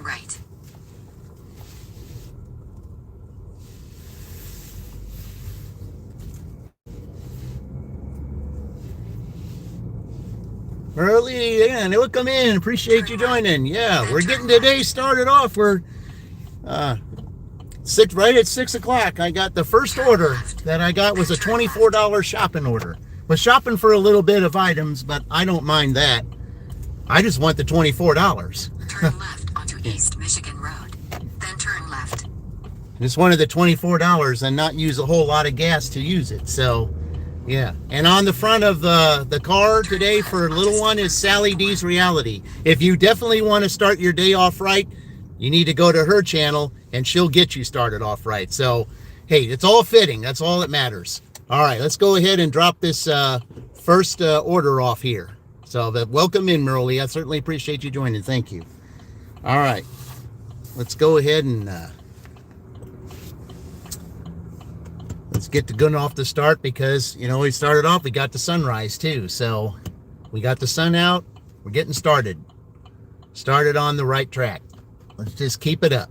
right. Early and welcome in. Appreciate you joining. Yeah, we're getting today started off. We're right at 6 o'clock. I got the first order that I got was a $24 shopping order. Was shopping for a little bit of items, but I don't mind that. I just want the $24. Turn left onto East Michigan Road. Then turn left. Just wanted the $24 and not use a whole lot of gas to use it. So, yeah. And on the front of the car today for little one is Sally D's Reality. If you definitely want to start your day off right, you need to go to her channel and she'll get you started off right. So, hey, it's all fitting. That's all that matters. All right, let's go ahead and drop this first order off here. So, welcome in, Merle. I certainly appreciate you joining. Thank you. All right, let's go ahead and let's get the gun off the start because, you know, we started off, we got the sunrise too. So we got the sun out. We're getting started. Started on the right track. Let's just keep it up.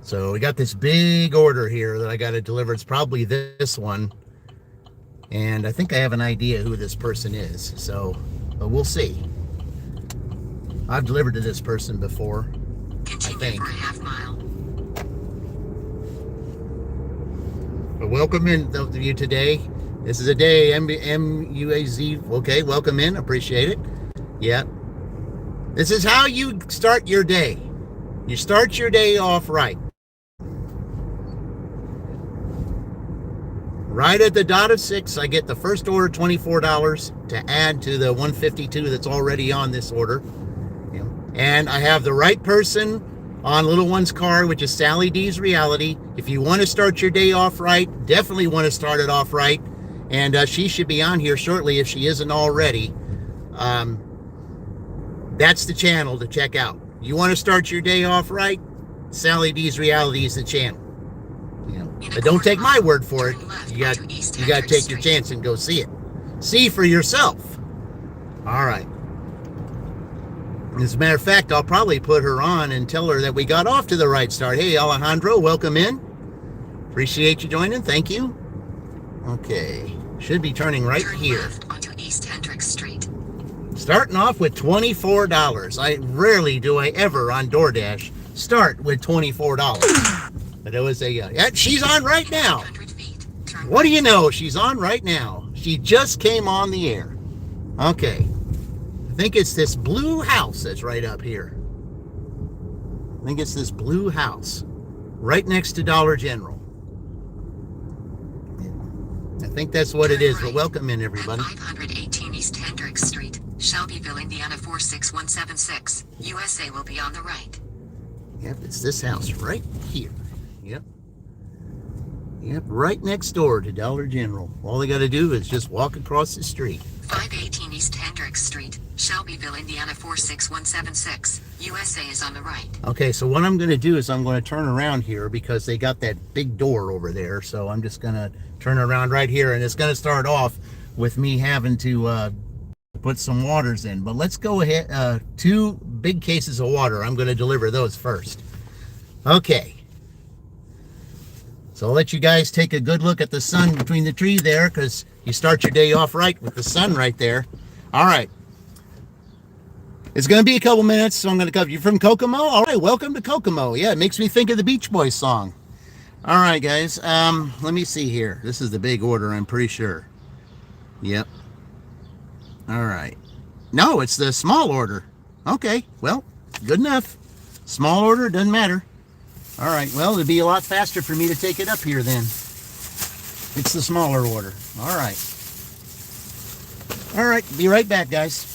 So we got this big order here that I got to deliver. It's probably this one. And I think I have an idea who this person is. So, but we'll see. I've delivered to this person before. Continue I think. for a half mile. But welcome in, those of you today. This is a day, M-U-A-Z. Okay, welcome in. Appreciate it. Yeah. This is how you start your day. You start your day off right. Right at the dot of 6, I get the first order, $24, to add to the $152 that's already on this order. And I have the right person on little one's car, which is Sally D's Reality. If you want to start your day off right, definitely want to start it off right. And she should be on here shortly if she isn't already. That's the channel to check out. You want to start your day off right? Sally D's Reality is the channel. But don't take my word for it. You got to take your chance and go see it. See for yourself. All right. As a matter of fact, I'll probably put her on and tell her that we got off to the right start. Hey, Alejandro, welcome in. Appreciate you joining. Thank you. Okay. Should be turning right here. Left onto East Hendricks Street. Starting off with $24. I rarely do I ever on DoorDash start with $24. But it was she's on right now. What do you know? She's on right now. She just came on the air. Okay. I think it's this blue house that's right up here. I think it's this blue house right next to Dollar General. I think that's what it is. But welcome in, everybody. 518 East Hendricks Street, Shelbyville, Indiana 46176. USA will be on the right. Yep, it's this house right here. Yep. Yep, right next door to Dollar General. All they got to do is just walk across the street. 518 East Hendricks Street, Shelbyville, Indiana 46176. USA is on the right. Okay, so what I'm going to do is I'm going to turn around here because they got that big door over there. So I'm just going to turn around right here, and it's going to start off with me having to put some waters in. But let's go ahead. 2 big cases of water. I'm going to deliver those first. Okay. So I'll let you guys take a good look at the sun between the tree there because you start your day off right with the sun right there. All right. It's going to be a couple minutes, so I'm going to cover you from Kokomo. All right, welcome to Kokomo. Yeah, it makes me think of the Beach Boys song. All right, guys. Let me see here. This is the big order, I'm pretty sure. Yep. All right. No, it's the small order. Okay, well, good enough. Small order, doesn't matter. All right, well, it'd be a lot faster for me to take it up here then. It's the smaller order. All right. All right, be right back, guys.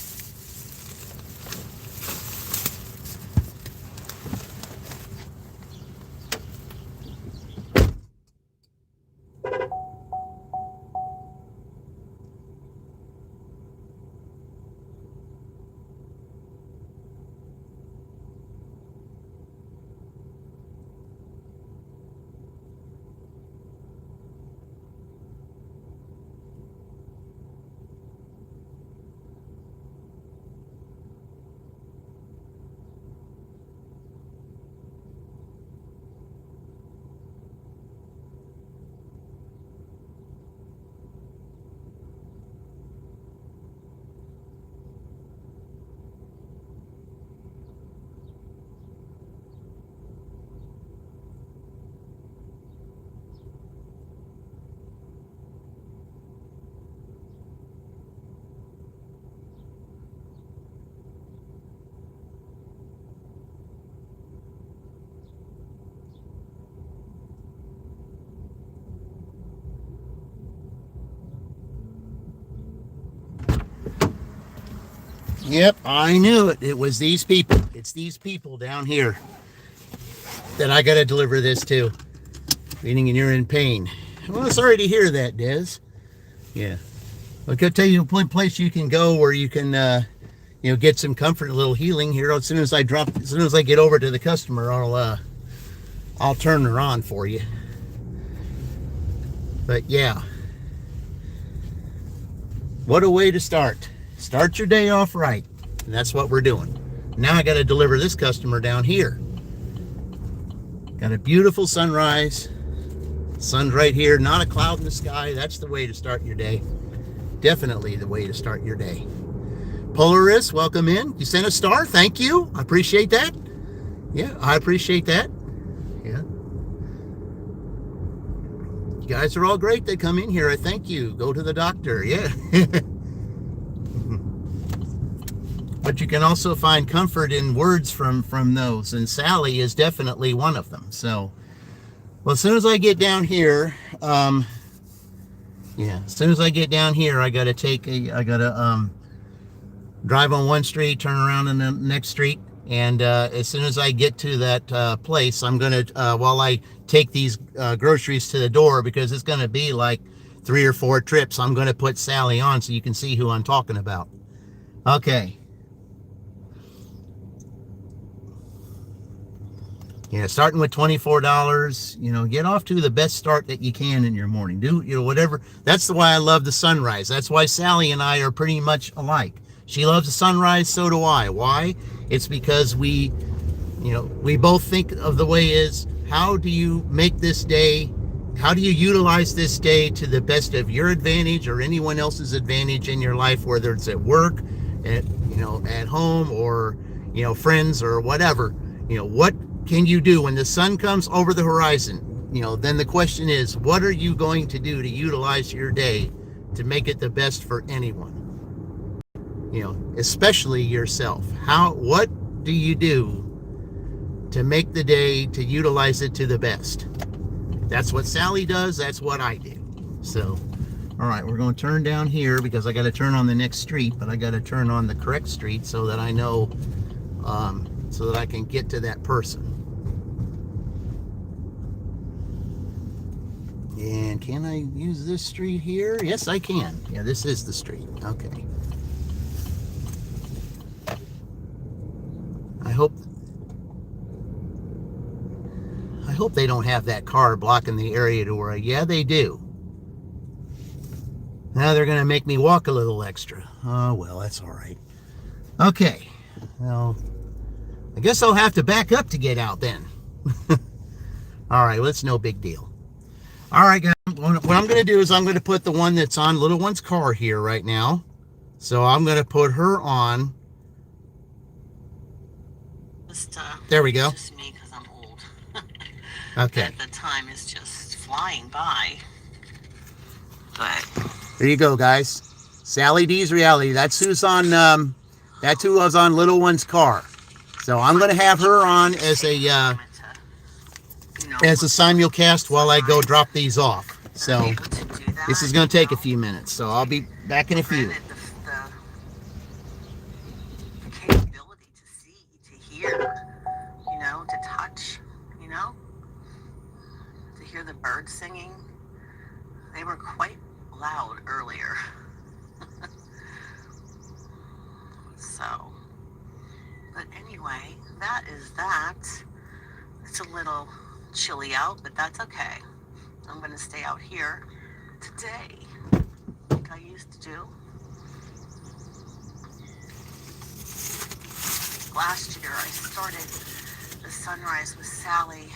Yep, I knew it. It was these people. It's these people down here that I got to deliver this to. Meaning you're in pain. Well, sorry to hear that, Des. Yeah. I could tell you a place you can go where you can, get some comfort, a little healing here. As soon as I get over to the customer, I'll turn her on for you. But yeah, what a way to start. Start your day off right. And that's what we're doing. Now I got to deliver this customer down here. Got a beautiful sunrise. Sun's right here, not a cloud in the sky. That's the way to start your day. Definitely the way to start your day. Polaris, welcome in. You sent a star. Thank you. I appreciate that. Yeah, I appreciate that. Yeah. You guys are all great. They come in here. I thank you. Go to the doctor. Yeah. But you can also find comfort in words from those. And Sally is definitely one of them. So, well, as soon as I get down here, as soon as I get down here, I got to drive on one street, turn around in the next street. And as soon as I get to that place, I'm going to, while I take these groceries to the door, because it's going to be like 3 or 4 trips, I'm going to put Sally on so you can see who I'm talking about. Okay. Yeah, starting with $24, get off to the best start that you can in your morning. Do, whatever. That's why I love the sunrise. That's why Sally and I are pretty much alike. She loves the sunrise, so do I. Why? It's because we both think of the way is, how do you make this day, how do you utilize this day to the best of your advantage or anyone else's advantage in your life, whether it's at work, at home, or, friends or whatever. What can you do when the sun comes over the horizon? Then the question is, what are you going to do to utilize your day to make it the best for anyone? Especially yourself. What do you do to make the day, to utilize it to the best? That's what Sally does. That's what I do. So, all right, we're going to turn down here because I got to turn on the next street, but I got to turn on the correct street so that I know, so that I can get to that person. And can I use this street here? Yes, I can. Yeah, this is the street. Okay. I hope they don't have that car blocking the area to where, yeah, they do. Now they're going to make me walk a little extra. Oh, well, that's all right. Okay. Well, I guess I'll have to back up to get out then. All right, well, it's no big deal. All right, guys, what I'm going to do is I'm going to put the one that's on little one's car here right now. So I'm going to put her on. There we go. Just me because I'm old. Okay. The time is just flying by. But there you go, guys. Sally D's reality. That's who's on. That's who was on little one's car. So I'm going to have her on as a simulcast while I go drop these off. So this is going to take a few minutes. So I'll be back in a few. The capability to see, to hear, to touch, to hear the birds singing. They were quite loud earlier. So, but anyway, that is that. It's a little chilly out, but that's okay. I'm going to stay out here today, like I used to do. Last year, I started the sunrise with Sally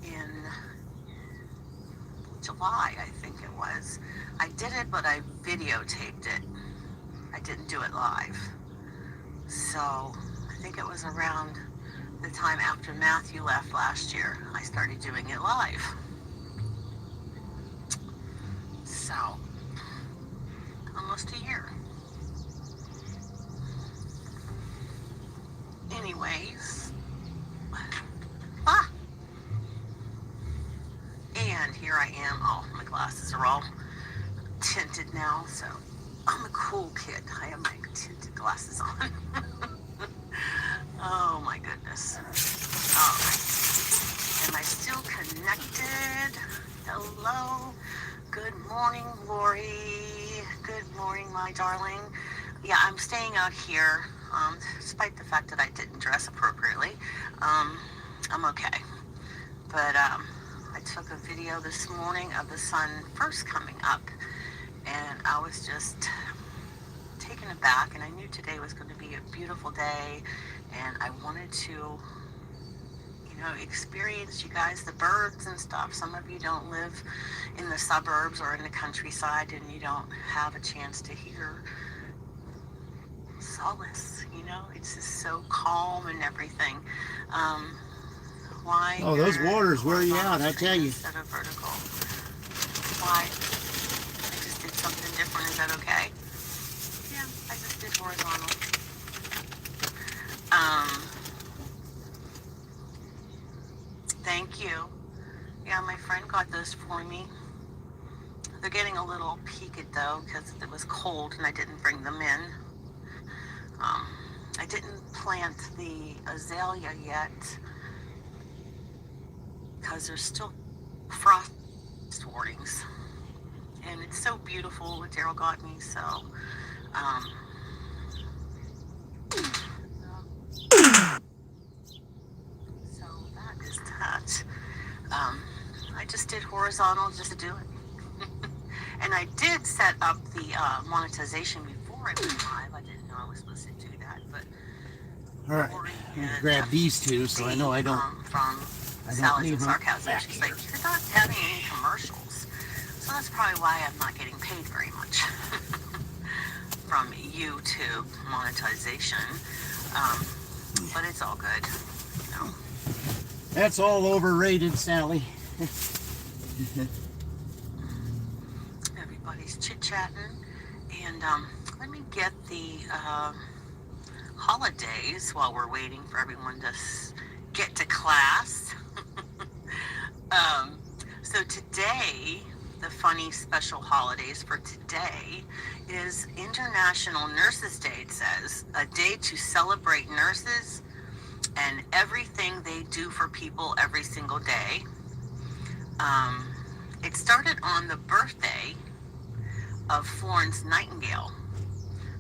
in July, I think it was. I did it, but I videotaped it. I didn't do it live. So, I think it was around the time after Matthew left last year, I started doing it live. So, almost a year. Anyways, and here I am. Oh, my glasses are all tinted now, so I'm a cool kid. I have my tinted glasses on. Oh my goodness. All right. Am I still connected? Hello. Good morning, Lori. Good morning, my darling. Yeah, I'm staying out here, despite the fact that I didn't dress appropriately. I'm okay. But I took a video this morning of the sun first coming up, and I was just taken aback, and I knew today was going to be a beautiful day, and I wanted to experience you guys, the birds and stuff. Some of you don't live in the suburbs or in the countryside, and you don't have a chance to hear solace. It's just so calm and everything. Why? Oh, those waters wear you out, I tell you. Instead of vertical. Why? I just did something different. Is that okay? Yeah, I just did horizontal. Thank you. Yeah, my friend got those for me. They're getting a little peaked though because it was cold and I didn't bring them in. I didn't plant the azalea yet because there's still frost warnings. And it's so beautiful what Daryl got me, so so that is that. I just did horizontal just to do it. And I did set up the monetization before I went live. I didn't know I was supposed to do that, but All right, I'm gonna grab these two so I know I don't. From Salads and Sarcasm, she's like, you're not having any commercials, so that's probably why I'm not getting paid very much from YouTube monetization. But it's all good, That's all overrated, Sally. Everybody's chit-chatting, and let me get the holidays while we're waiting for everyone to get to class. So today, the funny special holidays for today is International Nurses Day. It says a day to celebrate nurses and everything they do for people every single day. It started on the birthday of Florence Nightingale,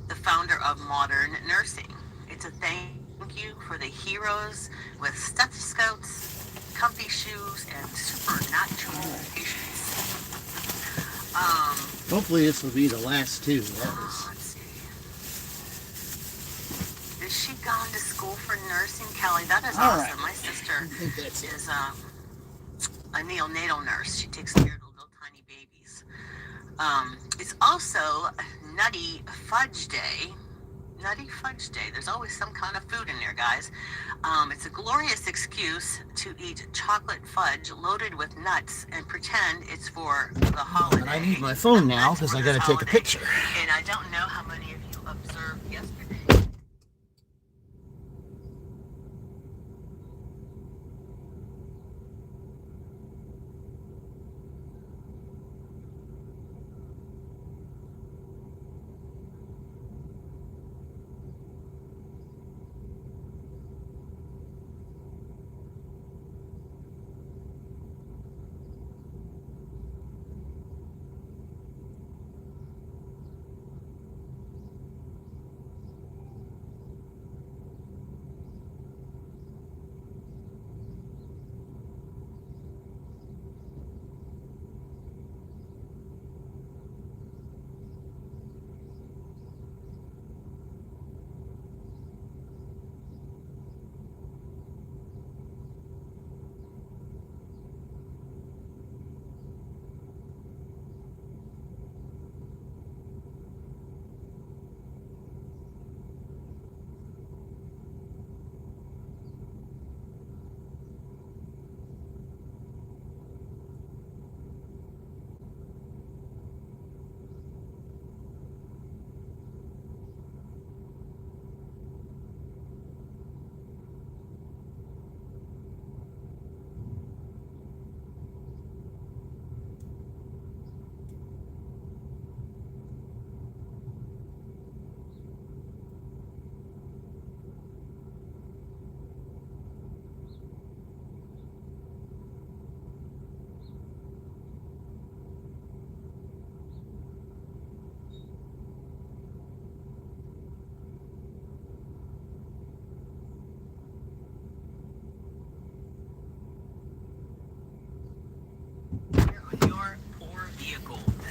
the founder of modern nursing. It's a thank you for the heroes with stethoscopes, comfy shoes, and supernatural patience. Hopefully this will be the last two. Let's see. Is she gone to school for nursing, Kelly? That is All awesome. right. My sister That's it. is a neonatal nurse. She takes care of little tiny babies. It's also Nutty Fudge Day. Nutty Fudge Day. There's always some kind of food in there, guys. It's a glorious excuse to eat chocolate fudge loaded with nuts and pretend it's for the holiday. But I need my phone now because I got to take a picture. And I don't know how many of you observed yesterday.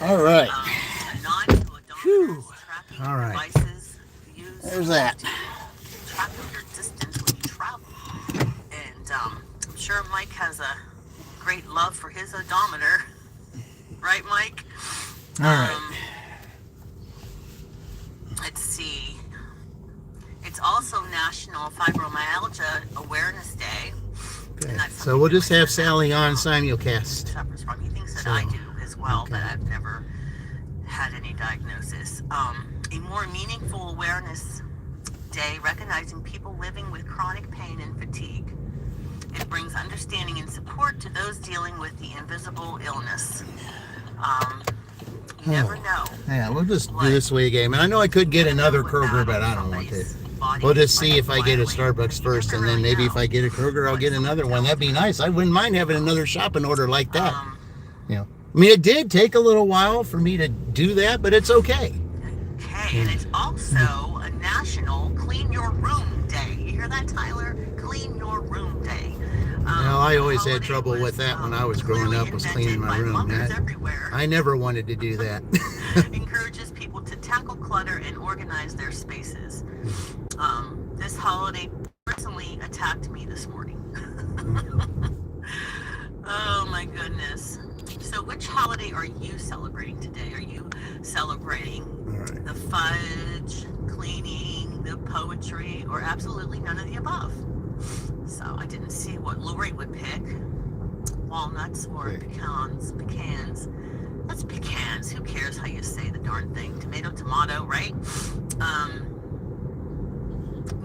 All right. A nod to Whew. odometers, tracking All right. devices used There's that. to track your distance when you travel. And I'm sure Mike has a great love for his odometer. Right, Mike? All right. Let's see. It's also National Fibromyalgia Awareness Day. Okay. And that's So something we'll that just my have son Sally on actually simulcast. suffers from. He thinks that So, I do as well, okay. but I've never had any diagnosis. A more meaningful awareness day recognizing people living with chronic pain and fatigue. It brings understanding and support to those dealing with the invisible illness. You never know. Yeah, we'll just do this way again. And I know I could get another Kroger, but I don't want to. We'll just see if I get a Starbucks first, and then maybe if I get a Kroger, I'll get another one. That'd be nice. I wouldn't mind having another shopping order like that. You know, I mean, it did take a little while for me to do that, but it's okay. Okay, and it's also a National Clean Your Room Day. You hear that, Tyler? Clean Your Room Day. Well, I always had trouble with that when I was growing up, was cleaning my room. I never wanted to do that. Encourages people to tackle clutter and organize their spaces. This holiday personally attacked me this morning. Oh my goodness. So which holiday are you celebrating today? Are you celebrating the fudge, cleaning, the poetry, or absolutely none of the above? So I didn't see what Lori would pick. Walnuts or pecans. That's pecans. Who cares how you say the darn thing? Tomato, tomato, right?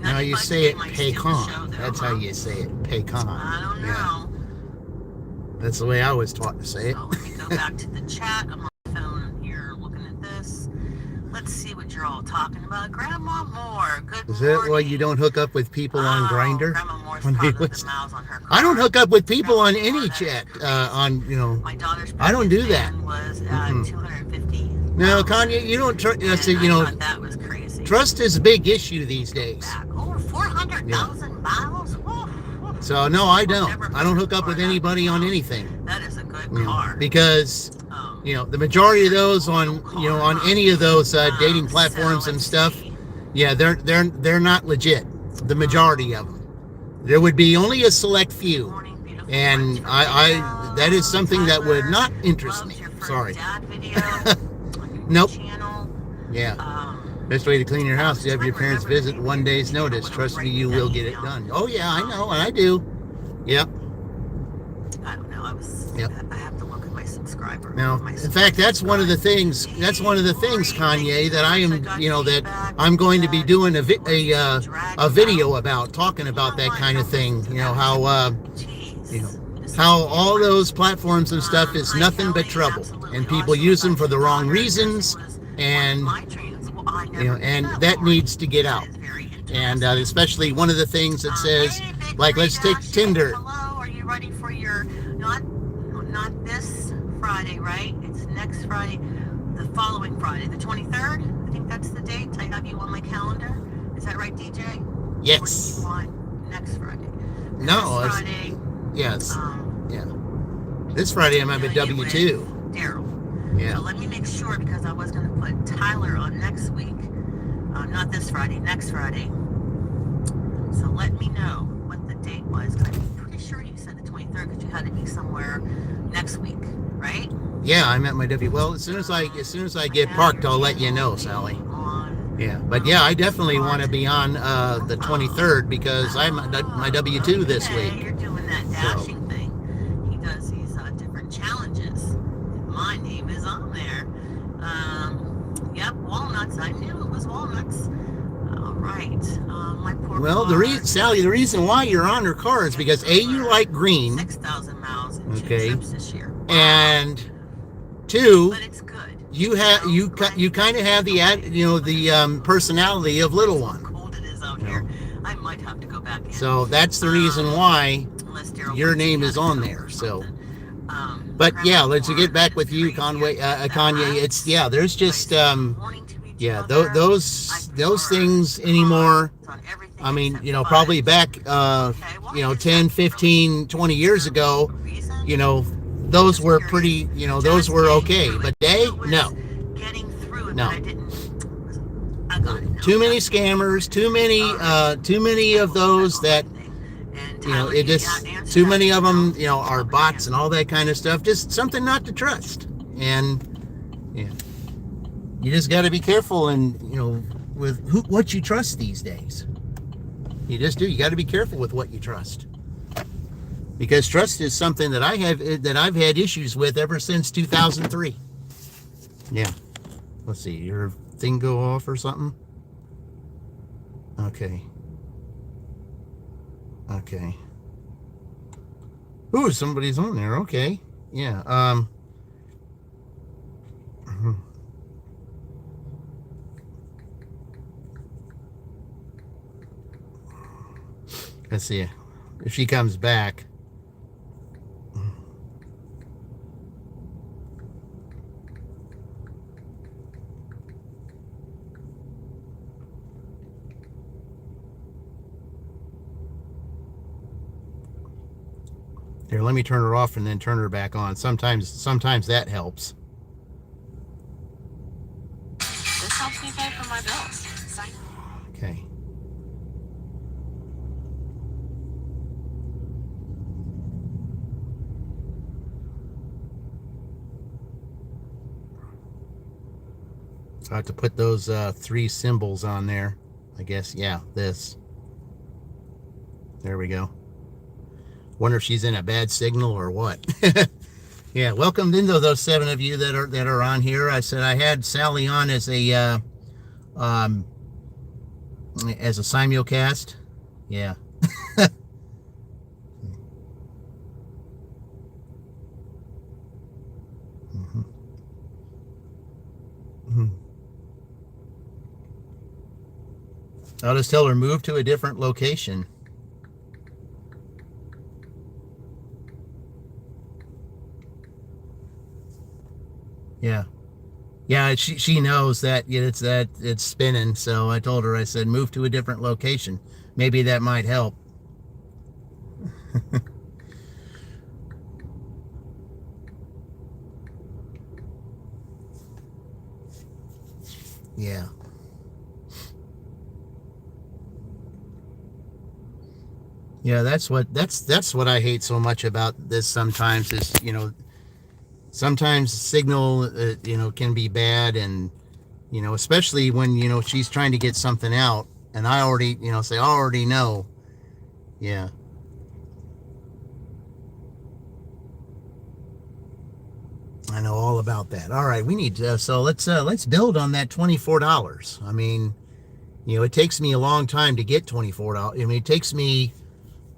Now you say it pecan. That's how you say it, pecan. I don't know. Yeah. That's the way I was taught to say it. So let me go back to the chat. I'm on the phone here looking at this. Let's see what you're all talking about. Grandma Moore, good Is morning. that why you don't hook up with people on Grindr? Grandma Moore's proud of the miles on her car. I don't hook up with people Grandma on Moore, any that chat. is My daughter's I don't do that. was at 250. No, Kanye, you don't. I thought that was crazy. Trust is a big issue these days. Over 400,000 miles. So no, I don't. I don't hook up with anybody on anything. That is a good car. Because the majority of those on any of those dating platforms and stuff, yeah, they're not legit. The majority of them. There would be only a select few, and I that is something that would not interest me. Sorry. Nope. Yeah. Best way to clean your house is to have your parents visit 1 day's notice. Trust me, you will get it done. Oh yeah, I know, and I do. Yep. I don't know. I have to look at my subscriber. Now, in fact, that's one of the things. That's one of the things, Kanye, that I am. That I'm going to be doing a video about, talking about that kind of thing. How all those platforms and stuff is nothing but trouble, and people use them for the wrong reasons, and and that needs to get out. And especially one of the things that says, like, let's take Tinder. Hello, are you ready for your not this Friday, right? It's next Friday, the following Friday, the 23rd. I think that's the date. I have you on my calendar. Is that right, DJ? Yes. Or do you want next Friday? No. This Friday. Yes. Yeah. This Friday I'm at W2. Daryl. Yeah. So let me make sure, because I was going to put Tyler on next week. Not this Friday, next Friday. So let me know what the date was. I'm pretty sure you said the 23rd, because you had to be somewhere next week, right? Yeah, I'm at my W. Well, as soon as I get parked, I'll let you know, Sally. Yeah, but yeah, I definitely want to be on the 23rd because I'm at my W2 this week. You're doing that dashing thing. He does these different challenges. My name is on there. Yep, walnuts. I knew it was walnuts. All right. My poor well, Sally, the reason why you're on her car is because A, you like green. 6,000 miles in Okay. trips this year. And two, But it's good. you kind of have the personality of little one. Cold it is out here. I might have to go back in. So that's the reason why Unless Daryl your wants name to is have on it there. or So, something. but yeah, Grandma let's Moore, get back that with is you, crazy. Kanye. It's there's just Wanting to each yeah, other. those things anymore. I mean, probably back 10, 15, 20 years ago, those were pretty, those were okay. But day, no. Getting through it, No. but I didn't. I got it. Too many scammers, too many of those that, it just, too many of them, are bots and all that kind of stuff. Just something not to trust. And, yeah, you just got to be careful and, with what you trust these days. You just do. You got to be careful with what you trust. Because trust is something that I've had issues with ever since 2003. Yeah. Let's see, your thing go off or something? Okay. Ooh, somebody's on there. Okay. Yeah. Let's see if she comes back. Here, let me turn her off and then turn her back on. Sometimes that helps. This helps me pay for my bills. Okay. I have to put those 3 symbols on there. I guess, yeah, this. There we go. Wonder if she's in a bad signal or what. Yeah, welcome into those 7 of you that are on here. I said I had Sally on as a simulcast. Yeah. I'll just tell her move to a different location. Yeah, she knows that it's spinning. So I told her, I said, move to a different location. Maybe that might help. Yeah. Yeah, that's what I hate so much about this sometimes is, sometimes signal, can be bad, and, especially when, she's trying to get something out, and I already, say, I already know. Yeah. I know all about that. All right, we need to, so let's build on that $24. I mean, it takes me a long time to get $24. I mean, it takes me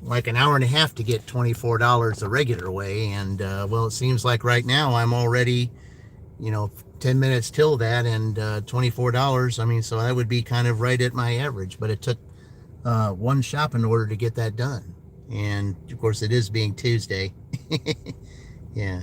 like an hour and a half to get $24 the regular way, and well, it seems like right now I'm already 10 minutes till that, and $24. I mean, so that would be kind of right at my average, but it took one shopping order to get that done, and of course it is being Tuesday. Yeah.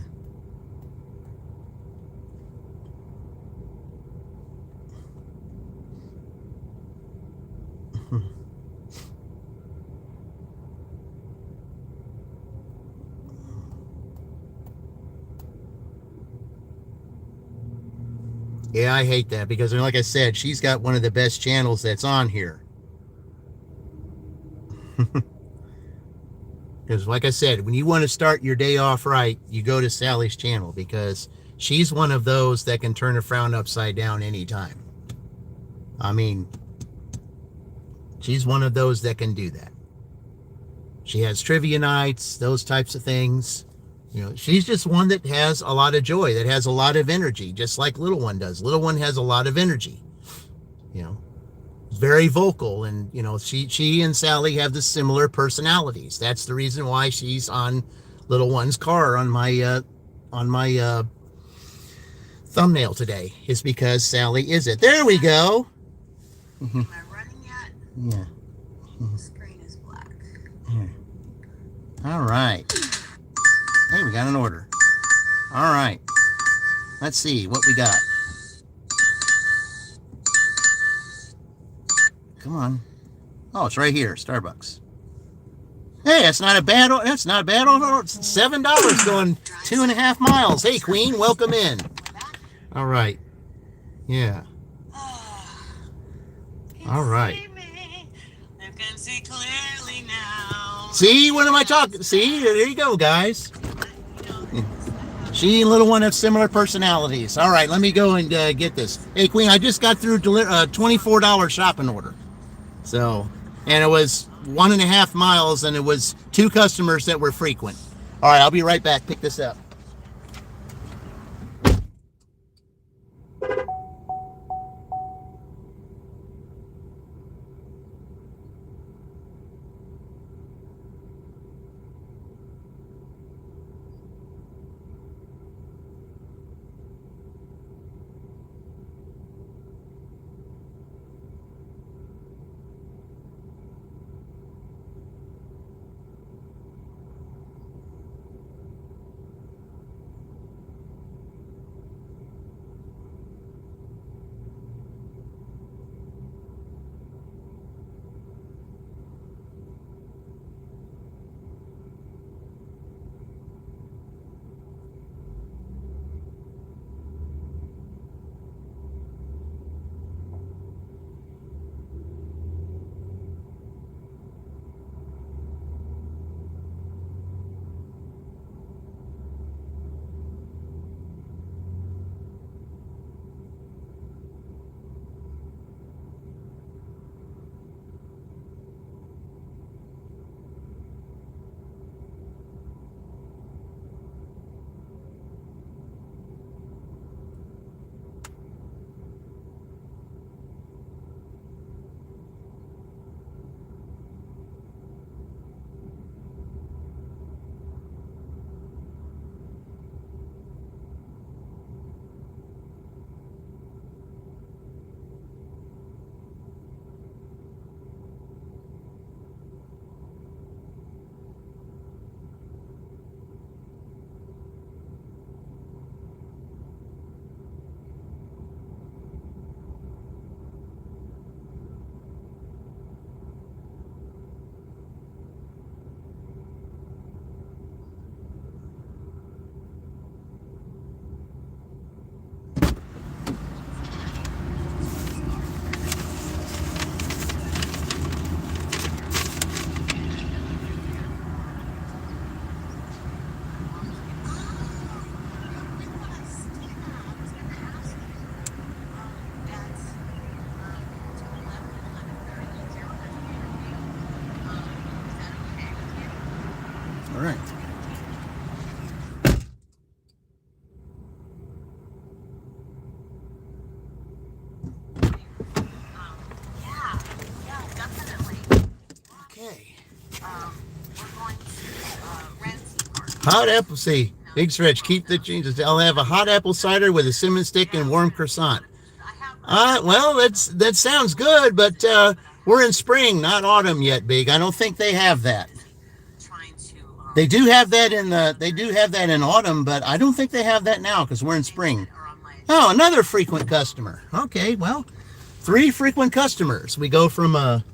Yeah, I hate that because, like I said, she's got one of the best channels that's on here. Because, like I said, when you want to start your day off right, you go to Sally's channel, because she's one of those that can turn a frown upside down anytime. I mean, she's one of those that can do that. She has trivia nights, those types of things. She's just one that has a lot of joy, that has a lot of energy, just like Little One does. Little One has a lot of energy. Very vocal, and she and Sally have the similar personalities. That's the reason why she's on Little One's car on my thumbnail today, is because Sally is it. There we go. Am I running yet? Yeah. The screen is black. All right. Hey, we got an order. All right. Let's see what we got. Come on. Oh, it's right here. Starbucks. Hey, that's not a bad. That's not bad. It's $7 going 2.5 miles. Hey, Queen, welcome in. All right. Yeah. All right. You can see clearly now. See, what am I talking? See, there you go, guys. She and little one have similar personalities. All right, let me go and get this. Hey, Queen, I just got through $24 shopping order. So, and it was 1.5 miles, and it was 2 customers that were frequent. All right, I'll be right back. Pick this up. All right. Yeah, definitely. Okay. We're going to Renzi Hot apple. See, Big Stretch. Keep the changes. I'll have a hot apple cider with a cinnamon stick and warm croissant. Well, that sounds good, but we're in spring, not autumn yet, Big. I don't think they have that. They do have that in autumn, but I don't think they have that now because we're in spring. Oh, another frequent customer. Okay, well, 3 frequent customers. We go from a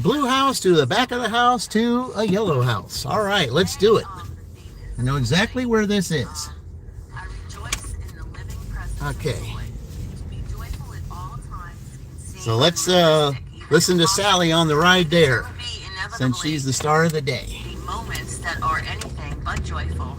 blue house to the back of the house to a yellow house. All right, let's do it. I know exactly where this is. Okay. So let's listen to Sally on the ride there, since she's the star of the day. Moments that are anything but joyful.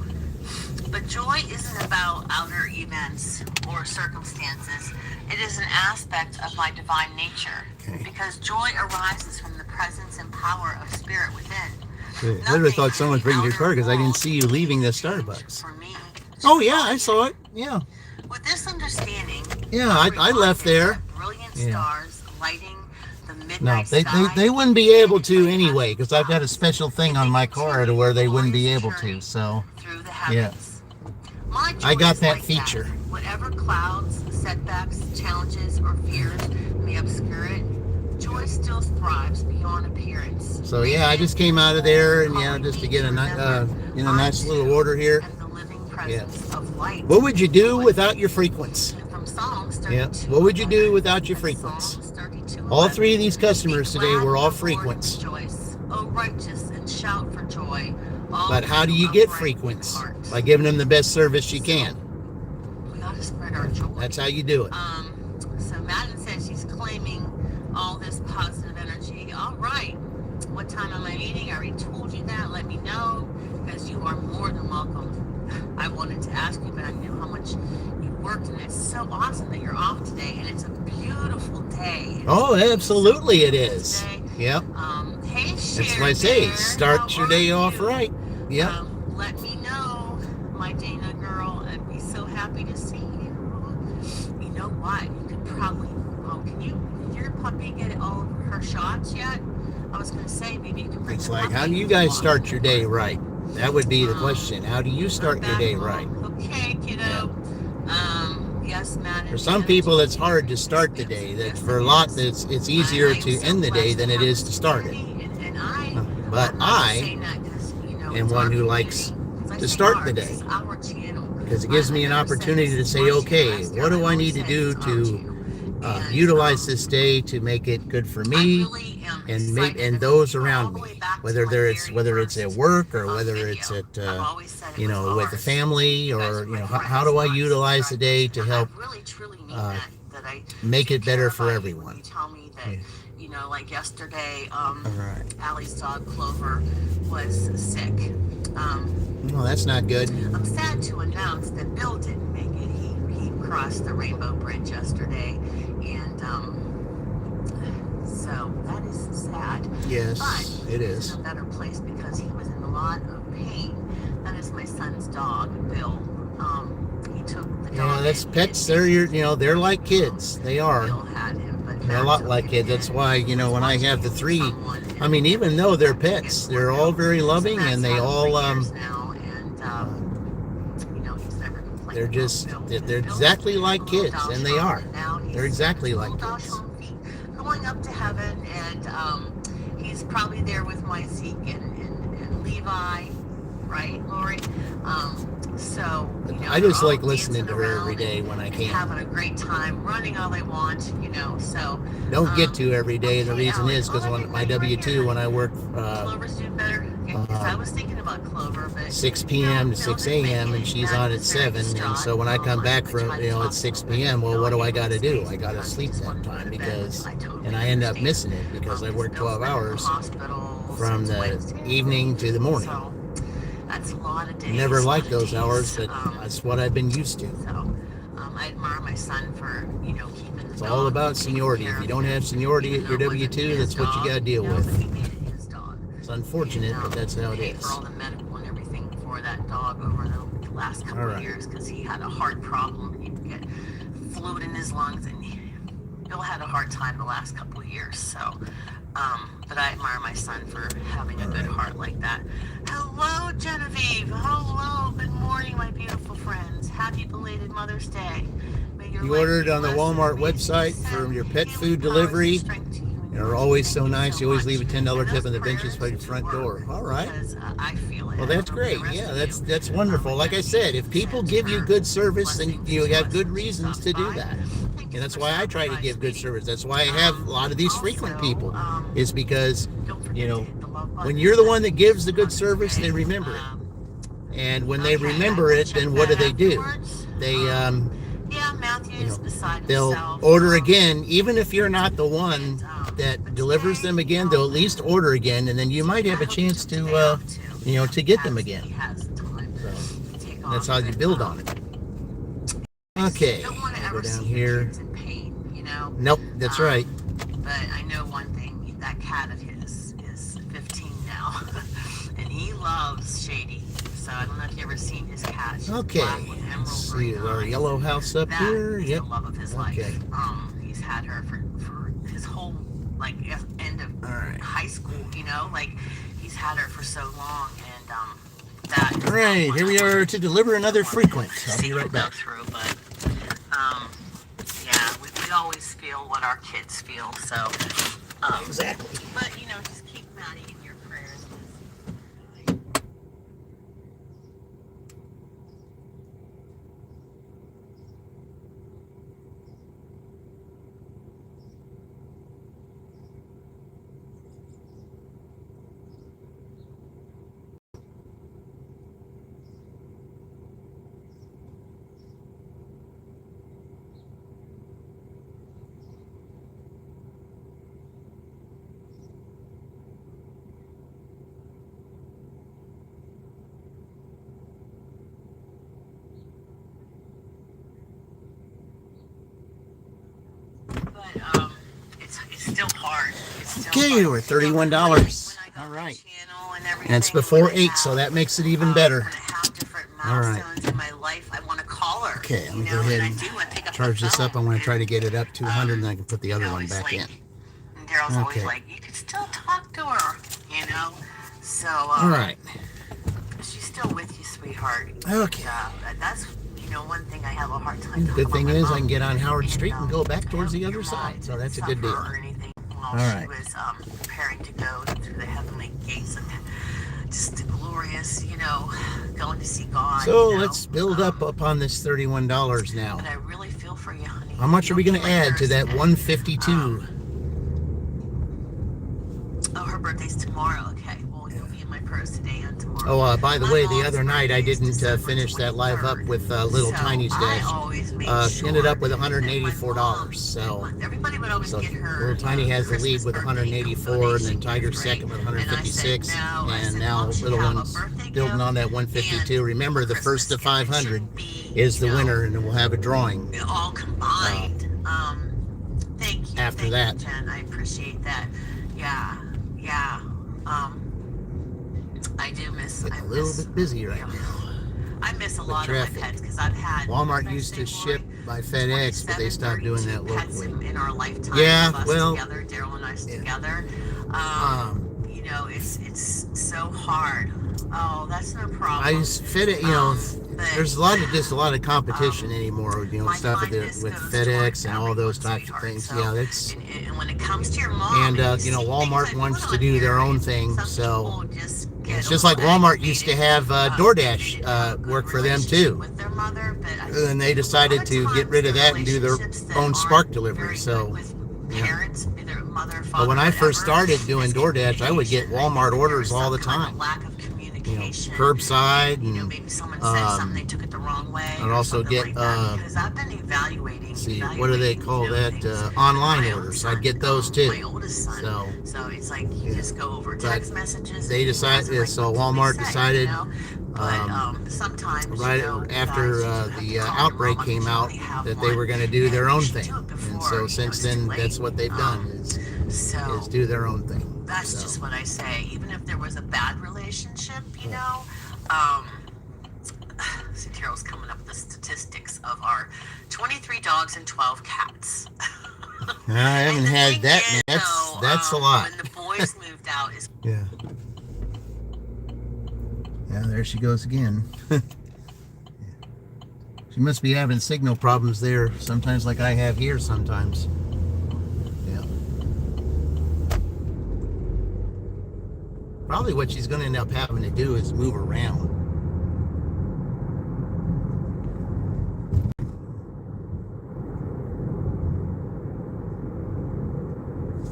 But joy isn't about outer events or circumstances. It is an aspect of my divine nature. Okay. Because joy arises from the presence and power of spirit within. Good. I literally thought someone was bringing your car because I didn't see you leaving the Starbucks. For me, Oh yeah, I saw it. Yeah. with this understanding, Yeah, I left there. brilliant Yeah. stars lighting the No, midnight they sky. wouldn't be able to anyway because I've got a special thing on my car to where they wouldn't be able to. So Through the yeah. heavens. My joy I got is that like feature. Whatever clouds, setbacks, challenges, or fears may obscure it, joy still thrives beyond appearance. So yeah, I just came out of there and just to get a nice little order here. And the living presence of light. What would you do without your frequents? From Psalms Yeah. 32, What would you do without your frequents? Psalms 32, All 3 of these customers today were all Be glad in the Lord frequents. and rejoice. O righteous and shout for joy. All But how do who you get upright in frequents? heart. By giving them the best service you can. We gotta spread our joy. That's how you do it. So Madden says she's claiming all this positive energy. All right. What time am I meeting? I already told you that. Let me know, because you are more than welcome. I wanted to ask you, but I knew how much you worked, and it's so awesome that you're off today, and it's a beautiful day. Oh, absolutely it is. Yep. Hey, Sherry. That's why I say, start your day off right. Yep. Let me know, my Dana girl. I'd be so happy to see you. You know what? You could probably. Oh, did your puppy get all of her shots yet? I was gonna say maybe you can bring. It's like, how do you guys start your day right? That would be the question. How do you start your day right? Okay, kiddo. Yes, Matt. For some people, it's hard to start the day. That for a lot, it's easier to end the day than it is to start it. But I am one who likes to start the day, because it gives me an opportunity to say, okay, what do I need to do to utilize this day to make it good for me and those around me, whether it's at work or whether it's at with the family, or how do I utilize the day to help make it better for everyone. Like yesterday, right. Allie's dog Clover was sick. Well, that's not good. I'm sad to announce that Bill didn't make it. He crossed the Rainbow Bridge yesterday, and so that is sad. Yes, but it he's is. in a better place because he was in a lot of pain. That is my son's dog, Bill. He took the dog. That's pets. They're like kids. They are. Bill had him, but They're a lot like kids. That's why, when I have the three, I mean, even though they're pets, they're all very loving, and they all, they're exactly like kids, and they are. They're exactly like kids. Going up to heaven, and he's probably there with my Zeke and Levi, right, Lori? So I just like listening to her every day when I can. Having a great time, running all they want, So don't get to every day. The reason is because on my W-2, when I work, Clover's doing better. I was thinking about Clover, but 6 p.m. to 6 a.m. and she's on at 7, and so when I come back from at 6 p.m., well, what do I got to do? I got to sleep that time, and I end up missing it because I work 12 hours from the evening to the morning. That's a lot of days. Never liked those hours, but that's what I've been used to. So I admire my son for keeping. It's all about seniority. If you don't have seniority at your W-2, that's what you got to deal with. It's unfortunate, but that's how it is. For all the medical and everything for that dog over the last couple of years, because he had a heart problem. He'd get fluid in his lungs, and Bill had a hard time the last couple of years. So, but I admire my son for having a good heart like that. Hello, Genevieve. Hello. Good morning, my beautiful friends. Happy belated Mother's Day. You ordered on the Walmart website for your pet food delivery. They're always so nice. You always leave a $10 tip on the benches by your front door. All right. Well, that's great. Yeah, that's wonderful. Like I said, if people give you good service, then you have good reasons to do that. And that's why I try to give good service. That's why I have a lot of these frequent people. Is because, when you're the one that gives the good service, they remember it. And when they remember it, then what do? They they'll order again, even if you're not the one that delivers them again. They'll at least order again, and then you might have a chance to to get them again. So that's how you build on it. Okay, go down here. Nope, that's right. But I know one thing, that cat of his is 15 now, and he loves Shady. So I don't know if you've ever seen his cat. She's black with emerald Let's see, green is our eyes. yellow house up That here? is Yep. the love of his life. Okay. He's had her for his whole end of high school. He's had her for so long, and that. All right, here we are to deliver another frequent. I'll be right back. Through, but yeah, we always feel what our kids feel. So Exactly. But just keep Maddie in your prayers. still Okay, like, we're you know, $31. when I got All my right. channel and And it's everything, before when I 8, so have, that makes it even better. when I have different All right. milestones in my life, I want to call her. Okay, I'm You going to go know, ahead and I and do. I pick up charge the this up. I'm going to try to phone, get it up to 100, and then I can put the you other know, one it's back like, in. and Daryl's always Okay. like, you can still talk to her, you know? So, All right. she's still with you, sweetheart. Okay. And, that's, you know, one thing I have a hard time The good thing is I can get on Howard And, Street and go back towards the your other mom side, so that's a didn't good deal. suffer or anything while All right. she was preparing to go through the heavenly gates and just the glorious, you know, going to see God. So you know? let's build up upon this $31 now. But I really feel for you, honey. How much are we going to Don't feel add to that embarrassed. 152? Oh, her birthday's tomorrow. Okay. Well, you'll be in my purse today and tomorrow. Oh, by the My way, the mom's other night I birthday is didn't December finish that live up 23rd. with Little So Tiny's I Dash. always made She ended up with sure that my 184 mom- so everybody would always get her. Little Tiny has the Christmas lead with birthday 184, and then donation Tiger's gift, second with right? And I 156, said, no. I and said, now Mom should Little have a One's birthday building on that gift 152. and Remember, a the first to Christmas gift. It 500 shouldn't be, is the you know, winner, and we'll have a drawing. all combined. Thank you. After Thank that. you, Jen. I appreciate that. Yeah. I do miss. Getting a little bit busy right now. I miss a with lot traffic. of my pets because I've had. Walmart used to ship by FedEx, but they stopped doing that pets locally. in our lifetime. Yeah, of us well, together, Daryl and I yeah. together. You know, it's so hard. Oh, that's no problem. I just FedEx, you know, there's a lot of competition anymore. You know, my stuff with kindness goes FedEx and all those toward types of everyone, things. sweetheart. Yeah, that's. And when it comes to your mom, And you know, Walmart wants to do their own thing, so it's just like Walmart used to have DoorDash work for them too. And they decided to get rid of that and do their own Spark delivery. So, yeah. But when I first started doing DoorDash, I would get Walmart orders all the time. You know, curbside, and maybe someone said something, they took it the wrong way. I'd also get because I've been evaluating. see, what do they call that? Online orders. I'd get those too. My oldest son. So it's like you just go over But text messages. they decided, so Walmart decided, sometimes right after the outbreak came out, that they were going to do their own thing. And so since then, that's what they've done is do their own thing. That's just what I say. Even if there was a bad relationship, you know. See, Carol's coming up with the statistics of our 23 dogs and 12 cats. I haven't had that. That's a lot. When the boys moved out, is yeah. Yeah, there she goes again. She must be having signal problems there sometimes, like I have here sometimes. Yeah. Probably what she's going to end up having to do is move around.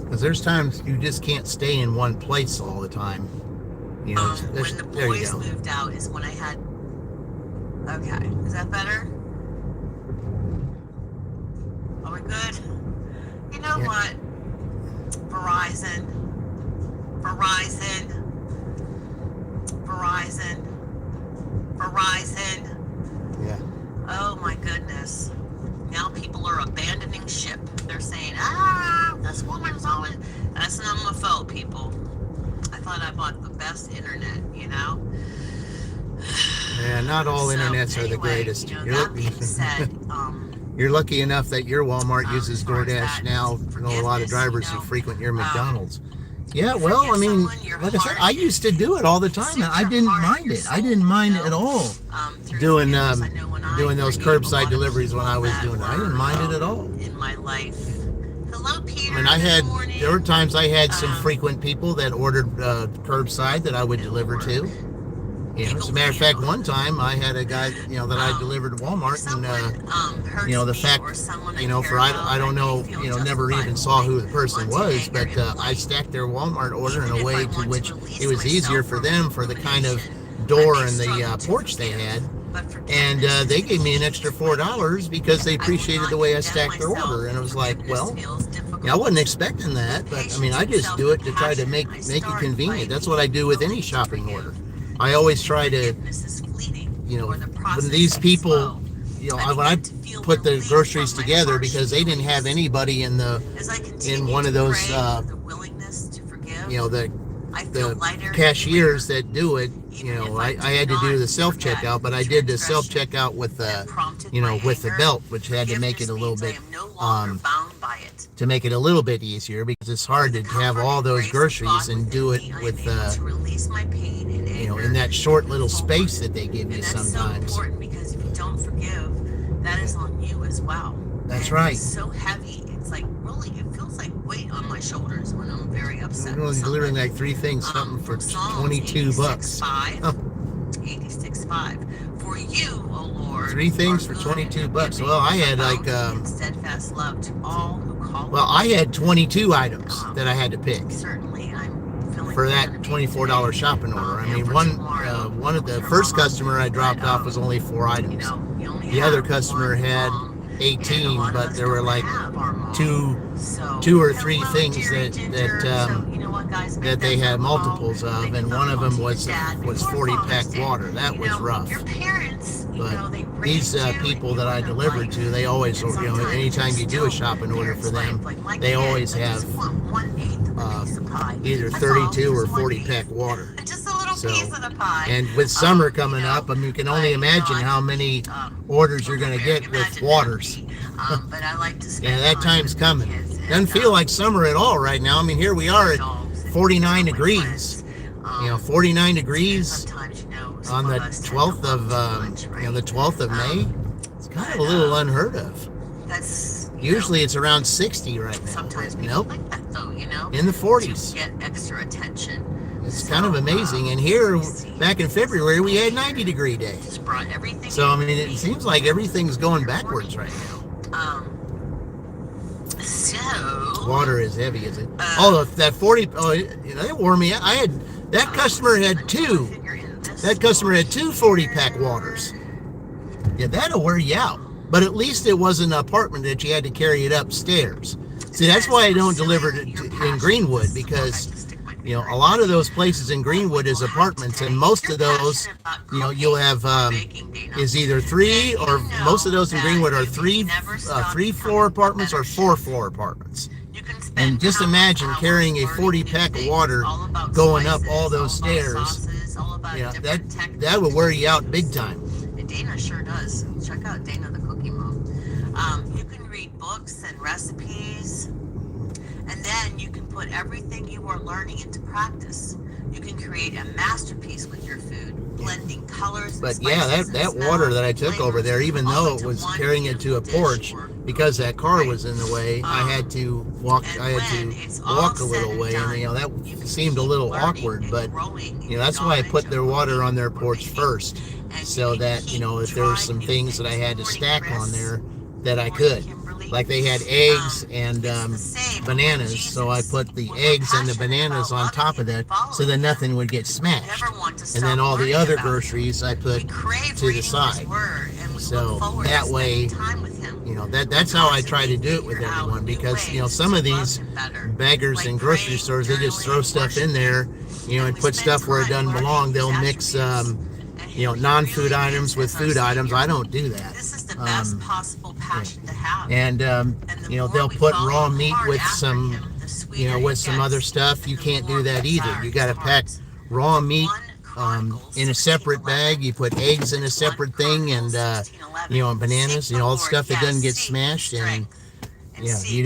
Because there's times you just can't stay in one place all the time. You know, when the there you boys go. moved out is when I had. Okay, is that better? Are we good? You know what? Verizon. Yeah. Oh my goodness. Now people are abandoning ship. They're saying, this woman's always. That's not my fault, people. I thought I bought the best internet, you know? Yeah, not all internets are the greatest. You know, that being said, you're lucky enough that your Walmart uses as far as DoorDash that now. I know a lot of forgiveness, drivers you know, who frequent your McDonald's. Yeah, well, I forgive mean, someone, your like I said, heart I used to do it all the time, and I your didn't heart, mind your it. I soul, didn't mind you it at know, all. through Doing forgiveness. I know when I doing those forgave a lot curbside of deliveries when I was people doing it. that I didn't were, mind it at all. in my life. Hello, Peter. I mean, Good morning. there were times I had some frequent people that ordered curbside that I would deliver to. You know, as a matter of fact, one time I had a guy, you know, that I delivered to Walmart, and you know, the fact, you know, for I don't know, you know, never even saw who the person was, but I stacked their Walmart order in a way to which it was easier for them for the kind of door and the porch they had, and they gave me an extra $4 because they appreciated the way I stacked their order, and it was like, well, yeah, I wasn't expecting that, but I mean, I just do it to try to make it convenient. That's what I do with any shopping order. I always try to, you know, when these people, you know, when I put the groceries together, because they didn't have anybody in one of those the cashiers that do it, I had to do the self checkout, but I did the self checkout with the with the belt, which had to make it a little bit to make it a little bit easier, because it's hard to have all those groceries and do it with in that short little space that they give you sometimes. So important, because if you don't forgive, that is on you as well. That's right. It's so heavy. It's like, really, it feels like weight on my shoulders when I'm very upset. We're delivering like 3 things, something for $22. 86.5. For you, O Lord. 3 things for $22. Well, I had like steadfast love to all who call. well, I had 22 items that I had to pick Certainly, I'm feeling for that $24 shopping order. I mean, one of the first customer I dropped off was only 4 items. The other customer had 18, but there were like two or three things that they had multiples of, and one of them was 40-pack water. That was rough. But these people that I delivered to, they always, anytime you do a shopping order for them, they always have either 32 or 40-pack water. So, and with summer coming up, I mean, you can only imagine how many orders you're going to get with waters. Yeah, that time's coming. Doesn't feel like summer at all right now. I mean, here we are at 49 degrees. 49 degrees on the 12th of the 12th of May. It's kind of a little unheard of. Usually it's around 60 right now. Nope. In the 40s. Get extra attention. It's kind of amazing. And here, back in February, we had 90-degree days. So, I mean, it seems like everything's going backwards right now. So water is heavy, is it? That 40. That wore me out. That customer had 2. That customer had 2 40-pack waters. Yeah, that'll wear you out. But at least it wasn't an apartment that you had to carry it upstairs. See, that's why I don't deliver it in Greenwood, because a lot of those places in Greenwood is apartments, and most of those, you'll have is either 3, or most of those in Greenwood are 3-floor apartments or 4-floor apartments. And just imagine carrying a 40-pack of water going up all those stairs. That would wear you out big time. And Dana sure does. Check out Dana the Cookie Mom. You can read books and recipes, and then you can put everything you are learning into practice. You can create a masterpiece with your food, blending colors. But yeah, that water that I took over there, even though it was carrying it to a porch, because that car was in the way, I had to walk. I had to walk a little way, and that seemed a little awkward. But that's why I put their water on their porch first, so that if there were some things that I had to stack on there, that I could. Like they had eggs and bananas, so I put the eggs and the bananas on top of that so that nothing would get smashed. And then all the other groceries I put to the side. So that way, that's how I try to do it with everyone, because some of these beggars in grocery stores, they just throw stuff in there, and put stuff where it doesn't belong. They'll mix non-food items with food items. I don't do that. The best possible passion to have. And they'll put raw meat with some with some other stuff. You can't do that either. You got to pack raw meat in a separat bag. You put eggs in a separate thing, and and bananas, all the stuff that doesn't get smashed. And you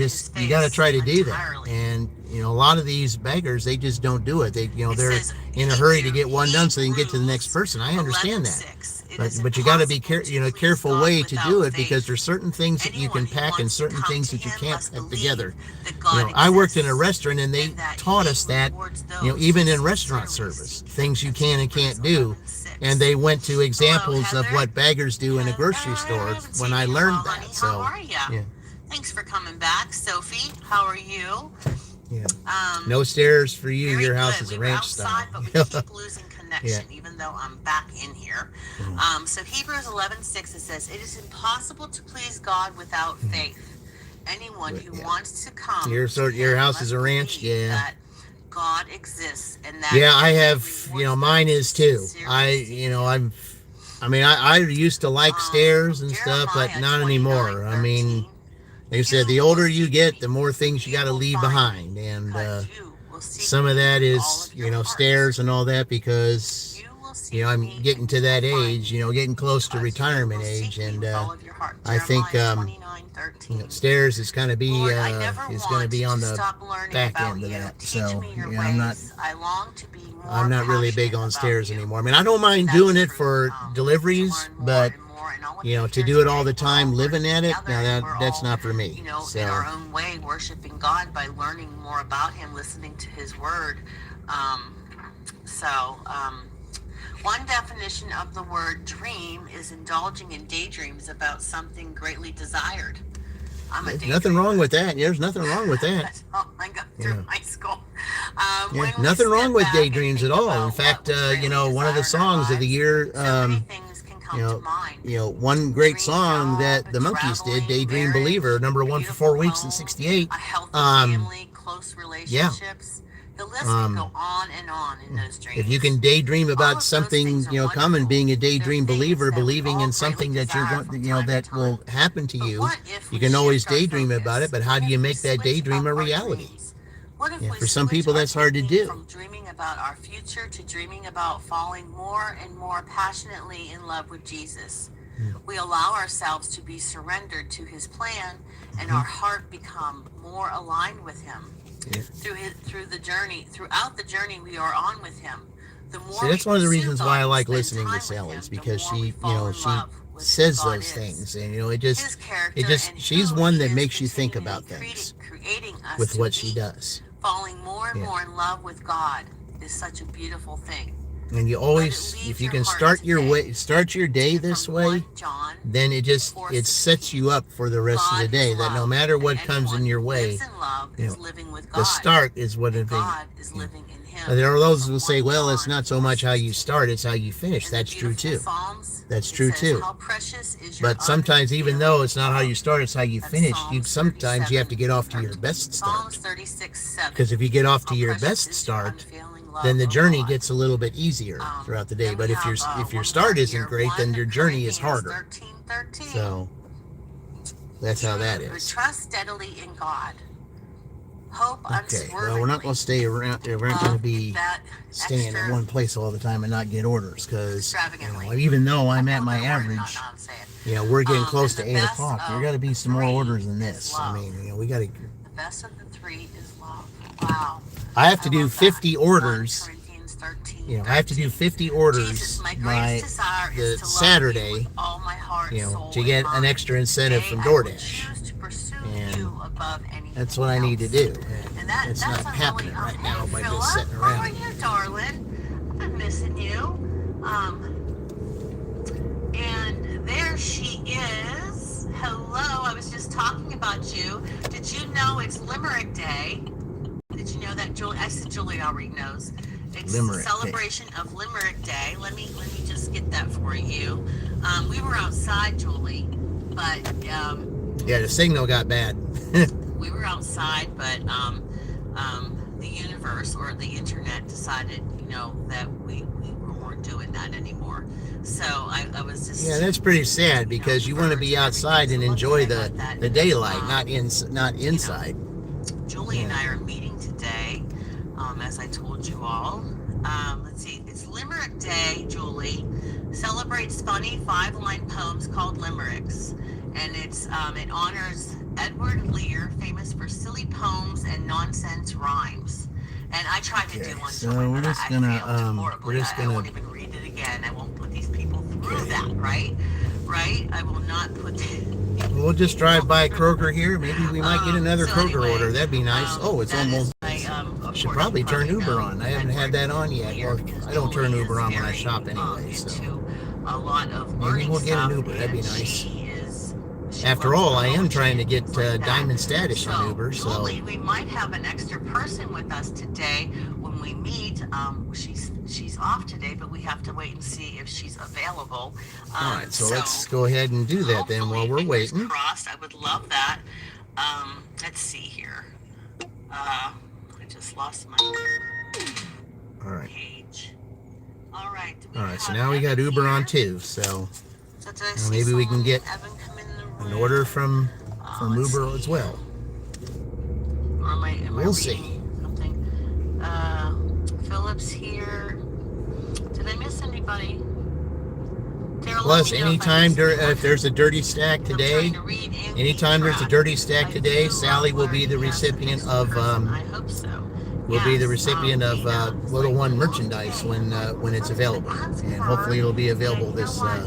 got to try to do that. And a lot of these beggars, they just don't do it. They're in a hurry to get one done so they can get to the next person. I understand that. But you got to be careful way to do it, because there's certain things that you can pack and certain things that you can't pack together. I worked in a restaurant, and they taught us that, even in restaurant service, things you can and can't do. And they went to examples of what beggars do in a grocery store when I learned that. So, how are you? Yeah. Thanks for coming back, Sophie. How are you? Yeah. No stairs for you. Your house is a ranch outside, style. But we keep losing connection, even though I'm back in here. So Hebrews 11:6, it says, "It is impossible to please God without faith. Anyone who wants to come Your house is a ranch, yeah. That God exists, and that I have, mine is too. I used to like stairs and stuff, but not anymore. I mean, they said the older you get, the more things you got to leave behind, and some of that is, stairs and all that, because, I'm getting to that age, getting close to retirement age, and I think stairs is going to be on the back end of that. So I'm not really big on stairs anymore. I mean, I don't mind doing it for deliveries, but to do it all the time, living at it, now that's not for me. In our own way, worshiping God by learning more about Him, listening to His Word. One definition of the word dream is indulging in daydreams about something greatly desired. There's nothing wrong with that. There's nothing wrong with that. I go through high school. Nothing wrong with daydreams at all. In fact, one of the songs of the year, one great song that the Monkees did, Daydream Believer, #1 for 4 weeks in '68. A healthy family, close relationships. The list can go on and on in those dreams. If you can daydream about something, coming, being a daydream believer, believing in something that you're going, that will happen to you, you can always daydream about it. But how do you make that daydream a reality? For some people, that's hard to do. From dreaming about our future to dreaming about falling more and more passionately in love with Jesus. We allow ourselves to be surrendered to His plan, and our heart become more aligned with Him. Throughout the journey we are on with Him. The more that's one of the reasons why I like listening to Sally's, because she says those things, and she's one that makes you think about things with what she does. Falling more and more in love with God is such a beautiful thing. And you always, if you can start your day this way, then it sets you up for the rest of the day. That no matter what comes in your way, the start is what it is. There are those who will say, well, it's not so much how you start, it's how you finish. That's true too. That's true too. But sometimes, even though it's not how you start, it's how you finish. Sometimes you have to get off to your best start. Because if you get off to your best start, then the journey gets a little bit easier throughout the day. But if your start isn't great, then your journey is harder. So that's how that is. Trust steadily in God. Hope okay, well, we're not going to stay around. We're not going to be staying in one place all the time and not get orders, because even though I'm at my average, we're getting close to 8 o'clock. There got to be some more orders than this. I mean, we got to. The best of the three is love. Wow. I have to do 50 orders. I have to do 50 orders by the Saturday, to get an extra incentive from DoorDash. And that's what I need to do. And it's not happening right now by just sitting around. How are you, darling? I've been missing you. And there she is. Hello. I was just talking about you. Did you know it's Limerick Day? Did you know that, Julie? I said Julie already knows. It's Limerick a celebration of Limerick Day. Let me just get that for you. We were outside, Julie, but the signal got bad. We were outside, but the universe or the internet decided, that we weren't doing that anymore. So I was just that's pretty sad, because you want to be outside and enjoy the daylight, not inside. Julie and I are meeting today, as I told you all. Let's see, it's Limerick Day, Julie. Celebrates funny 5-line poems called limericks. And it honors Edward Lear, famous for silly poems and nonsense rhymes. And I tried to do one, so Julie, we're but just I gonna, failed horribly. I won't even read it again. I won't put these people through that, right? Right? I will not put We'll just drive by Kroger here. Maybe we might get another Kroger order. That'd be nice. It's almost. Should probably turn Uber on. I haven't had that on yet. Or I don't turn Uber on when I shop anyway. So maybe we'll get an Uber. That'd be nice. After all, I am trying to get diamond status on Uber. So Julie, we might have an extra person with us today when we meet. She's off today, but we have to wait and see if she's available. All right, so let's go ahead and do that then while we're waiting. Crossed. I would love that. Let's see here. I just lost my page. All right. All right, so now we got Uber on too. So maybe we can get an order from Uber as well. Or am I we'll see. Something? Phillips here. Did I miss anybody? Daryl, Plus, let me know if I missed anyone. if there's a dirty stack I'm today, trying to read and anytime keep there's a track. dirty stack I today, do Sally will be the learning as a recipient next of person. I hope so. recipient of Dana, Little like One the merchandise when it's available, ask and her, hopefully it'll be and available you know this what?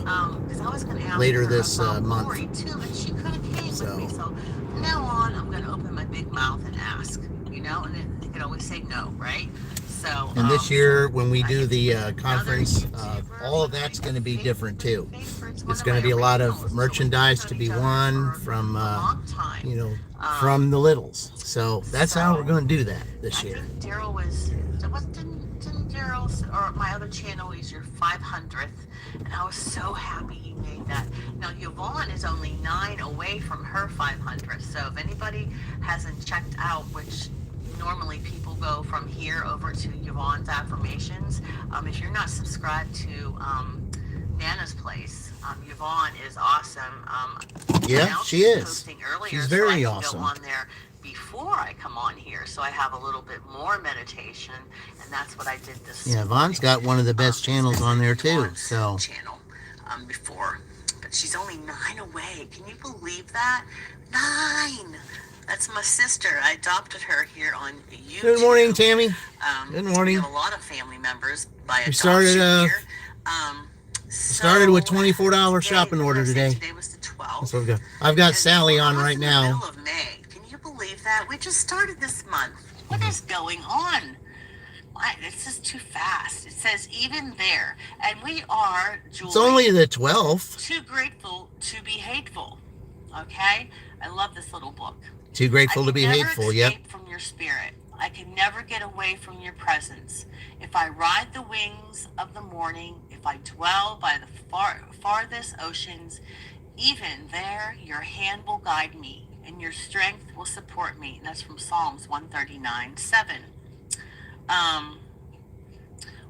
Because I was going to ask later her this about month. Lori too, but she could have came with me. So, So from now on, I'm going to open my big mouth and ask. You know, and then they could always say no, right? So. and this year when we I do get to the meet another conference, YouTuber, all of one that's my going to be different too. favorites, one It's of going my to be a lot originals. of So merchandise we've to known be each other won for from a long time. from the littles. So that's how we're So going to do that this I year. think Daryl was. Didn't Daryl or my other channel is your 500th, and I was so happy you made that. Now Yvonne is only 9 away from her 500th. So if anybody hasn't checked out, which normally people go from here over to Yvonne's affirmations. If you're not subscribed to Nana's Place, Yvonne is awesome. Yeah, Now she she's is. posting earlier, She's so I very can awesome. go on there before I come on here, so I have a little bit more meditation, and that's what I did this Yeah, morning. Von's got one of the best channels on there too. Yvonne's So channel before, but she's only 9 away. Can you believe that? 9. That's my sister. I adopted her here on YouTube. good morning, Tammy. Good morning. We have a lot of family members by We adoption started here. started with So $24 today, shopping what did order I say? today. Today was the 12th. That's what we got. I've got And Sally we're on almost right in the now. middle of May. Can you believe that? We just started this month. What is going on? This is too fast. It says even there. And we are, Julie, It's only the 12th. too grateful to be hateful. Okay? I love this little book. Too grateful to be hateful. Yep. I can never escape from your spirit. I can never get away from your presence. If I ride the wings of the morning, if I dwell by the farthest oceans, even there your hand will guide me and your strength will support me. And that's from Psalms 139:7.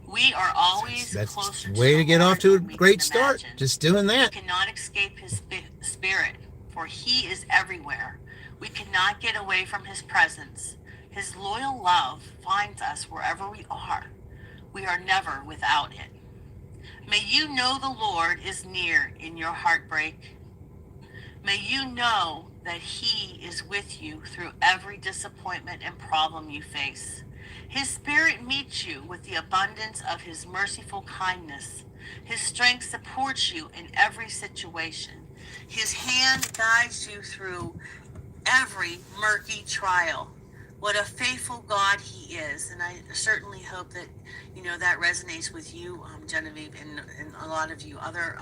We are always That's closer the way to get off to a than we great can start. imagine. Just doing We that. cannot escape his spirit, for he is everywhere. We cannot get away from his presence. His loyal love finds us wherever we are. We are never without it. May you know the Lord is near in your heartbreak. May you know that he is with you through every disappointment and problem you face. His spirit meets you with the abundance of his merciful kindness. His strength supports you in every situation. His hand guides you through every murky trial. What a faithful God he is. And I certainly hope that, that resonates with you, Genevieve, and a lot of you other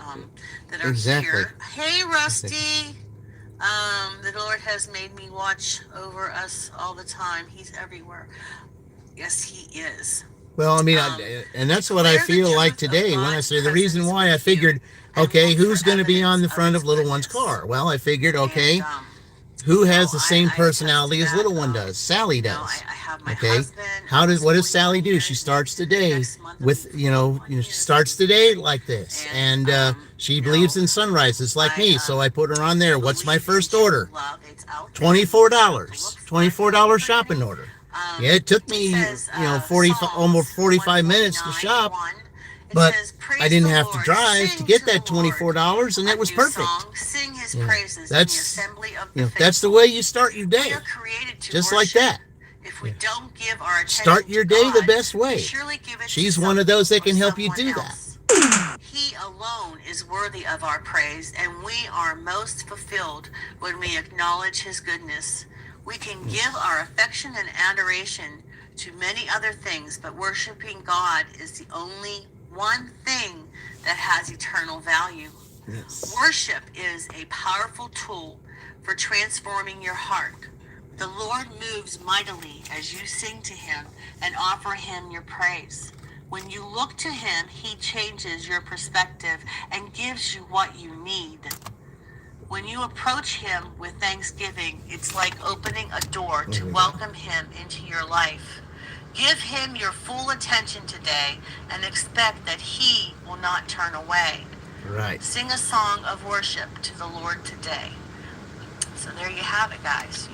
that are here. Hey, Rusty. The Lord has made me watch over us all the time. He's everywhere. Yes, he is. Well, I mean, and that's what I feel like today when I say the reason why I figured, okay, who's going to be on the front of Little One's car? Well, I figured, okay, who has the same personality as Little One does? Sally does. Okay, what does Sally do? She starts the day with, starts the day like this, and she believes in sunrises like me, so I put her on there. What's my first order? $24 shopping order. Yeah, it took me, almost 45 minutes to shop, but I didn't have to drive to get that $24, and it was perfect. That's the way you start your day, just like that. If we don't give our attention Start your day God, the best way. She's one of those that can help you do that. He alone is worthy of our praise, and we are most fulfilled when we acknowledge his goodness. We can give our affection and adoration to many other things, but worshiping God is the only one thing that has eternal value. Yes. Worship is a powerful tool for transforming your heart. The Lord moves mightily as you sing to him and offer him your praise. When you look to him, he changes your perspective and gives you what you need. When you approach him with thanksgiving, it's like opening a door to welcome him into your life. Give him your full attention today and expect that he will not turn away. Right. Sing a song of worship to the Lord today. So there you have it, guys.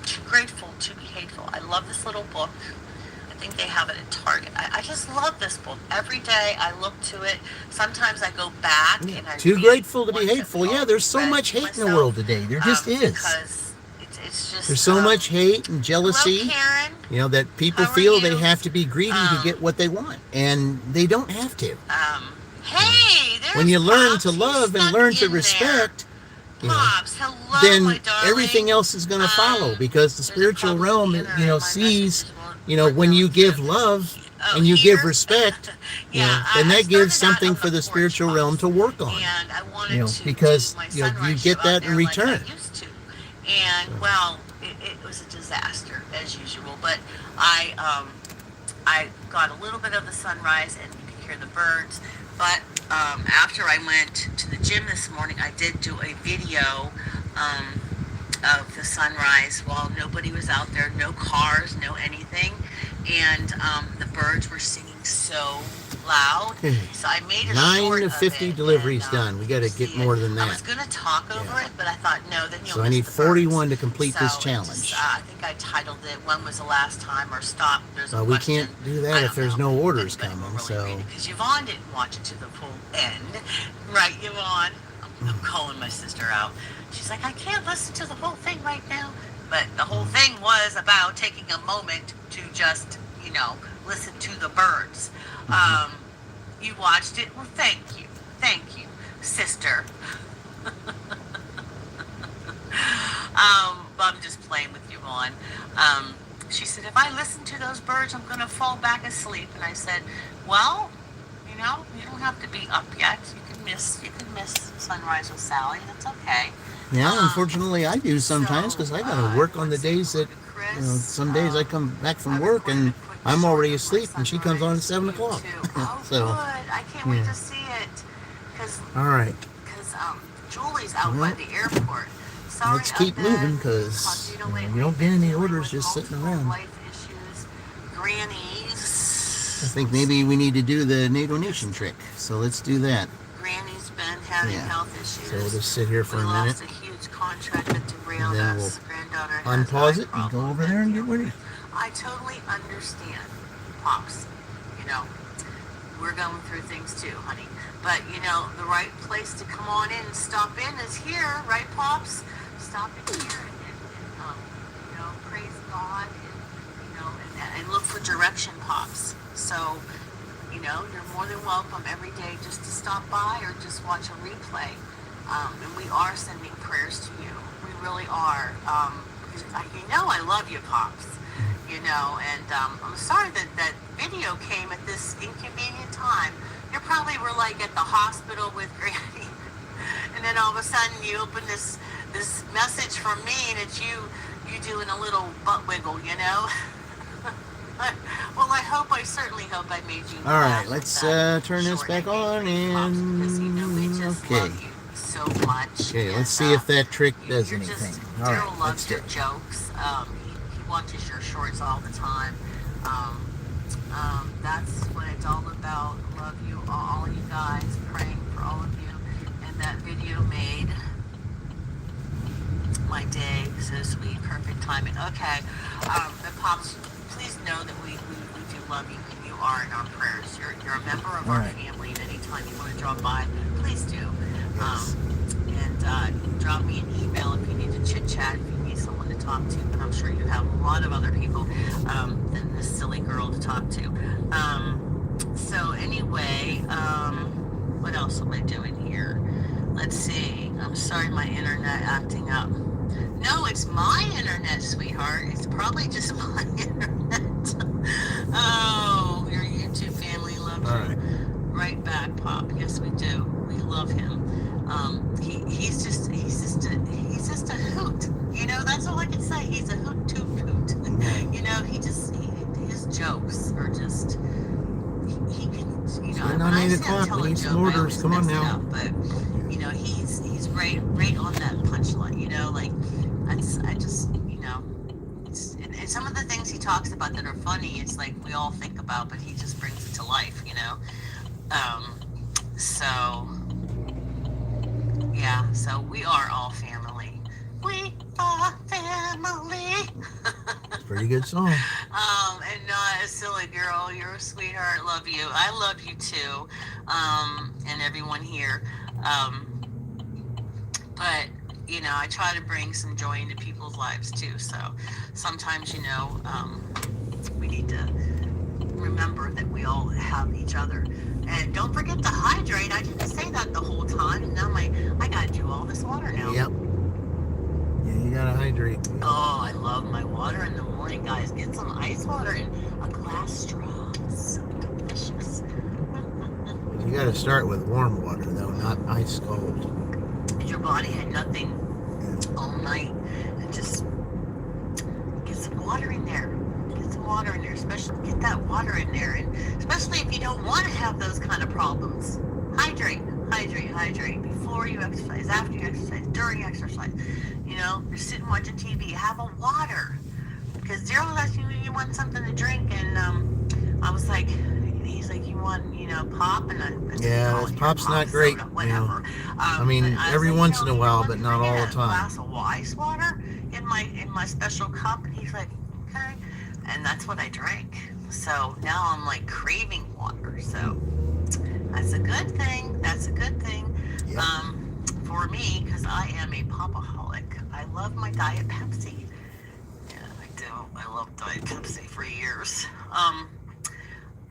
Too Grateful to Be Hateful. I love this little book. I think they have it at Target. I just love this book. Every day I look to it. Sometimes I go back Yeah. and I Too read Grateful to Be ones that Hateful. we've Yeah, already there's so read much hate in the myself, world today. There just is. because it's just There's so much hate and hello, jealousy. Karen. You know, that people How are feel they you? have to be greedy to get what they want, and they don't have to. Hey, there's When you learn Pops. to He's love and stuck learn to in there. respect, you know, Pops, hello, then my darling. everything else is going to follow, because the there's a spiritual public realm, scanner you know, and my sees, messages won't you know, work when out you give too. love Oh, and you here? give respect, you know, Yeah, then I that gives started out something on for the porch, spiritual realm Pops, to work on. and I wanted You know, to because, do my you know, you sunrise get show that out in there return. like I used to. And, well, it was a disaster, as usual. But I got a little bit of the sunrise, and you could hear the birds. But after I went to the gym this morning, I did do a video of the sunrise while nobody was out there, no cars, no anything. And the birds were singing so loud. So I made a 9 short to of 50 it, deliveries and, done. We got to get see more it. than I that. was going to talk over it, but I thought, no, then you'll So I miss need the 41 birds. to complete So this it challenge. just, I think I titled it, "When Was the Last Time?" or "Stop, There's a We Question." can't do I that if don't there's know no orders if anybody coming. will really read So it, because Yvonne didn't watch it to the full end. Right, Yvonne? I'm calling my sister out. She's like, I can't listen to the whole thing right now. But the whole thing was about taking a moment to just, you know, listen to the birds. You watched it? Well, thank you. Thank you, sister. But I'm just playing with Yvonne. She said, if I listen to those birds, I'm going to fall back asleep. And I said, well, you know, you don't have to be up yet. You can miss sunrise with Sally. That's okay. yeah, unfortunately I do sometimes, because I got to work on the days that, you know, some days I come back from work and I'm already asleep and she comes on at 7 o'clock. Oh, So, good. I can't wait to see it. Cause, all right. Because Julie's out by the airport. Sorry, Let's keep moving, because you don't get any orders just sitting around. Life issues, grannies. I think maybe we need to do the NATO Nation trick. So let's do that. Granny's been having health issues. So we'll just sit here for we a minute. lost a huge contract that derailed And then us. we'll Granddaughter has unpause eye it and go problems over there and get ready. I totally understand, Pops. You know, we're going through things too, honey. But, you know, the right place to come on in and stop in is here, right, Pops? Stop in here and you know, praise God and, you know, and look for direction, Pops. So, you know, you're more than welcome every day just to stop by or just watch a replay. And we are sending prayers to you. We really are. Because you know I love you, Pops. You know, and I'm sorry that that video came at this inconvenient time. You probably were like at the hospital with Granny, and then all of a sudden you open this message from me, and it's you doing a little butt wiggle, you know. Well, I certainly hope I made you. All right, let's turn this back on and okay. So much. Okay, and, let's see if that trick does you're anything. Just, All right, Daryl let's loves do your it. jokes. He watches your shorts all the time. That's what it's all about. Love you, all you guys. Praying for all of you. And that video made my day so sweet, perfect timing. Okay, but Pops, please know that we do love you, and you are in our prayers. You're a member of our family, and anytime you want to drop by, please do. Yes. And you can drop me an email if you need to chit chat, if you need someone to talk to. But I'm sure you have a lot of other people than this silly girl to talk to. So anyway, what else am I doing here? Let's see. I'm sorry, my internet acting up. No, it's my internet, sweetheart. It's probably just my internet. Oh, your YouTube family loves you. Right back, Pop. Yes, we do. We love him. He's just a hoot. You know, that's all I can say. He's a hoot toot hoot. You know, his jokes are just he can, you know. It's not 8 o'clock. We need some orders. Come on now. But you know, he's right on that punchline. You know, like I just, you know, and some of the things he talks about that are funny, it's like we all think about, but he just brings it to life. You know, so yeah, so we are all family. We are family. Pretty good song. And not a silly girl. You're a sweetheart. Love you. I love you too. And everyone here. But you know, I try to bring some joy into people's lives too. So sometimes, you know, we need to remember that we all have each other. And don't forget to hydrate. I didn't say that the whole time, and now I gotta do all this water now. Yep. Yeah, you gotta hydrate. Oh, I love my water in the morning, guys. Get some ice water in a glass straw. So delicious. You gotta start with warm water though, not ice cold. Your body had nothing all night, and just get some water in there. Get some water in there, especially get that water in there, and especially if you don't want to have those kind of problems. Hydrate, hydrate, hydrate before you exercise, after you exercise, during exercise. You know, you're sitting watching TV, have a water. Because Daryl asked me, you want something to drink, and I was like, he's like, you want, you know, pop? And I said, Yeah, oh, pop's pop, not great. soda, whatever. I mean, But I was every like, once you in a know, while, you but want not to all bring the a time. glass of ice water in my special cup, and he's like, okay. And that's what I drank. So now I'm like craving water. So that's a good thing. That's a good thing. Yep. For me, because I am a popaholic. I love my Diet Pepsi. Yeah, I do. I love Diet Pepsi for years.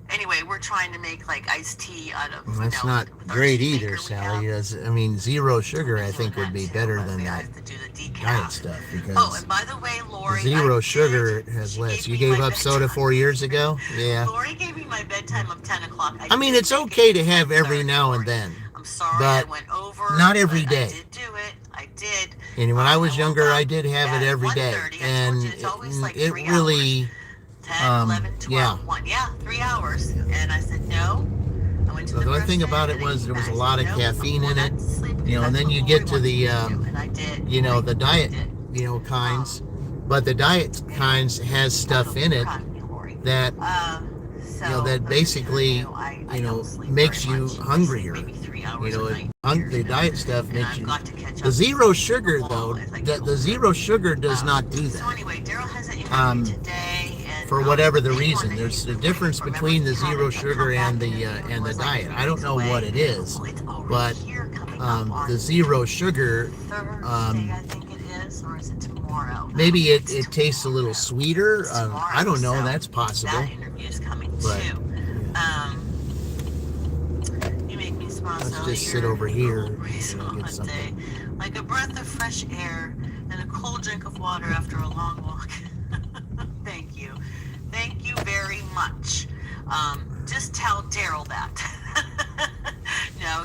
Anyway, we're trying to make like iced tea out of. Well, that's you know, not with our great tea either, maker we Sally. have. I mean, zero sugar, I We're think, doing would be too, better but than we that have to do the decaf. diet stuff Oh, because and by the way, Lori, zero I sugar did, has she less. gave You me gave my up soda bedtime. 4 years ago? Yeah. Lori gave me my bedtime of 10 o'clock. I mean, did it's make okay it to have every 10:30, now and Lori. then, I'm sorry but I went over. not every but day. I did do it. I did. And when I was woke younger, I up did have it at every day, 1:30. I told and you it's always like it 3 really, hours. 10, 11, 12, yeah. 1. Yeah, 3 hours. And I said no. I went to So the the only thing restroom, about it and I was came there was back. a I lot said, of "No, I'm caffeine going in back it, to sleep," you know, and because then you that's get what to Lori the, wants me to do, and I did. you know, the diet, I did. you know, kinds, but the diet kinds has stuff in it that, you know, that basically, you know, makes you hungrier. You know, the diet stuff makes you. The zero sugar, though, the zero sugar does not do So that. anyway, Daryl has an interview today, and For whatever the anyone reason, that there's used a the difference link, between the remember, zero he had sugar come and back the was like diet. 3 I don't weeks know away. what it is, Well, it's already but here coming up on the zero sugar, Thursday, I think it is, or is it tomorrow? maybe It's it tastes a little tomorrow. sweeter. It's I don't know. tomorrow, so That's possible. that interview is coming But, too. You make me smile, Let's Sally. just sit You're over a here cool breeze and on get a something. day, like a breath of fresh air and a cold drink of water after a long walk. Thank you. Thank you very much. Just tell Daryl that. No,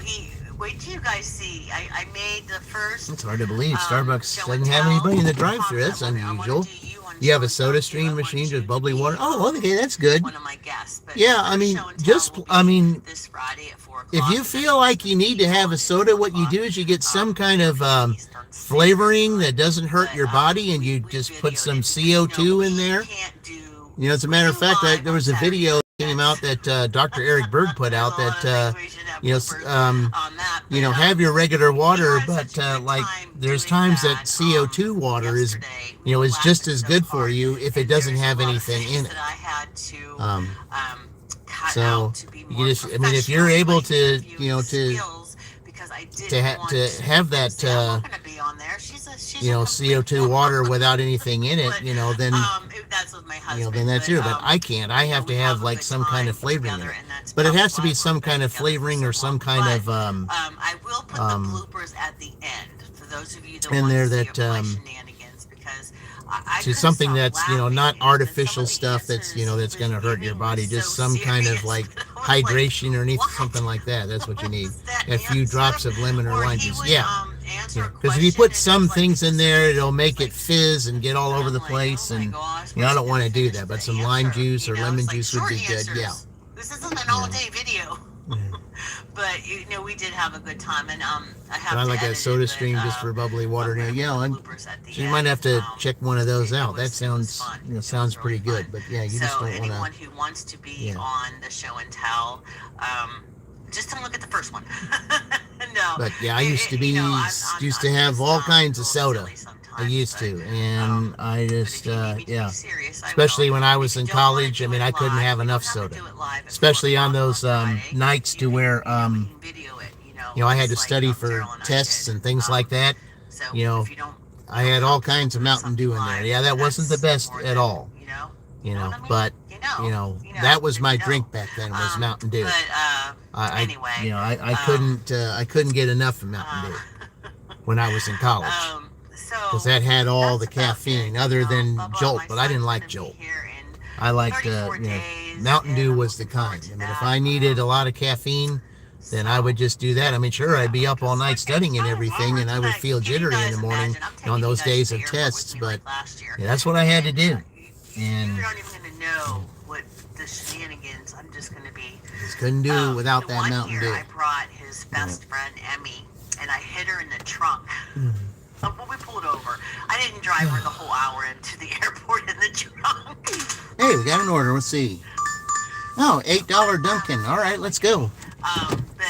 wait till you guys see. I made the first. It's hard to believe. Starbucks show and doesn't have tell anybody in the drive-thru. concept. That's I wanna unusual. do you on You have show a and tell, soda too. I stream want machine, you just to bubbly be water. Oh, okay, that's good. one of my guests. But Yeah, the I first mean, show and tell just, will I be mean, this Friday at 4 o'clock. if you feel like you need to have a soda, what you do is you get some kind of flavoring that doesn't hurt your body, and you just put some CO2 in there. You know, as a matter of fact, there was a video that came out that Dr. Eric Berg put out that, you know, have your regular water, but like there's times that CO2 water is, you know, is just as good for you if it doesn't have anything in it. So you just, I mean, if you're able to, you know, to have that, you know, CO2 water without anything in it, you know, then, you know, then that's it. But I can't. I have to have like some kind of flavoring in it. But it has to be some kind of flavoring or some kind of, I will put the bloopers at the end for those of you that in want there to see that, my shenanigans, because I to something that's, you know, not artificial stuff that's, you know, that's going to hurt your body. Just some kind of like hydration or anything, something like that. That's what you need. A few drops of lemon or lime juice. Yeah. Because if you put some things in there, it'll make it fizz and get all over the place. And, you know, I don't want to do that. But some lime juice or lemon juice would be good. Yeah. This isn't an all-day video. But, you know, we did have a good time. And I have I to like a edit soda it, stream but, just for bubbly water. Yeah, and bloopers at the so you end. might have to check one of those It out. That was sounds, fun. you know, It sounds was really pretty good. fun. But yeah, you just So don't want anyone to. who wants to be Yeah. on the show and tell, just don't look at the first one. No. But yeah, I used to be You know, I'm used to have all just, kinds of a little soda. silly sometimes. less. I used to, and I but just, if you need me to be yeah. serious, I Especially will. when I If was you in don't want to college, I do mean, it I couldn't live, have we enough don't have to soda. do it live at 4 Especially on o'clock those Friday. nights to You can, where, we can video it, I had to just like study for Daryl and I tests did. and things like that. So You know, if I you don't had feel all kinds of comfortable doing Mountain something Dew in there. live, Yeah, then that wasn't the that's best more at than, all. you know what I mean? But that was Then my drink back then, was Mountain Dew. But I anyway, I couldn't get enough of Mountain Dew when I was in college, because so that had all the that's about caffeine it. other than Bubba, Jolt, my but I didn't son's like gonna be Jolt. here in I liked 34 days, Mountain and Dew I'm was the looking forward kind. to I mean, if that. I needed a lot of caffeine, then I would just do that. I mean, sure, I'd be up all night studying and everything, and I would feel jittery in the morning on those days of tests, but yeah, that's what I had to do. And you're not even going to know what the shenanigans. I'm just going to be. just couldn't do it without the that one Mountain year Dew. I brought his best friend Emmy, and I hid her in the trunk. When we pulled over, I didn't drive her the whole hour into the airport in the trunk. Hey, we got an order. Let's see. Oh, $8 Dunkin'. All right, let's go.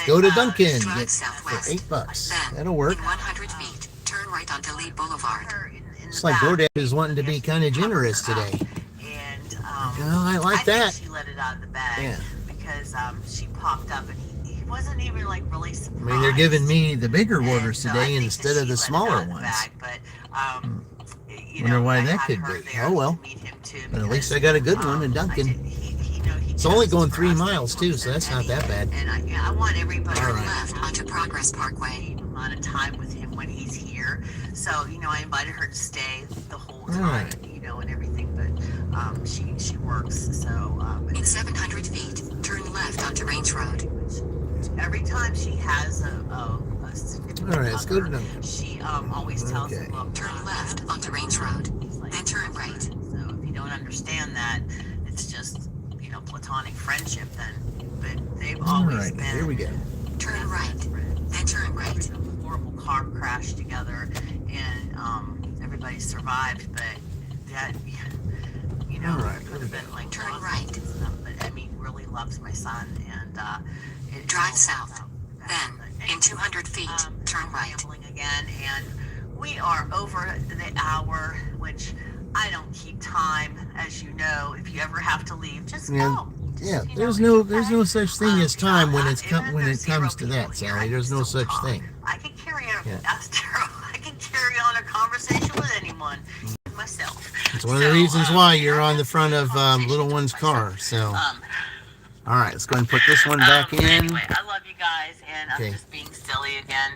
Go to Dunkin'. Drive Get southwest. for $8. Then, That'll work. in 100 feet, turn right onto Lee Boulevard. It's like DoorDash is wanting to be kind of generous today. And Well, I like that. think she let it out of the bag Yeah. because she popped up and he wasn't even like really I surprised. mean, they're giving me the bigger And orders so I today think instead that of the she let it out smaller of the ones. bag, but Wonder why I that had could her be. there Oh, well. to meet him too, But at least because, I got a good one in Dunkin'. he It's only does going for 3 us, miles, he too, looks so at that's not Emmy, that bad. And I want everybody All to right. Left onto Progress Parkway. amount of time with him when he's here. So, I invited her to stay the whole time, Right. and everything, but she works, so In 700 feet, turn left onto Range Road. every time she has a significant All right, let's go to other, Dunkin'. she always tells Okay. him, look, Turn left onto Range Road. Then turn right. So if you don't understand that, it's just, platonic friendship then. But they've All always right, been here we go. Turn right. Then turn right. a horrible car crash together, and everybody survived, but that, All right, it could have been like Turn lost right. and stuff, but Emmy really loves my son, and it Drive all south. worked out. Then, But in 200 feet, turn right. Gambling again, and we are over the hour, which I don't keep time, as you know. If you ever have to leave, just Yeah. go. Yeah, Just, there's it's no okay. such thing as time when it's Even if when there's it comes zero to that, people here, I Sally. can There's no still such talk. thing. I can carry on. Yeah. That's terrible. I can carry on a conversation with anyone, even myself. It's one of the reasons why you're on the front of conversation little with one's myself. car. So, all right, let's go ahead and put this one back in. Anyway, I love you guys, and Okay. I'm just being silly again.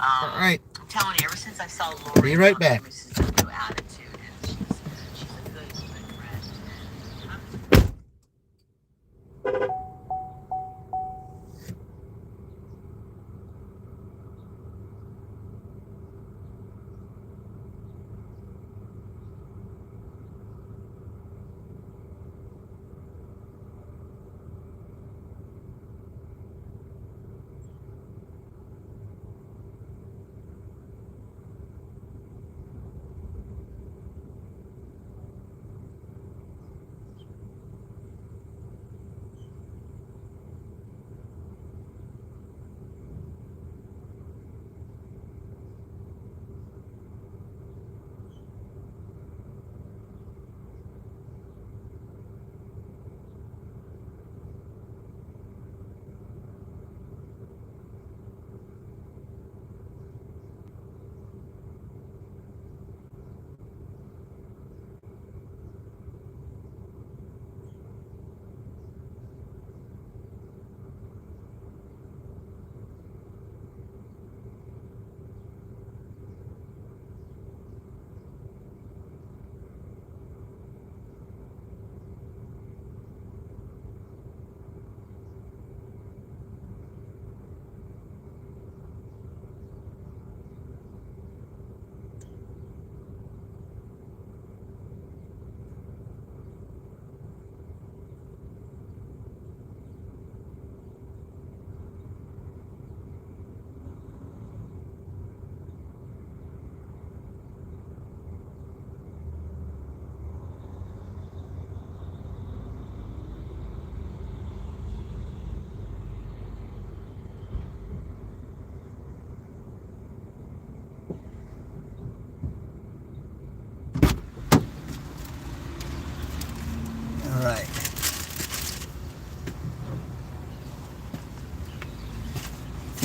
All right, I'm telling you, ever since I saw Lori, be right back. she's just a new attitude, and she's a good friend.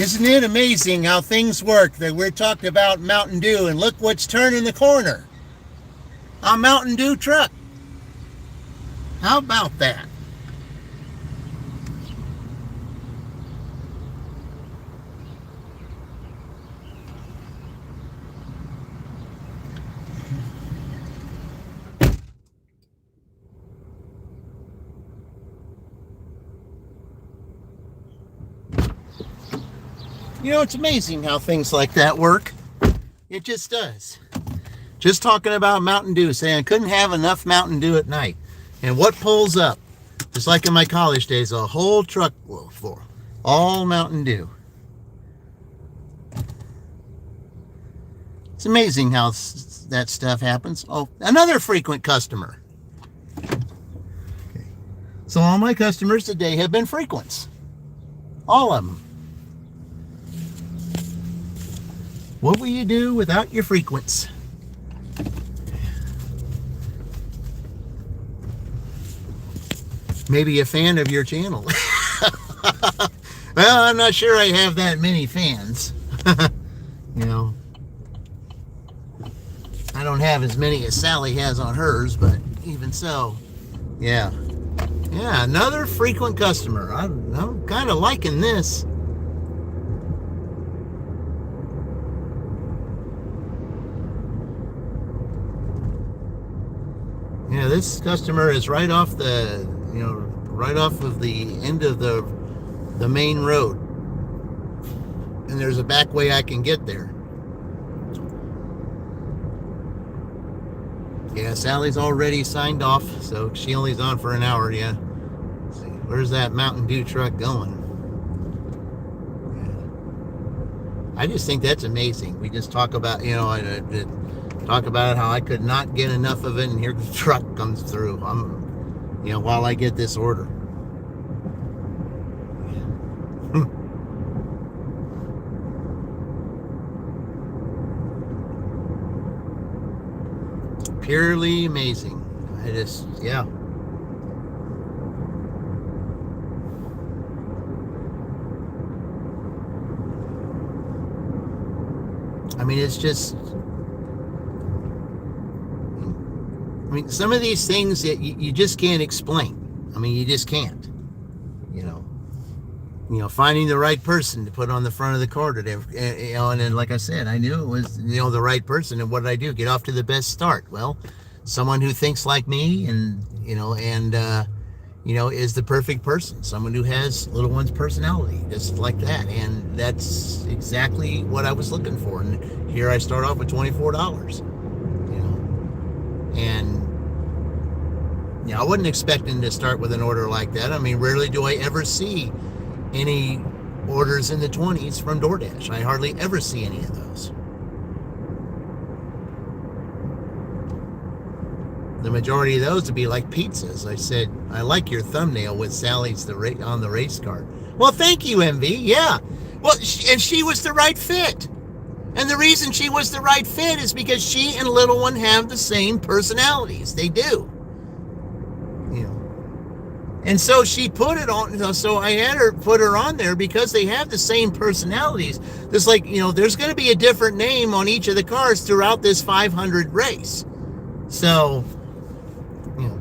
Isn't it amazing how things work? That we're talking about Mountain Dew, and look what's turning the corner. A Mountain Dew truck. How about that? You know, it's amazing how things like that work. It just does. Just talking about Mountain Dew, saying I couldn't have enough Mountain Dew at night. And what pulls up? Just like in my college days, a whole truck full. All Mountain Dew. It's amazing how that stuff happens. Oh, another frequent customer. Okay. So all my customers today have been frequents. All of them. What will you do without your frequents? Maybe a fan of your channel. Well, I'm not sure I have that many fans. You know, I don't have as many as Sally has on hers, but even so, yeah. Yeah, another frequent customer. I'm kind of liking this. Yeah, this customer is right off the, right off of the end of the main road. And there's a back way I can get there. Yeah, Sally's already signed off, so she only's on for an hour, yeah. Let's see, where's that Mountain Dew truck going? Yeah. I just think that's amazing. We just talk about, talk about how I could not get enough of it, and here the truck comes through. While I get this order. Purely amazing. Yeah. I mean, it's just, some of these things that you just can't explain. I mean, you just can't. Finding the right person to put on the front of the car today. And then, like I said, I knew it was, the right person. And what did I do? Get off to the best start. Well, someone who thinks like me and is the perfect person. Someone who has little one's personality, just like that. And that's exactly what I was looking for. And here I start off with $24. And I wasn't expecting to start with an order like that. I mean, rarely do I ever see any orders in the 20s from DoorDash. I hardly ever see any of those. The majority of those would be like pizzas. I said, I like your thumbnail with Sally's on the race car. Well, thank you, MV. Yeah. Well, and she was the right fit. And the reason she was the right fit is because she and little one have the same personalities. They do. And so she put it on, so I had her put her on there because they have the same personalities. There's there's going to be a different name on each of the cars throughout this 500 race. So,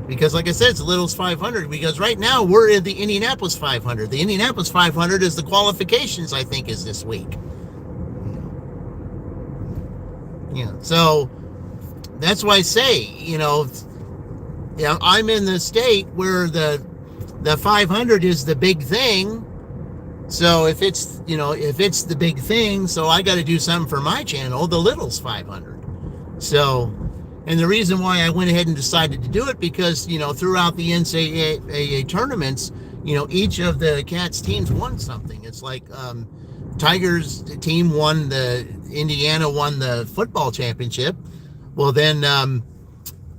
because like I said, it's Little's 500, because right now we're in the Indianapolis 500. The Indianapolis 500 is the qualifications, I think, is this week. So that's why I say, I'm in the state where the 500 is the big thing. So if it's the big thing, so I got to do something for my channel, the Little's 500. So, and the reason why I went ahead and decided to do it, because, throughout the NCAA tournaments, each of the Cats teams won something. It's like, Tigers team won Indiana won the football championship. Well, then,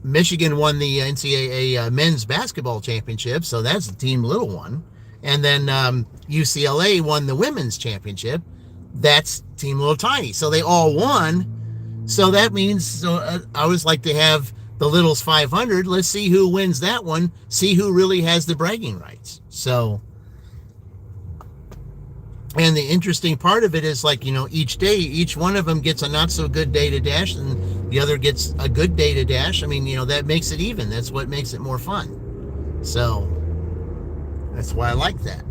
Michigan won the NCAA men's basketball championship, so that's the team Little one. And then UCLA won the women's championship. That's Team Little Tiny. So they all won. So that means, I always like to have the Little's 500. Let's see who wins that one. See who really has the bragging rights. So And the interesting part of it is, like, each day, each one of them gets a not so good day to dash, and the other gets a good day to dash. I mean, that makes it even. That's what makes it more fun. So that's why I like that.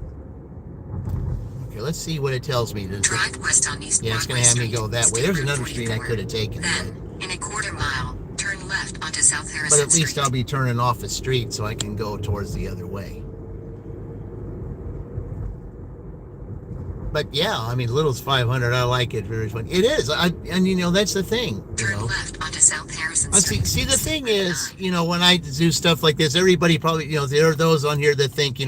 Okay, let's see what it tells me. Drive west on East Yeah, it's going to have me go that way. There's another street I could have taken. Then, in a quarter mile, turn left onto South Harrison But at least Street. I'll be turning off a street so I can go towards the other way. But yeah, I mean, Little's 500. I like it very much. It is, and that's the thing. Turn left onto South Harrison Street. See, the thing is, when I do stuff like this, everybody probably, there are those on here that think,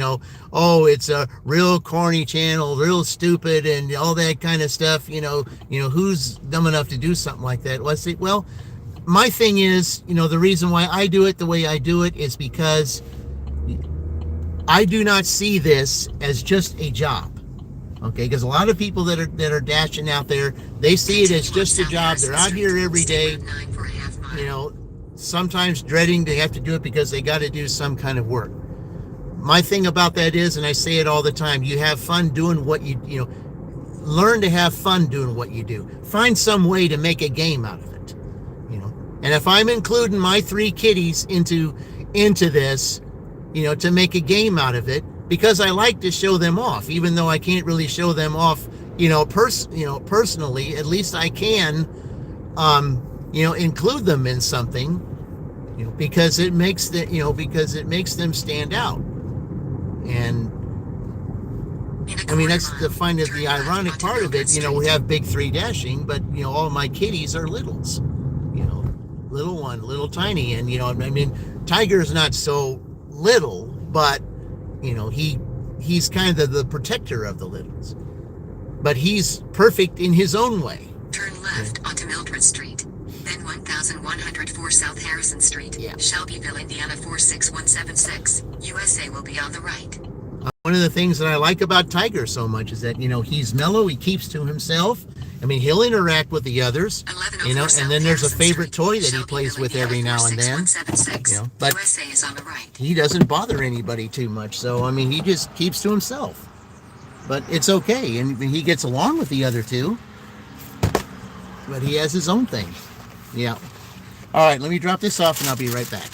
oh, it's a real corny channel, real stupid, and all that kind of stuff. Who's dumb enough to do something like that? Well, my thing is, the reason why I do it the way I do it is because I do not see this as just a job. Okay, because a lot of people that are dashing out there, they see it as just a job. They're out here every day, sometimes dreading to have to do it because they got to do some kind of work. My thing about that is, and I say it all the time, you have fun doing what you learn to have fun doing what you do. Find some way to make a game out of it, And if I'm including my 3 kitties into this, to make a game out of it, because I like to show them off, even though I can't really show them off, personally. At least I can, include them in something, because it makes them stand out. And I mean, that's the ironic part of it. We have big 3 dashing, but all my kitties are littles. Little one, little tiny, and I mean, Tiger's not so little, but he's kind of the protector of the littles, but he's perfect in his own way. Turn left onto Mildred Street, then 1104 South Harrison Street, Shelbyville, Indiana 46176. USA will be on the right. One of the things that I like about Tiger so much is that he's mellow. He keeps to himself. I mean, he'll interact with the others, and then there's a favorite toy that he plays with every now and then, but he doesn't bother anybody too much. So, I mean, he just keeps to himself, but it's okay. And he gets along with the other 2, but he has his own thing. Yeah. All right, let me drop this off and I'll be right back.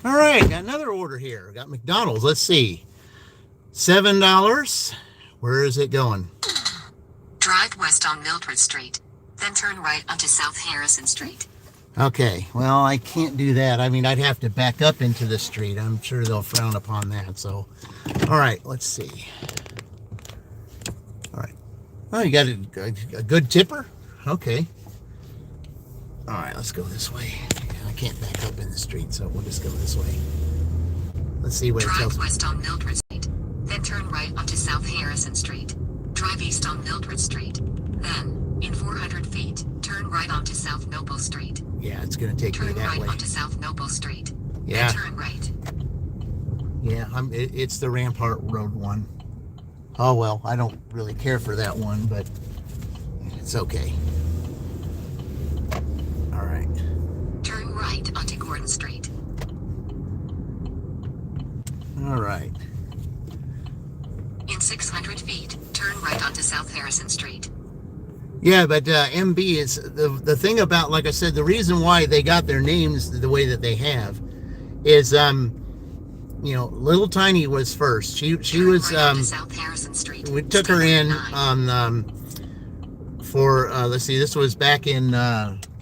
All right, got another order here. Got McDonald's. Let's see. $7. Where is it going? Drive west on Mildred Street, then turn right onto South Harrison Street. Okay, well, I can't do that. I mean, I'd have to back up into the street. I'm sure they'll frown upon that. So, all right, let's see. All right. Oh, you got a good tipper? Okay. All right, let's go this way. I can't back up in the street, so we'll just go this way. Let's see what it tells Drive me. west on Mildred Street, then turn right onto South Harrison Street. Drive east on Mildred Street. Then, in 400 feet, turn right onto South Noble Street. Yeah, it's going to take me Turn that right way. onto South Noble Street. Yeah. Then turn right. Yeah, it's the Rampart Road one. Oh, well, I don't really care for that one, but it's okay. All right. Turn right onto Gordon Street. All right. In 600 feet, turn right onto South Harrison Street. Yeah, but MB is the thing about, like I said, the reason why they got their names the way that they have is, Little Tiny was first. She was right onto South Harrison Street. We took her in on for let's see, this was back in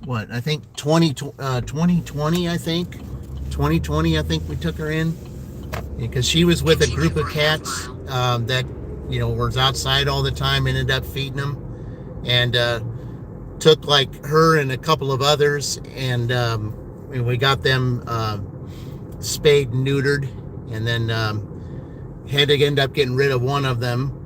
what, I think 2020, I think. 2020, I think we took her in. Because she was with a group of cats that, was outside all the time, ended up feeding them. And took like her and a couple of others, and we got them spayed and neutered, and then had to end up getting rid of one of them.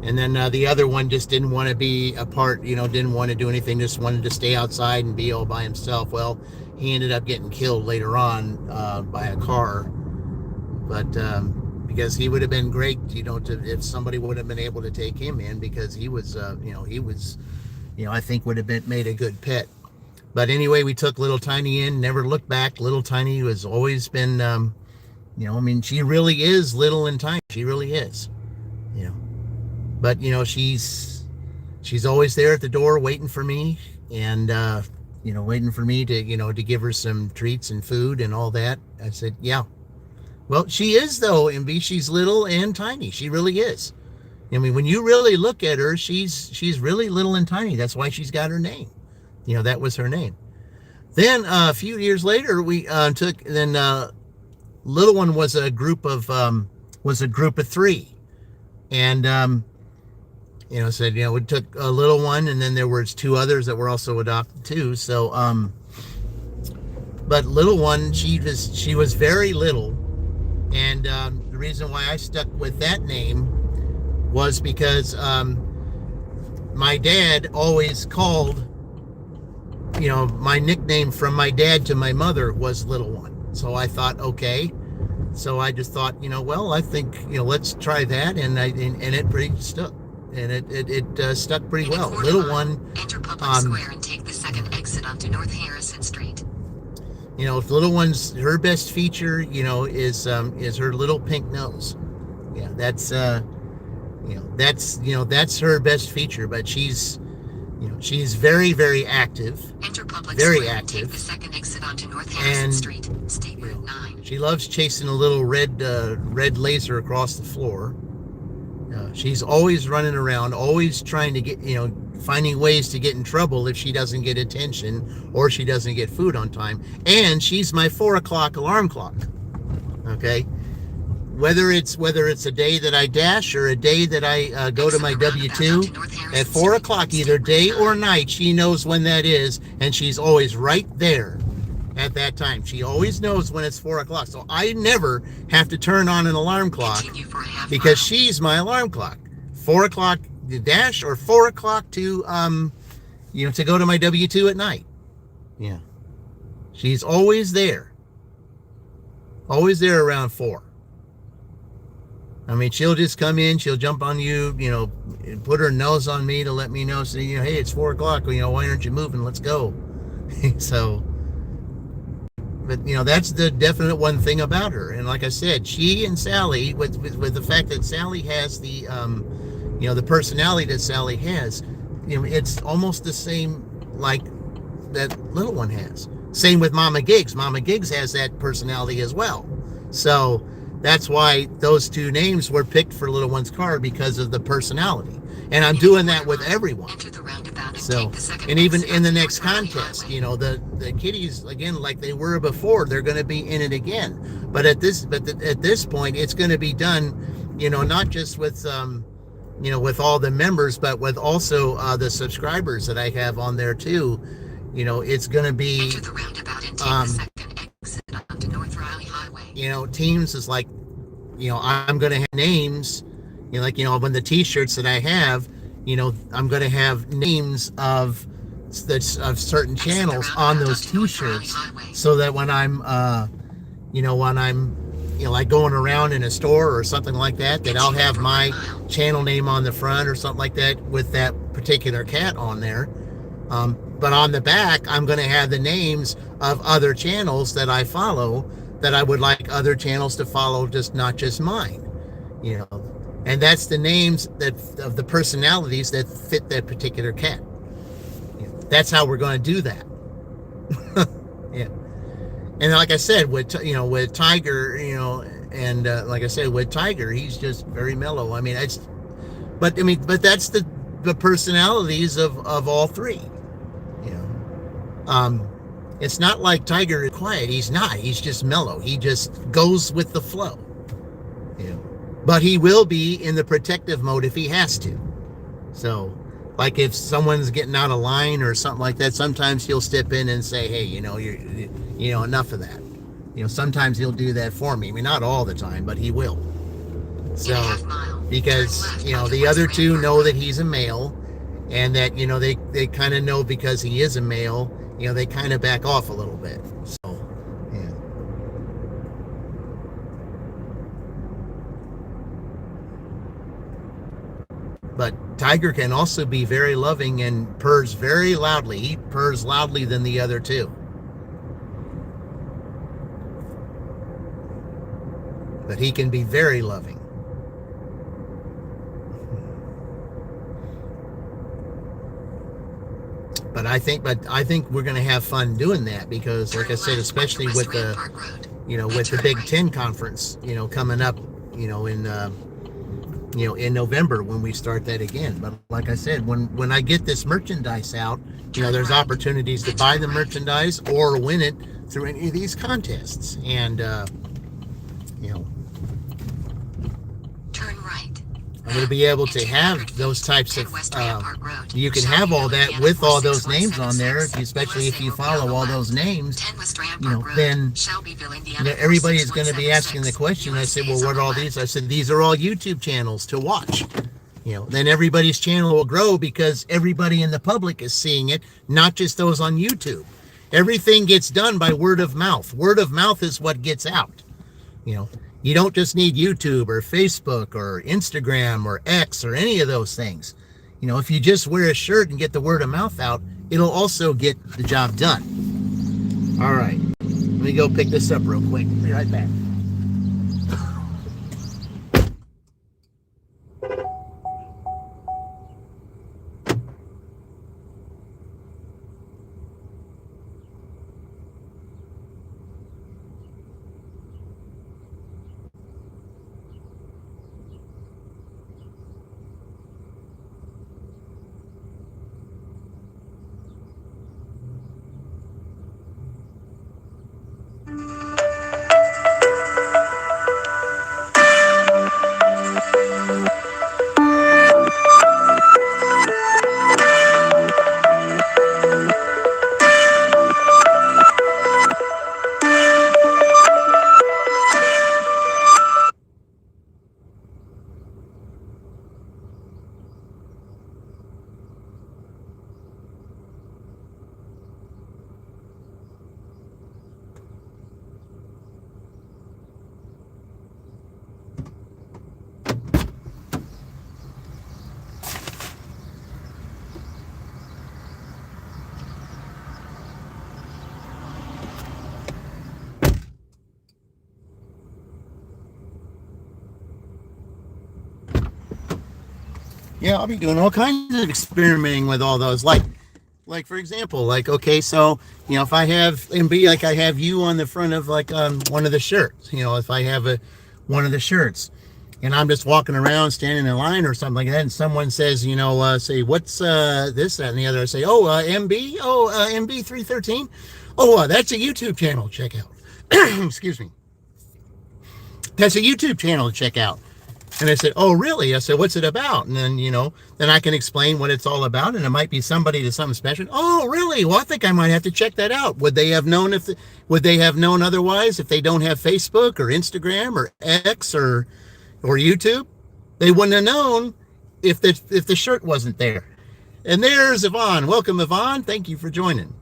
And then the other one just didn't want to be a part, didn't want to do anything, just wanted to stay outside and be all by himself. Well, he ended up getting killed later on by a car. But because he would have been great, if somebody would have been able to take him in, because he was, I think would have made a good pet. But anyway, we took little Tiny in, never looked back. Little Tiny has always been, she really is little and tiny. She really is, But, she's always there at the door waiting for me, and, waiting for me to, to give her some treats and food and all that. I said, yeah. Well, she is, though, MB. She's little and tiny. She really is. When you really look at her, she's really little and tiny. That's why she's got her name. That was her name. Then a few years later, we little one was a group of 3, and said we took a little one, and then there was 2 others that were also adopted too. So but little one, she was very little, and the reason why I stuck with that name was because my dad always called, my nickname from my dad to my mother was Little One. So I thought, okay. So I just thought, well, I think, let's try that. And it pretty stuck. And it stuck pretty well. Little One. Enter Public Square and take the second exit onto North Harrison Street. Little One's, her best feature, is her little pink nose. Yeah, that's that's her best feature. But she's very, very active. Enter Public very Square active. And take the second exit onto North Harrison Street, State Route 9. She loves chasing a little red laser across the floor. She's always running around, always trying to get, finding ways to get in trouble if she doesn't get attention or she doesn't get food on time. And she's my 4 o'clock alarm clock. Okay. Whether it's a day that I dash or a day that I go to my W-2, at 4 o'clock, either day or night, she knows when that is, and she's always right there at that time. She always knows when it's 4 o'clock. So I never have to turn on an alarm clock because she's my alarm clock. 4 o'clock to dash, or 4 o'clock to to go to my W-2 at night. Yeah. She's always there. Always there around 4. She'll just come in, she'll jump on you, put her nose on me to let me know, say, hey, it's 4 o'clock, why aren't you moving? Let's go. So, but, that's the definite one thing about her. And like I said, she and Sally, with the fact that Sally has the, the personality that Sally has, it's almost the same like that Little One has. Same with Mama Gigs. Mama Gigs has that personality as well. So, that's why those 2 names were picked for Little One's car, because of the personality. And I'm doing that with everyone. So, and even in the next contest, the kitties, again, like they were before, they're going to be in it again. But at this point, it's going to be done, not just with, with all the members, but with also the subscribers that I have on there too. It's going to be, teams is like, I'm going to have names, when the t-shirts that I have, I'm going to have names of certain channels on those t-shirts, so that when I'm, like going around in a store or something like that, that I'll have my channel name on the front or something like that with that particular cat on there. But on the back, I'm going to have the names of other channels that I follow, that I would like other channels to follow, not just mine, and that's the names of the personalities that fit that particular cat. That's how we're going to do that. Yeah. And like I said, with Tiger, and like I said, with Tiger, he's just very mellow. But that's the personalities of all 3. It's not like Tiger is quiet. He's not. He's just mellow. He just goes with the flow. You know. But he will be in the protective mode if he has to. So, like if someone's getting out of line or something like that, sometimes he'll step in and say, "Hey, enough of that." Sometimes he'll do that for me. I mean, not all the time, but he will. So, because the other two know that he's a male, and that they kind of know because he is a male, they kind of back off a little bit. So, yeah. But Tiger can also be very loving and purrs very loudly. He purrs loudly than the other two. But he can be very loving. But I think we're going to have fun doing that because, like I said, especially with the with the Big Ten conference, coming up, in November when we start that again. But like I said, when I get this merchandise out, there's opportunities to buy the merchandise or win it through any of these contests, and turn right. I'm going to be able to have those types of, you can have all that with all those names on there, especially if you follow all those names, then everybody's going to be asking the question. I said, well, what are all these? I said, these are all YouTube channels to watch. Then everybody's channel will grow because everybody in the public is seeing it, not just those on YouTube. Everything gets done by word of mouth. Word of mouth is what gets out. You don't just need YouTube or Facebook or Instagram or X or any of those things. If you just wear a shirt and get the word of mouth out, it'll also get the job done. All right. Let me go pick this up real quick. Be right back. Yeah, I'll be doing all kinds of experimenting with all those. Like for example, okay, so if I have like I have you on the front of one of the shirts, if I have one of the shirts, and I'm just walking around standing in line or something like that, and someone says, say what's this, that, and the other, I say, MB, MB 313, that's a YouTube channel. Check out. Excuse me. That's a YouTube channel to check out. And I said, oh, really? I said, what's it about? And then, then I can explain what it's all about. And it might be somebody to something special. Oh, really? Well, I think I might have to check that out. Would they have known otherwise if they don't have Facebook or Instagram or X or YouTube? They wouldn't have known if the shirt wasn't there. And there's Yvonne. Welcome, Yvonne. Thank you for joining.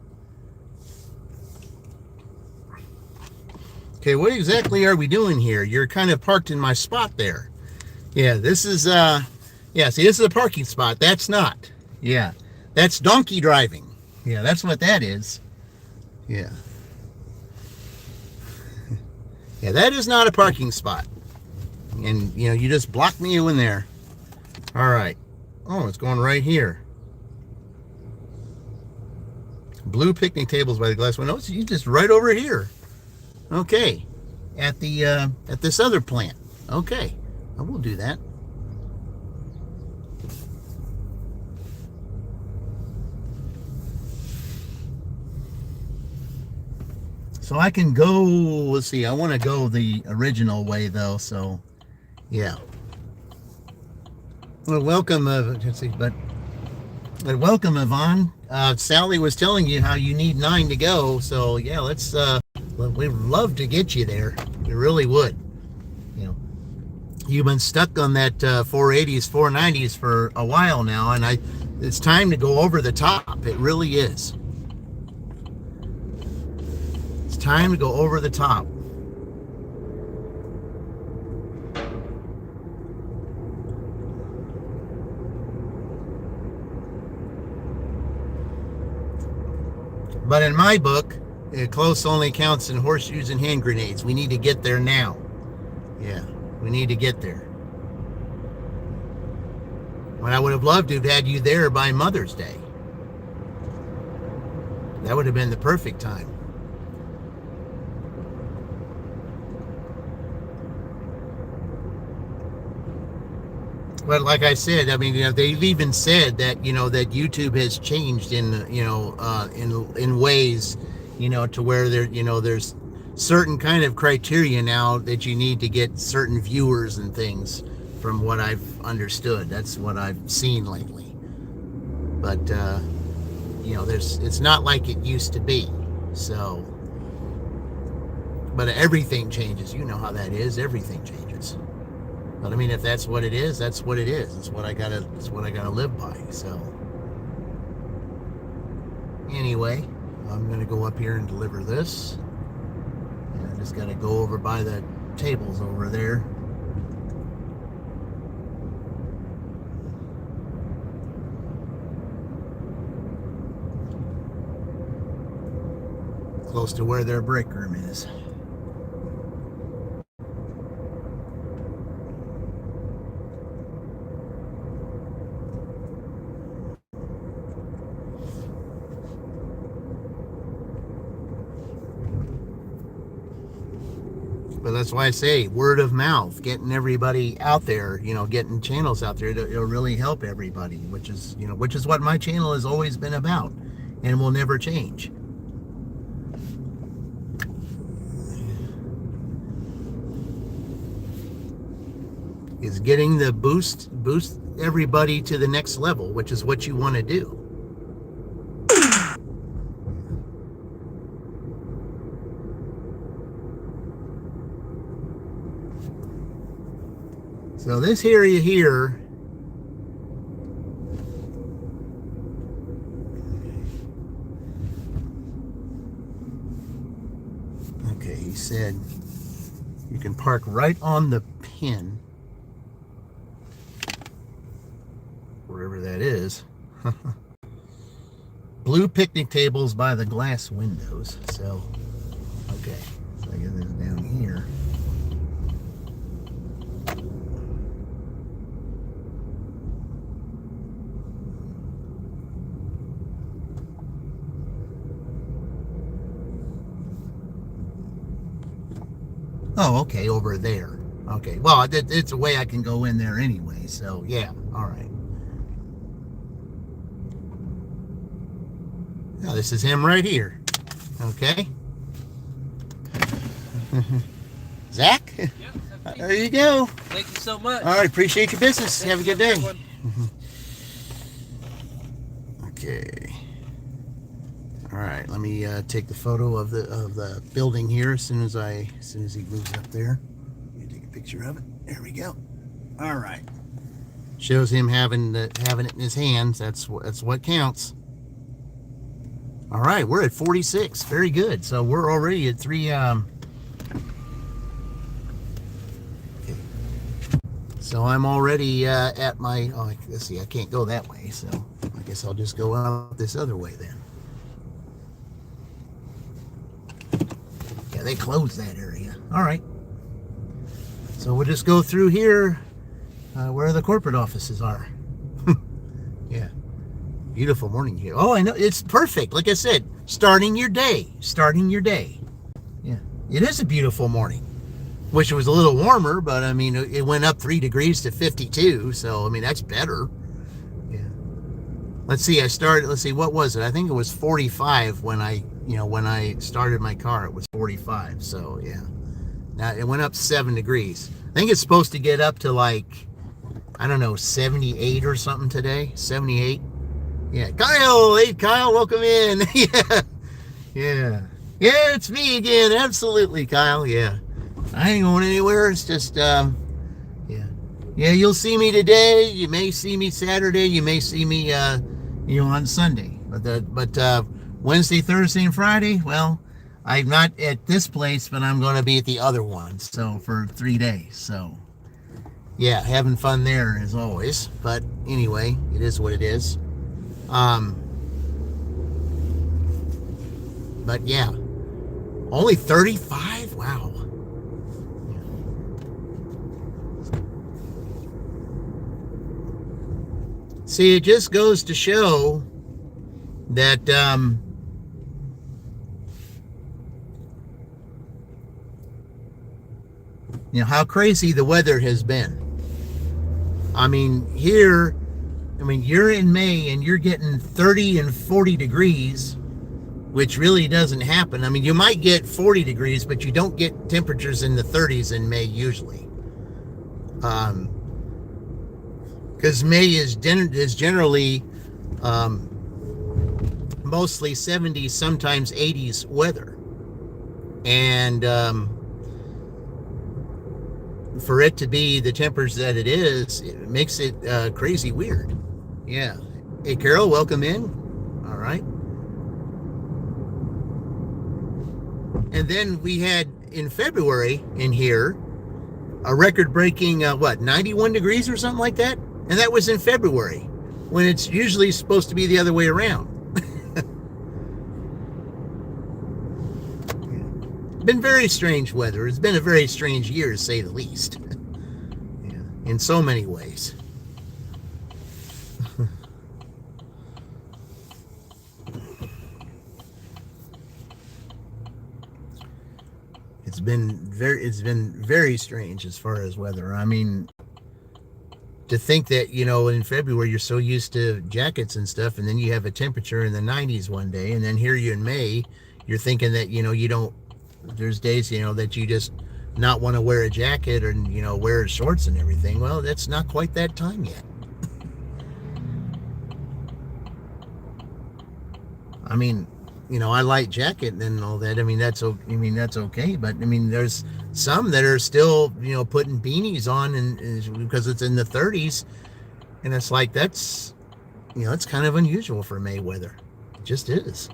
Okay, what exactly are we doing here? You're kind of parked in my spot there. Yeah, this is, see, this is a parking spot. That's not. Yeah, that's donkey driving. Yeah, that's what that is. Yeah. Yeah, that is not a parking spot. And, you just blocked me in there. All right. Oh, it's going right here. Blue picnic tables by the glass window. So you just right over here. Okay. At this other plant. Okay. I will do that. So I can go, let's see, I want to go the original way though, so yeah. Well, welcome, let's see, but welcome, Yvonne. Sally was telling you how you need 9 to go, so yeah, we'd love to get you there. We really would. You know, you've been stuck on that 480s, 490s for a while now, and it's time to go over the top. It really is. It's time to go over the top. But in my book, close only counts in horseshoes and hand grenades. We need to get there now. Yeah, we need to get there. But I would have loved to have had you there by Mother's Day. That would have been the perfect time. But like I said, I mean, they've even said that, that YouTube has changed in ways, to where there's certain kind of criteria now that you need to get certain viewers and things, from what I've understood. That's what I've seen lately. But, it's not like it used to be. So, but everything changes. You know how that is. Everything changes. But I mean, if that's what it is, that's what it is. It's what I gotta live by. So anyway, I'm gonna go up here and deliver this. And I just gotta go over by the tables over there. Close to where their break room is. But that's why I say word of mouth, getting everybody out there, getting channels out there, it'll really help everybody, which is what my channel has always been about and will never change. Is getting the boost everybody to the next level, which is what you want to do. So this area here, okay, he said you can park right on the pin, wherever that is. Blue picnic tables by the glass windows. So, okay, so I get this down here. Oh, okay, over there. Okay, well, it's a way I can go in there anyway, so yeah, all right. Now, this is him right here. Okay. Zach? Yep, there you go. Thank you so much. All right, appreciate your business. Have a good day. Okay. All right, let me take the photo of the building here as soon as he moves up there. Let me take a picture of it. There we go. All right. Shows him having it in his hands. That's what counts. All right, we're at 46. Very good. So we're already at 3. Okay. So I'm already at my. Oh, let's see. I can't go that way, so I guess I'll just go out this other way then. Yeah, they closed that area. All right. So we'll just go through here where the corporate offices are. Yeah. Beautiful morning here. Oh, I know. It's perfect. Like I said, starting your day. Yeah. It is a beautiful morning. Wish it was a little warmer, but I mean, it went up 3 degrees to 52. So, I mean, that's better. Yeah. Let's see. Let's see. What was it? I think it was 45 when I when I started my car, it was 45. So yeah, now it went up 7 degrees. I think it's supposed to get up to like, I don't know, 78 or something today. 78. Yeah, Kyle. Hey, Kyle, welcome in. Yeah. It's me again. Absolutely, Kyle. Yeah, I ain't going anywhere. It's just yeah. You'll see me today. You may see me Saturday. You may see me on Sunday. But Wednesday, Thursday, and Friday, well, I'm not at this place, but I'm going to be at the other one. So for 3 days. So yeah, having fun there as always. But anyway, it is what it is. But yeah, only 35. Wow. See, it just goes to show that how crazy the weather has been. I mean, you're in May and you're getting 30 and 40 degrees, which really doesn't happen. I mean, you might get 40 degrees, but you don't get temperatures in the 30s in May usually. Because May is generally mostly 70s, sometimes 80s weather. And for it to be the temperatures that it is, it makes it crazy weird. Yeah. Hey, Carol, welcome in. All right. And then we had in February in here a record-breaking 91 degrees or something like that. And that was in February, when it's usually supposed to be the other way around. Been very strange weather. It's been a very strange year, to say the least. Yeah, in so many ways. It's been very strange as far as weather. I mean, to think that, in February you're so used to jackets and stuff, and then you have a temperature in the 90s one day, and then here you in May, you're thinking that, you don't, there's days, that you just not want to wear a jacket or, wear shorts and everything. Well, that's not quite that time yet. I mean, I light jacket and all that. I mean, that's okay. But there's some that are still, putting beanies on and because it's in the 30s, and it's like, that's, it's kind of unusual for May weather. It just is.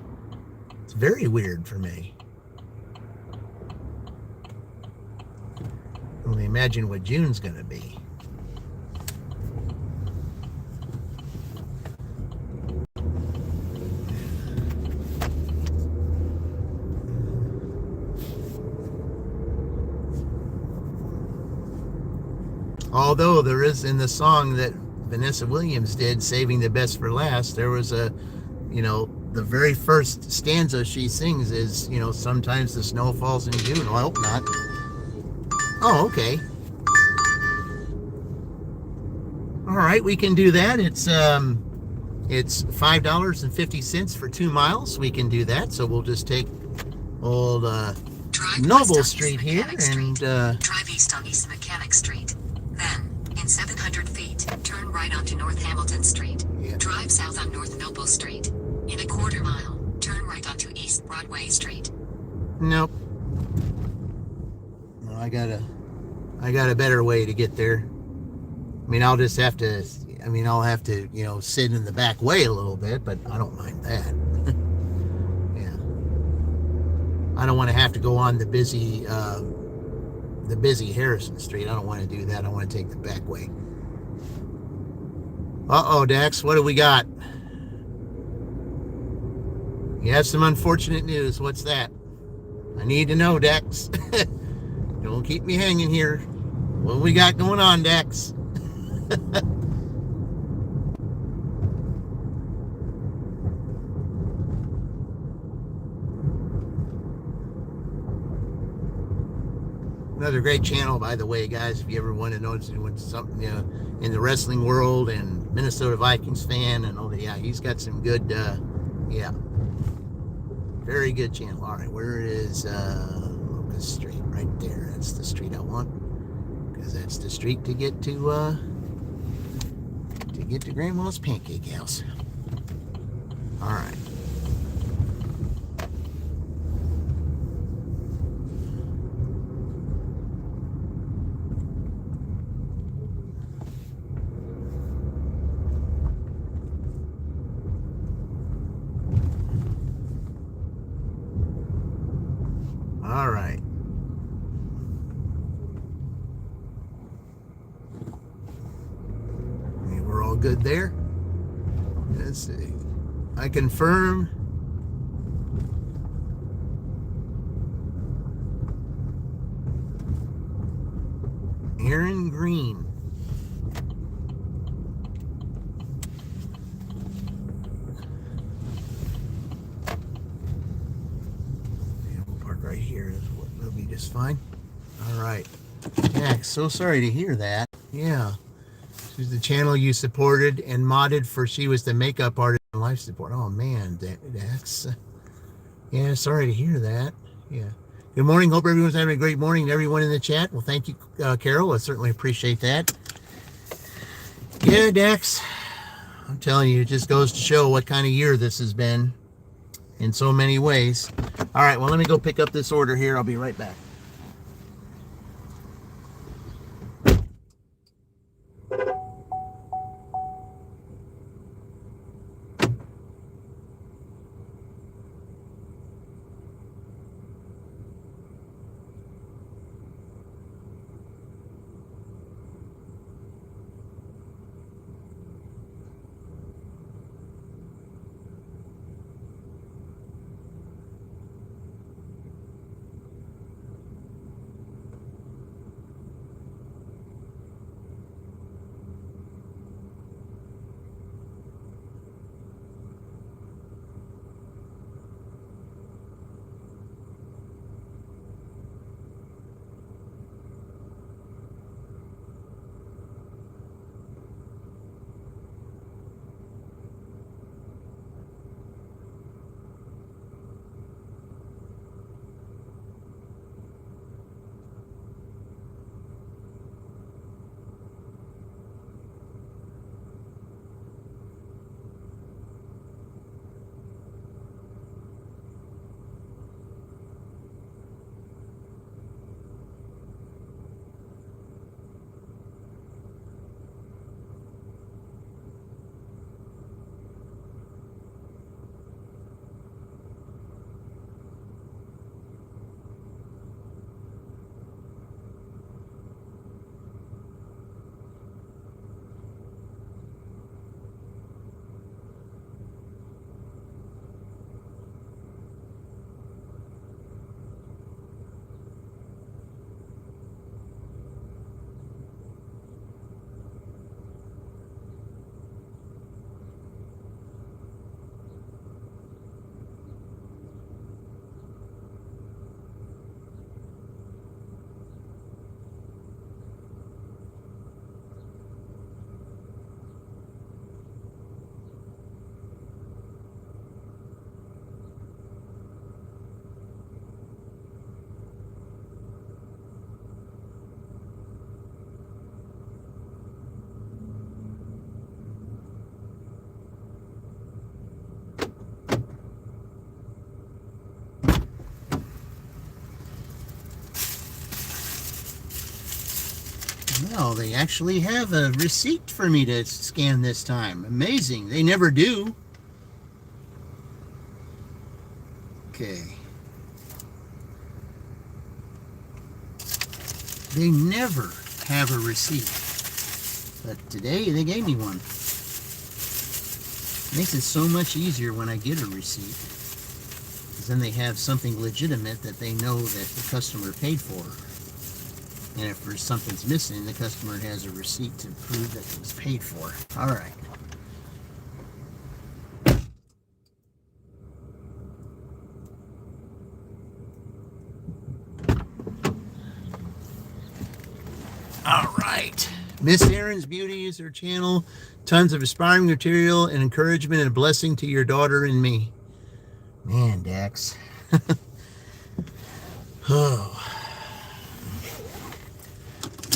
It's very weird for May. Only imagine what June's going to be. Although there is in the song that Vanessa Williams did, Saving the Best for Last, there was the very first stanza she sings is, sometimes the snow falls in June. Well, I hope not. Oh, okay. All right, we can do that. It's $5.50 for 2 miles. We can do that. So we'll just take old Noble Street here and drive east on East Mechanic Street. Then, in 700 feet, turn right onto North Hamilton Street. Yeah. Drive south on North Noble Street. In a quarter mile, turn right onto East Broadway Street. Nope. No, I got a better way to get there. I mean, I'll have to, sit in the back way a little bit, but I don't mind that. Yeah. I don't want to have to go on the busy Harrison Street. I don't want to do that. I want to take the back way. Uh-oh, Dax, what do we got? You have some unfortunate news. What's that? I need to know, Dax. Don't keep me hanging here. What we got going on, Dax? Another great channel, by the way, guys. If you ever want to know something in the wrestling world, and Minnesota Vikings fan and all that, yeah, he's got some good, yeah. Very good channel. All right, where is Locust Street? Right there. That's the street I want, because that's the street to get to Grandma's Pancake House. All right. All right. Okay, we're all good there. Let's see. I confirm. Aaron Green. Right here is what will be just fine. All right. Jack, so sorry to hear that. Yeah. She's the channel you supported and modded for. She was the makeup artist and life support. Oh man, that's yeah, sorry to hear that. Yeah. Good morning. Hope everyone's having a great morning. Everyone in the chat. Well, thank you, Carol. I certainly appreciate that. Yeah, Dax. I'm telling you, it just goes to show what kind of year this has been in so many ways. All right, well, let me go pick up this order here. I'll be right back. Well, they actually have a receipt for me to scan this time. Amazing. They never do. Okay. They never have a receipt. But today they gave me one. Makes it so much easier when I get a receipt. Because then they have something legitimate that they know that the customer paid for. And if there's something's missing, the customer has a receipt to prove that it was paid for. All right. All right. Miss Aaron's Beauty is her channel. Tons of inspiring material and encouragement and a blessing to your daughter and me. Man, Dax. Oh.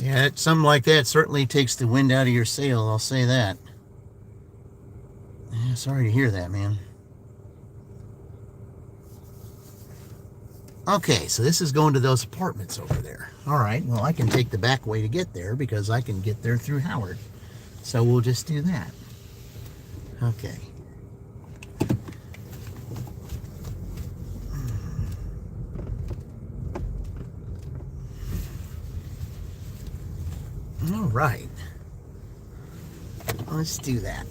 Yeah, something like that certainly takes the wind out of your sail, I'll say that. Yeah, sorry to hear that, man. Okay, so this is going to those apartments over there. All right, well, I can take the back way to get there because I can get there through Howard. So we'll just do that. Okay. All right. Let's do that.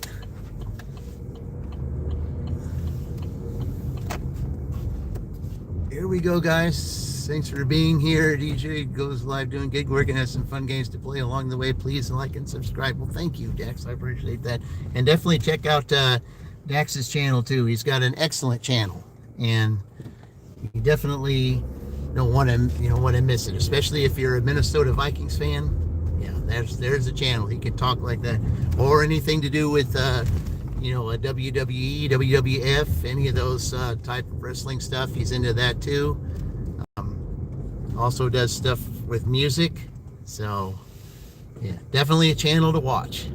Here we go, guys. Thanks for being here. DJ goes live doing gig work and has some fun games to play along the way. Please like and subscribe. Well, thank you, Dax. I appreciate that. And definitely check out Dax's channel, too. He's got an excellent channel. And you definitely don't want to miss it, especially if you're a Minnesota Vikings fan. Yeah, there's a channel. He can talk like that. Or anything to do with a WWE, WWF, any of those type of wrestling stuff. He's into that too. Also does stuff with music. So, yeah, definitely a channel to watch.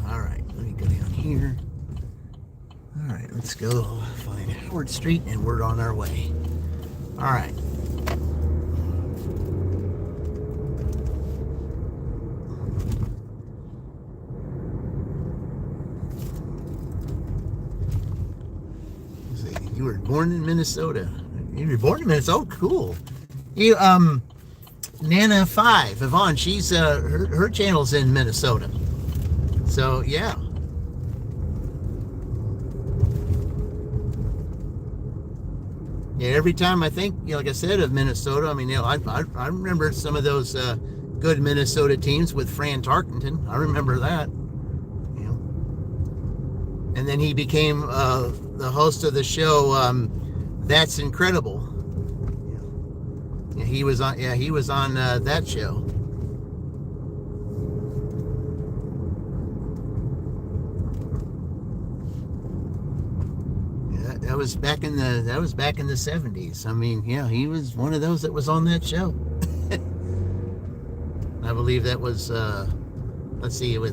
All right, let me go down here. All right, let's go find Howard Street, and we're on our way. All right. You were born in Minnesota. You were born in Minnesota. Oh, cool. You Nana 5, Yvonne. She's her channel's in Minnesota. So yeah. Yeah. Every time I think, like I said, of Minnesota, I mean, I remember some of those good Minnesota teams with Fran Tarkenton. I remember that. And then he became the host of the show That's Incredible. Yeah, he was on that show. Yeah, that was back in the 70s. I mean, yeah, he was one of those that was on that show. I believe that was let's see, I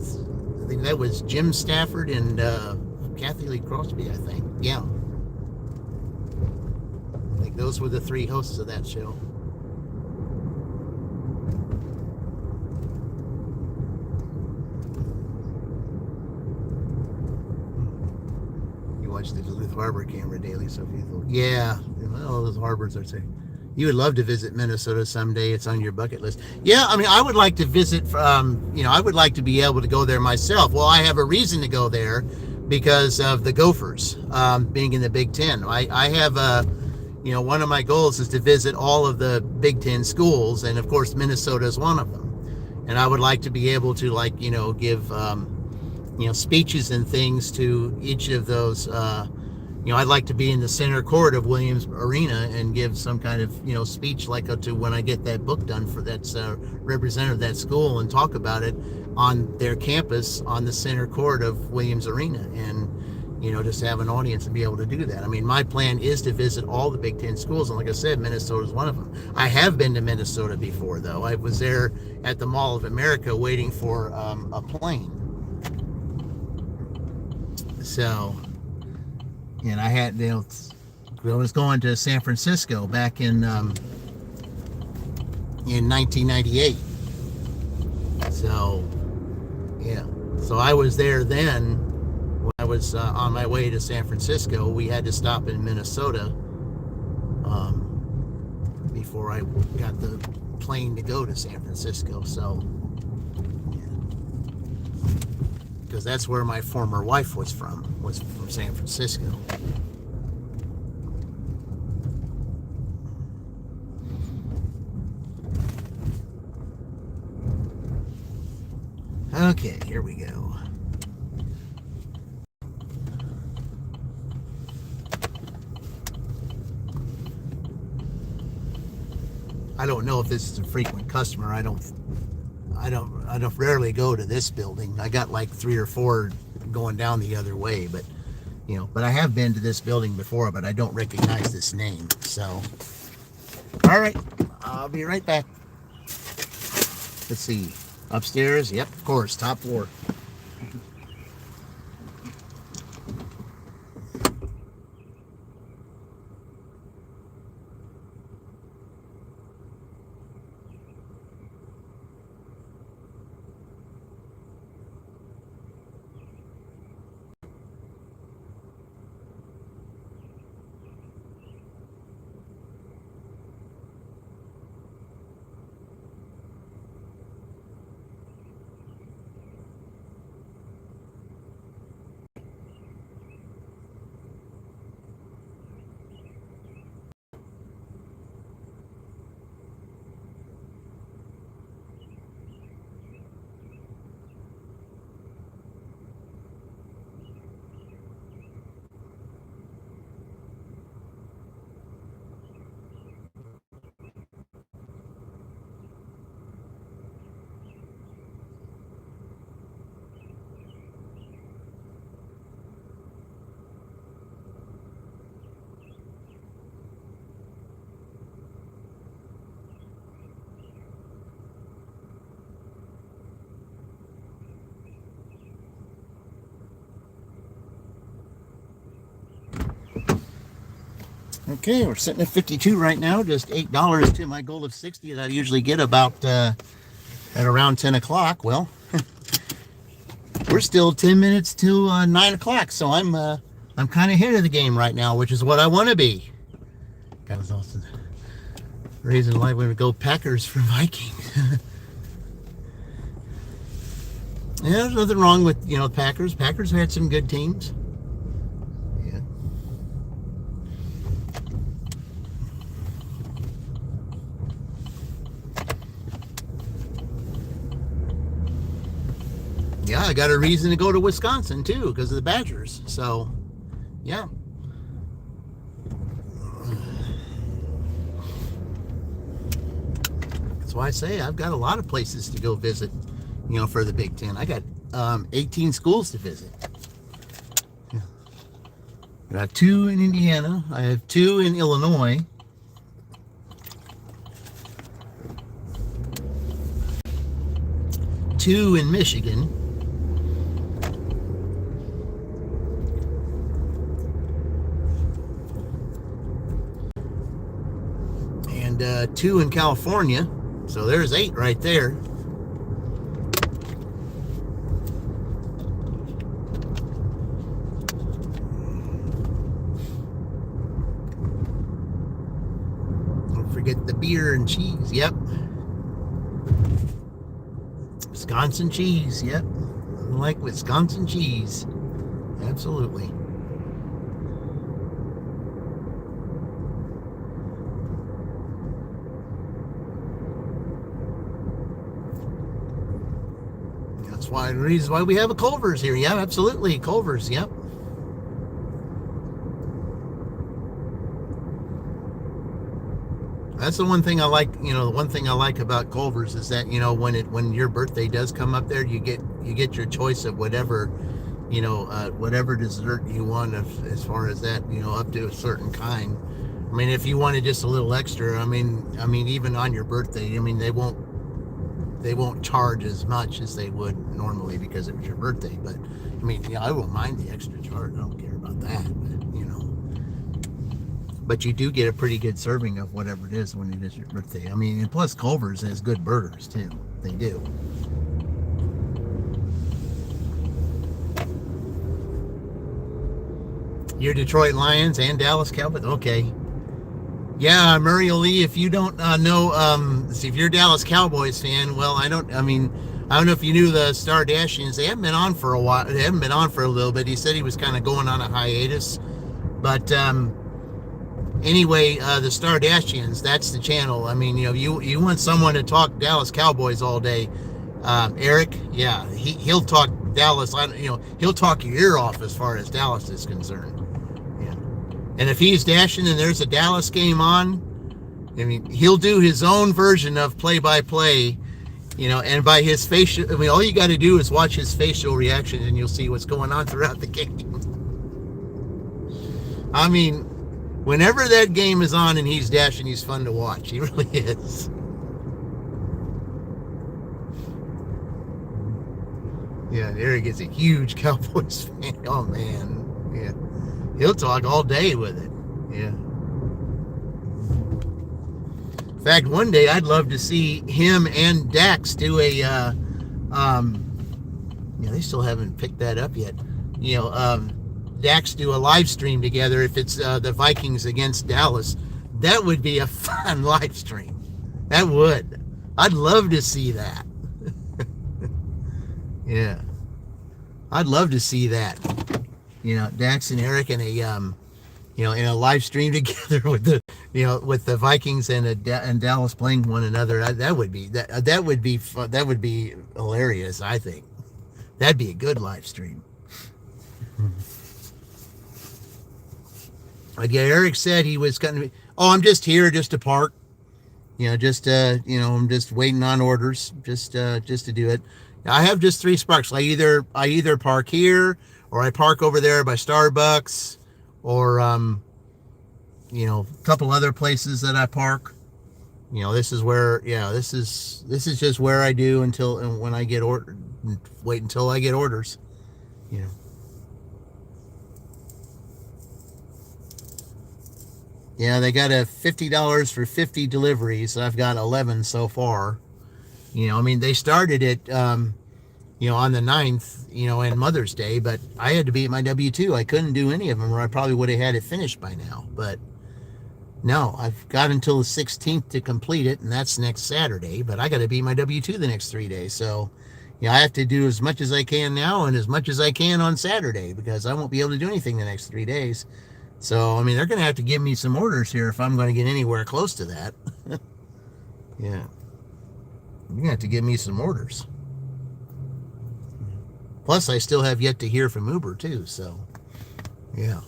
think that was Jim Stafford and Kathy Lee Crosby, I think. Yeah. I think those were the three hosts of that show. You watch the Duluth Harbor camera daily, so if you thought, yeah, well, those harbors are saying. You would love to visit Minnesota someday. It's on your bucket list. Yeah, I mean, I would like to visit, I would like to be able to go there myself. Well, I have a reason to go there because of the Gophers being in the Big Ten. I have, one of my goals is to visit all of the Big Ten schools, and of course, Minnesota is one of them. And I would like to be able to, give, speeches and things to each of those, I'd like to be in the center court of Williams Arena and give some kind of, speech like to when I get that book done for that's representative of that school and talk about it on their campus on the center court of Williams Arena and, just have an audience and be able to do that. I mean, my plan is to visit all the Big Ten schools. And like I said, Minnesota is one of them. I have been to Minnesota before, though. I was there at the Mall of America waiting for a plane. So... And I had, I was going to San Francisco back in 1998. So, yeah. So I was there then. When I was on my way to San Francisco, we had to stop in Minnesota before I got the plane to go to San Francisco. So, yeah. Because that's where my former wife was from San Francisco. Okay, here we go. I don't know if this is a frequent customer. I don't rarely go to this building. I got like 3 or 4 going down the other way, but you know, but I have been to this building before, but I don't recognize this name. So, all right, I'll be right back. Let's see, upstairs. Yep, of course, top floor. Okay, we're sitting at 52 right now, just $8 to my goal of 60 that I usually get about at around 10 o'clock. Well, we're still 10 minutes to 9 o'clock, so I'm kind of ahead of the game right now, which is what I want to be. That was also the reason why we would go Packers for Vikings. Yeah, there's nothing wrong with, you know, Packers. Packers had some good teams. Yeah. Yeah, I got a reason to go to Wisconsin too because of the Badgers. So, yeah. That's why I say I've got a lot of places to go visit, you know, for the Big Ten. I got 18 schools to visit. Yeah. I got 2 in Indiana. I have 2 in Illinois. Two in Michigan. And 2 in California. So there's 8 right there. Don't forget the beer and cheese. Yep. Wisconsin cheese. Yep. I like Wisconsin cheese. Absolutely. That's why the reason why we have a Culver's here. Yeah, absolutely. Culver's, yep. That's the one thing I like, you know, the one thing I like about Culver's is that, you know, when your birthday does come up there, you get your choice of whatever, you know, whatever dessert you want as far as that, you know, up to a certain kind. I mean, if you wanted just a little extra, I mean even on your birthday, I mean, they won't charge as much as they would normally because it was your birthday. But I mean, yeah, I won't mind the extra charge. I don't care about that. But, you know, but you do get a pretty good serving of whatever it is when it is your birthday. I mean, and plus Culver's has good burgers too. They do. Your Detroit Lions and Dallas Cowboys. Okay. Yeah, Murray Lee, if you don't know, if you're a Dallas Cowboys fan, well, I don't know if you knew the Stardashians. They haven't been on for a while. They haven't been on for a little bit. He said he was kind of going on a hiatus. But anyway, the Stardashians, that's the channel. I mean, you know, you want someone to talk Dallas Cowboys all day. Eric, yeah, he'll talk Dallas. You know, he'll talk your ear off as far as Dallas is concerned. And if he's dashing and there's a Dallas game on, I mean, he'll do his own version of play-by-play, you know, and by his facial, I mean, all you got to do is watch his facial reaction and you'll see what's going on throughout the game. I mean, whenever that game is on and he's dashing, he's fun to watch. He really is. Yeah, Eric is a huge Cowboys fan. Oh, man. Yeah. He'll talk all day with it. Yeah. In fact, one day I'd love to see him and Dax do a, they still haven't picked that up yet. Dax do a live stream together if it's the Vikings against Dallas. That would be a fun live stream. That would. I'd love to see that. Yeah. I'd love to see that. Dax and Eric in a in a live stream together with the Vikings and Dallas playing one another. That would be fun. That would be hilarious, I think. That'd be a good live stream. Like Eric said, he was going to be, I'm just here just to park. I'm just waiting on orders just to do it. I have just 3 sparks. I either park here, or I park over there by Starbucks, or a couple other places that I park. This is where, this is just where I do when I get ordered. Wait until I get orders. Yeah, they got a $50 for 50 deliveries. I've got 11 so far. They started it, on the 9th, and Mother's Day, but I had to be at my W-2. I couldn't do any of them, or I probably would have had it finished by now. But no, I've got until the 16th to complete it, and that's next Saturday. But I got to be my W-2 the next 3 days. So, I have to do as much as I can now and as much as I can on Saturday, because I won't be able to do anything the next 3 days. So, they're going to have to give me some orders here if I'm going to get anywhere close to that. Yeah. You're going to have to give me some orders. Plus, I still have yet to hear from Uber, too, so, yeah.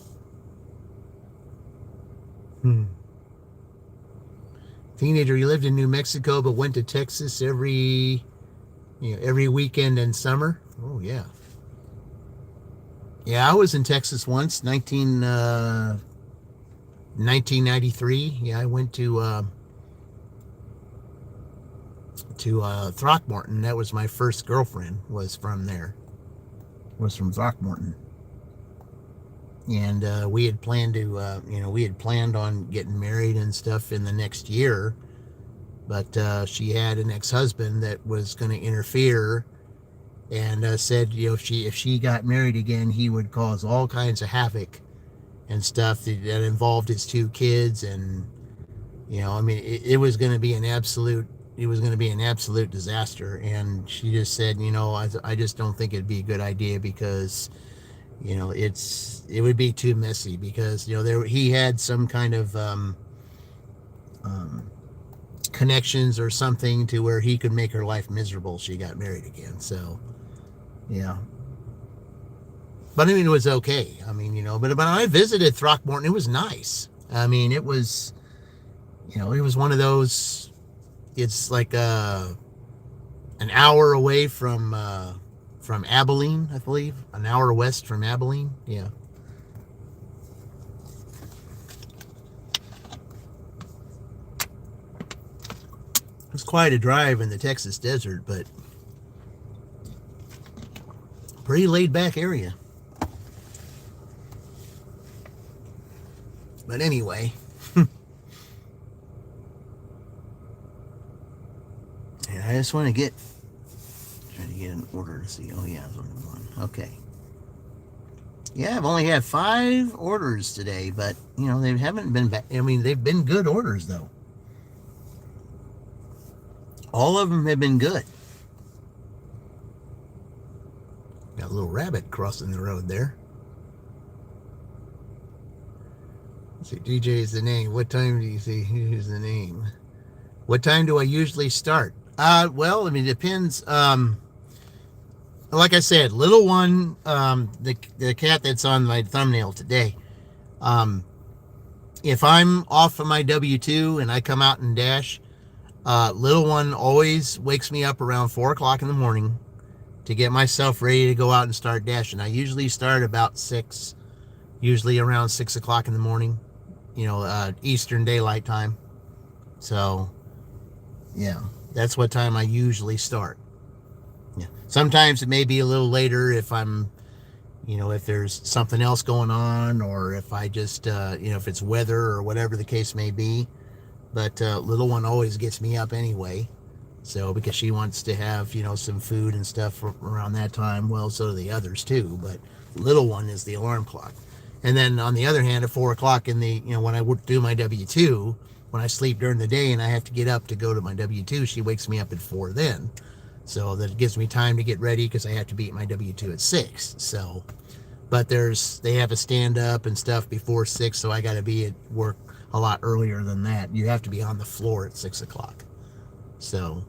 Teenager, you lived in New Mexico but went to Texas every weekend and summer? Oh, yeah. Yeah, I was in Texas once, 1993. Yeah, I went to Throckmorton. That was my first girlfriend, was from there. Was from Throckmorton. And we had planned on getting married and stuff in the next year. But she had an ex-husband that was going to interfere, and said, if she got married again, he would cause all kinds of havoc and stuff that involved his 2 kids. And, it was going to be an absolute disaster. And she just said, I just don't think it'd be a good idea, because, it would be too messy, because, he had some kind of, connections or something to where he could make her life miserable. She got married again. So, yeah. But it was okay. But when I visited Throckmorton, it was nice. It was, it was one of those, it's like an hour away from Abilene, I believe. An hour west from Abilene. Yeah. It's quite a drive in the Texas desert, but pretty laid back area. But anyway, and I just want to try to get an order to see. Oh yeah, one. Okay. Yeah, I've only had 5 orders today, but they haven't been bad. They've been good orders though. All of them have been good. Got a little rabbit crossing the road there. Let's see, DJ is the name. What time do you see? Here's the name. What time do I usually start? Well, it depends. Like I said, little one, the cat that's on my thumbnail today. If I'm off of my W-2 and I come out and dash, little one always wakes me up around 4 o'clock in the morning to get myself ready to go out and start dashing. I usually start about 6, usually around 6 o'clock in the morning, Eastern Daylight Time. So, yeah, that's what time I usually start. Yeah. Sometimes it may be a little later if I'm, if there's something else going on, or if I just, if it's weather or whatever the case may be. But little one always gets me up anyway. So, because she wants to have, some food and stuff around that time. Well, so do the others too. But little one is the alarm clock. And then on the other hand, at 4 o'clock in the, when I do my W-2, when I sleep during the day and I have to get up to go to my W-2, she wakes me up at 4 then. So that gives me time to get ready because I have to be at my W-2 at 6. So, but they have a stand up and stuff before 6. So I got to be at work a lot earlier than that. You have to be on the floor at 6 o'clock. So,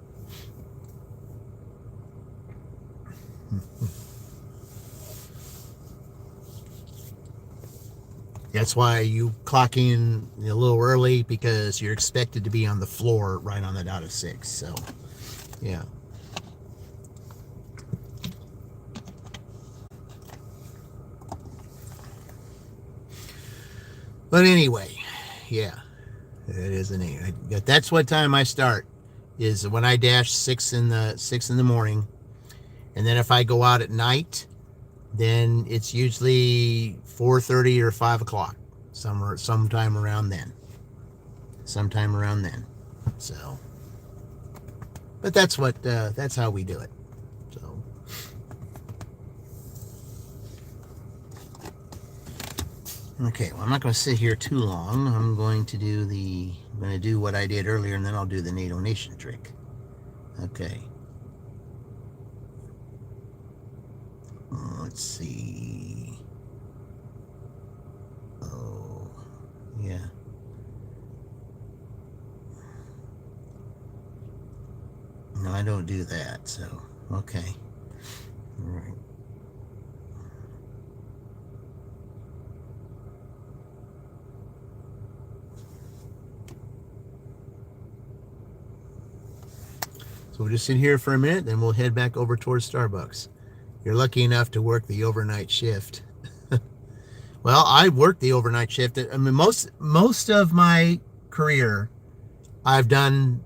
that's why you clock in a little early, because you're expected to be on the floor right on the dot of 6. So, yeah. But anyway, yeah, it is an 8. That's what time I start, is when I dash 6 in the morning. And then if I go out at night, then it's usually 4:30 or 5 o'clock, sometime around then. So, but that's how we do it. So, okay, well, I'm not going to sit here too long. I'm going to do what I did earlier, and then I'll do the NATO Nation trick. Okay. Let's see. Oh, yeah. No, I don't do that, so, okay. All right. So we'll just sit here for a minute, then we'll head back over towards Starbucks. You're lucky enough to work the overnight shift. Well, I worked the overnight shift. I mean, most of my career, I've done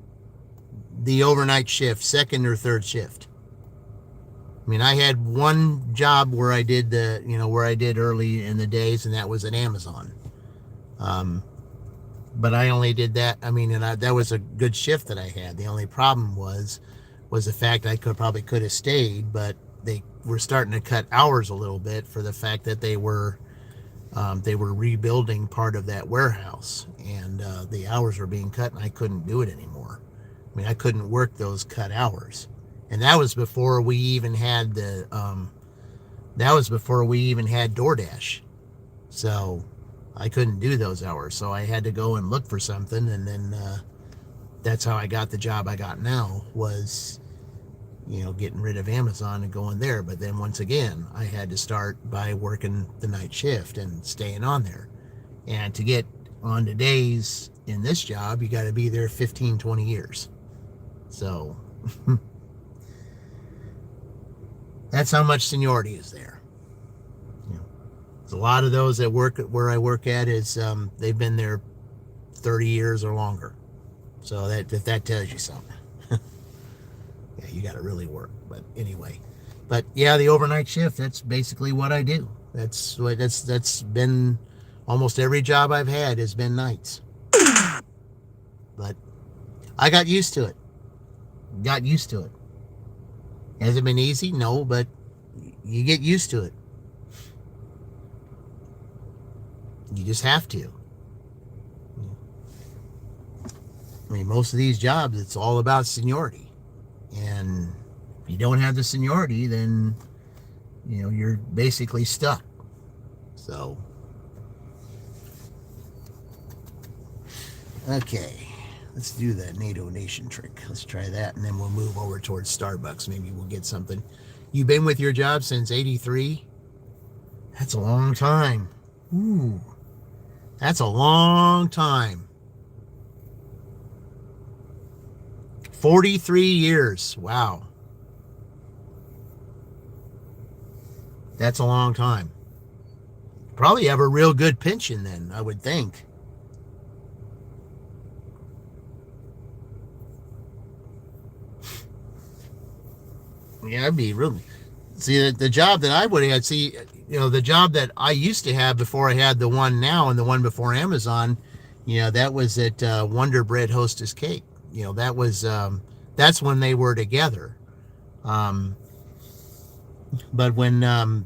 the overnight shift, second or third shift. I mean, I had one job where I did early in the days, and that was at Amazon. But I only did that. I mean, that was a good shift that I had. The only problem was the fact I probably could have stayed, but they were starting to cut hours a little bit for the fact that they were rebuilding part of that warehouse, and the hours were being cut, and I couldn't do it anymore. I mean, I couldn't work those cut hours, and that was before we even had DoorDash. So I couldn't do those hours, so I had to go and look for something, and then that's how I got the job I got now, was getting rid of Amazon and going there. But then once again, I had to start by working the night shift and staying on there. And to get on to days in this job, you got to be there 15, 20 years. So that's how much seniority is there. There's a lot of those that work at where I work at is they've been there 30 years or longer. So that tells you something. Yeah, you got to really work. But anyway, yeah, the overnight shift, that's basically what I do. That's been almost every job I've had has been nights. But I got used to it. Has it been easy? No, but you get used to it. You just have to. I mean, most of these jobs, it's all about seniority. And if you don't have the seniority, then, you're basically stuck. So, okay, let's do that NATO Nation trick. Let's try that, and then we'll move over towards Starbucks. Maybe we'll get something. You've been with your job since 83? That's a long time. Ooh, that's a long time. 43 years. Wow. That's a long time. Probably have a real good pension then, I would think. Yeah, I'd be really. See, the job that I would have had, the job that I used to have before I had the one now and the one before Amazon, that was at Wonder Bread Hostess Cake. That's when they were together. But when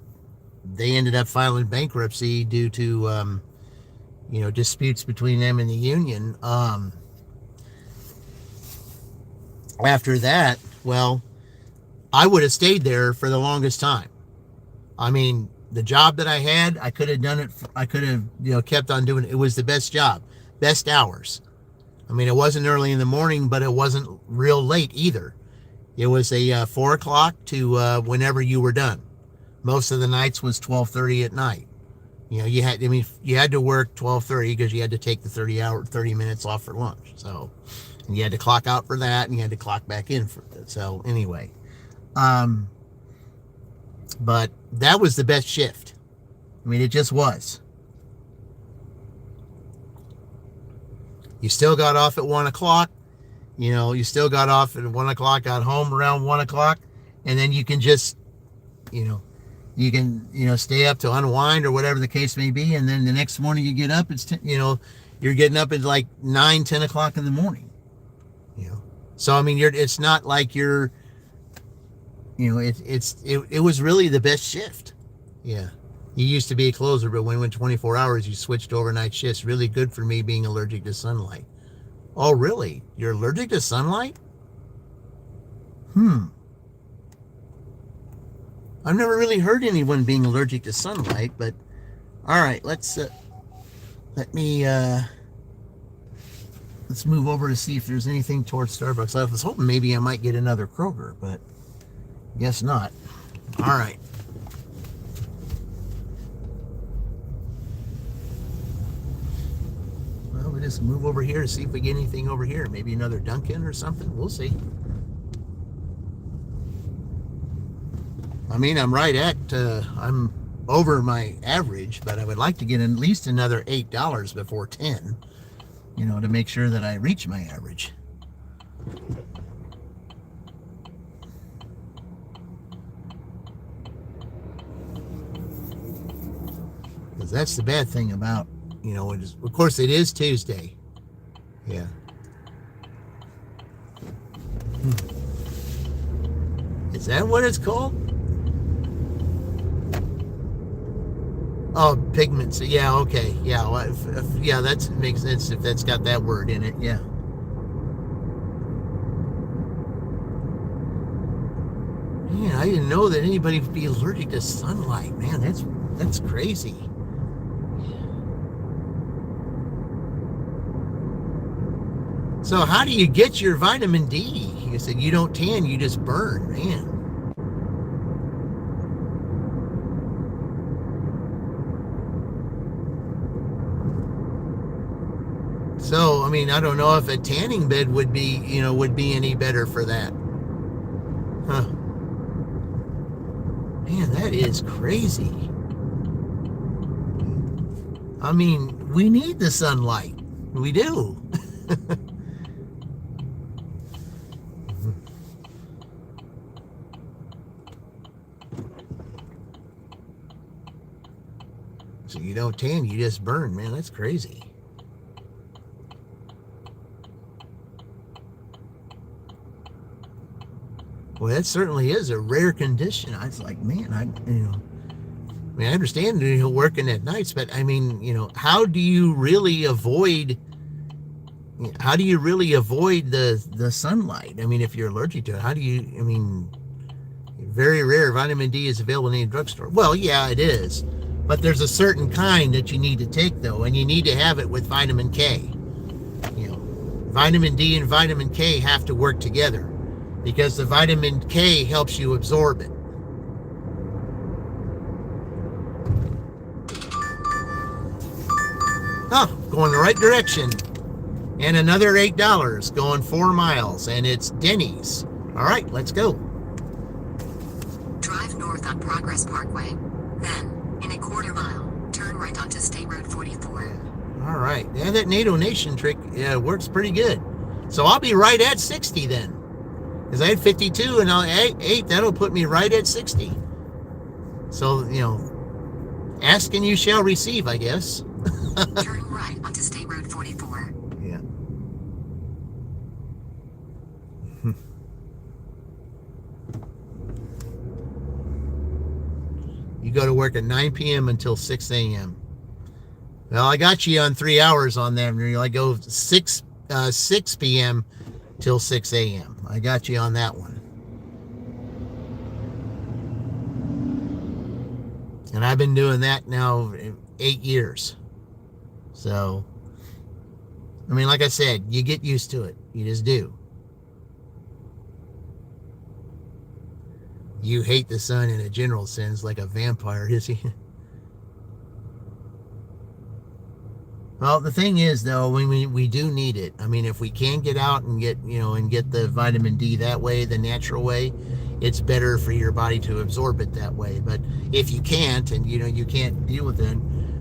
they ended up filing bankruptcy due to, disputes between them and the union, after that, well, I would have stayed there for the longest time. I mean, the job that I had, I could have done it. I could have, kept on doing it. It was the best job, best hours. I mean, it wasn't early in the morning, but it wasn't real late either. It was a 4 o'clock to whenever you were done. Most of the nights was 12:30 at night. You had to work 12:30 because you had to take the 30 minutes off for lunch. So, and you had to clock out for that, and you had to clock back in for that. So anyway. But that was the best shift. I mean, it just was. You still got off at 1 o'clock. You still got off at 1 o'clock, got home around 1 o'clock, and then you can just, stay up to unwind or whatever the case may be. And then the next morning you get up, you're getting up at like 9, 10 o'clock in the morning, So, I mean, it's not like you're, it was really the best shift. Yeah. You used to be a closer, but when we went 24 hours, you switched to overnight shifts. Really good for me being allergic to sunlight. Oh, really? You're allergic to sunlight? I've never really heard anyone being allergic to sunlight, but all right, let's move over to see if there's anything towards Starbucks. I was hoping maybe I might get another Kroger, but guess not. All right. Well, we just move over here to see if we get anything over here. Maybe another Dunkin' or something. We'll see. I mean, I'm I'm over my average, but I would like to get at least another $8 before 10, to make sure that I reach my average. Because that's the bad thing about, of course it is Tuesday. Yeah. Is that what it's called? Oh, pigments. Yeah, okay. Yeah, well, yeah, that makes sense if that's got that word in it. Yeah. Man, I didn't know that anybody would be allergic to sunlight. Man, that's crazy. So how do you get your vitamin D? You said you don't tan, you just burn, man. So, I mean, I don't know if a tanning bed would be any better for that. Huh. Man, that is crazy. I mean, we need the sunlight. We do. So you don't tan, you just burn. Man, that's crazy. Well, that certainly is a rare condition. I was like, man, I understand working at nights, but I mean, how do you really avoid the sunlight? I mean, if you're allergic to it, very rare vitamin D is available in any drugstore. Well, yeah, it is. But there's a certain kind that you need to take, though, and you need to have it with vitamin K. Vitamin D and vitamin K have to work together because the vitamin K helps you absorb it. Oh, going the right direction. And another $8 going 4 miles, and it's Denny's. All right, let's go. Drive north on Progress Parkway. Then, in a quarter mile, turn right onto State Road 44. All right. Yeah, that NATO Nation trick works pretty good. So I'll be right at 60 then. Because I had 52 and I'll 8. That'll put me right at 60. So, ask and you shall receive, I guess. Turn right onto State Road 44. Yeah. You go to work at 9 p.m. until 6 a.m. Well, I got you on 3 hours on that. I go 6 p.m. till 6 a.m. I got you on that one. And I've been doing that now 8 years. So, I mean, like I said, you get used to it. You just do. You hate the sun in a general sense, like a vampire, is he? Well, the thing is, though, we do need it. I mean, if we can get out and get the vitamin D that way, the natural way, it's better for your body to absorb it that way. But if you can't, and you can't deal with it,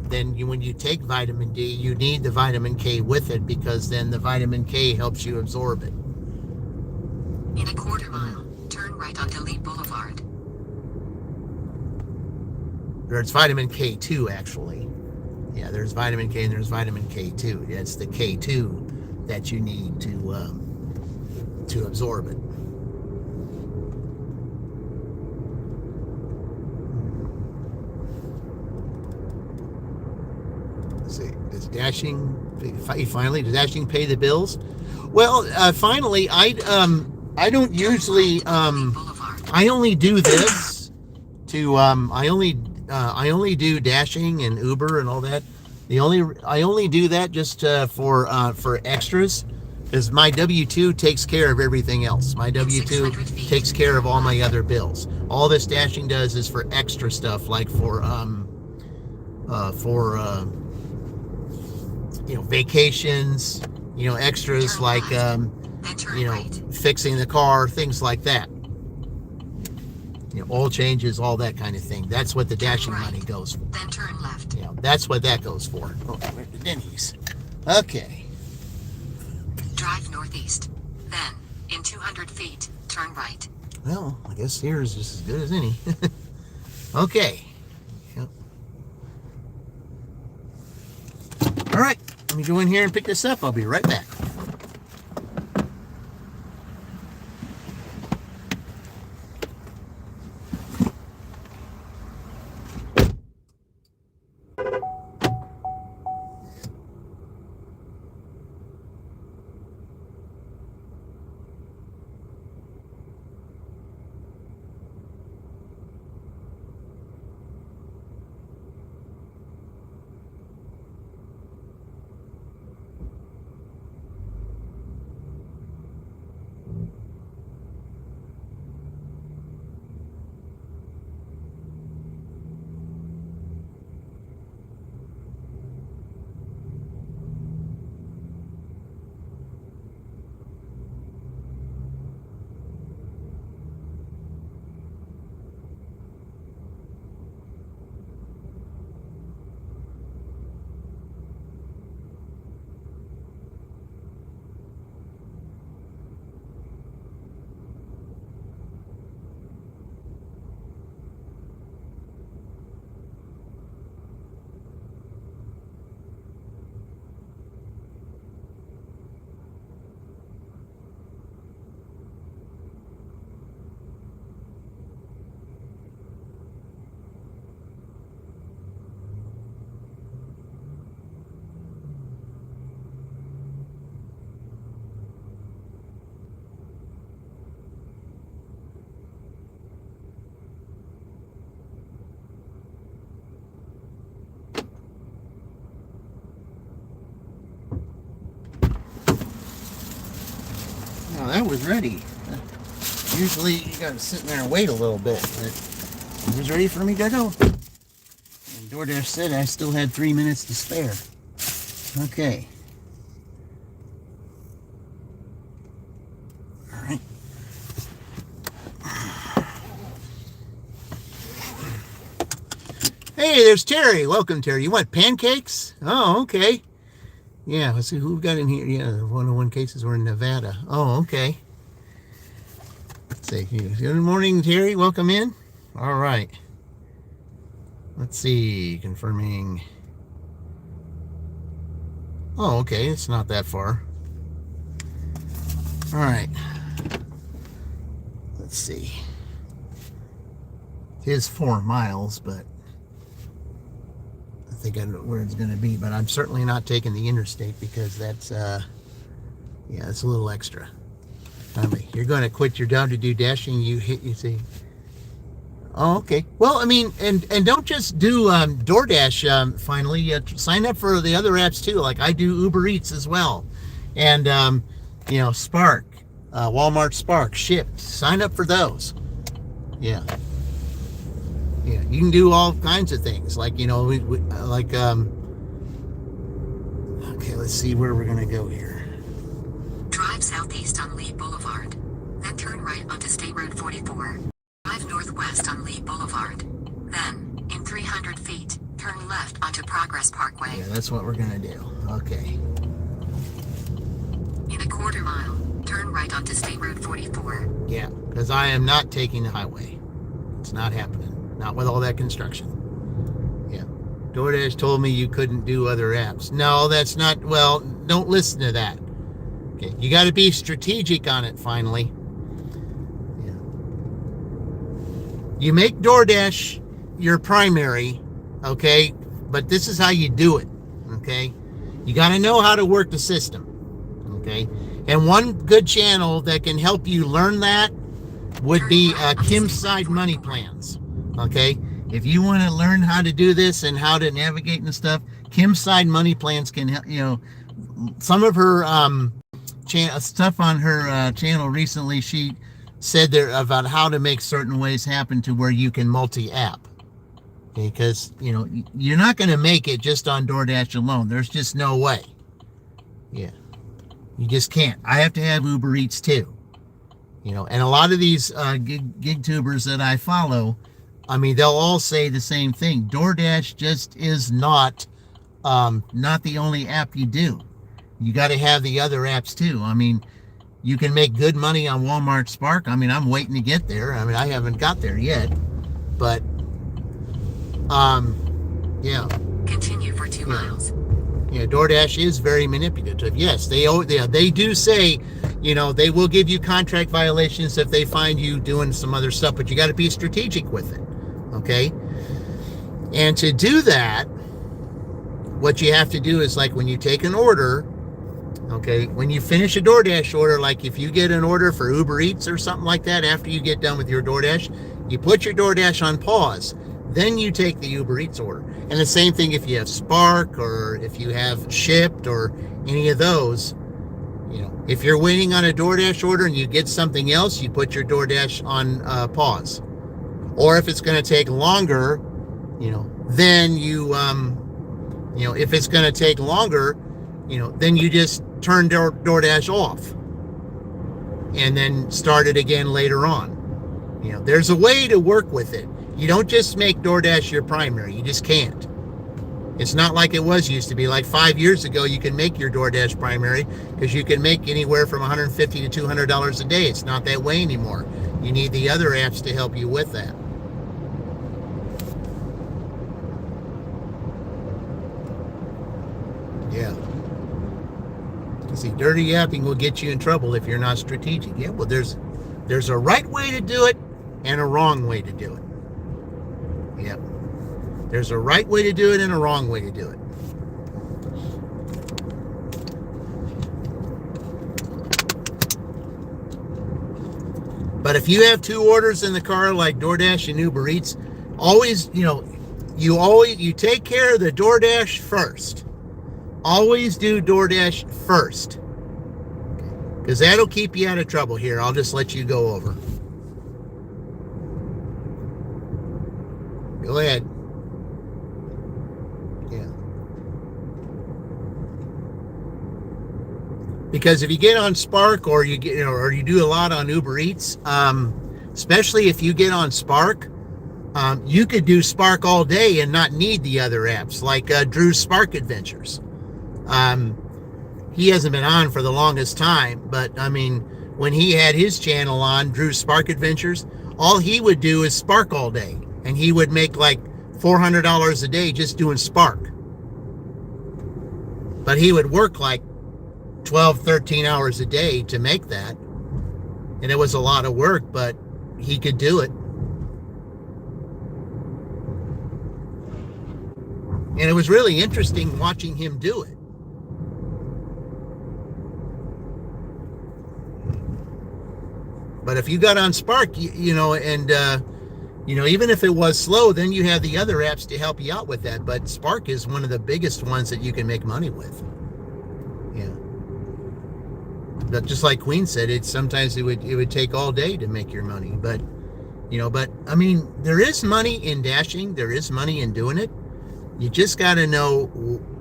then when you take vitamin D, you need the vitamin K with it, because then the vitamin K helps you absorb it. In a quarter mile, turn right onto Lee Boulevard. There's vitamin K2, actually. Yeah, there's vitamin K and there's vitamin K2. It's the K2 that you need to absorb it. Let's see. Does Dashing pay the bills? Well, finally, I don't usually I only do this to I only do Dashing and Uber and all that. I only do that just for extras, because my W-2 takes care of everything else. My W-2 takes care of all my other bills. All this Dashing does is for extra stuff, like for vacations, extras like fixing the car, things like that. Oil changes, all that kind of thing. That's what the Dashing money goes for. Then turn left. That's what that goes for. Oh, where's the Denny's? Okay. Drive northeast. Then, in 200 feet, turn right. Well, I guess here is just as good as any. Okay. Yep. All right. Let me go in here and pick this up. I'll be right back. Now that was ready. Usually you gotta sit in there and wait a little bit, but it was ready for me to go. And DoorDash said I still had 3 minutes to spare. Okay. All right. Hey, there's Terry. Welcome, Terry. You want pancakes? Oh, okay. Yeah, let's see who we've got in here. Yeah, the 101 cases were in Nevada. Oh, okay. Let's see. Good morning, Terry. Welcome in. All right. Let's see. Confirming. Oh, okay. It's not that far. All right. Let's see. It is 4 miles, but I think I know where it's going to be. But I'm certainly not taking the interstate because that's, yeah, it's a little extra. You're going to quit your job to do dashing. You see. Oh, okay. Well, I mean, and don't just do DoorDash. Finally, sign up for the other apps too. Like I do Uber Eats as well, and you know, Spark, Walmart Spark, Shipt. Sign up for those. Yeah. Yeah, you can do all kinds of things. Like, you know, like okay, let's see where we're gonna go here. Drive southeast on Lee Boulevard. Then turn right onto State Road 44. Drive northwest on Lee Boulevard. Then, in 300 feet, turn left onto Progress Parkway. Yeah, that's what we're gonna do. Okay. In a quarter mile, turn right onto State Road 44. Yeah, because I am not taking the highway. It's not happening. Not with all that construction. Yeah. DoorDash told me you couldn't do other apps. No, that's not, well, don't listen to that. Okay. You got to be strategic on it finally. Yeah. You make DoorDash your primary, okay? But this is how you do it, okay? You got to know how to work the system, okay? And one good channel that can help you learn that would be Kim's Side Money Plans. Okay, if you want to learn how to do this and how to navigate and stuff, Kim's Side Money Plans can help. You know, some of her stuff on her channel recently, she said there about how to make certain ways happen to where you can multi-app. Okay, because you know you're not going to make it just on DoorDash alone. There's just no way. Yeah, you just can't. I have to have Uber Eats too. You know, and a lot of these gig tubers that I follow, I mean, they'll all say the same thing. DoorDash just is not the only app you do. You got to have the other apps too. I mean, you can make good money on Walmart Spark. I mean, I'm waiting to get there. I mean, I haven't got there yet, but yeah. Continue for 2 miles. Yeah, DoorDash is very manipulative. Yes, they do say, you know, they will give you contract violations if they find you doing some other stuff, but you got to be strategic with it. Okay, and to do that, what you have to do is like when you take an order, okay, when you finish a DoorDash order, like if you get an order for Uber Eats or something like that, after you get done with your DoorDash, you put your DoorDash on pause, then you take the Uber Eats order. And the same thing if you have Spark or if you have Shipt or any of those. You know, if you're waiting on a DoorDash order and you get something else, you put your DoorDash on pause. Or if it's going to take longer, you know, then you know, if it's going to take longer, you know, then you just turn DoorDash off and then start it again later on. You know, there's a way to work with it. You don't just make DoorDash your primary. You just can't. It's not like it used to be. Like 5 years ago, you can make your DoorDash primary because you can make anywhere from $150 to $200 a day. It's not that way anymore. You need the other apps to help you with that. Yeah. See, dirty yapping will get you in trouble if you're not strategic. Yeah, well, there's a right way to do it and a wrong way to do it. Yep. There's a right way to do it and a wrong way to do it. But if you have 2 orders in the car like DoorDash and Uber Eats, always, you know, you take care of the DoorDash first. Always do DoorDash first. Because that'll keep you out of trouble here. I'll just let you go over. Go ahead. Yeah. Because if you get on Spark or you get, you know, or you do a lot on Uber Eats, especially if you get on Spark, you could do Spark all day and not need the other apps, like Drew's Spark Adventures. He hasn't been on for the longest time, but I mean, when he had his channel on, Drew's Spark Adventures, all he would do is Spark all day, and he would make like $400 a day just doing Spark. But he would work like 12, 13 hours a day to make that. And it was a lot of work, but he could do it. And it was really interesting watching him do it. But if you got on Spark, you know, and, you know, even if it was slow, then you have the other apps to help you out with that. But Spark is one of the biggest ones that you can make money with. Yeah. But just like Queen said, sometimes it would take all day to make your money. But, you know, but I mean, there is money in dashing. There is money in doing it. You just got to know,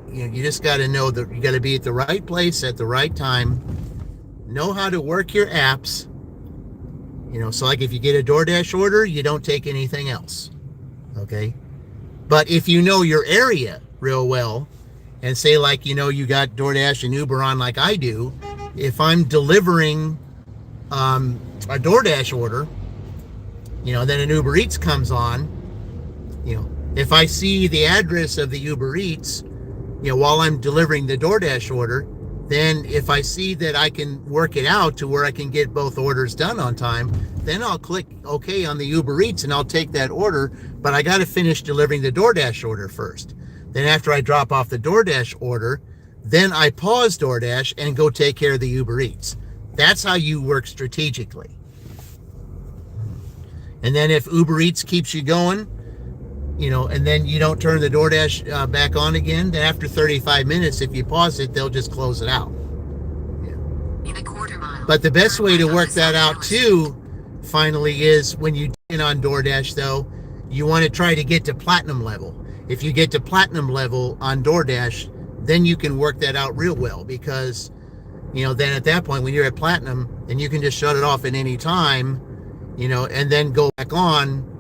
you know, you just got to know that you got to be at the right place at the right time. Know how to work your apps. You know, so like if you get a DoorDash order, you don't take anything else. Okay. But if you know your area real well, and say like, you know, you got DoorDash and Uber on like I do, if I'm delivering a DoorDash order, you know, then an Uber Eats comes on, you know, if I see the address of the Uber Eats, you know, while I'm delivering the DoorDash order, then if I see that I can work it out to where I can get both orders done on time, then I'll click OK on the Uber Eats and I'll take that order, but I got to finish delivering the DoorDash order first. Then after I drop off the DoorDash order, then I pause DoorDash and go take care of the Uber Eats. That's how you work strategically. And then if Uber Eats keeps you going, you know, and then you don't turn the DoorDash back on again, then after 35 minutes, if you pause it, they'll just close it out. Yeah. In a quarter mile. But the best way to work that out too, finally, is when you get on DoorDash though, you want to try to get to platinum level. If you get to platinum level on DoorDash, then you can work that out real well, because, you know, then at that point when you're at platinum, then you can just shut it off at any time, you know, and then go back on,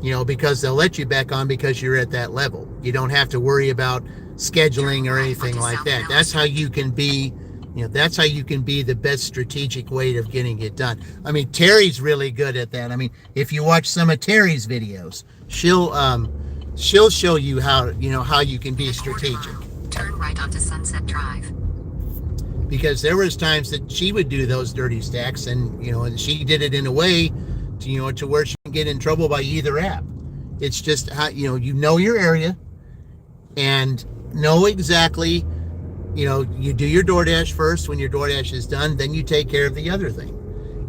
you know, because they'll let you back on because you're at that level. You don't have to worry about scheduling or anything like that. That's how you can be, you know, that's how you can be the best strategic way of getting it done. I mean, Terry's really good at that. I mean, if you watch some of Terry's videos, she'll show you how, you know, how you can be strategic. Turn right onto Sunset Drive. Because there was times that she would do those dirty stacks, and, you know, and she did it in a way to, you know, to where she can get in trouble by either app. It's just how, you know your area and know exactly, you know, you do your DoorDash first. When your DoorDash is done, then you take care of the other thing,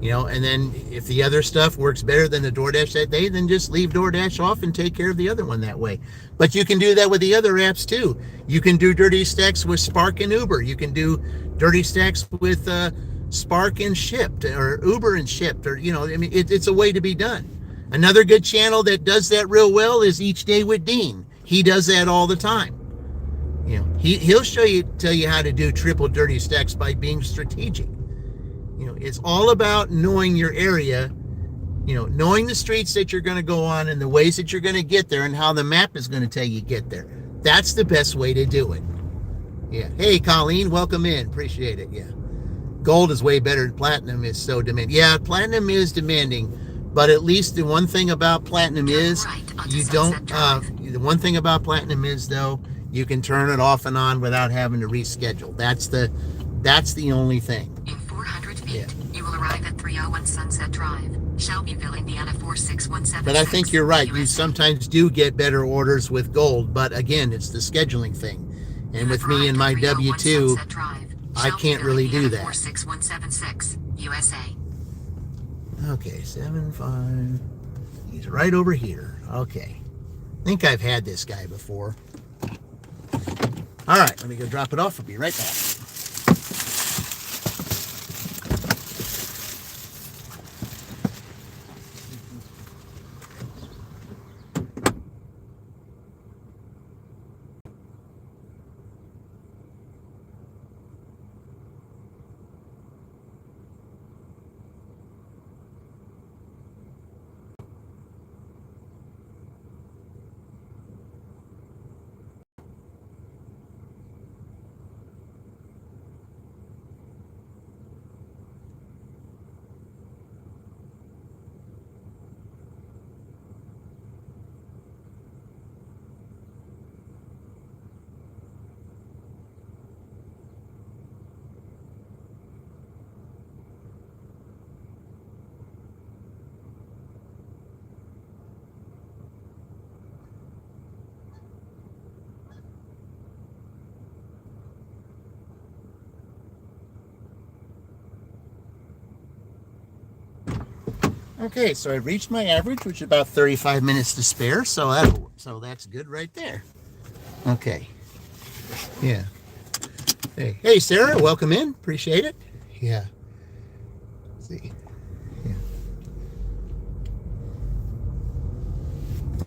you know, and then if the other stuff works better than the DoorDash that day, then just leave DoorDash off and take care of the other one that way. But you can do that with the other apps too. You can do dirty stacks with Spark and Uber. You can do dirty stacks with Spark and Shipped, or Uber and Shipped, or, you know, I mean, it's a way to be done. Another good channel that does that real well is Each Day with Dean. He does that all the time. You know, he'll tell you how to do triple dirty stacks by being strategic. You know, it's all about knowing your area, you know, knowing the streets that you're going to go on and the ways that you're going to get there and how the map is going to tell you get there. That's the best way to do it. Yeah. Hey, Colleen, welcome in. Appreciate it. Yeah. Gold is way better than platinum. Is so demanding. Yeah, platinum is demanding, but at least the one thing about platinum is you don't. The one thing about platinum is though, you can turn it off and on without having to reschedule. That's the only thing. In 400 feet, you will arrive at 301 Sunset Drive, Shelbyville, Indiana 46176. But I think you're right. You sometimes do get better orders with gold, but again, it's the scheduling thing. And with me and my W-2, I can't really do that. 46176, USA. Okay, 75. He's right over here. Okay. I think I've had this guy before. All right, let me go drop it off. I'll be right back. Okay, so I reached my average, which is about 35 minutes to spare, so that's good right there. Okay. Yeah. Hey, Sarah, welcome in. Appreciate it. Yeah. Let's see. Yeah.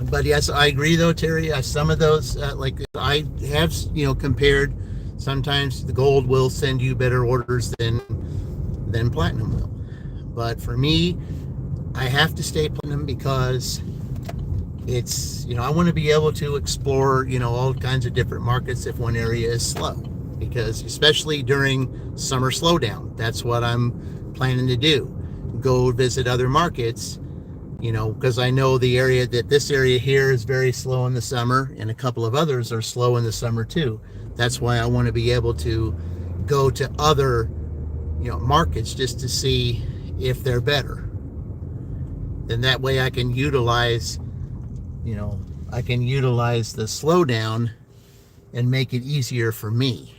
But yes, I agree though, Terry. Some of those, like I have, compared. Sometimes the gold will send you better orders than platinum will. But for me, I have to stay platinum because it's, I want to be able to explore, all kinds of different markets if one area is slow. Because especially during summer slowdown, that's what I'm planning to do. Go visit other markets, because I know this area here is very slow in the summer, and a couple of others are slow in the summer too. That's why I want to be able to go to other, markets just to see if they're better. Then that way I can utilize, the slowdown and make it easier for me.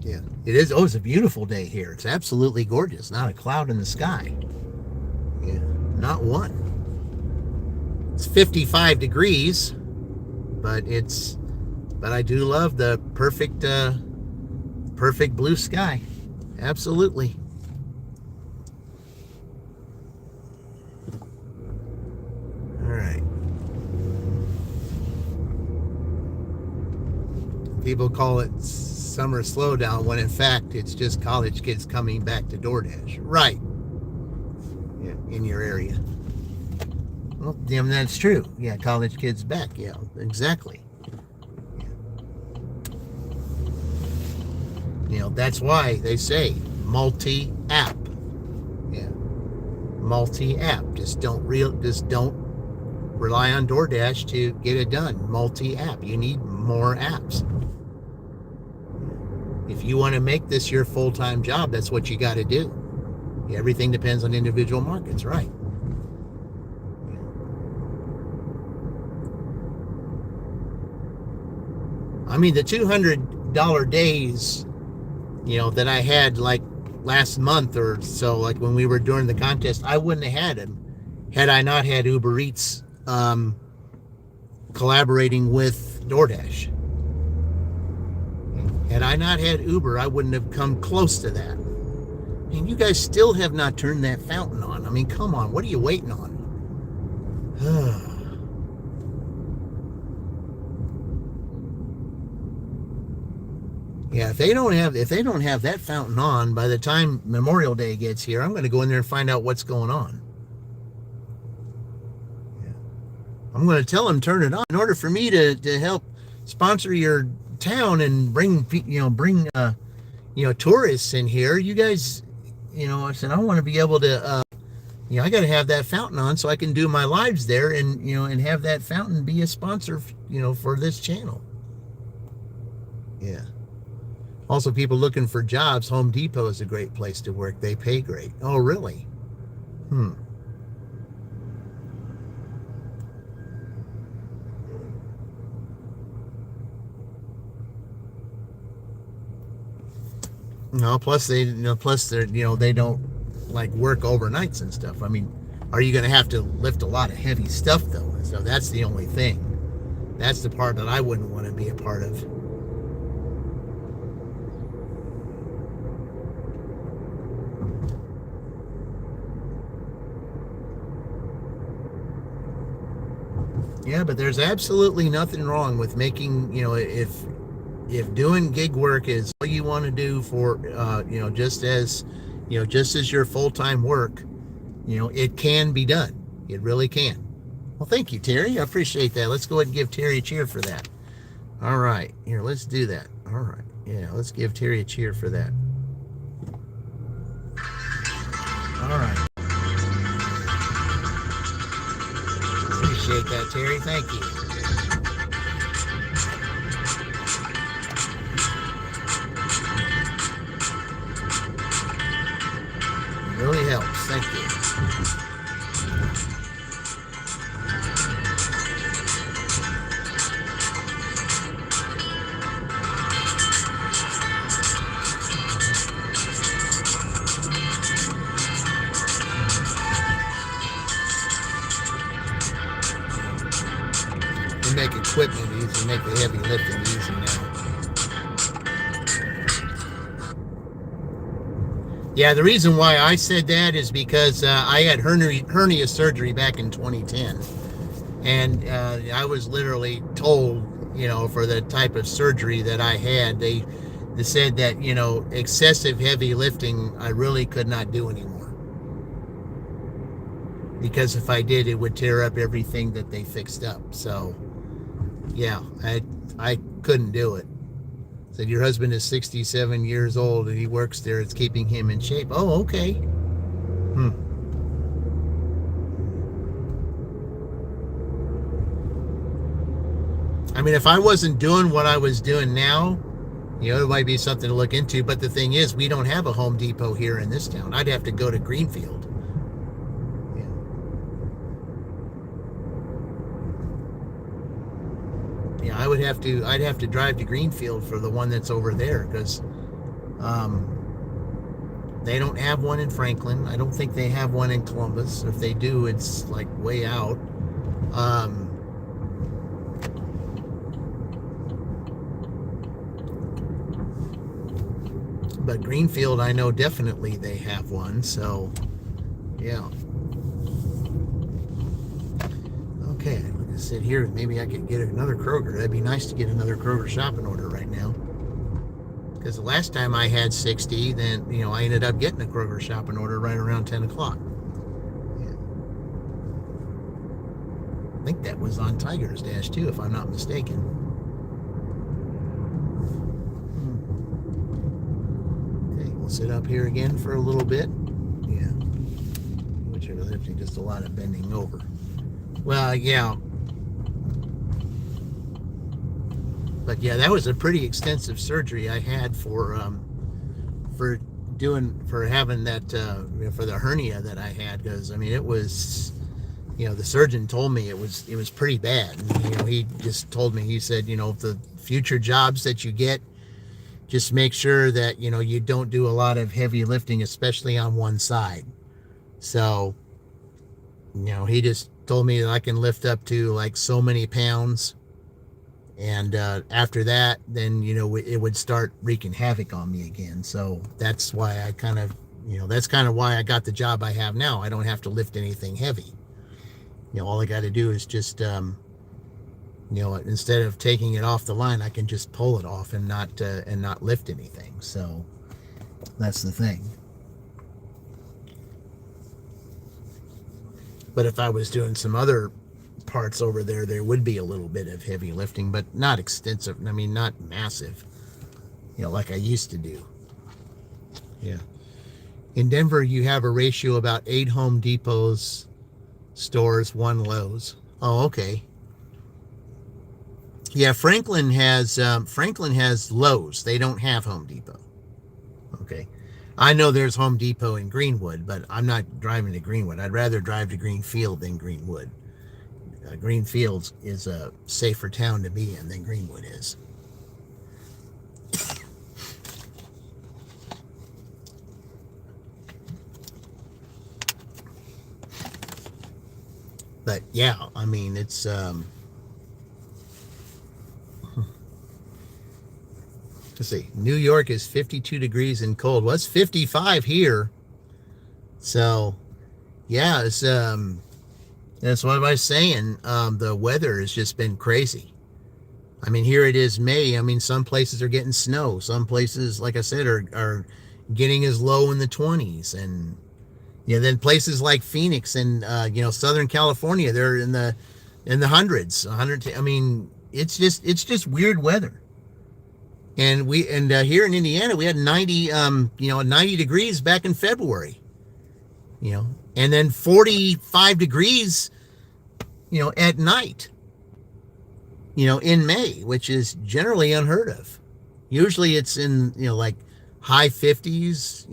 Yeah, it is. Oh, it's a beautiful day here. It's absolutely gorgeous. Not a cloud in the sky. Yeah, not one. It's 55 degrees, but I do love the perfect blue sky. Absolutely. All right. People call it summer slowdown when in fact it's just college kids coming back to DoorDash. Right. Yeah, in your area. Well, damn, that's true. Yeah, college kids back. Yeah, exactly. Yeah. That's why they say multi-app. Yeah, multi-app. Just don't rely on DoorDash to get it done. Multi-app. You need more apps. If you want to make this your full-time job, that's what you got to do. Everything depends on individual markets, right? I mean, the $200 days, that I had like last month or so, like when we were doing the contest, I wouldn't have had them had I not had Uber Eats collaborating with DoorDash. Had I not had Uber, I wouldn't have come close to that. And you guys still have not turned that fountain on. I mean, come on, what are you waiting on? Yeah, if they don't have that fountain on by the time Memorial Day gets here, I'm going to go in there and find out what's going on. Yeah. I'm going to tell them turn it on in order for me to help sponsor your town and bring tourists in here. You guys, I said I want to be able to I got to have that fountain on so I can do my lives there and and have that fountain be a sponsor for this channel. Yeah. Also, people looking for jobs, Home Depot is a great place to work. They pay great. Oh, really? No, plus they're they don't like work overnights and stuff. I mean, are you going to have to lift a lot of heavy stuff though? So that's the only thing. That's the part that I wouldn't want to be a part of. Yeah, but there's absolutely nothing wrong with making, if doing gig work is all you want to do for, just as your full-time work, it can be done. It really can. Well, thank you, Terry. I appreciate that. Let's go ahead and give Terry a cheer for that. All right. Here, let's do that. All right. Yeah, let's give Terry a cheer for that. All right. Appreciate that, Terry. Thank you. It really helps. Thank you. They make equipment easy, make the heavy lifting easy now. Yeah, the reason why I said that is because I had hernia surgery back in 2010. And I was literally told, for the type of surgery that I had, they said that, excessive heavy lifting, I really could not do anymore. Because if I did, it would tear up everything that they fixed up. So, yeah, I couldn't do it. Said, your husband is 67 years old and he works there. It's keeping him in shape. Oh, okay. I mean, if I wasn't doing what I was doing now, it might be something to look into. But the thing is, we don't have a Home Depot here in this town. I'd have to go to Greenfield. Yeah, I'd have to drive to Greenfield for the one that's over there, because they don't have one in Franklin. I don't think they have one in Columbus. If they do, it's like way out. But Greenfield, I know definitely they have one. So, yeah. Okay, I'm going to sit here and maybe I could get another Kroger. That'd be nice to get another Kroger shopping order right now. Because the last time I had 60, then, I ended up getting a Kroger shopping order right around 10 o'clock. Yeah. I think that was on Tiger's Dash too, if I'm not mistaken. Sit up here again for a little bit. Yeah. Which are lifting just a lot of bending over. Well, yeah. But yeah, that was a pretty extensive surgery I had for having that for the hernia that I had, because it was, the surgeon told me it was pretty bad. And, he just told me, he said, the future jobs that you get, just make sure that, you don't do a lot of heavy lifting, especially on one side. So, he just told me that I can lift up to like so many pounds. And after that, then, it would start wreaking havoc on me again. So that's why I that's kind of why I got the job I have now. I don't have to lift anything heavy. All I got to do is just, instead of taking it off the line, I can just pull it off and not lift anything. So that's the thing. But if I was doing some other parts over there, there would be a little bit of heavy lifting, but not extensive. Not massive, like I used to do. Yeah. In Denver, you have a ratio about 8 Home Depots stores, 1 Lowe's. Oh, okay. Yeah, Franklin has Lowe's. They don't have Home Depot. Okay. I know there's Home Depot in Greenwood, but I'm not driving to Greenwood. I'd rather drive to Greenfield than Greenwood. Greenfield is a safer town to be in than Greenwood is. But yeah, it's let's see, New York is 52 degrees and cold. Well, it's 55 here. So yeah, it's that's what I was saying. The weather has just been crazy. Here it is May. Some places are getting snow. Some places, like I said, are getting as low in the 20s. And then places like Phoenix and Southern California, they're in the hundreds. 100. It's just weird weather. And here in Indiana, we had 90 degrees back in February. And then 45 degrees, at night, in May, which is generally unheard of. Usually it's in, like high 50s,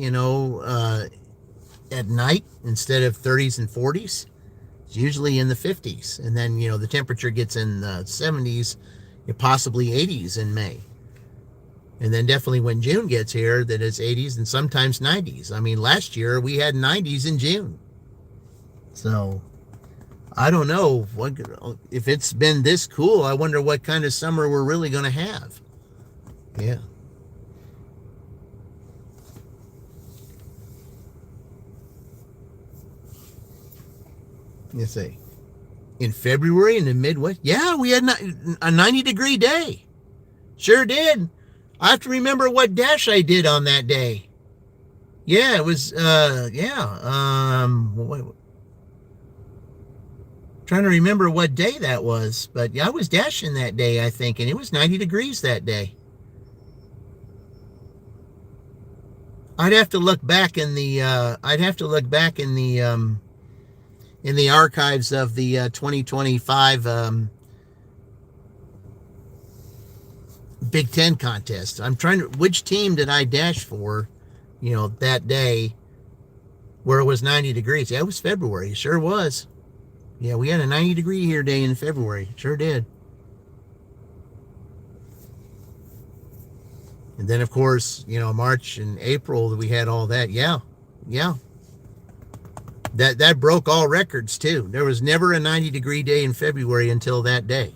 at night instead of 30s and 40s. It's usually in the 50s. And then, the temperature gets in the 70s, possibly 80s in May. And then definitely when June gets here, that it's 80s and sometimes 90s. Last year we had 90s in June. So, I don't know what if it's been this cool. I wonder what kind of summer we're really going to have. Yeah. You say in February in the Midwest? Yeah, we had a 90-degree day. Sure did. I have to remember what dash I did on that day. Yeah, it was trying to remember what day that was, but yeah, I was dashing that day, I think, and it was 90 degrees that day. I'd have to look back in the archives of the 2025 Big Ten contest. I'm trying to, which team did I dash for, that day where it was 90 degrees? Yeah, it was February. It sure was. Yeah, we had a 90-degree here day in February. Sure did. And then, of course, March and April, we had all that. Yeah. That broke all records, too. There was never a 90-degree day in February until that day.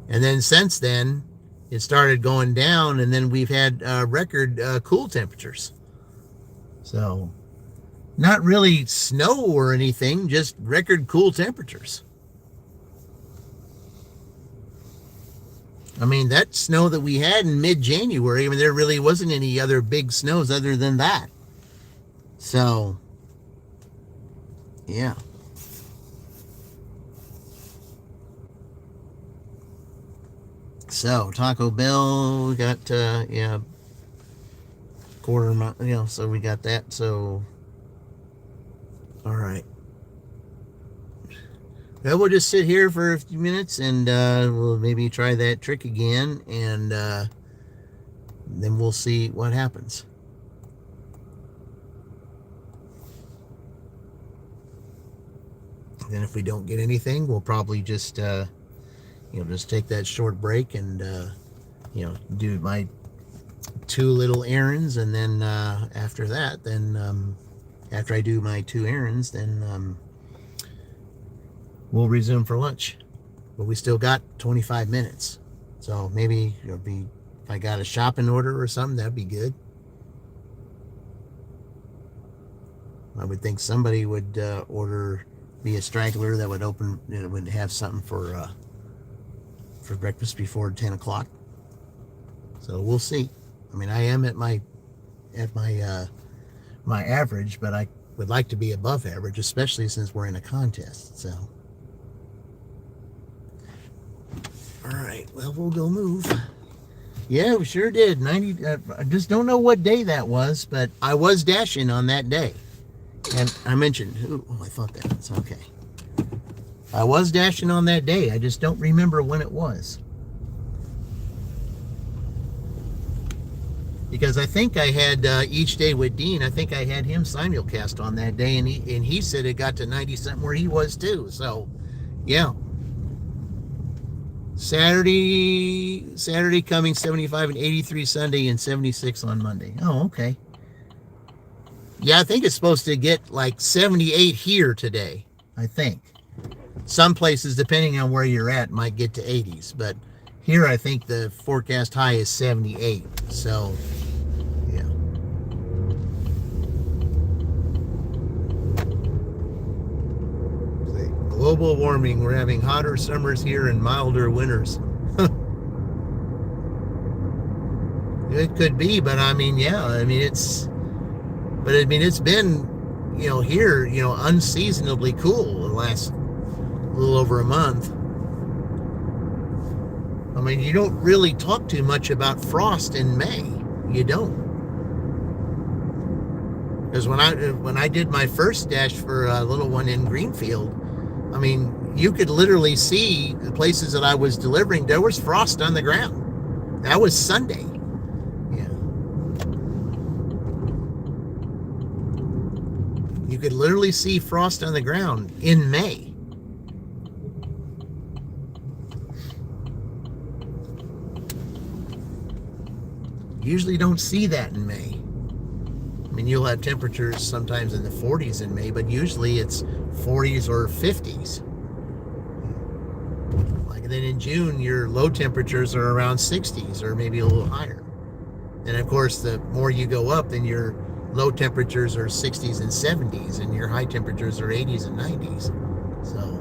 And then since then, it started going down, and then we've had record cool temperatures. So, not really snow or anything, just record cool temperatures. I mean, that snow that we had in mid-January, there really wasn't any other big snows other than that. So, yeah. So, Taco Bell, we got, quarter mile, so we got that, so, all right. Well, we'll just sit here for a few minutes and we'll maybe try that trick again, and then we'll see what happens. Then if we don't get anything, we'll probably just just take that short break and do my 2 little errands, and then after that, then after I do my 2 errands, then we'll resume for lunch. But we still got 25 minutes, so maybe it'll be, if I got a shopping order or something, that'd be good. I would think somebody would be a straggler that would would have something for breakfast before 10 o'clock. So we'll see. I am at my average, but I would like to be above average, especially since we're in a contest. So, all right. Well, we'll go move. Yeah, we sure did. 90. I just don't know what day that was, but I was dashing on that day. And I mentioned, I thought that was okay. I was dashing on that day. I just don't remember when it was. Because I think I had Each Day with Dean. I think I had him simulcast on that day, and he said it got to 90 something where he was too. So, yeah. Saturday coming 75 and 83 Sunday and 76 on Monday. Oh, okay. Yeah, I think it's supposed to get like 78 here today, I think. Some places, depending on where you're at, might get to 80s. But here, I think the forecast high is 78. So, yeah. Global warming. We're having hotter summers here and milder winters. It could be, but it's been, here, unseasonably cool the last little over a month. You don't really talk too much about frost in May. You don't. Because when I did my first dash for a little one in Greenfield, you could literally see the places that I was delivering, there was frost on the ground. That was Sunday. You could literally see frost on the ground in May. Usually don't see that in May. I mean, you'll have temperatures sometimes in the 40s in May, but usually it's 40s or 50s. Like then in June, your low temperatures are around 60s or maybe a little higher. And of course, the more you go up, then your low temperatures are 60s and 70s, and your high temperatures are 80s and 90s. So.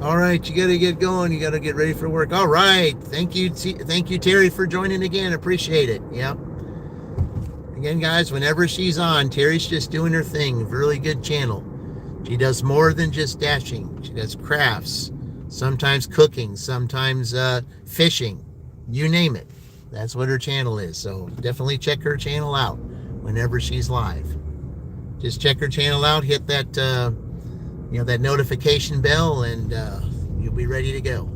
All right, you got to get going. You got to get ready for work. All right. Thank you, Terry, for joining again. Appreciate it. Yep. Again, guys, whenever she's on, Terry's just doing her thing. Really good channel. She does more than just dashing. She does crafts, sometimes cooking, sometimes fishing. You name it. That's what her channel is. So definitely check her channel out whenever she's live. Just check her channel out. Hit that... that notification bell, and you'll be ready to go.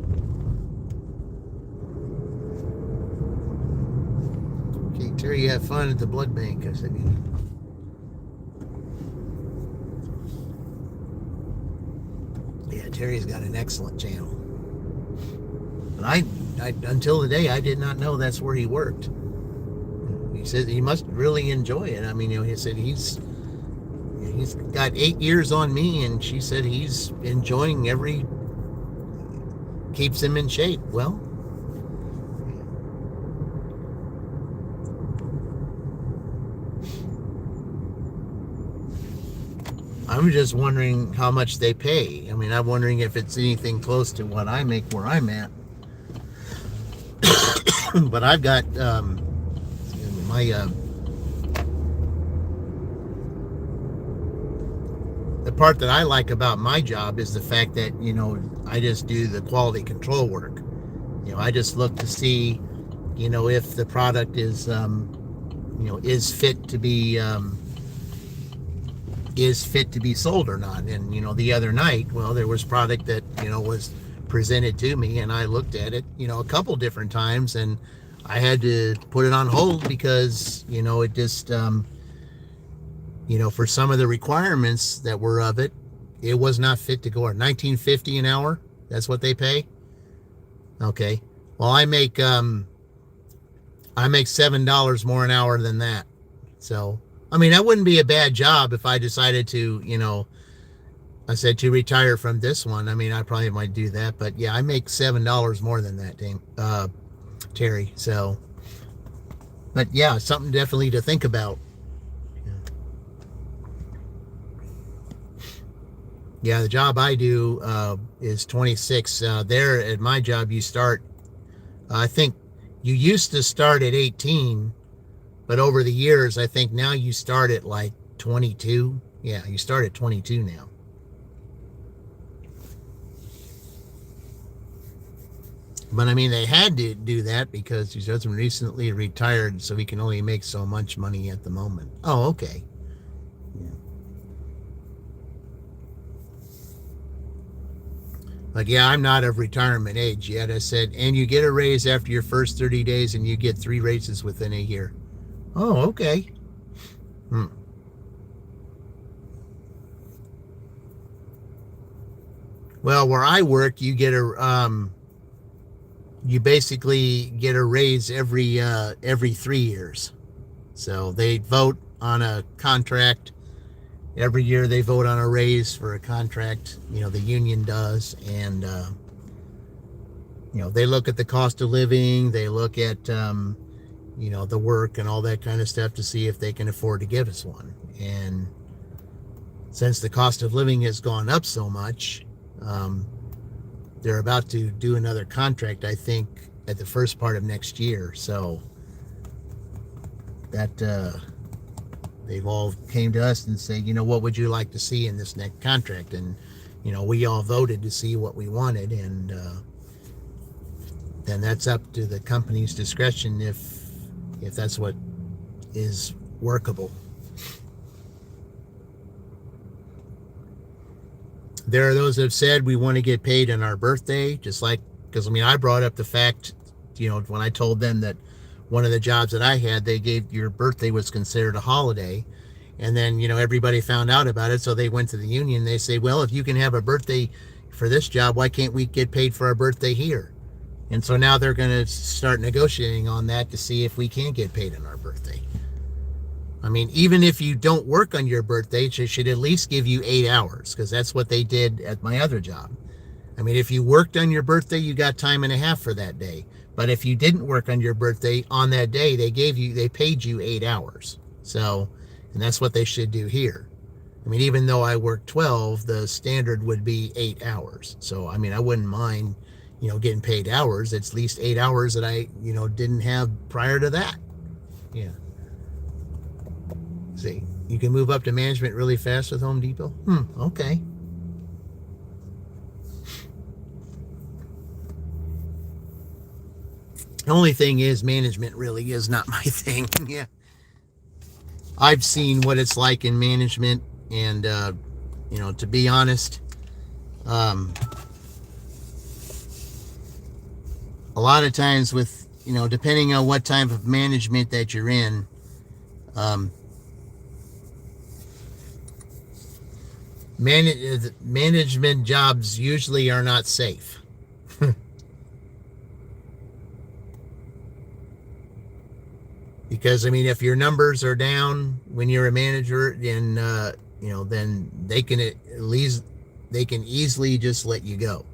Okay, Terry, you have fun at the blood bank. I said, yeah, Terry's got an excellent channel. But I until today, I did not know that's where he worked. He said he must really enjoy it. I mean, he said he's got 8 years on me, and she said he's enjoying keeps him in shape. Well, I'm just wondering how much they pay. I mean, I'm wondering if it's anything close to what I make where I'm at. But I've got the part that I like about my job is the fact that, I just do the quality control work. I just look to see, if the product is, is fit to be sold or not. And, the other night, well, there was product that, was presented to me, and I looked at it, a couple different times, and I had to put it on hold because, it just, for some of the requirements that were of it, it was not fit to go. $19.50 an hour, that's what they pay. Okay. Well, I make $7 more an hour than that. So, I mean, that wouldn't be a bad job if I decided to, I said to retire from this one. I mean, I probably might do that, but yeah, I make $7 more than that, Terry. So, but yeah, something definitely to think about. Yeah, the job I do is 26. There at my job, you start, I think you used to start at 18, but over the years, I think now you start at like 22. Yeah, you start at 22 now. But I mean, they had to do that because his husband recently retired, so he can only make so much money at the moment. Oh, okay. Yeah. Like, yeah, I'm not of retirement age yet. I said, and you get a raise after your first 30 days, and you get 3 raises within a year. Oh, okay. Well, where I work, you get you basically get a raise every 3 years. So they vote on a contract. Every year they vote on a raise for a contract, the union does. And, they look at the cost of living. They look at, the work and all that kind of stuff to see if they can afford to give us one. And since the cost of living has gone up so much, they're about to do another contract, I think, at the first part of next year. So that they've all came to us and say, what would you like to see in this next contract? And, we all voted to see what we wanted. And then that's up to the company's discretion if that's what is workable. There are those that have said we want to get paid on our birthday, just like, because I brought up the fact, when I told them that one of the jobs that I had, they gave your birthday was considered a holiday. And then, everybody found out about it, so they went to the union. They say, well, if you can have a birthday for this job, why can't we get paid for our birthday here? And so now they're going to start negotiating on that to see if we can get paid on our birthday. I mean, even if you don't work on your birthday, they should at least give you 8 hours, because that's what they did at my other job. I mean, if you worked on your birthday, you got time and a half for that day. But if you didn't work on your birthday on that day, they paid you 8 hours. So, and that's what they should do here. I mean, even though I work 12, the standard would be 8 hours. So, I mean, I wouldn't mind, getting paid hours. It's at least 8 hours that I, didn't have prior to that. Yeah. See, you can move up to management really fast with Home Depot. Okay. The only thing is, management really is not my thing. Yeah. I've seen what it's like in management, and, to be honest, a lot of times with, depending on what type of management that you're in, management jobs usually are not safe. Because, I mean, if your numbers are down when you're a manager, then, then they can easily just let you go.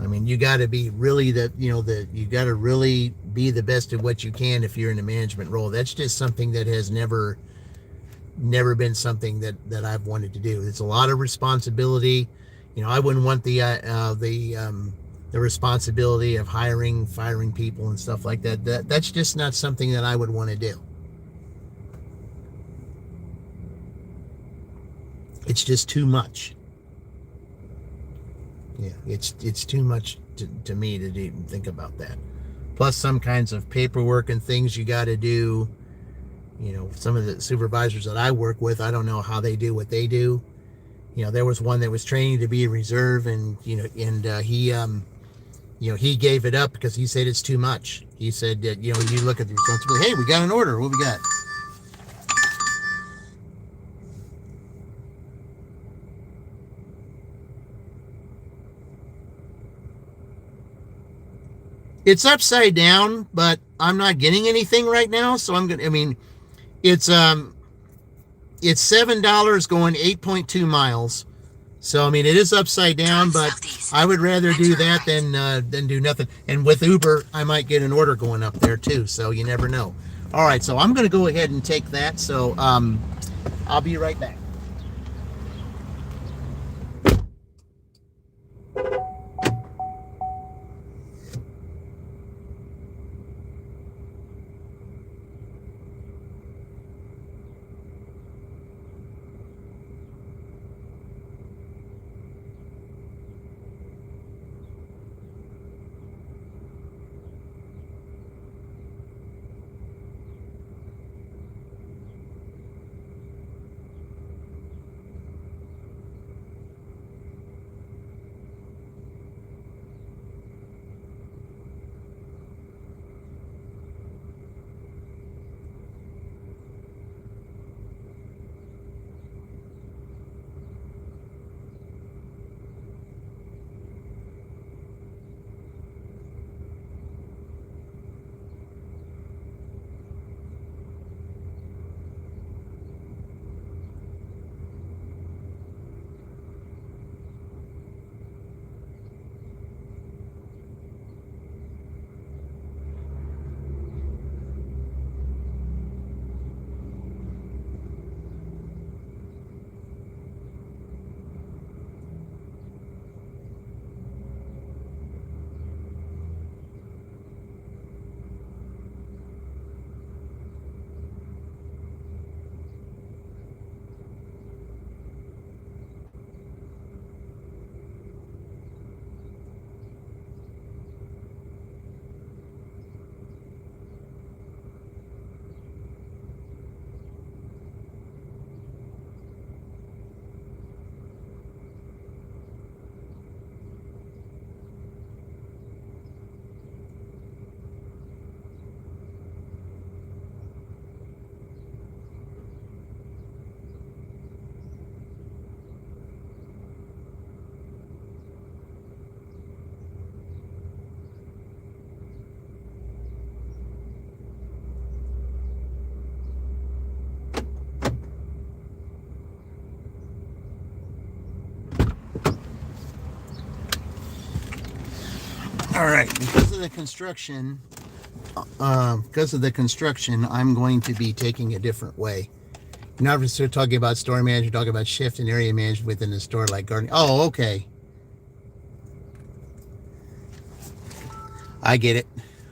I mean, you got to be really you got to really be the best at what you can if you're in a management role. That's just something that has never been something that I've wanted to do. It's a lot of responsibility. I wouldn't want the responsibility of hiring, firing people and stuff like that. That's just not something that I would want to do. It's just too much. Yeah, it's too much to me to even think about that. Plus some kinds of paperwork and things you got to do. Some of the supervisors that I work with, I don't know how they do what they do. There was one that was training to be a reserve, and he gave it up because he said it's too much. He said that, you look at the responsibility. Hey, we got an order. What we got? It's upside down, but I'm not getting anything right now. So it's $7 going 8.2 miles. So, I mean, it is upside down, but I would rather do that than do nothing. And with Uber, I might get an order going up there too. So you never know. All right. So I'm going to go ahead and take that. So I'll be right back. All right, because of the construction, I'm going to be taking a different way. Not just talking about store management, talking about shift and area management within the store, like gardening. Oh, okay. I get it.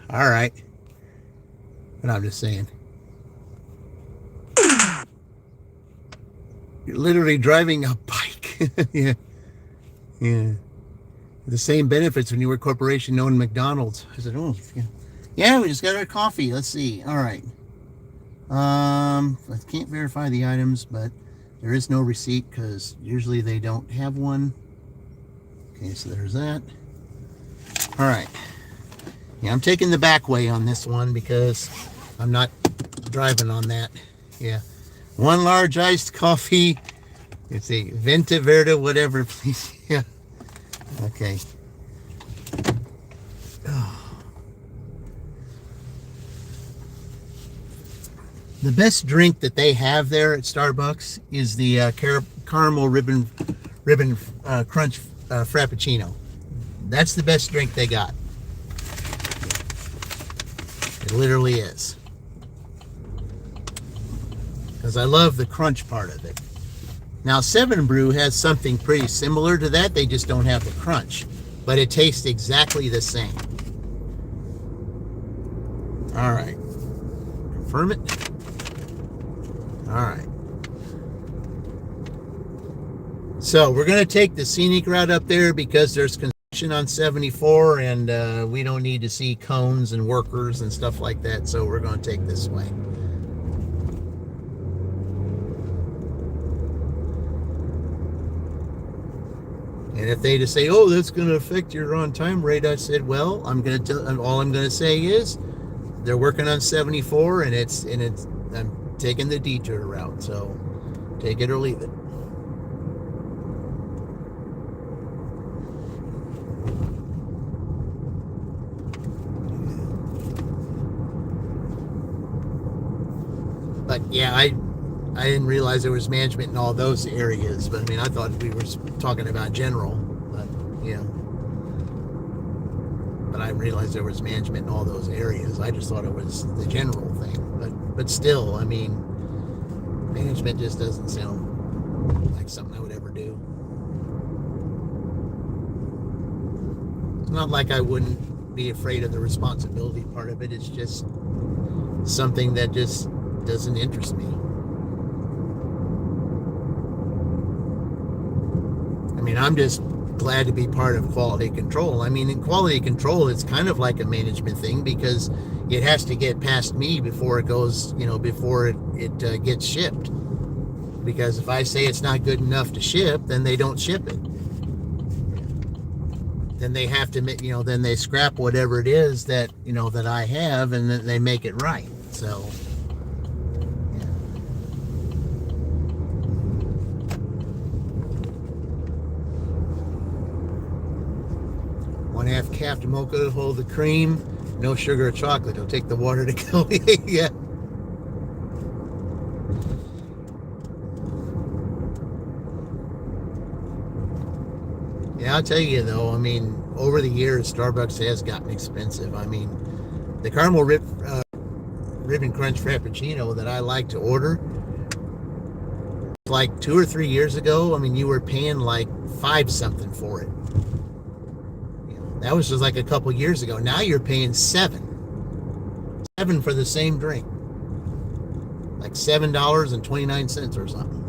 All right. But I'm just saying. You're literally driving a bike. Yeah. Yeah. The same benefits when you were a corporation known McDonald's. I said, oh, yeah. Yeah, we just got our coffee. Let's see. All right. I can't verify the items, but there is no receipt because usually they don't have one. Okay, so there's that. All right. Yeah, I'm taking the back way on this one because I'm not driving on that. Yeah. One large iced coffee. It's a Venta Verde, whatever, please. Yeah. Okay. Oh. The best drink that they have there at Starbucks is the caramel ribbon crunch frappuccino. That's the best drink they got. It literally is. Because I love the crunch part of it. Now, 7 Brew has something pretty similar to that. They just don't have the crunch. But it tastes exactly the same. All right. Confirm it. All right. So we're going to take the scenic route up there because there's construction on 74 and we don't need to see cones and workers and stuff like that. So we're going to take this way. And if they just say, oh, that's going to affect your on-time rate, I said, well, all I'm going to say is they're working on 74 and I'm taking the detour route, so take it or leave it. But yeah, I didn't realize there was management in all those areas. But I mean, I thought we were talking about general, but yeah. But I realized there was management in all those areas. I just thought it was the general thing. But still, I mean, management just doesn't sound like something I would ever do. It's not like I wouldn't be afraid of the responsibility part of it. It's just something that just doesn't interest me. I mean, I'm just glad to be part of quality control. I mean, in quality control, it's kind of like a management thing because it has to get past me before it goes, before it gets shipped. Because if I say it's not good enough to ship, then they don't ship it. Then they have to, then they scrap whatever it is that, that I have, and then they make it right. So, yeah. One half capped mocha to hold the cream. No sugar or chocolate. It'll take the water to kill me. Yeah. Yeah, I'll tell you though, I mean, over the years, Starbucks has gotten expensive. I mean, the caramel ribbon crunch frappuccino that I like to order, like 2 or 3 years ago, I mean, you were paying like $5 something for it. That was just like a couple years ago. Now you're paying $7 for the same drink, like $7.29 or something.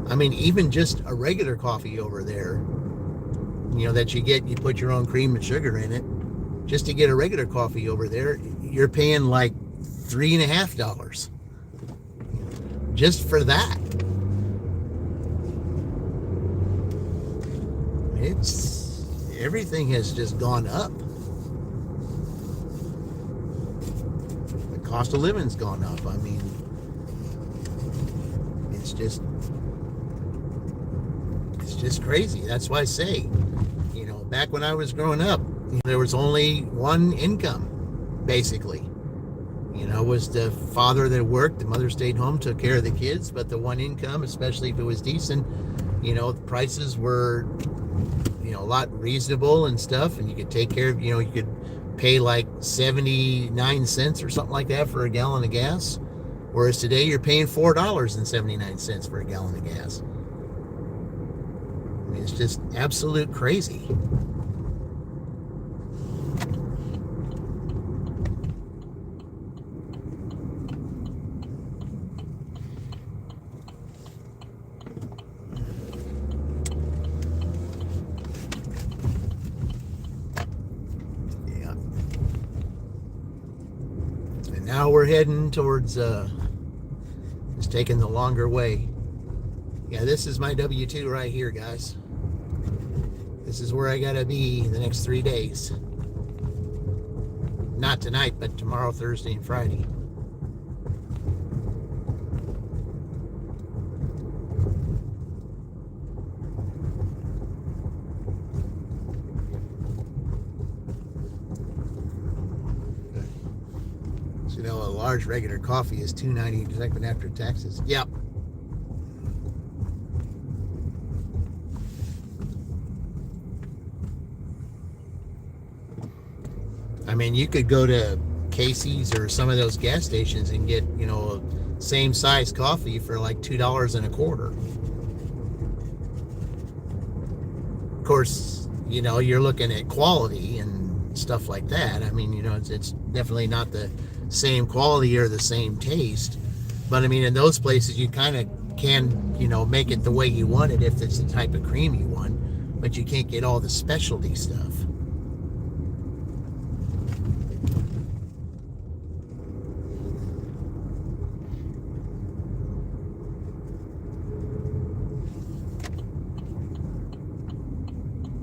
I mean, even just a regular coffee over there, that you put your own cream and sugar in it. Just to get a regular coffee over there, you're paying like $3.50 just for that. Everything has just gone up. The cost of living's gone up. I mean, it's just crazy. That's why I say, back when I was growing up, there was only one income, basically. Was the father that worked, the mother stayed home, took care of the kids, but the one income, especially if it was decent, the prices were, a lot reasonable and stuff, and you could take care of, you could pay like 79 cents or something like that for a gallon of gas. Whereas today you're paying $4.79 for a gallon of gas. I mean, it's just absolute crazy. Now we're heading towards, just taking the longer way. Yeah, this is my W-2 right here, guys. This is where I gotta be the next 3 days. Not tonight, but tomorrow, Thursday, and Friday. A large regular coffee is $2.90 second after taxes. Yep. I mean, you could go to Casey's or some of those gas stations and get, same size coffee for like $2.25. Of course, you're looking at quality and stuff like that. I mean, it's definitely not the same quality or the same taste, but I mean, in those places you kind of can make it the way you want it if it's the type of cream you want, but you can't get all the specialty stuff.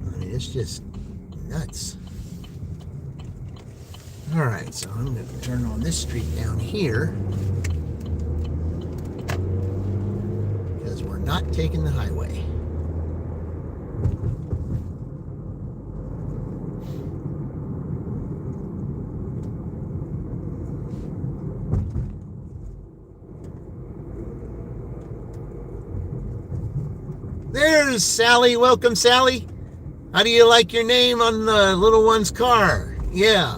I mean, it's just nuts. All right, so I'm going to turn on this street down here because we're not taking the highway. There's Sally. Welcome, Sally. How do you like your name on the little one's car? Yeah.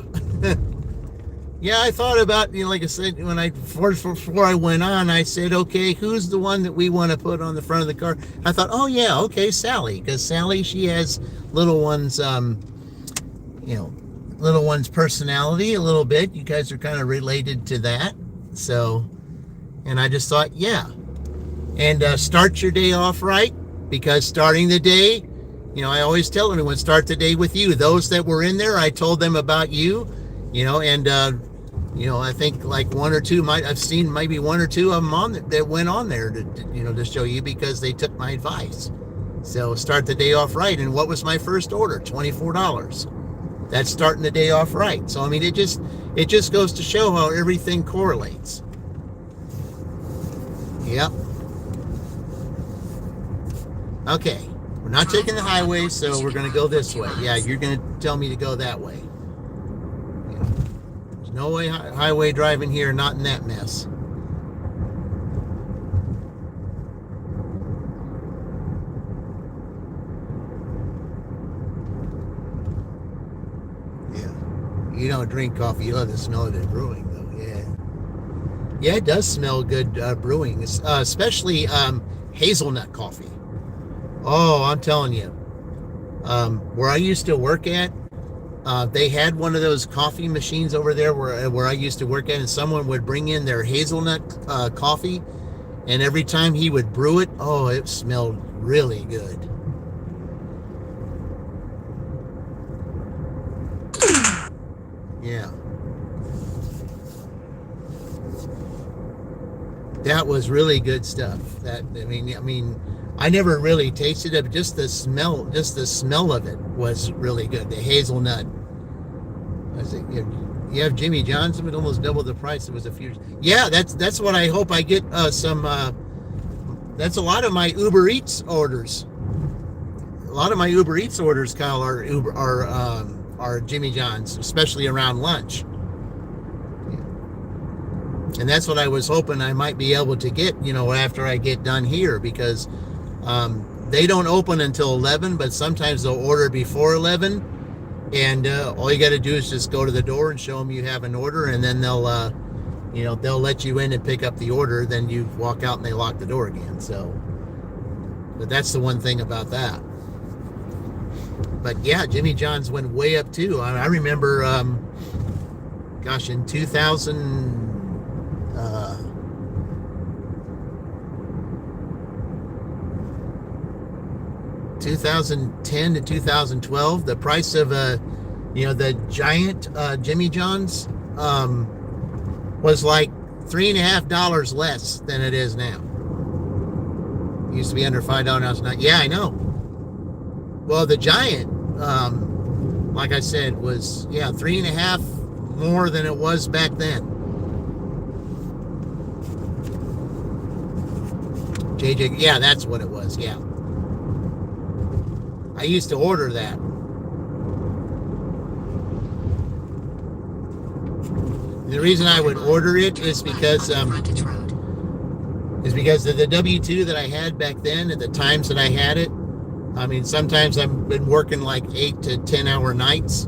Yeah, I thought about, like I said, before I went on, I said, okay, who's the one that we want to put on the front of the car? I thought, oh yeah, okay, Sally, because Sally, she has little one's, little one's personality a little bit. You guys are kind of related to that. So, and I just thought, yeah. And start your day off right, because starting the day, I always tell everyone, start the day with you. Those that were in there, I told them about you, and I think like one or two I've seen maybe one or two of them on that went on there to show you, because they took my advice. So start the day off right. And what was my first order? $24. That's starting the day off right. So I mean, it just goes to show how everything correlates. Yep. Okay, we're not taking the highway, so we're going to go this way. Yeah, you're going to tell me to go that way. No way highway driving here, not in that mess. Yeah. You don't drink coffee, you love the smell of it brewing, though. Yeah. Yeah, it does smell good brewing, especially hazelnut coffee. Oh, I'm telling you. Where I used to work at, they had one of those coffee machines over there where I used to work at, and someone would bring in their hazelnut coffee, and every time he would brew it, oh, it smelled really good. Yeah. That was really good stuff. I mean, I never really tasted it, but just the smell of it was really good. The hazelnut. I think you have Jimmy John's, but almost double the price. It was a few. Yeah, that's what I hope I get some. That's a lot of my Uber Eats orders. A lot of my Uber Eats orders, Kyle, are Jimmy John's, especially around lunch. And that's what I was hoping I might be able to get, after I get done here, because they don't open until 11, but sometimes they'll order before 11. And all you got to do is just go to the door and show them you have an order, and then they'll let you in and pick up the order. Then you walk out and they lock the door again. So, but that's the one thing about that. But yeah, Jimmy John's went way up too. I remember, gosh, in 2010 to 2012, the price of the giant Jimmy John's was like $3.50 less than it is now. It used to be under $5 now. It's not. Yeah, I know. Well, the giant, like I said, was $3.50 more than it was back then. JJ, yeah, that's what it was. Yeah. I used to order that. The reason I would order it is because of the W-2 that I had back then at the times that I had it. I mean, sometimes I've been working like 8 to 10 hour nights,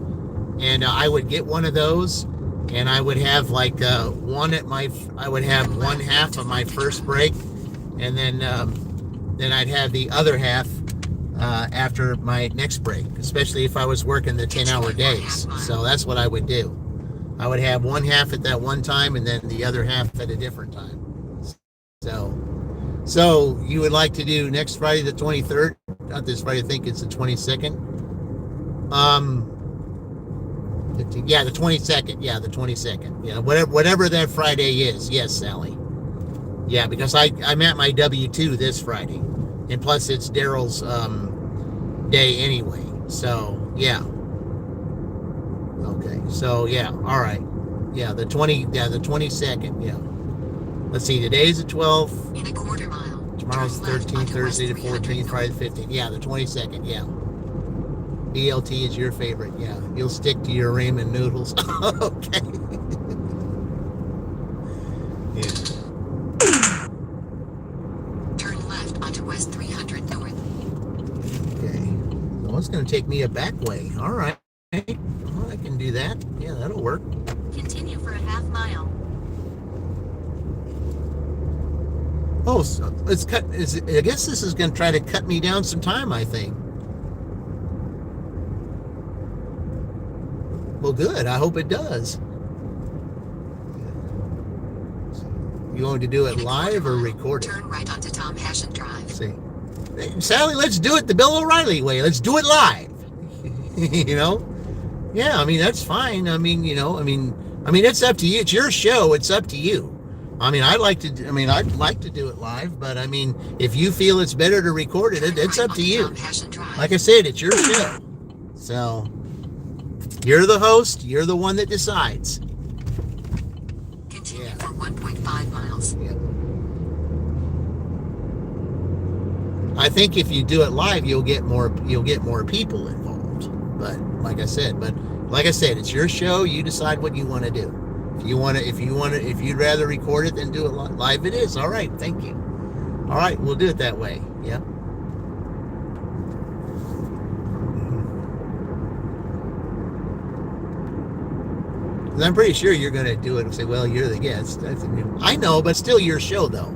and I would get one of those, and I would have like I would have one half of my first break, and then I'd have the other half after my next break, especially if I was working the 10-hour days. So that's what I would do. I would have one half at that one time and then the other half at a different time. So you would like to do next Friday the 23rd? Not this Friday, I think it's the 22nd. Yeah, the 22nd. Yeah, the 22nd. Yeah, whatever that Friday is. Yes, Sally. Yeah, because I'm at my W-2 this Friday. And plus it's Daryl's day anyway. So, yeah. Okay. So, yeah. All right. Yeah, the 22nd. Yeah. Let's see. Today's the 12th. In a quarter mile. Tomorrow's the 13th, Thursday the 14th, Friday the 15th. Yeah, the 22nd. Yeah. BLT is your favorite. Yeah. You'll stick to your ramen noodles. Okay. Yeah. West 300 north. Okay. Well, it's going to take me a back way. All right. Well, I can do that. Yeah, that'll work. Continue for a half mile. Oh, so it's cut. I guess this is going to try to cut me down some time, I think. Well, good. I hope it does. You going to do it live or record it? Turn right onto Tom Hashen Drive. See, hey, Sally, let's do it the Bill O'Reilly way. Let's do it live. Yeah, I mean that's fine. I mean, it's up to you. It's your show. It's up to you. I mean, I'd like to do it live, but I mean, if you feel it's better to record it, it's up to you. Like I said, it's your show. So you're the host. You're the one that decides. Continue for 1.5 miles. Yeah. I think if you do it live, you'll get more people involved. But like I said, it's your show. You decide what you want to do. If you'd rather record it than do it live, it is. All right. Thank you. All right. We'll do it that way. Yeah. I'm pretty sure you're going to do it and say, well, you're the guest. I know, but still your show, though.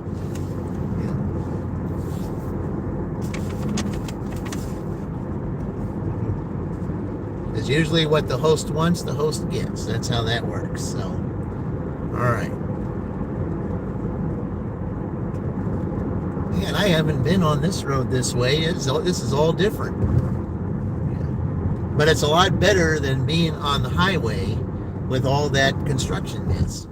Yeah. It's usually what the host wants, the host gets. That's how that works. So, all right. Man, I haven't been on this road this way. This is all different. Yeah. But it's a lot better than being on the highway with all that construction mess.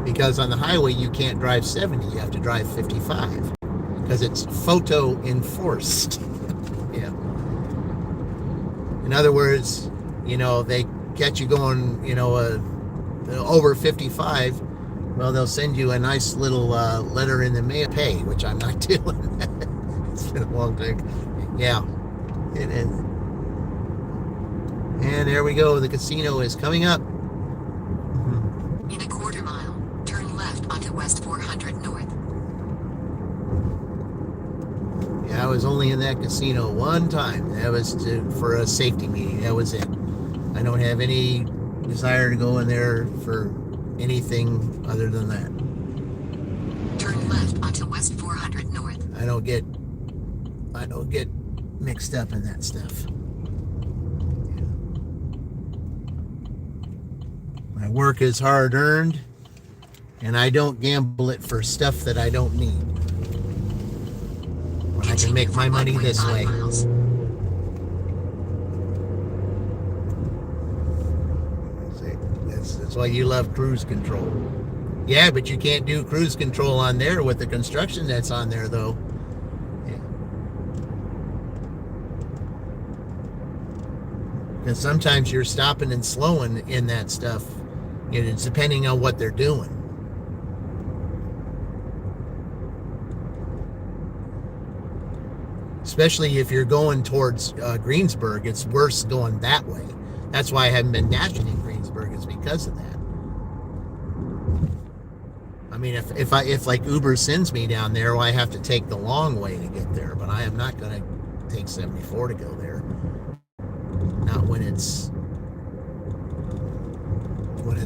Because on the highway you can't drive 70, you have to drive 55 because it's photo enforced. Yeah. In other words, they catch you going, over 55. Well, they'll send you a nice little letter in the mail, pay, which I'm not doing. It's been a long time. Yeah, it is. And there we go. The casino is coming up. In a quarter mile, turn left onto West 400 North. Yeah, I was only in that casino one time. That was for a safety meeting. That was it. I don't have any desire to go in there for anything other than that. Turn left onto West 400 North. I don't get mixed up in that stuff. My work is hard earned, and I don't gamble it for stuff that I don't need. When I can make my money this way. That's why you love cruise control. Yeah, but you can't do cruise control on there with the construction that's on there, though. Yeah. Because sometimes you're stopping and slowing in that stuff. It's depending on what they're doing. Especially if you're going towards Greensburg, it's worse going that way. That's why I haven't been dashing in Greensburg, is because of that. I mean, if like Uber sends me down there, well, I have to take the long way to get there, but I am not going to take 74 to go there. Not when it's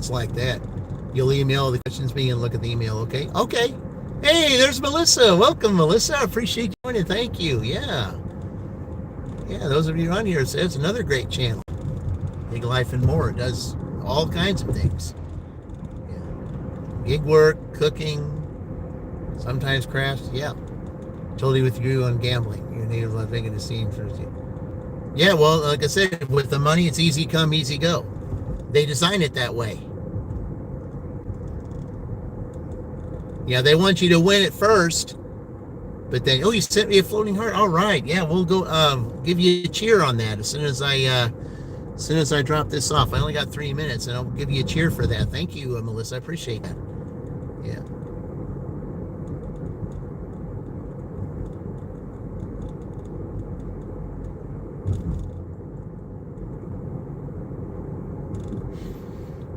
like that. You'll email the questions me and look at the email, okay? Okay. Hey, there's Melissa. Welcome, Melissa. I appreciate you joining. Thank you. Yeah. Yeah, those of you on here, it's another great channel. Big Life and More. It does all kinds of things. Yeah. Gig work, cooking, sometimes crafts. Yeah. Totally with you on gambling. You need to making a scene for you. Yeah, well, like I said, with the money, it's easy come, easy go. They design it that way. Yeah, they want you to win it first, but then, oh, you sent me a floating heart. All right, yeah, we'll go give you a cheer on that as soon as I drop this off. I only got 3 minutes, and I'll give you a cheer for that. Thank you, Melissa. I appreciate that. Yeah.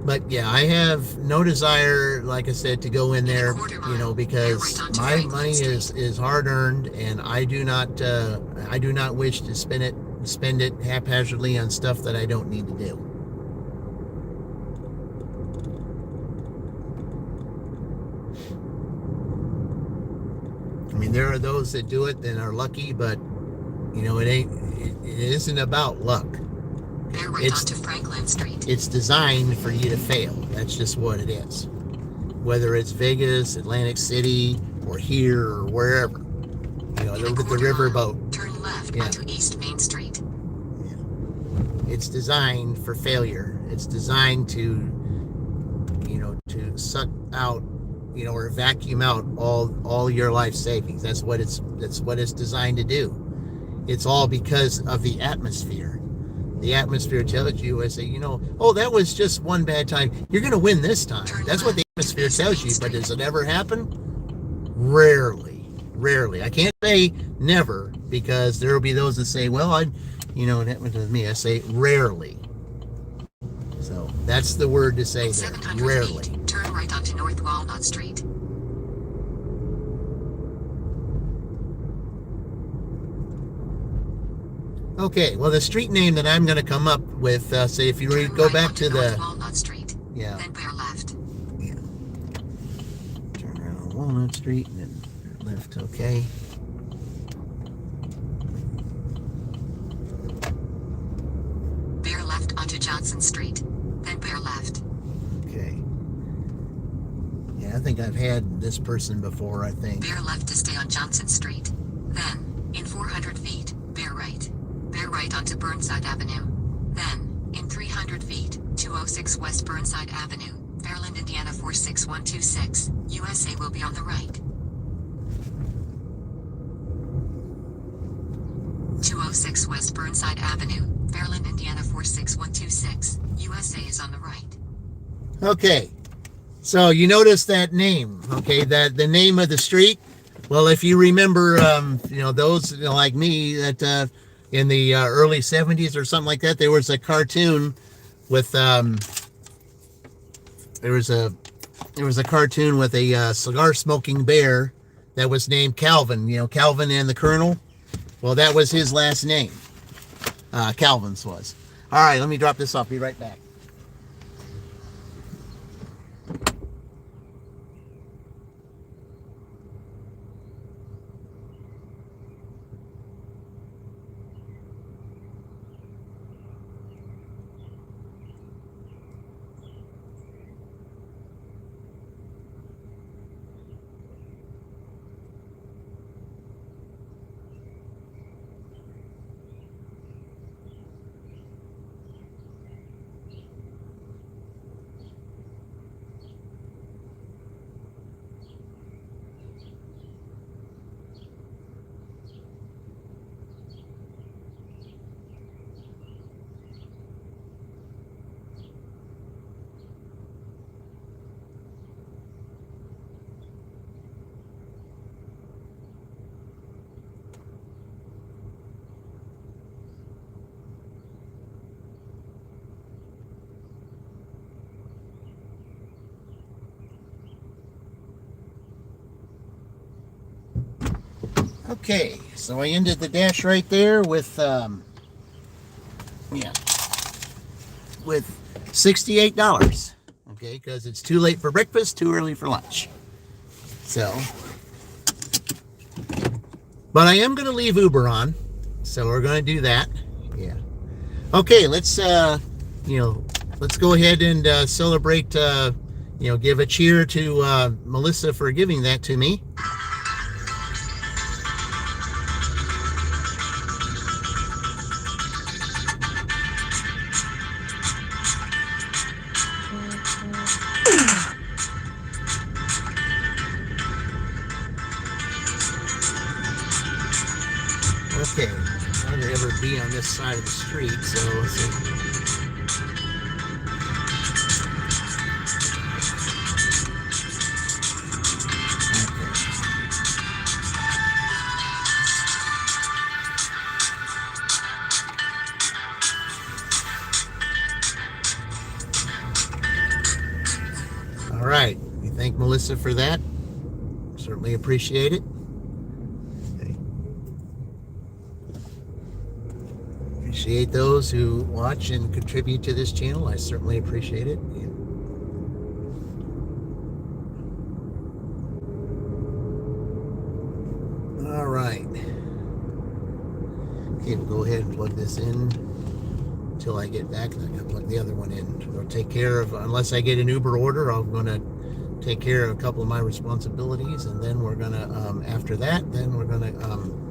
But yeah, I have no desire, like I said, to go in there, because my money is hard earned, and I do not wish to spend it haphazardly on stuff that I don't need to do. I mean, there are those that do it and are lucky, but it isn't about luck. Onto Franklin Street. It's designed for you to fail. That's just what it is. Whether it's Vegas, Atlantic City, or here, or wherever. Look at the riverboat. Turn left onto East Main Street. Yeah. It's designed for failure. It's designed to suck out, or vacuum out all your life savings. That's what it's designed to do. It's all because of the atmosphere. The atmosphere tells you, I say, oh, that was just one bad time. You're going to win this time. That's what the atmosphere tells you. But does it ever happen? Rarely. I can't say never, because there will be those that say, well, it happened to me. I say rarely. So that's the word to say there. Rarely. Feet, turn right onto North Walnut Street. Okay, well, the street name that I'm going to come up with, say if you go back to the Walnut Street. Yeah. Then bear left. Yeah. Turn around on Walnut Street and then left. Okay. Bear left onto Johnson Street. Then bear left. Okay. Yeah, I think I've had this person before. I think. Bear left to stay on Johnson Street. Then, in 400 feet, bear right. Bear right onto Burnside Avenue. Then, in 300 feet, 206 West Burnside Avenue, Fairland, Indiana 46126, USA will be on the right. 206 West Burnside Avenue, Fairland, Indiana 46126, USA is on the right. Okay, so you notice that name, okay, that the name of the street. Well, if you remember, those like me that in the early 70s or something like that. There was a cartoon with there was a cartoon with a cigar smoking bear that was named Calvin. You know, Calvin and the Colonel. Well, that was his last name. Calvin's was. All right, let me drop this off. Be right back. Okay, so I ended the dash right there with with $68. Okay, because it's too late for breakfast, too early for lunch. So, but I am going to leave Uber on, so we're going to do that. Yeah. Okay, let's let's go ahead and celebrate. Give a cheer to Melissa for giving that to me. Okay, I'll never ever be on this side of the street, so let's see. All right, we thank Melissa for that. Certainly appreciate it. Appreciate those who watch and contribute to this channel. I certainly appreciate it. Yeah. All right. Okay, we'll go ahead and plug this in until I get back. I'm going to plug the other one in. We'll take care of, unless I get an Uber order, I'm going to take care of a couple of my responsibilities, and then we're going to, after that, then we're going to,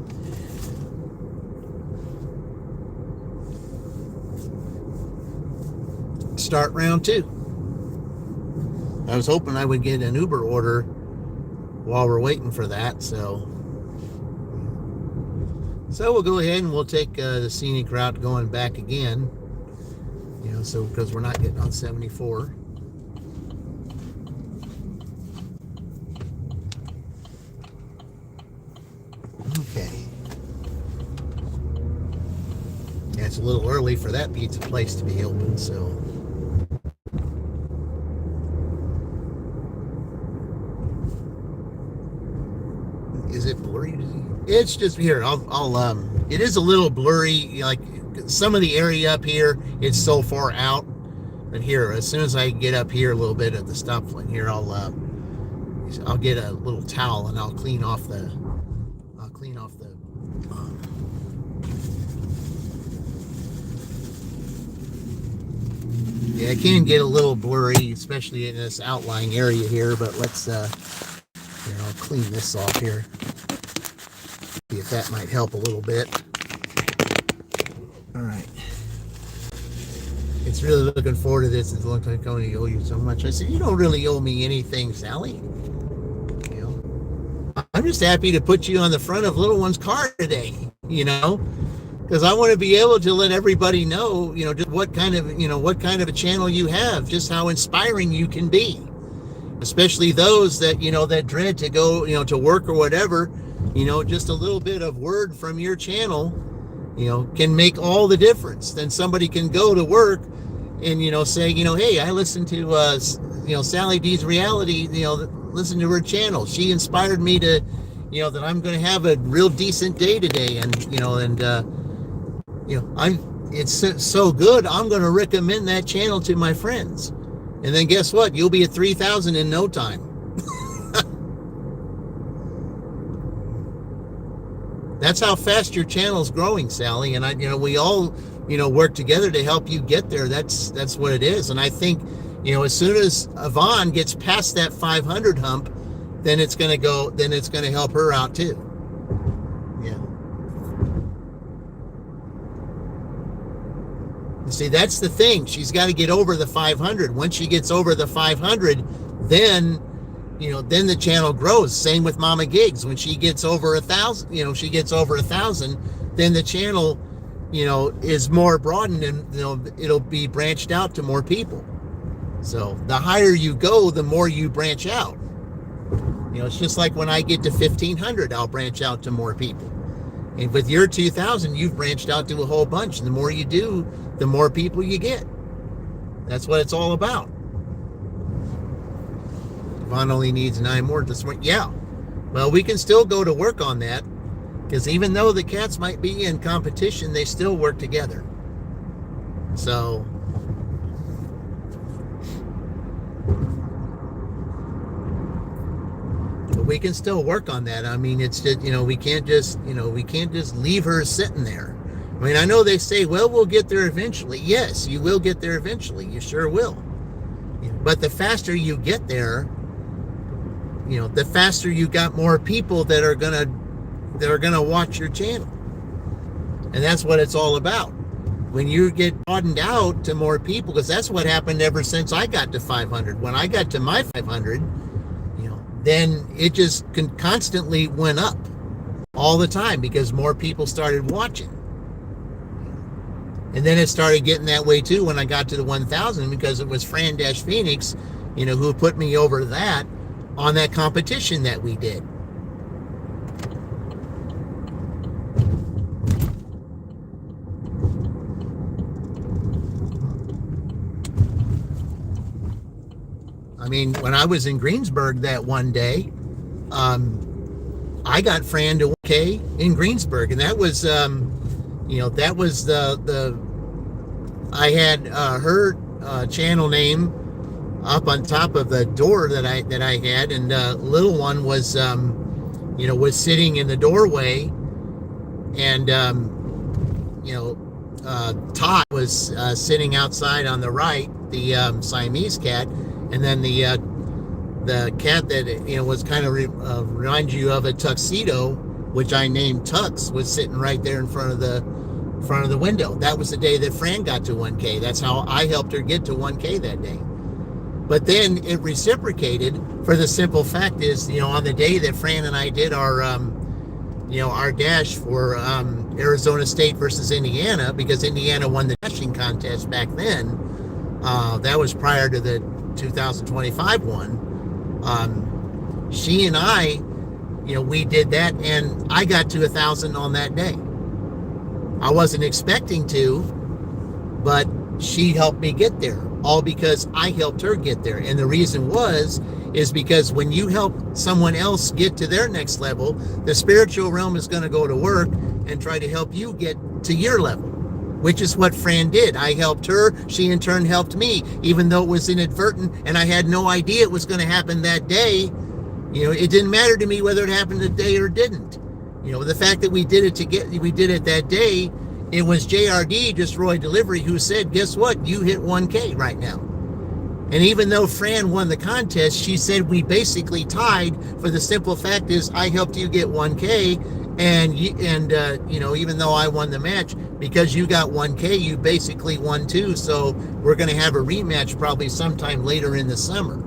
start round 2. I was hoping I would get an Uber order while we're waiting for that, so we'll go ahead and we'll take the scenic route going back again, so because we're not getting on 74. Okay. Yeah, it's a little early for that pizza place to be open, so is it blurry? It's just here. It is a little blurry. Like some of the area up here, it's so far out. But here, as soon as I get up here a little bit at the stop line here, I'll get a little towel and I'll clean off the. Yeah, it can get a little blurry, especially in this outlying area here. But let's. Here, I'll clean this off here. See if that might help a little bit. All right. It's really looking forward to this. It's a long time coming. I owe you so much. I said, you don't really owe me anything, Sally. I'm just happy to put you on the front of little one's car today, because I want to be able to let everybody know, just what kind of a channel you have, just how inspiring you can be. Especially those that, that dread to go, to work or whatever, just a little bit of word from your channel, can make all the difference. Then somebody can go to work and, say, hey, I listened to, Sally D's reality, listen to her channel. She inspired me to, that I'm going to have a real decent day today. And, it's so good. I'm going to recommend that channel to my friends. And then guess what? You'll be at 3,000 in no time. That's how fast your channel's growing, Sally. And we all, work together to help you get there. That's what it is. And I think, as soon as Yvonne gets past that 500 hump, then it's going to help her out too. Yeah. See, that's the thing. She's got to get over the 500. Once she gets over the 500, then the channel grows. Same with Mama Gigs. When she gets over 1,000, then the channel, is more broadened, and it'll be branched out to more people. So the higher you go, the more you branch out. It's just like when I get to 1,500, I'll branch out to more people. And with your 2,000, you've branched out to a whole bunch. And the more you do, the more people you get. That's what it's all about. Yvonne only needs 9 more this morning. Yeah. Well, we can still go to work on that, because even though the cats might be in competition, they still work together. So, but we can still work on that. I mean, it's just, we can't just leave her sitting there. I mean, I know they say, well, we'll get there eventually. Yes, you will get there eventually. You sure will. But the faster you get there, the faster you got more people that are gonna watch your channel. And that's what it's all about. When you get broadened out to more people, because that's what happened ever since I got to 500. When I got to my 500, then it just constantly went up all the time, because more people started watching. And then it started getting that way too when I got to the 1,000, because it was Fran-Phoenix, who put me over that on that competition that we did. I mean, when I was in Greensburg that one day, I got Fran to 1K in Greensburg, and that was, that was I had her channel name up on top of the door that I had, and little one was, was sitting in the doorway, and Todd was sitting outside on the right, the Siamese cat. And then the cat that was kind of reminds you of a tuxedo, which I named Tux, was sitting right there in front of the window. That was the day that Fran got to 1K. That's how I helped her get to 1K that day. But then it reciprocated, for the simple fact is, on the day that Fran and I did our dash for Arizona State versus Indiana, because Indiana won the dashing contest back then. That was prior to the 2025 one. She and I, we did that, and I got to 1,000 on that day. I wasn't expecting to, but she helped me get there, all because I helped her get there. And the reason is because when you help someone else get to their next level, the spiritual realm is going to go to work and try to help you get to your level, which is what Fran did. I helped her. She in turn helped me, even though it was inadvertent and I had no idea it was going to happen that day. It didn't matter to me whether it happened today or didn't. The fact that we did it that day, it was JRD, Destroy Delivery, who said, guess what? You hit 1K right now. And even though Fran won the contest, she said we basically tied, for the simple fact is I helped you get 1K, and even though I won the match, because you got 1K, you basically won too. So we're going to have a rematch probably sometime later in the summer.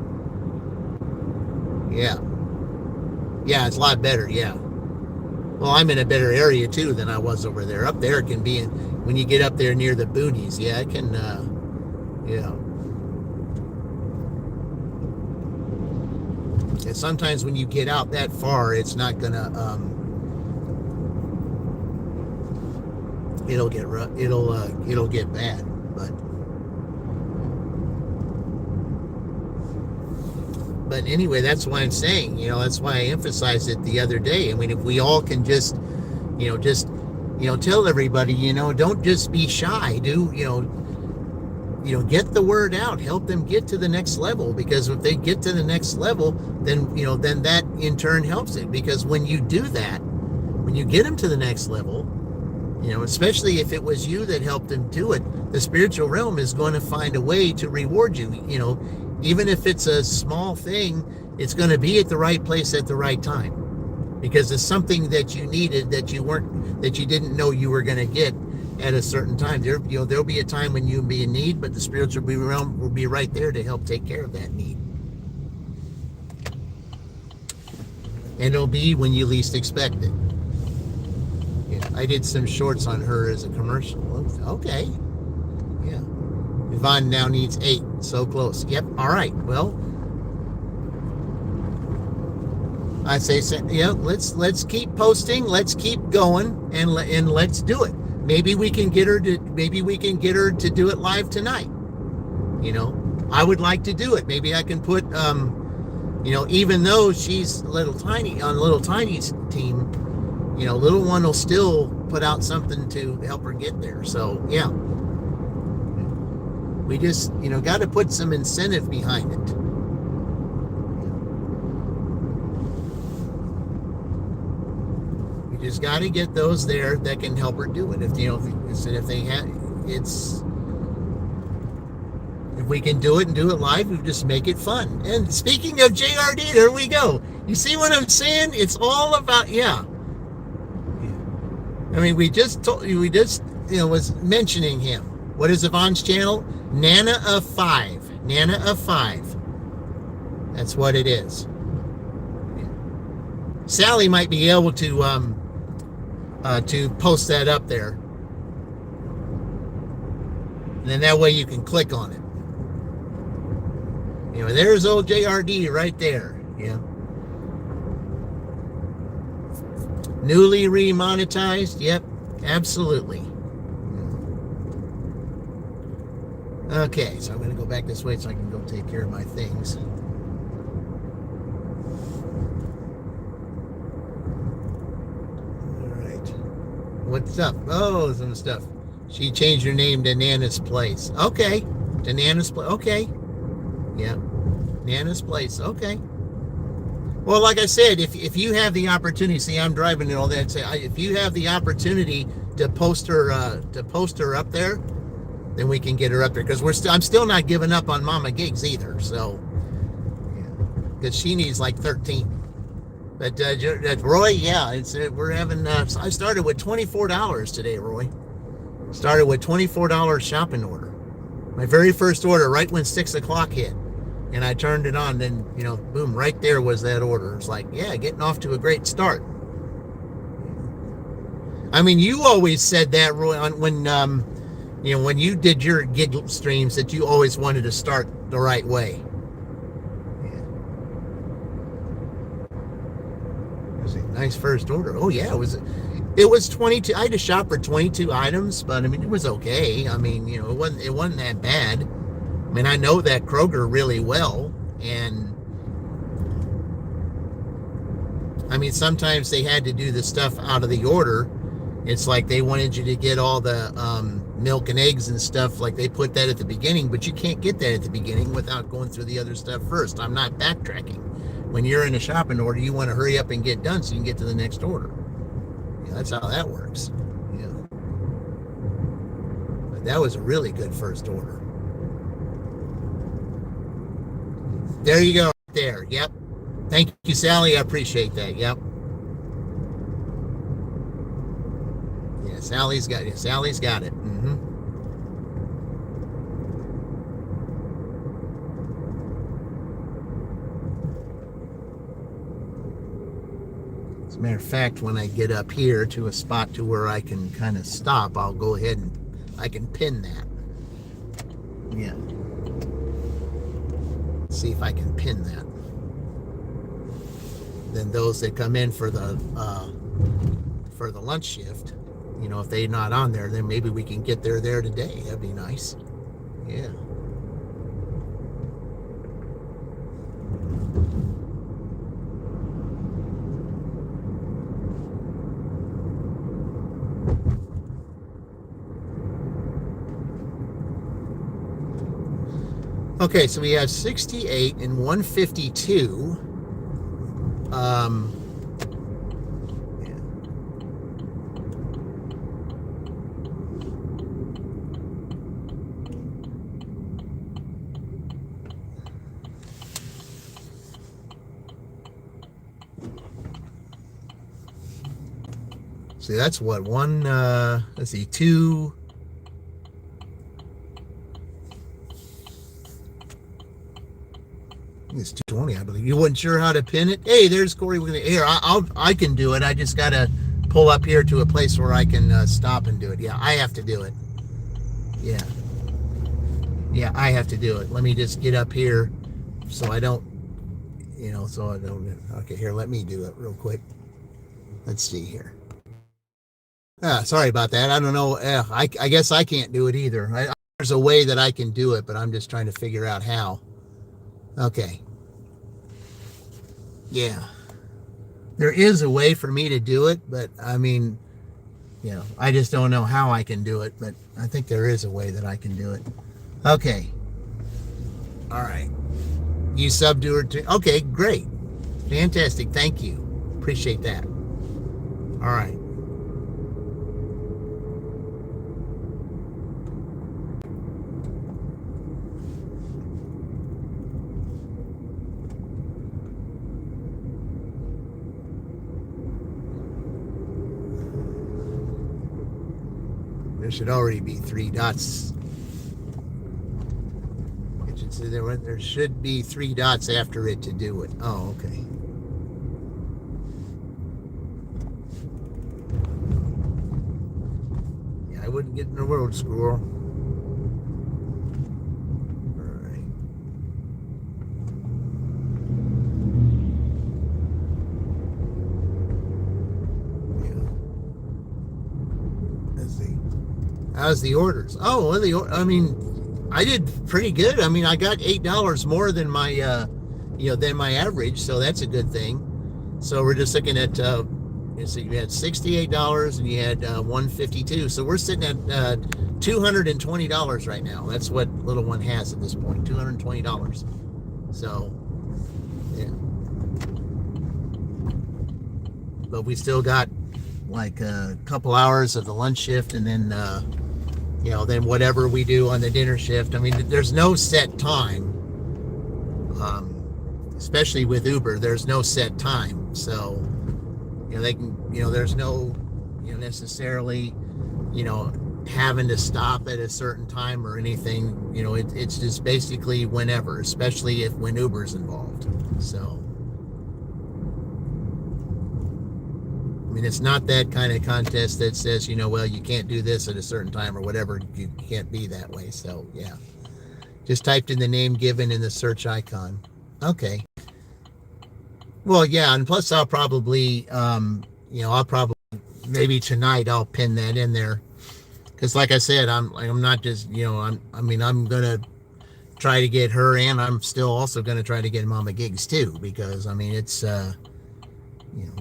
Yeah, it's a lot better. Yeah. Well, I'm in a better area too than I was over there. Up there, it can be when you get up there near the boonies. Yeah, it can. And sometimes when you get out that far, it's not gonna. it'll get rough. It'll get bad. But anyway, that's why I'm saying, that's why I emphasized it the other day. I mean, if we all can just tell everybody, don't just be shy. Get the word out. Help them get to the next level. Because if they get to the next level, then that in turn helps it. Because when you do that, when you get them to the next level, especially if it was you that helped them do it, the spiritual realm is going to find a way to reward you. Even if it's a small thing, it's going to be at the right place at the right time, because it's something that you needed that you didn't know you were going to get at a certain time. There'll be a time when you'll be in need, but the spiritual realm will be right there to help take care of that need. And it'll be when you least expect it. I did some shorts on her as a commercial. Okay. Yeah. Yvonne now needs 8. So close. Yep. All right. Well, I say, let's keep posting. Let's keep going, and let's do it. Maybe we can get her to do it live tonight. I would like to do it. Maybe I can put, even though she's Little Tiny's team, Little One will still put out something to help her get there. So, yeah. We just, got to put some incentive behind it. We just got to get those there that can help her do it. If we can do it and do it live, we just make it fun. And speaking of JRD, there we go. You see what I'm saying? It's all about, yeah. I mean, was mentioning him. What is Yvonne's channel? Nana of 5. Nana of 5. That's what it is. Sally might be able to post that up there. And then that way you can click on it. There's old JRD right there. Yeah. Newly remonetized. Yep, absolutely. Okay, so I'm going to go back this way so I can go take care of my things. All right. What's up? Oh, some stuff. She changed her name to Nana's Place. Okay. To Nana's Place. Okay. Yeah. Nana's Place. Okay. Well, like I said, if you have the opportunity, see, I'm driving and all that. If you have the opportunity to post her up there, then we can get her up there, because I'm still not giving up on Mama Gigs either. So, because she needs like 13. But Roy, yeah, we're having. I started with $24 today, Roy. Started with $24 shopping order. My very first order, right when 6 o'clock hit, and I turned it on. Then boom, right there was that order. It's like, yeah, getting off to a great start. I mean, you always said that, Roy, when you did your gig streams, that you always wanted to start the right way. Yeah. It was a nice first order. Oh yeah, it was 22. I had to shop for 22 items, but I mean, it was okay. I mean, it wasn't that bad. I mean, I know that Kroger really well, and I mean, sometimes they had to do the stuff out of the order. It's like they wanted you to get all the milk and eggs and stuff, like they put that at the beginning, but you can't get that at the beginning without going through the other stuff first. I'm not backtracking. When you're in a shopping order, you want to hurry up and get done so you can get to the next order. Yeah, that's how that works. Yeah. But that was a really good first order. There you go, right there. Yep. Thank you, Sally. I appreciate that. Yep. Yeah, Sally's got it. Sally's got it. Mm-hmm. As a matter of fact, when I get up here to a spot to where I can kind of stop, I'll go ahead and I can pin that. Yeah. See if I can pin that. Then those that come in for the lunch shift, you know, if they're not on there, then maybe we can get there today. That'd be nice. Yeah. Okay, so we have 68 and 152. Yeah. See, that's what one, let's see, two. It's 220, I believe. You wasn't sure how to pin it? Hey, there's Corey. Here, I can do it. I just gotta pull up here to a place where I can stop and do it. Yeah, I have to do it. Yeah, I have to do it. Let me just get up here so I don't, you know, so I don't. Okay, here, let me do it real quick. Let's see here. Sorry about that. I don't know. I guess I can't do it either. There's a way that I can do it, but I'm just trying to figure out how. Okay. Yeah. There is a way for me to do it, but I mean, you know, I just don't know how I can do it, but I think there is a way that I can do it. Okay. All right. You subdue it to, okay, great. Fantastic. Thank you. Appreciate that. All right. There should already be 3 dots. There should be 3 dots after it to do it. Oh, okay. Yeah, I wouldn't get in the road, squirrel. All right. Yeah. Let's see. How's the orders? Oh, well, I mean, I did pretty good. I mean, I got $8 more than my, you know, than my average, so that's a good thing. So we're just looking at, so you had $68 and you had 152. So we're sitting at $220 right now. That's what little one has at this point, $220. So, yeah. But we still got like a couple hours of the lunch shift, and then you know, then whatever we do on the dinner shift. I mean, there's no set time, especially with Uber. There's no set time, so you know, they can, you know, there's no, you know, necessarily, you know, having to stop at a certain time or anything. You know, it's just basically whenever, especially when Uber's involved. So I mean, it's not that kind of contest that says, you know, well, you can't do this at a certain time or whatever. You can't be that way. So, yeah. Just typed in the name given in the search icon. Okay. Well, yeah, and plus I'll probably, you know, maybe tonight I'll pin that in there. Because like I said, I'm not just, you know, I'm going to try to get her, and I'm still also going to try to get Mama Gigs too. Because, I mean, it's, you know,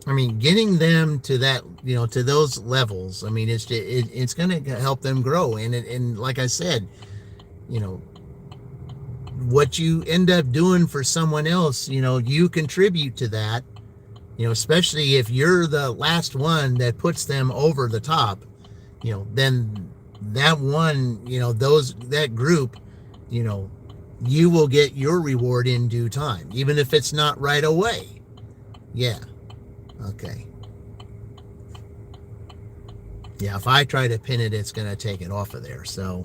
I mean, getting them to that, you know, to those levels, I mean, it's going to help them grow. And like I said, you know, what you end up doing for someone else, you know, you contribute to that, you know, especially if you're the last one that puts them over the top, you know, then that one, you know, that group, you know, you will get your reward in due time, even if it's not right away. Yeah. Okay. Yeah, if I try to pin it, it's going to take it off of there. So,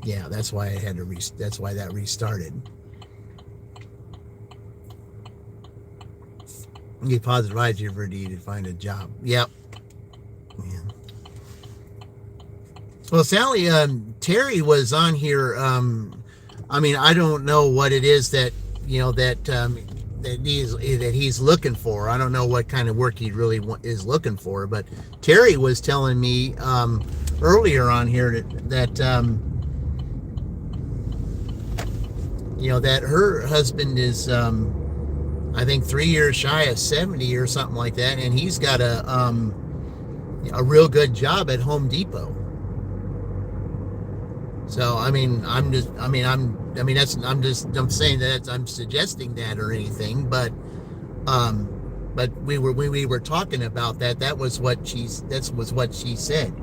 yeah, that's why I had to that's why that restarted. Get positive IGVD to find a job. Yep. Yeah. Well, Sally, Terry was on here. I mean, I don't know what it is that, you know, that, he's looking for. I don't know what kind of work he really is looking for, but Terry was telling me earlier on here that that her husband is I think 3 years shy of 70 or something like that, and he's got a real good job at Home Depot. So I'm saying that I'm suggesting that or anything, but we were talking about that. That was what she said.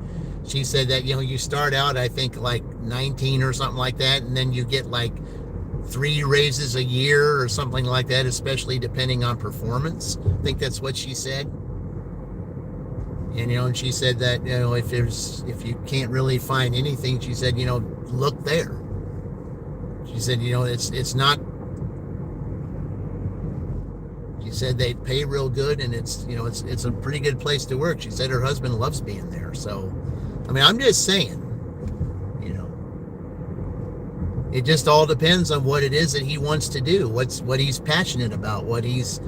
She said that you start out I think like 19 or something like that, and then you get like 3 raises a year or something like that, especially depending on performance. I think that's what she said. And she said that if you can't really find anything, she said look there. She said it's not. She said they pay real good, and it's a pretty good place to work. She said her husband loves being there. So I'm just saying, it just all depends on what it is that he wants to do, what he's passionate about, what he's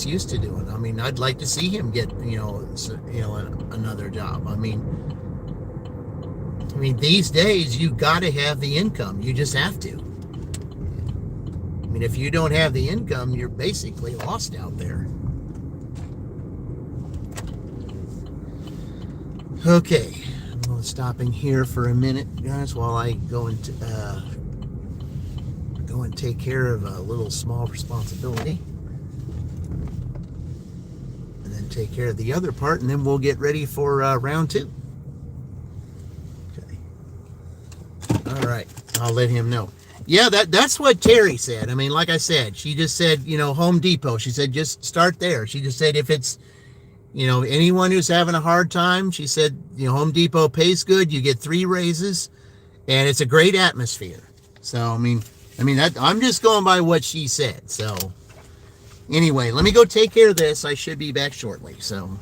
used to doing. I'd like to see him get another job. These days you got to have the income. You just have to. If you don't have the income, you're basically lost out there. Okay, I'm stopping here for a minute, guys, while I go and take care of a little small responsibility, and then take care of the other part, and then we'll get ready for round 2. Okay. All right, I'll let him know. Yeah, that's what Terry said. Like I said, she just said, Home Depot. She said, just start there. She just said, if it's, anyone who's having a hard time, she said, Home Depot pays good. You get 3 raises, and it's a great atmosphere. So, I'm just going by what she said. So, anyway, let me go take care of this. I should be back shortly. So.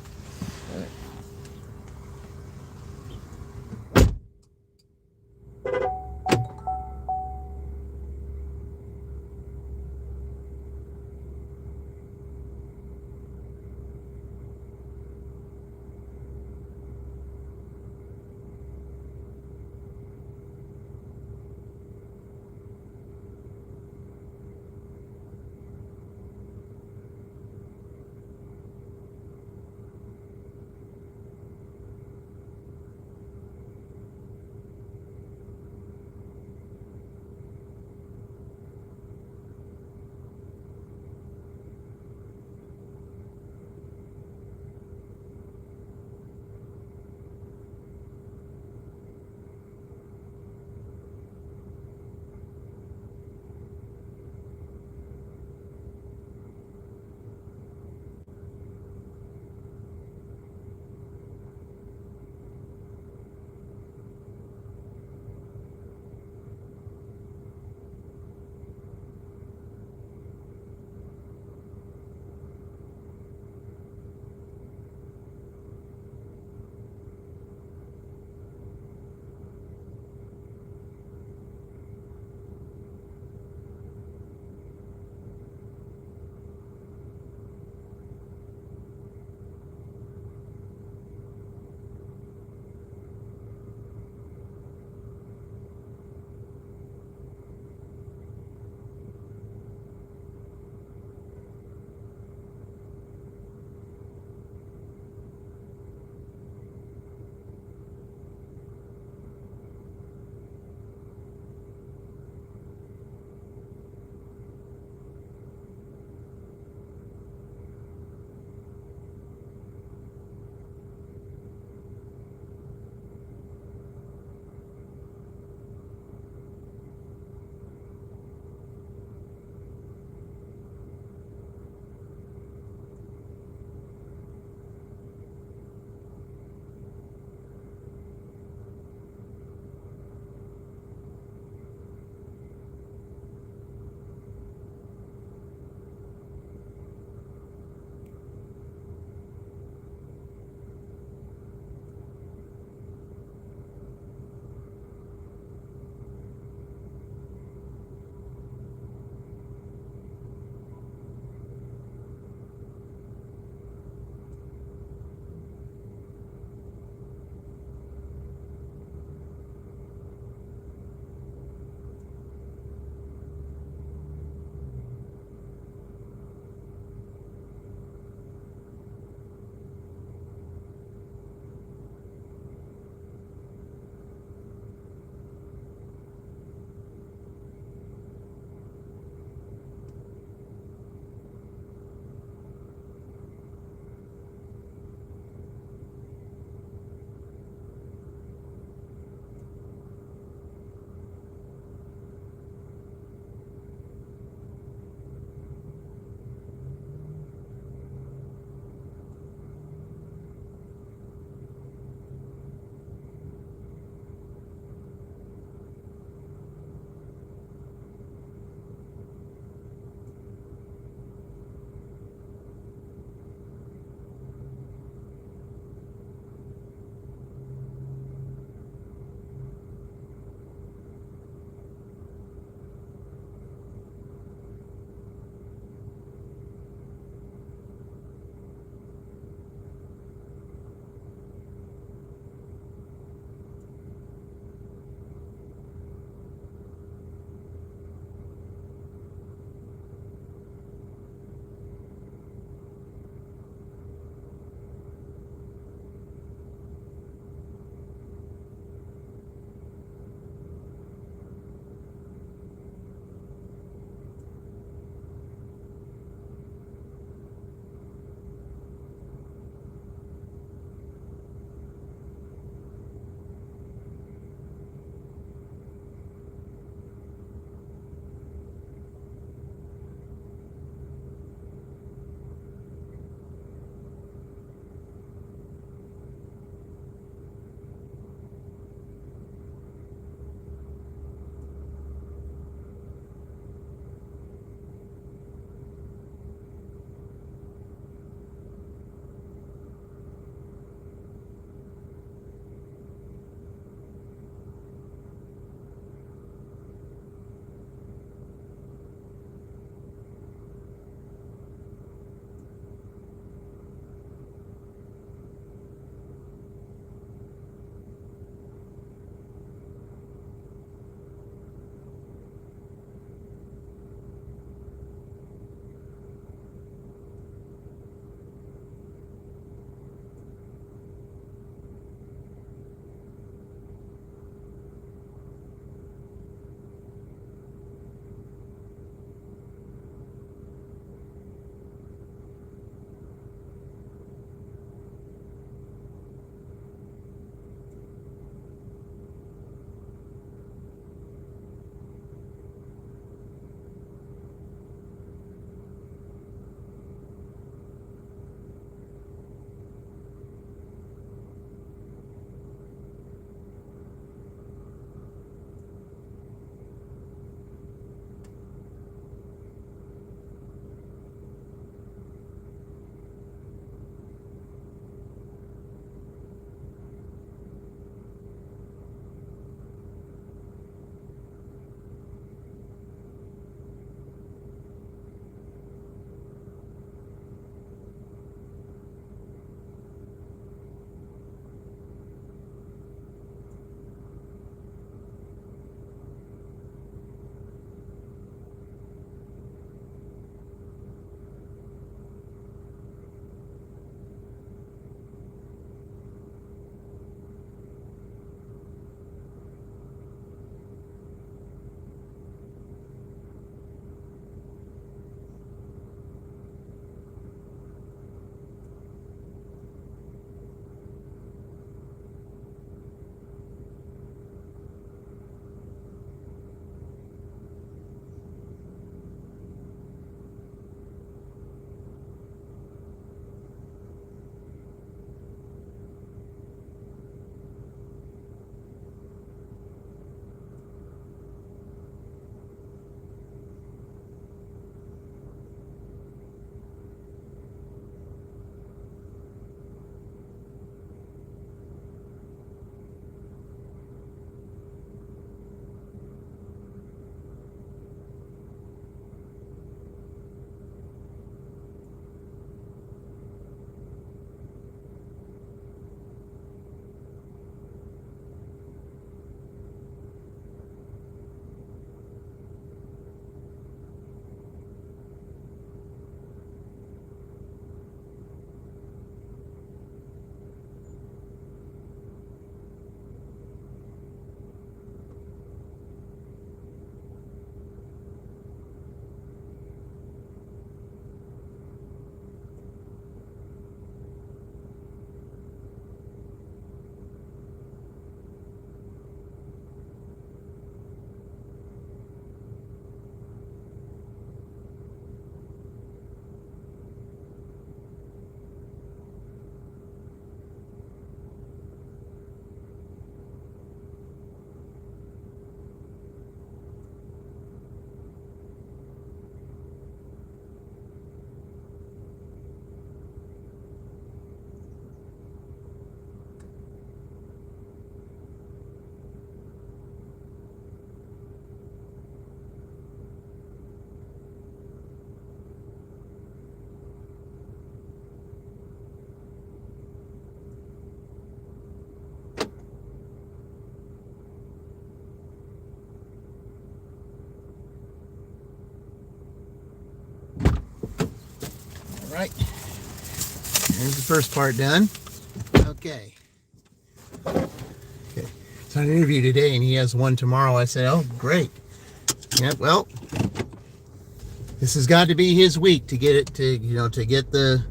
All right. There's the first part done. Okay. Okay. It's on an interview today, and he has one tomorrow. I said, oh, great. Yeah, well, this has got to be his week to get it to, to get the,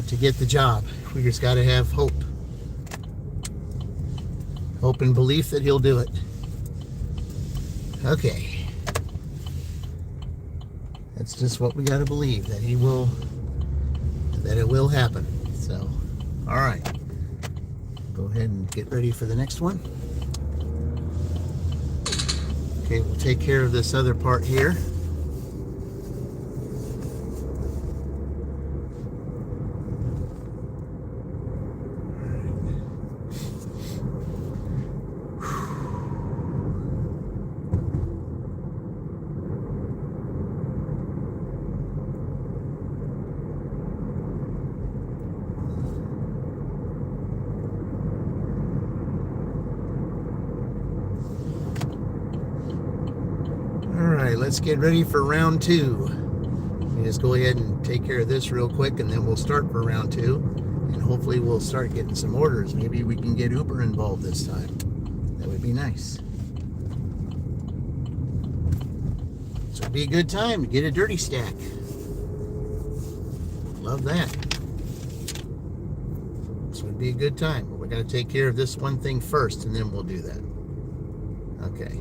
to get the job. We just got to have hope. Hope and belief that he'll do it. Okay. That's just what we got to believe, that he will, that it will happen. So, all right. Go ahead and get ready for the next one. Okay, we'll take care of this other part here. Alright, let's get ready for round 2. We just go ahead and take care of this real quick, and then we'll start for round 2. And hopefully we'll start getting some orders. Maybe we can get Uber involved this time. That would be nice. So it'd be a good time to get a dirty stack. Love that. So it'd be a good time. But we got to take care of this one thing first, and then we'll do that. Okay.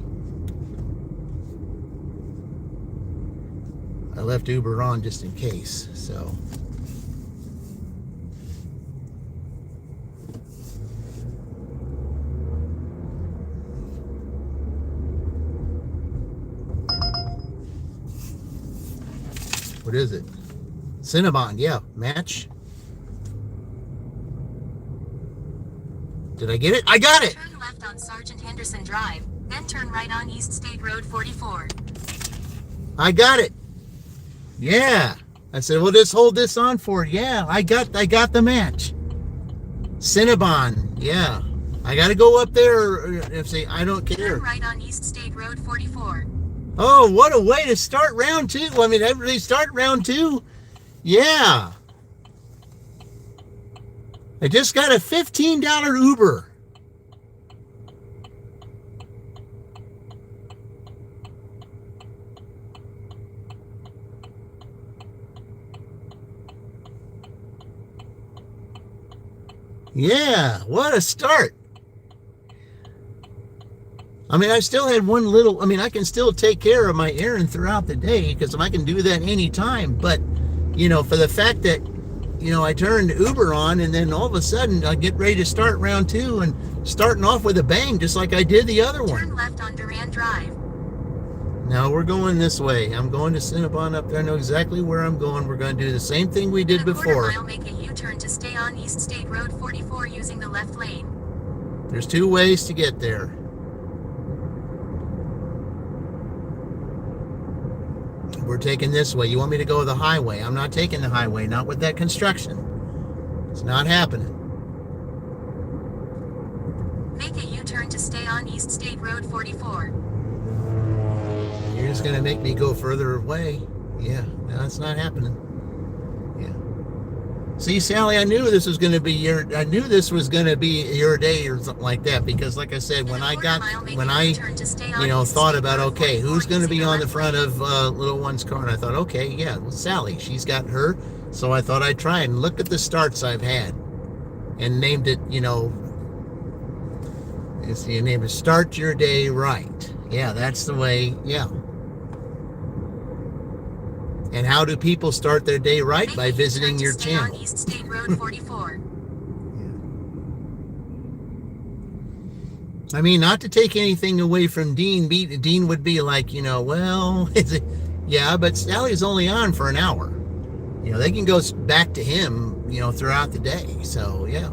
I left Uber on just in case, so. What is it? Cinnabon, yeah, match. Did I get it? I got it! Turn left on Sergeant Henderson Drive, then turn right on East State Road 44. I got it. Yeah. I said, well, just hold this on for it. Yeah, I got the match. Cinnabon. Yeah. I got to go up there and say, I don't care. Turn right on East State Road 44. Oh, what a way to start round 2. I mean, everybody start round 2. Yeah. I just got a $15 Uber. Yeah, what a start. I mean, I still had one little, I can still take care of my errand throughout the day because I can do that anytime. But, for the fact that, I turned Uber on and then all of a sudden I get ready to start round 2 and starting off with a bang, just like I did the other one. Turn left on Durand Drive. Now we're going this way. I'm going to Cinnabon up there. I know exactly where I'm going. We're going to do the same thing we did before. In a quarter mile, make a U-turn to stay on East State Road 44 using the left lane. There's 2 ways to get there. We're taking this way. You want me to go the highway? I'm not taking the highway, not with that construction. It's not happening. Make a U-turn to stay on East State Road 44. You're just going to make me go further away. Yeah, no, it's not happening. Yeah. See, Sally, I knew this was going to be your day or something like that, because like I said, when I thought about, okay, who's going to be on the front of little one's car, and I thought, okay, yeah, well, Sally, she's got her, so I thought I'd try and look at the starts I've had and named it, it's the name is Start Your Day Right. Yeah, that's the way, yeah. And how do people start their day right? By visiting your channel. On East State Road 44. I mean, not to take anything away from Dean. Dean would be like, well, yeah, but Sally's only on for an hour. They can go back to him, throughout the day. So, yeah.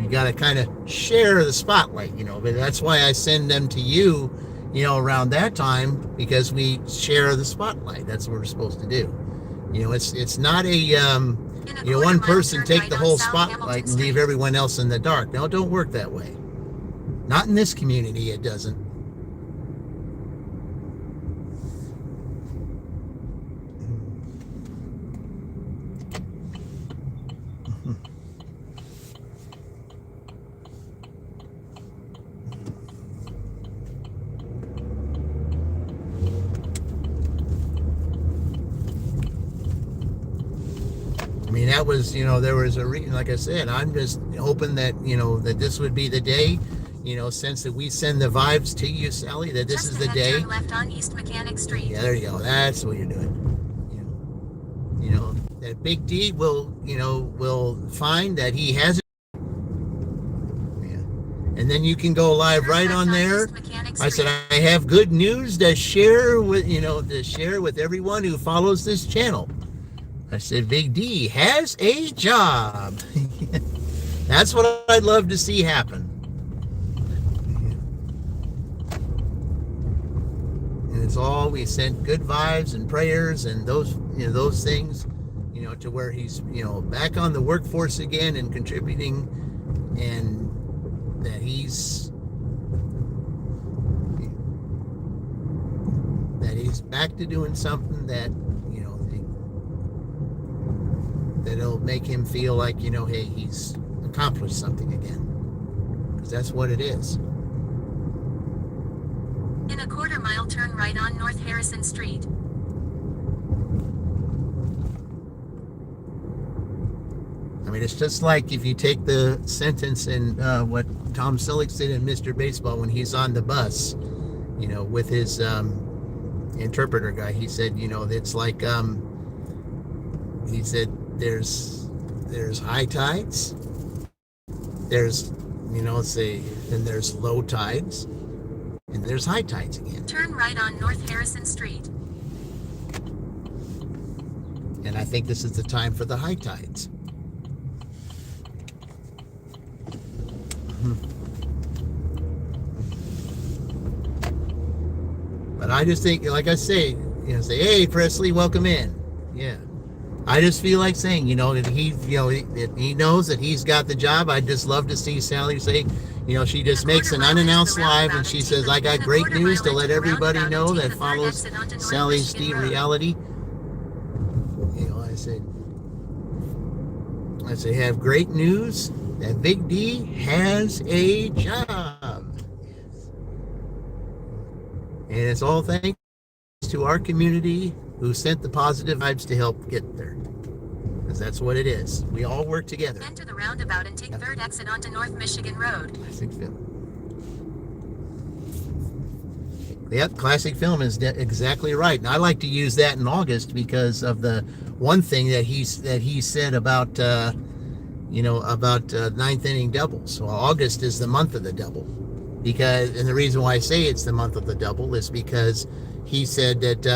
You got to kind of share the spotlight, but that's why I send them to you, around that time, because we share the spotlight. That's what we're supposed to do. It's not a, one person take the whole spotlight and leave everyone else in the dark. No, it don't work that way. Not in this community, it doesn't. that was, there was a reason. Like I said, I'm just hoping that, that this would be the day, since that we send the vibes to you, Sally, that this is the day. Turn left on East Mechanic Street. Yeah, there you go. That's what you're doing. That Big D will, will find that he has it. Yeah. And then you can go live right on there. I said, I have good news to share with, with everyone who follows this channel. I said, Big D has a job. That's what I'd love to see happen. And it's all, we sent good vibes and prayers and those things, to where he's, back on the workforce again and contributing, and that he's back to doing something that, that'll make him feel like, hey, he's accomplished something again. Because that's what it is. In a quarter mile, turn right on North Harrison Street. I mean, it's just like if you take the sentence in what Tom Selleck said in Mr. Baseball when he's on the bus, with his interpreter guy. He said, it's like, he said, there's high tides, there's, then there's low tides, and there's high tides again. Turn right on North Harrison Street. And I think this is the time for the high tides. But I just think, like I say, say, hey, Presley, welcome in. Yeah. I just feel like saying, that he knows that he's got the job. I'd just love to see Sally say, she just makes an unannounced live and she says, I got great news to let everybody know that follows Sally Steve Reality. I say, have great news that Big D has a job. And it's all thanks to our community who sent the positive vibes to help get there. Because that's what it is. We all work together. Enter the roundabout and take third exit onto North Michigan Road. Classic film. Yep, classic film is exactly right. And I like to use that in August because of the one thing that he said about ninth inning doubles. So August is the month of the double. And the reason why I say it's the month of the double is because he said that,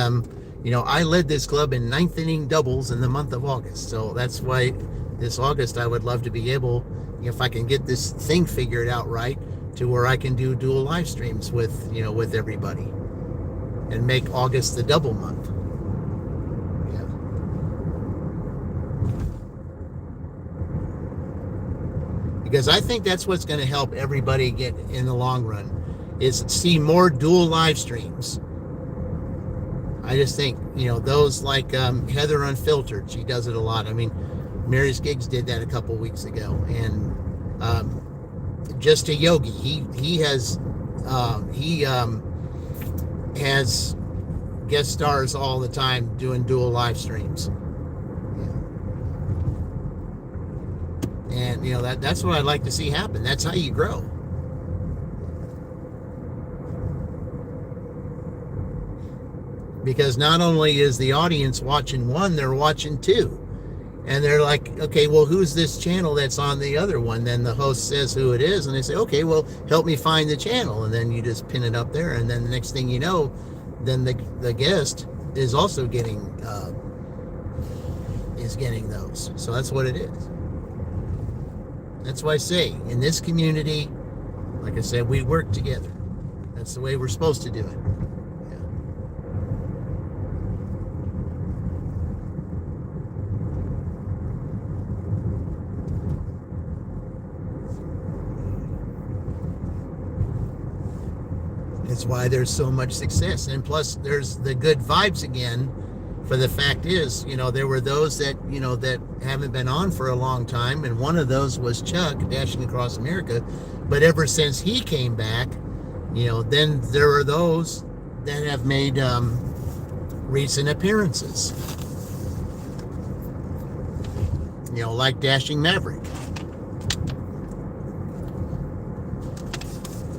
I led this club in ninth inning doubles in the month of August. So that's why this August I would love to be able, if I can get this thing figured out right, to where I can do dual live streams with everybody and make August the double month. Because I think that's what's going to help everybody get in the long run, is see more dual live streams. I just think, those like Heather Unfiltered, she does it a lot. I mean, Mary's Gigs did that a couple weeks ago. And Just a Yogi, he has guest stars all the time doing dual live streams. And that's what I'd like to see happen. That's how you grow. Because not only is the audience watching one, they're watching two. And they're like, okay, well, who's this channel that's on the other one? Then the host says who it is, and they say, okay, well, help me find the channel. And then you just pin it up there, and then the next thing you know, then the guest is also getting those. So that's what it is. That's why I say, in this community, like I said, we work together. That's the way we're supposed to do it. That's why there's so much success. And plus, there's the good vibes again. For the fact is, there were those that, that haven't been on for a long time. And one of those was Chuck, Dashing Across America. But ever since he came back, then there are those that have made recent appearances. You know, like Dashing Maverick.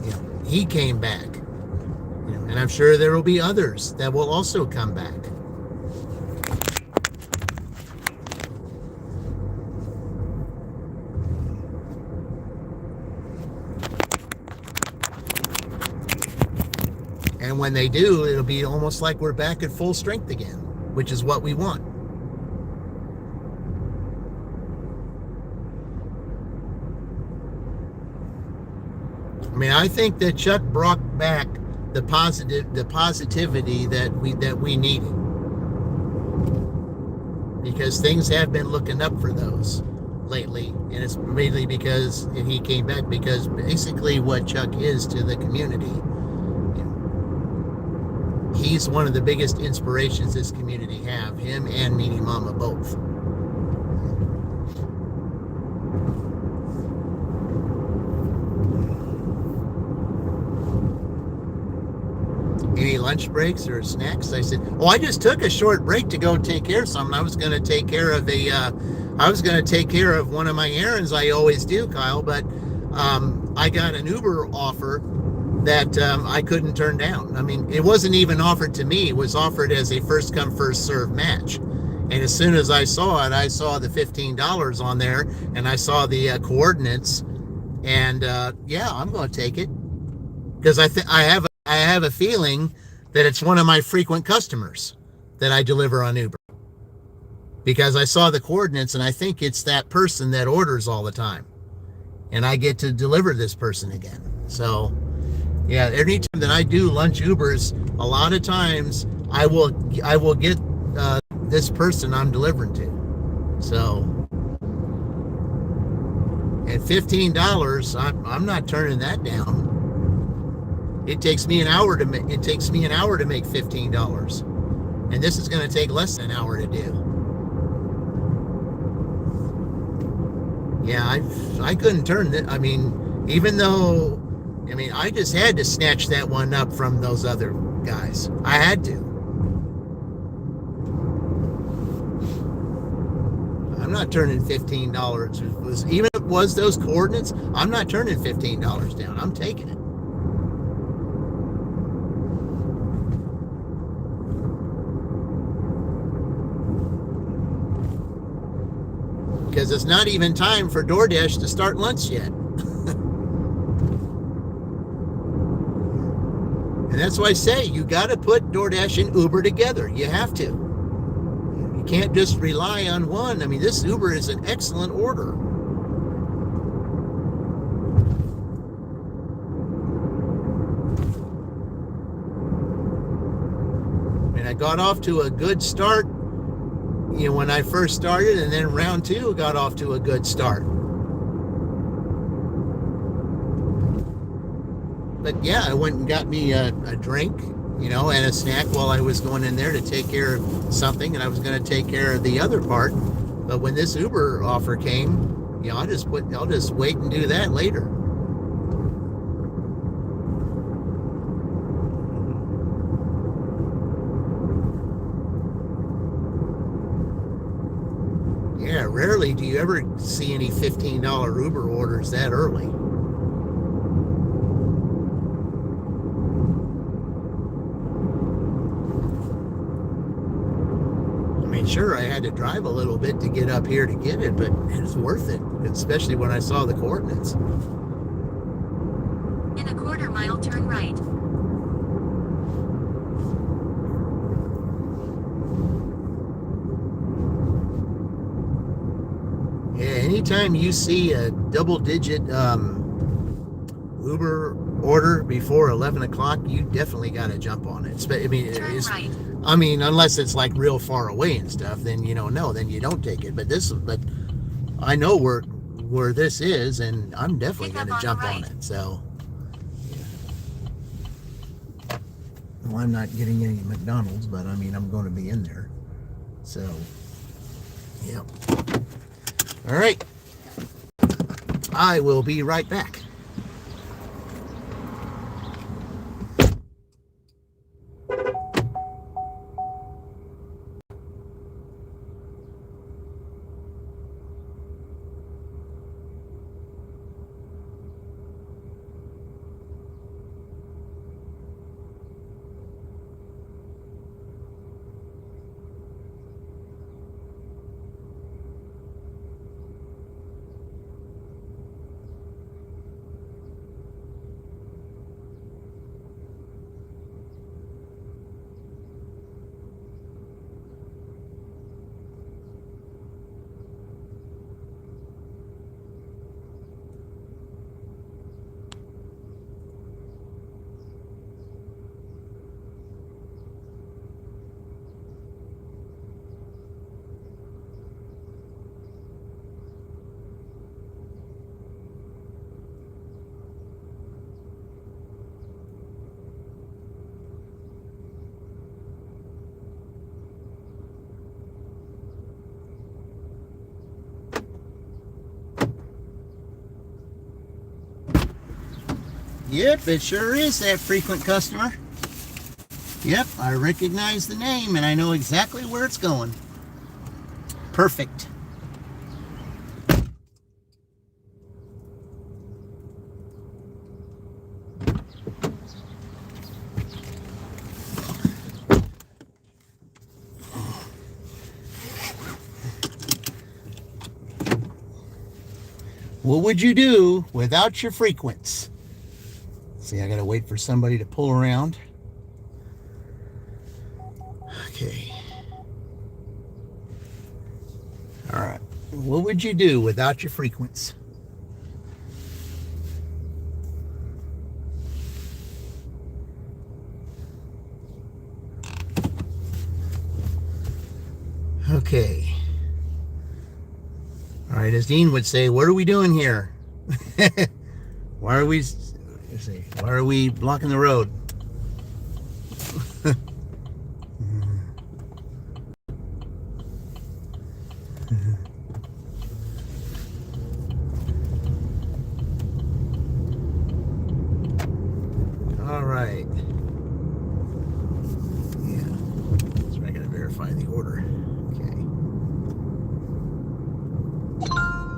You know, he came back. You know, and I'm sure there will be others that will also come back. And when they do, it'll be almost like we're back at full strength again, which is what we want. I mean, I think that Chuck brought back the positivity that we needed, because things have been looking up for those lately, and it's mainly because he came back, because basically what Chuck is to the community, he's one of the biggest inspirations this community have, him and Meanie Mama both. Any lunch breaks or snacks? I said, oh, I just took a short break to go take care of something. I was going to take care of one of my errands. I always do, Kyle, but I got an Uber offer that I couldn't turn down. I mean, it wasn't even offered to me. It was offered as a first come, first serve match. And as soon as I saw it, I saw the $15 on there, and I saw the coordinates, and yeah, I'm going to take it, because I have a feeling that it's one of my frequent customers that I deliver on Uber, because I saw the coordinates, and I think it's that person that orders all the time, and I get to deliver this person again. So yeah, anytime that I do lunch Ubers, a lot of times I will get this person I'm delivering to. So, at $15, I'm not turning that down. It takes me an hour to make $15, and this is going to take less than an hour to do. Yeah, I couldn't turn it. I mean, even though, I mean, I just had to snatch that one up from those other guys. I had to. I'm not turning $15. Even if it was those coordinates, I'm not turning $15 down. I'm taking it. Because it's not even time for DoorDash to start lunch yet. And that's why I say you got to put DoorDash and Uber together. You have to. You can't just rely on one. I mean, this Uber is an excellent order. And I got off to a good start, you know, when I first started, and then round two got off to a good start. But yeah, I went and got me a drink, you know, and a snack while I was going in there to take care of something, and I was going to take care of the other part. But when this Uber offer came, you know, I'll just wait and do that later. Yeah, rarely do you ever see any $15 Uber orders that early. I mean, sure, I had to drive a little bit to get up here to get it, but it's worth it, especially when I saw the coordinates. In a quarter mile, turn right. Yeah, anytime you see a double-digit Uber order before 11 o'clock, you definitely got to jump on it. I mean, Right. I mean, unless it's like real far away and stuff, then you don't know, then you don't take it. But I know where this is, and I'm definitely going to jump on it. So, yeah. Well, I'm not getting any McDonald's, but I mean, I'm going to be in there. So, yeah. All right. I will be right back. Yep, it sure is that frequent customer. Yep, I recognize the name and I know exactly where it's going. Perfect. What would you do without your frequents? See, I gotta wait for somebody to pull around. Okay. All right. What would you do without your frequents? Okay. All right, as Dean would say, what are we doing here? Why are we blocking the road? All right. Yeah. So I gotta verify the order. Okay.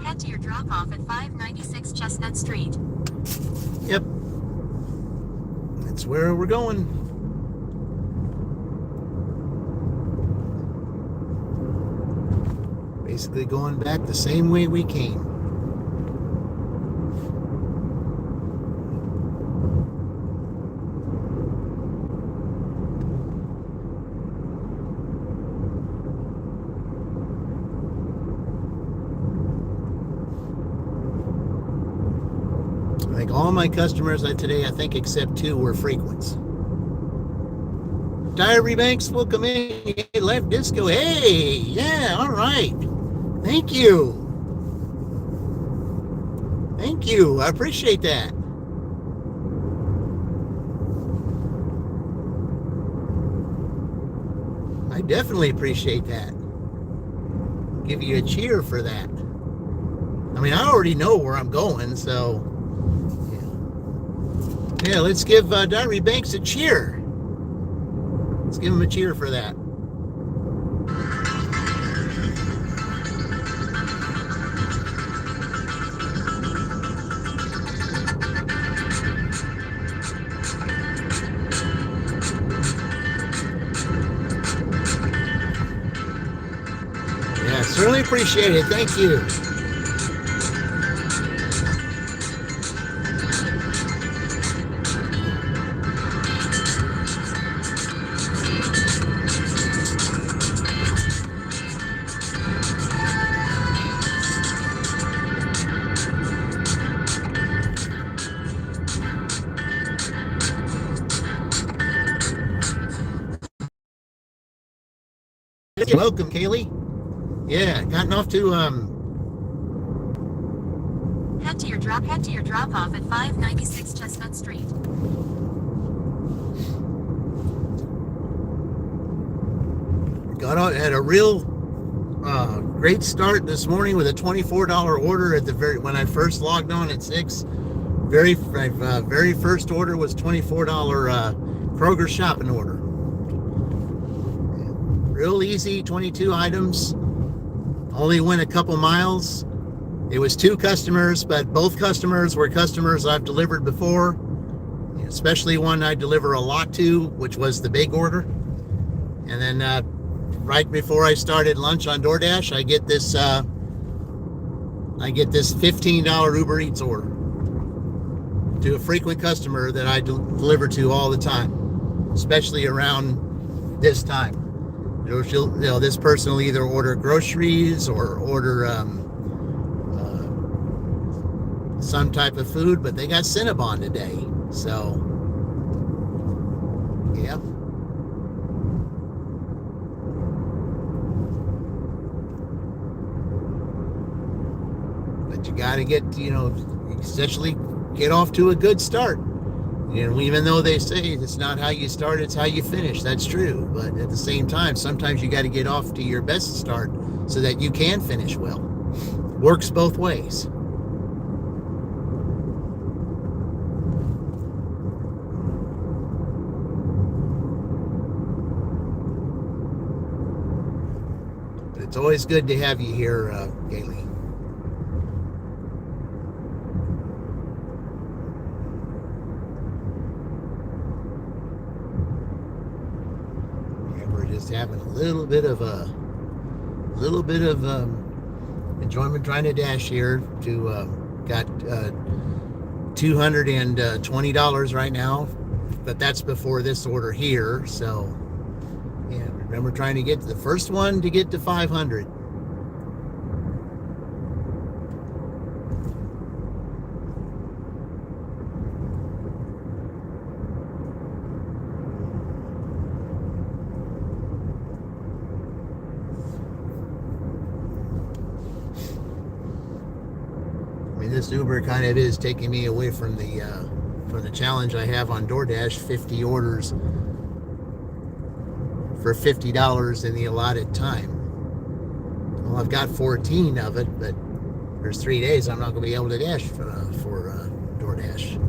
Head to your drop-off at 596 Chestnut Street. Yep. That's where we're going. Basically going back the same way we came. Like all my customers today, I think except 2 were frequents. Diary Banks, welcome in. Live Disco, hey, yeah, all right. Thank you. Thank you, I appreciate that. I definitely appreciate that. Give you a cheer for that. I mean, I already know where I'm going, so... Yeah, let's give Diary Banks a cheer. Let's give him a cheer for that. Yeah, certainly appreciate it. Thank you. Welcome, Kaylee. Yeah, gotten off to Head to your drop-off at 596 Chestnut Street. had a real great start this morning with a $24 order at the when I first logged on at 6. My very first order was $24 Kroger shopping order. Real easy, 22 items. Only went a couple miles. It was 2 customers, but both customers were customers I've delivered before, especially one I deliver a lot to, which was the big order. And then right before I started lunch on DoorDash, I get this $15 Uber Eats order to a frequent customer that I deliver to all the time, especially around this time. This person will either order groceries or order some type of food, but they got Cinnabon today, so yeah. But you got to get, essentially get off to a good start. Even though they say it's not how you start, it's how you finish. That's true. But at the same time, sometimes you got to get off to your best start so that you can finish well. Works both ways. It's always good to have you here, Gailey. Yeah, we're just having a little bit of enjoyment trying to dash here. Got $220 right now, but that's before this order here. So yeah, remember trying to get to the first one to get to 500. This Uber kind of is taking me away from the challenge I have on DoorDash, 50 orders for $50 in the allotted time. Well, I've got 14 of it, but there's 3 days I'm not going to be able to dash for DoorDash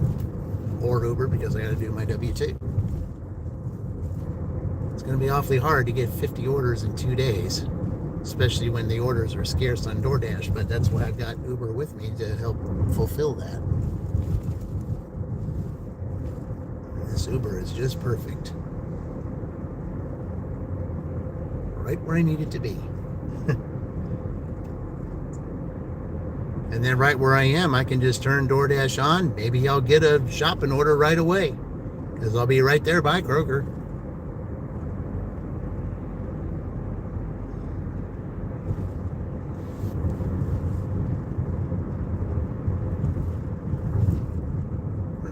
or Uber because I got to do my W-2. It's going to be awfully hard to get 50 orders in 2 days, especially when the orders are scarce on DoorDash, but that's why I've got Uber with me to help fulfill that. This Uber is just perfect. Right where I need it to be. And then right where I am, I can just turn DoorDash on. Maybe I'll get a shopping order right away because I'll be right there by Kroger.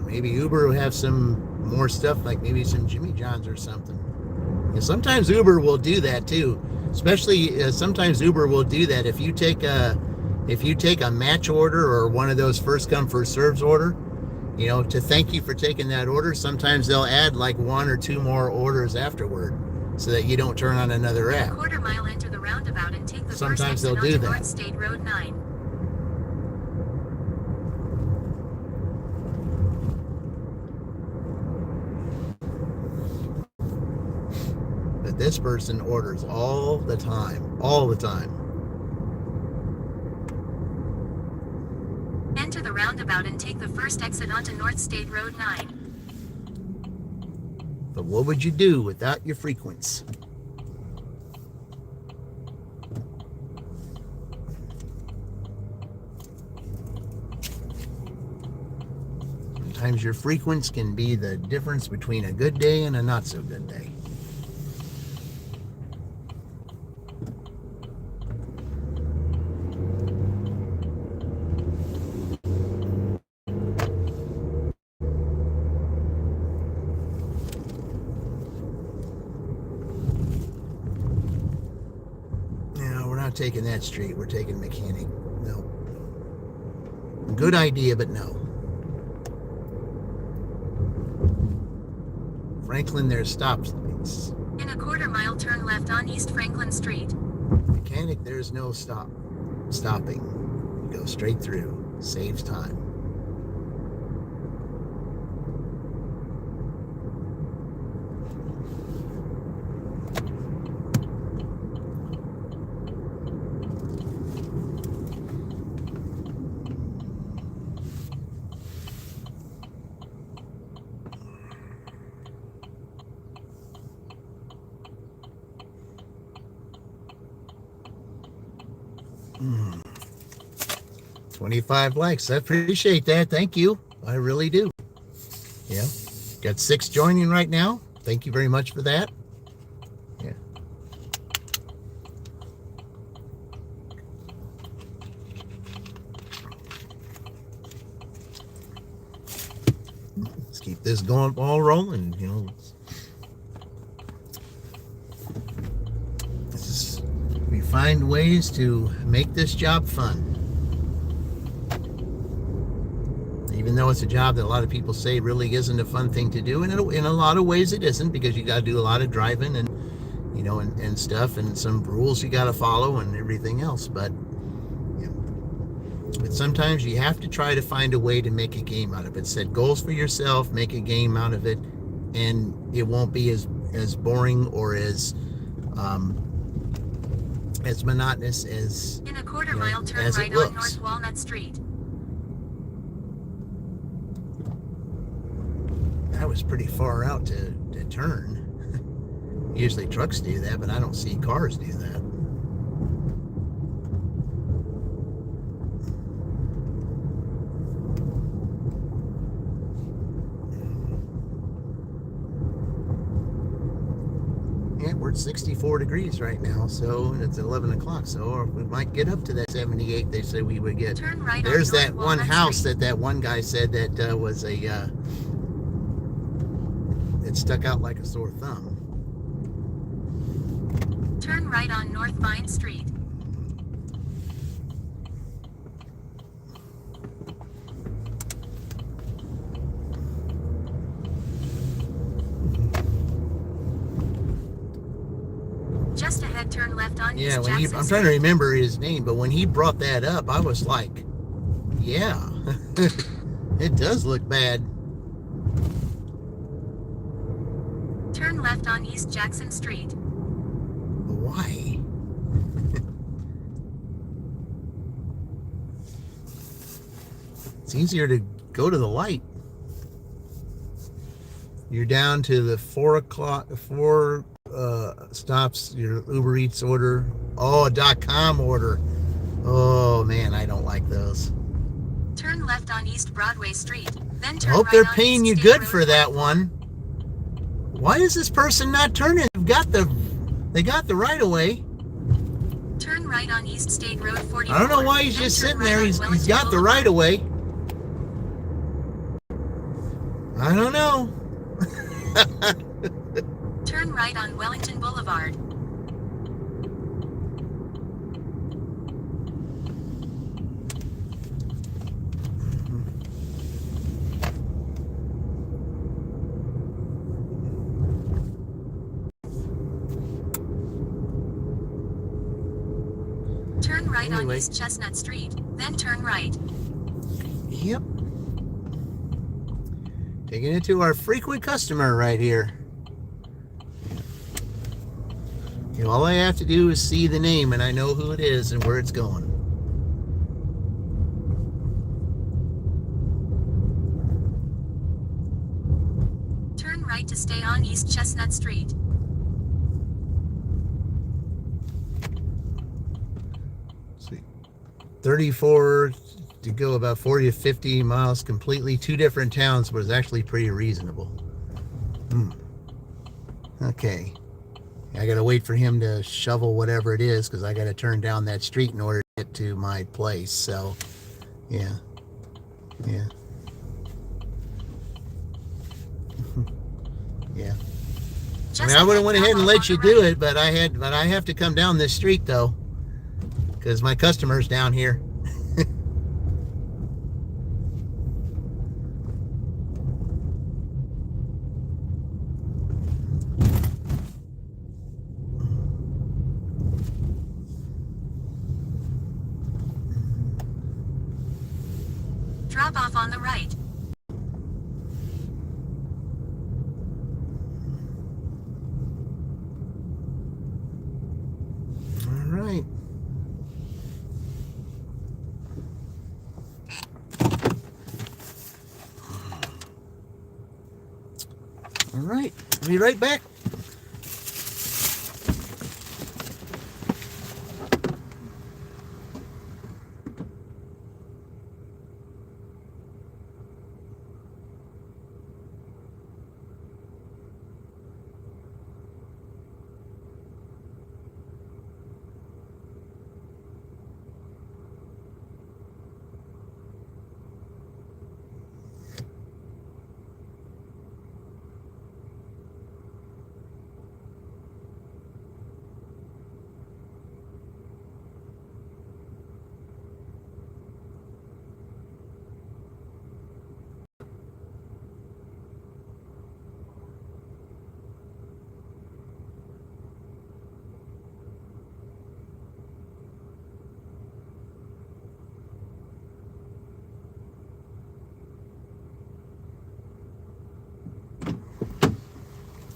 Maybe Uber will have some more stuff, like maybe some Jimmy John's or something. And sometimes Uber will do that too. Especially sometimes Uber will do that if you take a match order or one of those first come first serves order. You know, to thank you for taking that order. Sometimes they'll add like 1 or 2 more orders afterward, so that you don't turn on another app. Quarter mile, enter the roundabout and take the Sometimes first they'll exit do onto that. North State Road 9. But this person orders all the time. All the time. Enter the roundabout and take the first exit onto North State Road 9. But what would you do without your frequents? Sometimes your frequents can be the difference between a good day and a not so good day. Taking that street, we're taking Mechanic. No. Good idea, but no. Franklin, there's stop signs. In a quarter mile, turn left on East Franklin Street. Mechanic, there's no stopping. You go straight through. Saves time. Mm. 25 likes. I appreciate that. Thank you. I really do. Yeah. Got 6 joining right now. Thank you very much for that. Yeah. Let's keep this going, all rolling, you know. We find ways to make this job fun. Even though it's a job that a lot of people say really isn't a fun thing to do, and in a lot of ways it isn't, because you got to do a lot of driving and, you know, and stuff, and some rules you got to follow and everything else. But, you know, but sometimes you have to try to find a way to make a game out of it. Set goals for yourself, make a game out of it, and it won't be as boring or as as monotonous as In a quarter you know, mile, turn as it right on looks. North Walnut Street. That was pretty far out to turn. Usually trucks do that, but I don't see cars do that. Yeah, we're at 64 degrees right now, so it's 11 o'clock, so we might get up to that 78 they said we would get. Turn right There's on North that one Walnut house Street. that one guy said that was a it stuck out like a sore thumb. Turn right on North Vine Street. Just ahead, turn left on Yeah, East when Jackson I'm Street. trying to remember his name, but when he brought that up, I was like, yeah, it does look bad. Turn left on East Jackson Street. But why? It's easier to go to the light. You're down to the 4 stops, your Uber Eats order. Oh, a .com order. Oh man, I don't like those. Turn left on East Broadway Street. Then I turn hope right they're on paying East you State good Road for that 44. one. Why is this person not turning? They got the right of way. Turn right on East State Road 44. I don't know why he's Then just turn sitting right there. on He's Wellington got the Boulevard. right of way. I don't know. Turn right on Wellington Boulevard. Turn right on Anyway. East Chestnut Street. Then turn right. Yep. Taking it to our frequent customer right here. You know, all I have to do is see the name and I know who it is and where it's going. Turn right to stay on East Chestnut Street. See, 34 to go about 40 to 50 miles completely. Two different towns, but it's actually pretty reasonable. Okay. I gotta wait for him to shovel whatever it is because I gotta turn down that street in order to get to my place. So, yeah. Yeah. Yeah. I mean, I would have went ahead and let you do it, but I have to come down this street though, because my customer's down here. Drop off on the right. All right. All right. I'll be right back.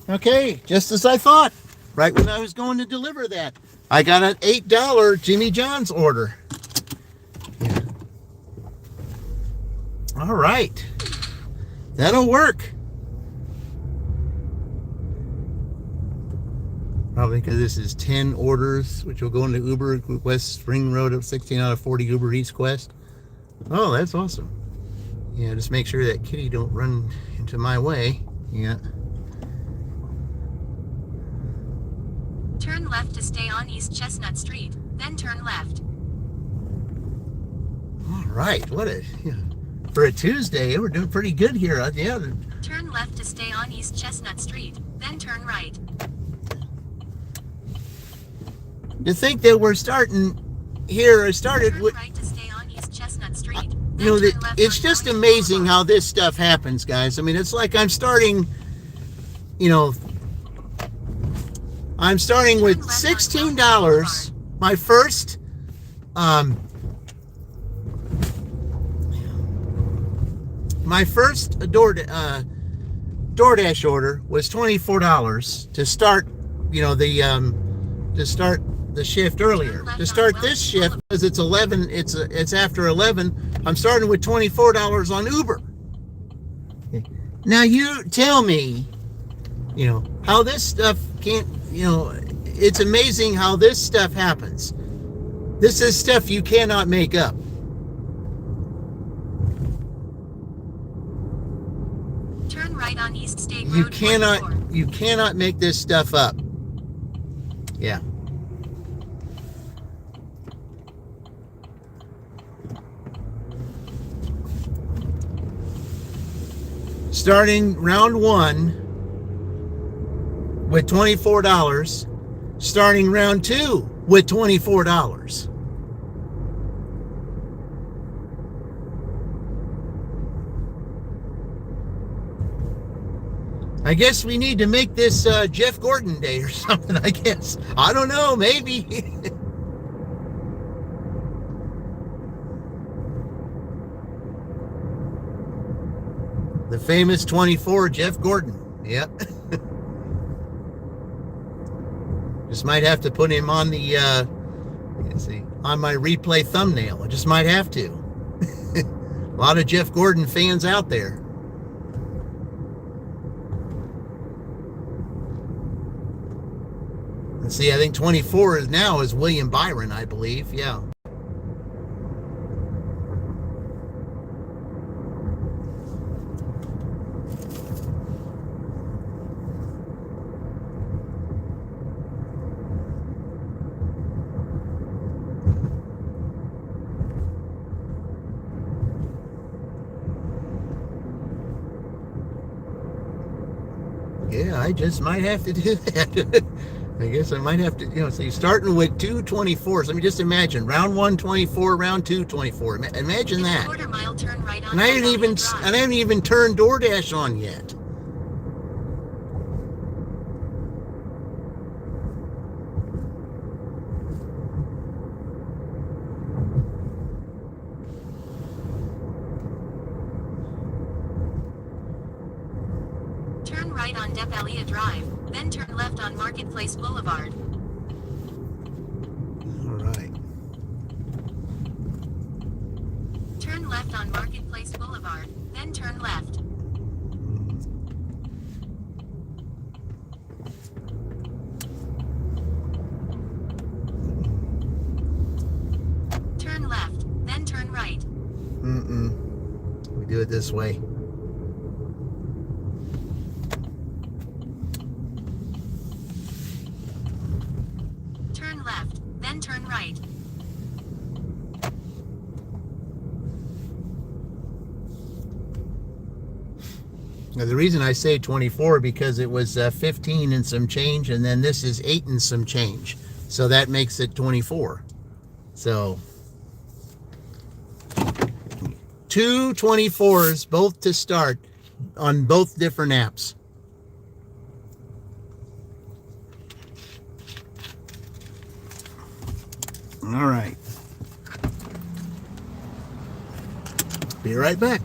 Okay, just as I thought, right when I was going to deliver that. I got an $8 Jimmy John's order. Yeah. All right. That'll work. Probably because this is 10 orders, which will go into Uber West Spring Road of 16 out of 40 Uber Eats Quest. Oh, that's awesome. Yeah, just make sure that kitty don't run into my way. Yeah. Turn left to stay on East Chestnut Street, then turn left. All right. What a, yeah. For a Tuesday, we're doing pretty good here. Yeah. Turn left to stay on East Chestnut Street, then turn right. To think that we're starting here, I started Turn with, right to stay on East Chestnut Street. you know, then turn left it's on just North amazing Boulevard. how this stuff happens, guys. I mean, it's like I'm starting, you know, I'm starting with $16. My first, DoorDash order was $24 to start, you know, to start the shift earlier. To start this shift, because it's 11, it's after 11, I'm starting with $24 on Uber. Now you tell me, you know, how this stuff can't, you know, it's amazing how this stuff happens. This is stuff you cannot make up. Turn right on East State Road. You cannot make this stuff up. Yeah. Starting round 1 with $24, starting round 2 with $24. I guess we need to make this Jeff Gordon Day or something, I guess. I don't know, maybe. The famous 24, Jeff Gordon. Yep. Just might have to put him on the, let's see, on my replay thumbnail. I just might have to. A lot of Jeff Gordon fans out there. Let's see, I think 24 is William Byron, I believe. Yeah. Yeah, I just might have to do that. I guess I might have to, you know, so you're starting with 2 24s. Let me just imagine. Round 1, 24, round 2, 24. Imagine that. Quarter-mile turn right on And I haven't even turned DoorDash on yet. Turn right on Depalia Drive, then turn left on Marketplace Boulevard. All right. Turn left on Marketplace Boulevard, then turn left. Turn left, then turn right. We do it this way. Turn left, then turn right. Now, the reason I say 24 because it was 15 and some change, and then this is 8 and some change. So that makes it 24. So 2 24s, both to start on both different apps. All right. Be right back.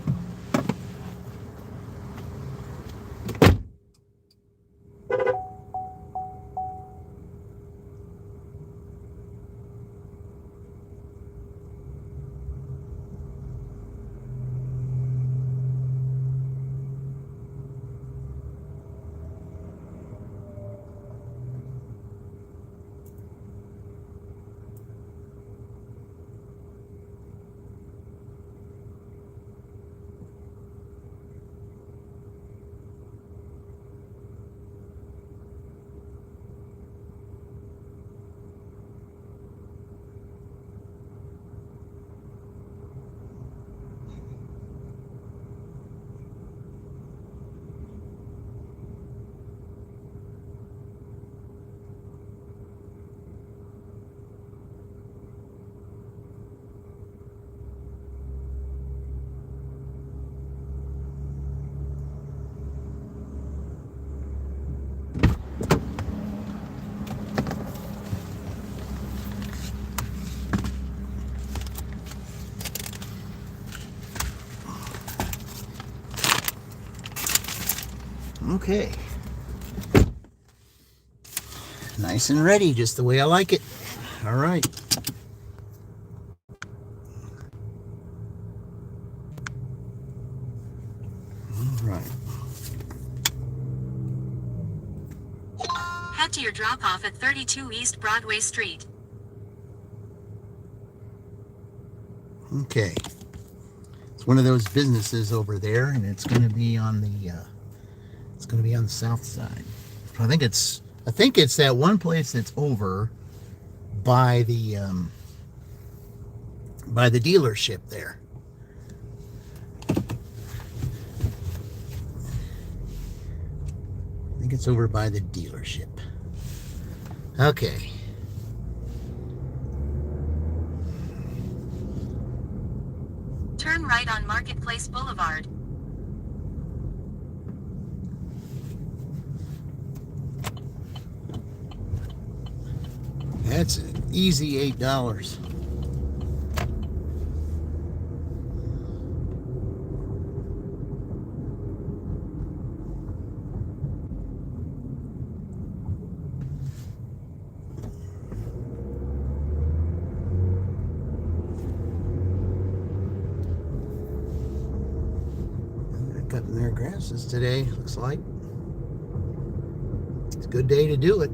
Okay. Nice and ready, just the way I like it. All right. All right. Head to your drop-off at 32 East Broadway Street. Okay. It's one of those businesses over there, and it's going to be on the south side. I think it's that one place that's over by the dealership there. I think it's over by the dealership. Okay. Turn right on Marketplace Boulevard. That's an easy $8. They're cutting their grasses today, looks like. It's a good day to do it.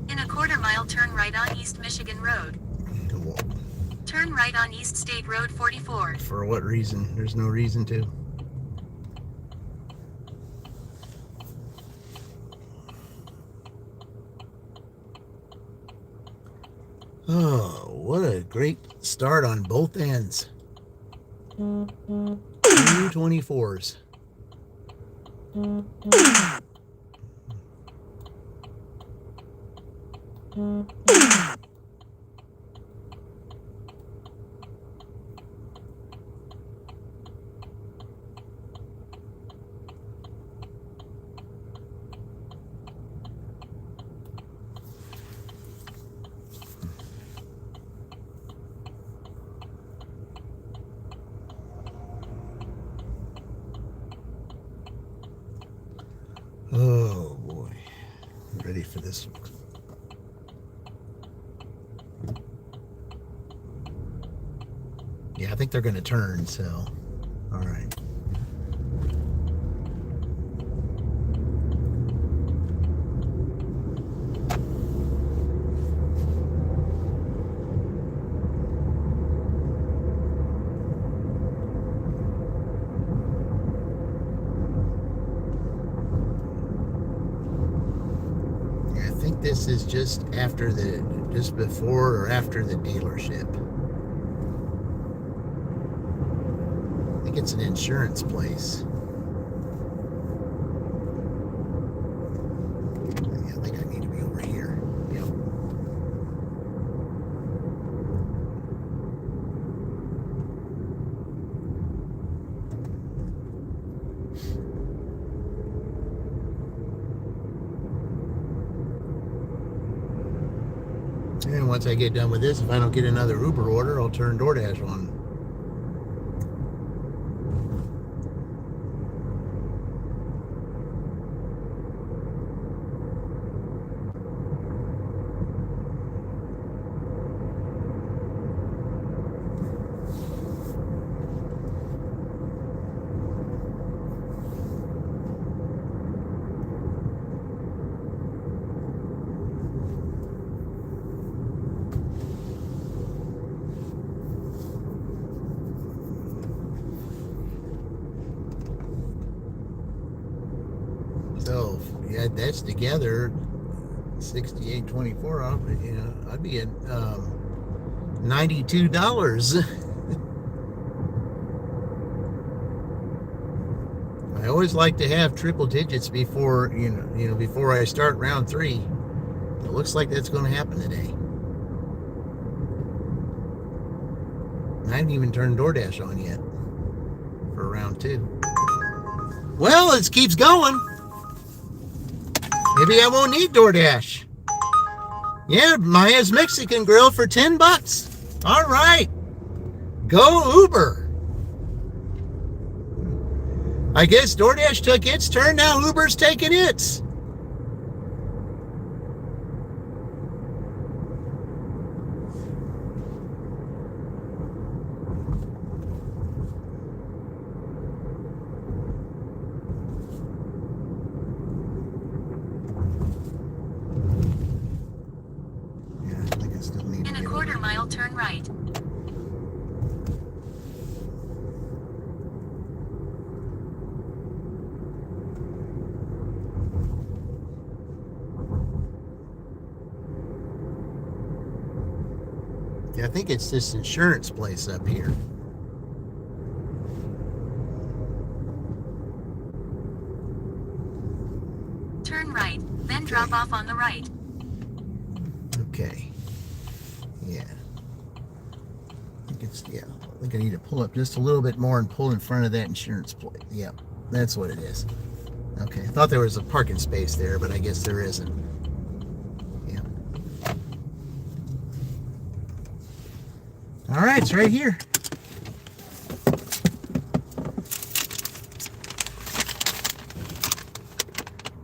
In a quarter-mile, turn right on East Michigan Road. Cool. Turn right on East State Road 44. For what reason? There's no reason to. Oh, what a great start on both ends. 2 24s. Oh boy, I'm ready for this one. Yeah, I think they're going to turn, so all right. I think this is just before or after the dealership. I think it's an insurance place. Yeah, I think I need to be over here. Yep. And once I get done with this, if I don't get another Uber order, I'll turn DoorDash on. So if you add that's together, 68.24 off, I'd be at $92. I always like to have triple digits before before I start round 3. It looks like that's going to happen today. I haven't even turned DoorDash on yet for round 2. Well, it keeps going. Maybe I won't need DoorDash. Yeah, Maya's Mexican Grill for $10. All right. Go Uber. I guess DoorDash took its turn. Now Uber's taking its. In a quarter mile, turn right. Yeah, I think it's this insurance place up here. Turn right, then drop off on the right. Okay. Yeah. I think I need to pull up just a little bit more and pull in front of that insurance plate. Yep, that's what it is. Okay, I thought there was a parking space there, but I guess there isn't. Yeah. All right, it's right here.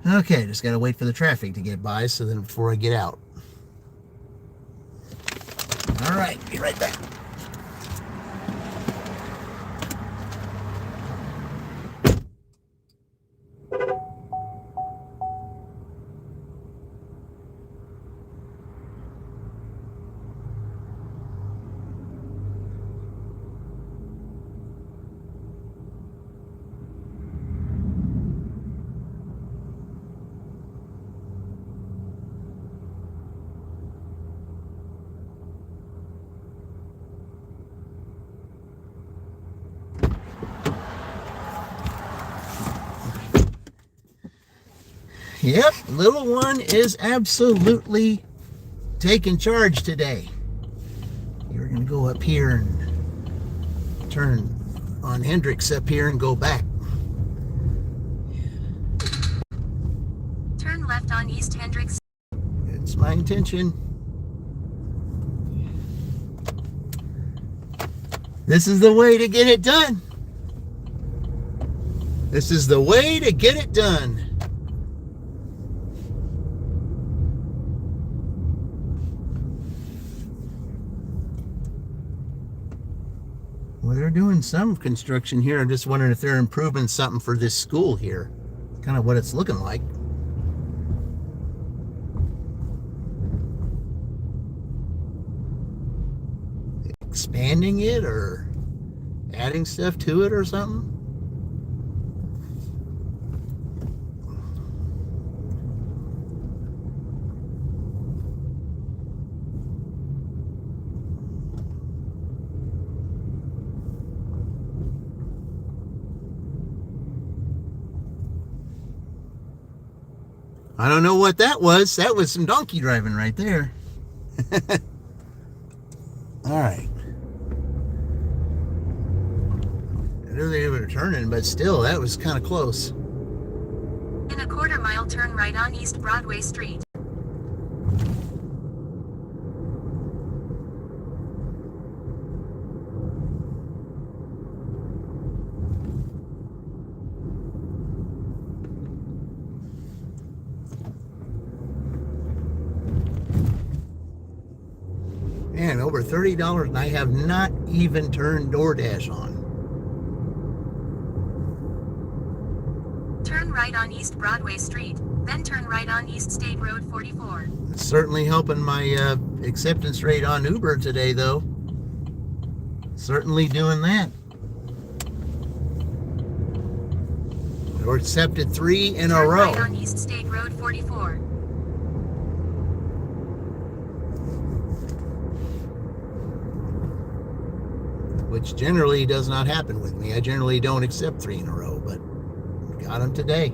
Okay, just got to wait for the traffic to get by so then before I get out. All right, be right back. Yep, little one is absolutely taking charge today. You're going to go up here and turn on Hendricks up here and go back. Turn left on East Hendricks. It's my intention. This is the way to get it done. This is the way to get it done. Well, they're doing some construction here. I'm just wondering if they're improving something for this school here. Kind of what it's looking like. Expanding it or adding stuff to it or something. I don't know what that was. That was some donkey driving right there. All right. I knew they were turning, but still, that was kind of close. In a quarter mile, turn right on East Broadway Street. Man, over $30, and I have not even turned DoorDash on. Turn right on East Broadway Street, then turn right on East State Road 44. It's certainly helping my acceptance rate on Uber today, though. Certainly doing that. We're accepted 3 in a row. Turn right on East State Road 44. Which generally does not happen with me. I generally don't accept 3 in a row, but got them today.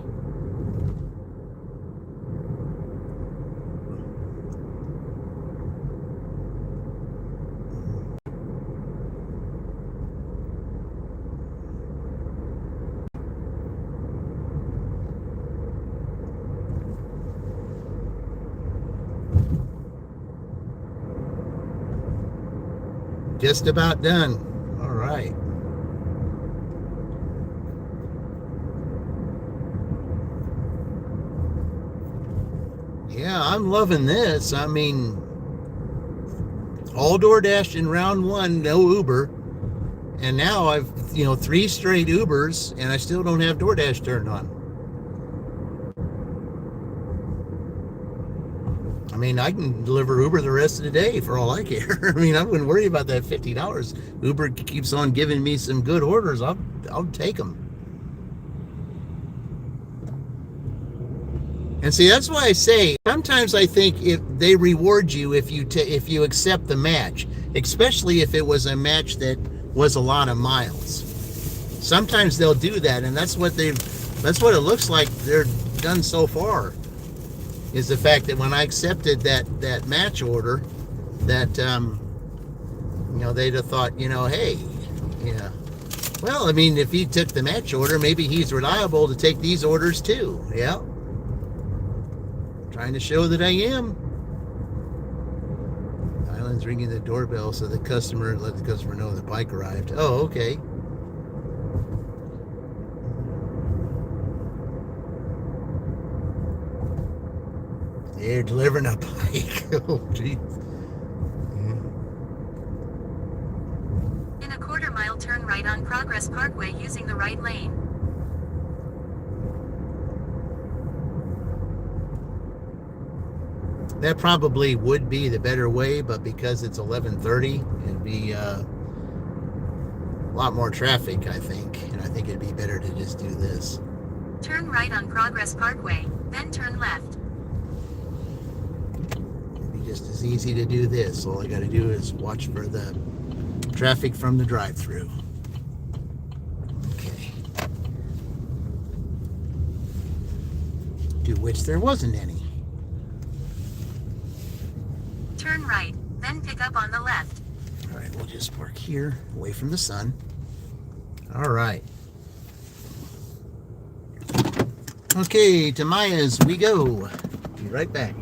just about done. All right. Yeah, I'm loving this. I mean, all DoorDash in round one, no Uber. And now I've, 3 straight Ubers, and I still don't have DoorDash turned on. I mean, I can deliver Uber the rest of the day for all I care. I mean, I wouldn't worry about that $50. Uber keeps on giving me some good orders. I'll take them. And see, that's why I say sometimes I think if they reward you if you accept the match, especially if it was a match that was a lot of miles. Sometimes they'll do that, and that's what it looks like they're done so far. Is the fact that when I accepted that match order, that they'd have thought, hey, yeah. Well, I mean, if he took the match order, maybe he's reliable to take these orders too. Yeah. Trying to show that I am. Island's ringing the doorbell so let the customer know the bike arrived. Oh, okay. They're delivering a bike. Oh, jeez. In a quarter-mile, turn right on Progress Parkway using the right lane. That probably would be the better way, but because it's 11:30, it'd be a lot more traffic, I think. And I think it'd be better to just do this. Turn right on Progress Parkway, then turn left. It'd be just as easy to do this. All I got to do is watch for the traffic from the drive-thru. Okay. To which there wasn't any. Turn right, then pick up on the left. All right, we'll just park here, away from the sun. All right. Okay, to Maya's we go. Be right back.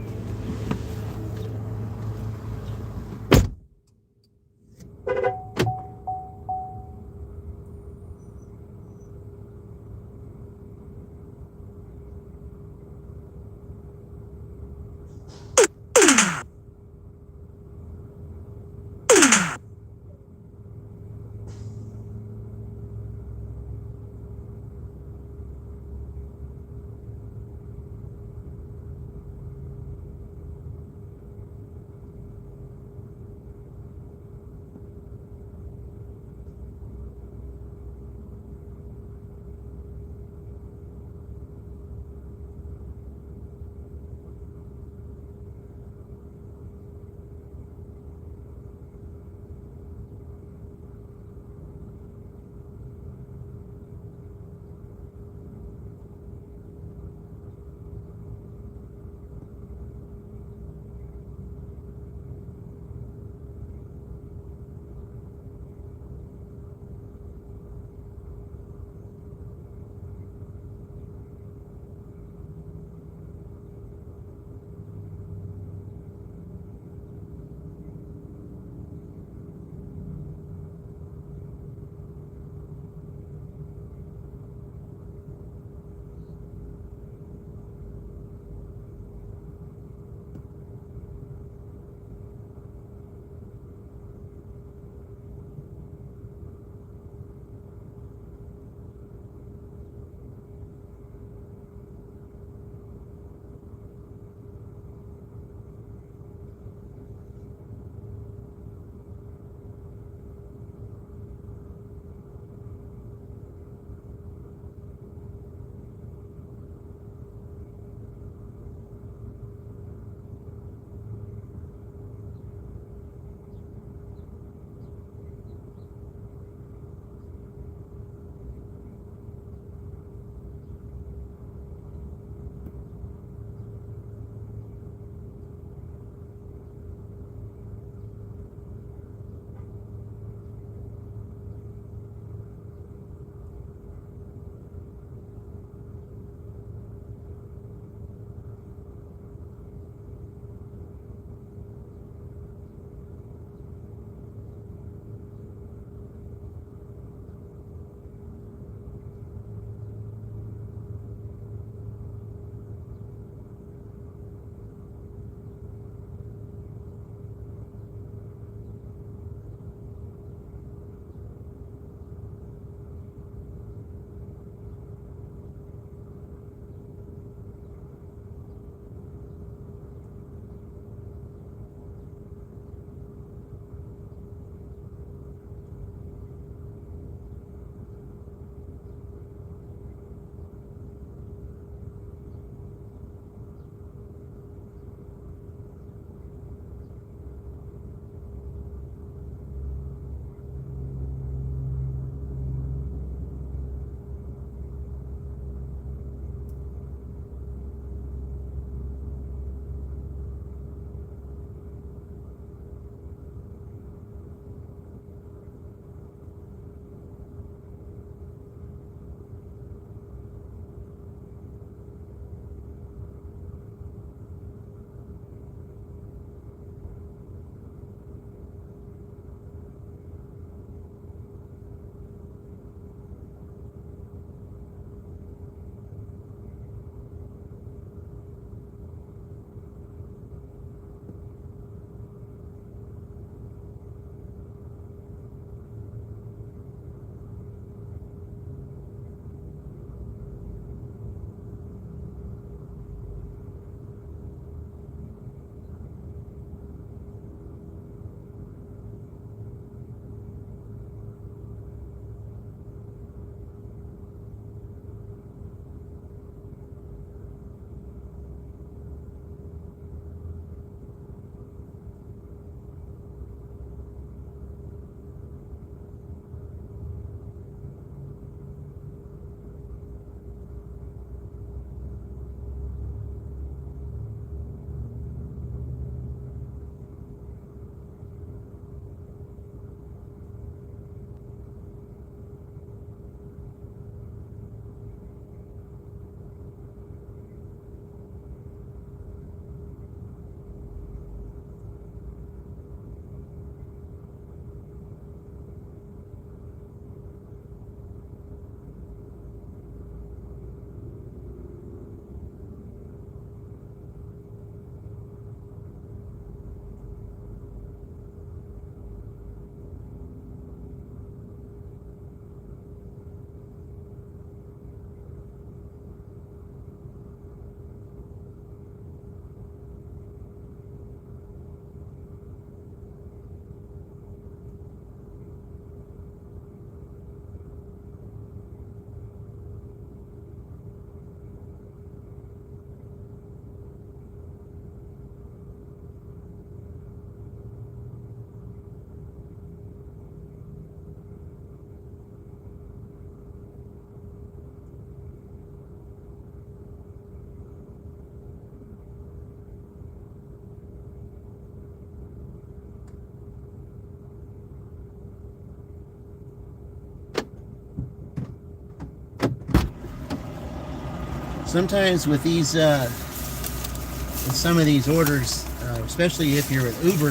sometimes with these, with some of these orders, especially if you're at Uber,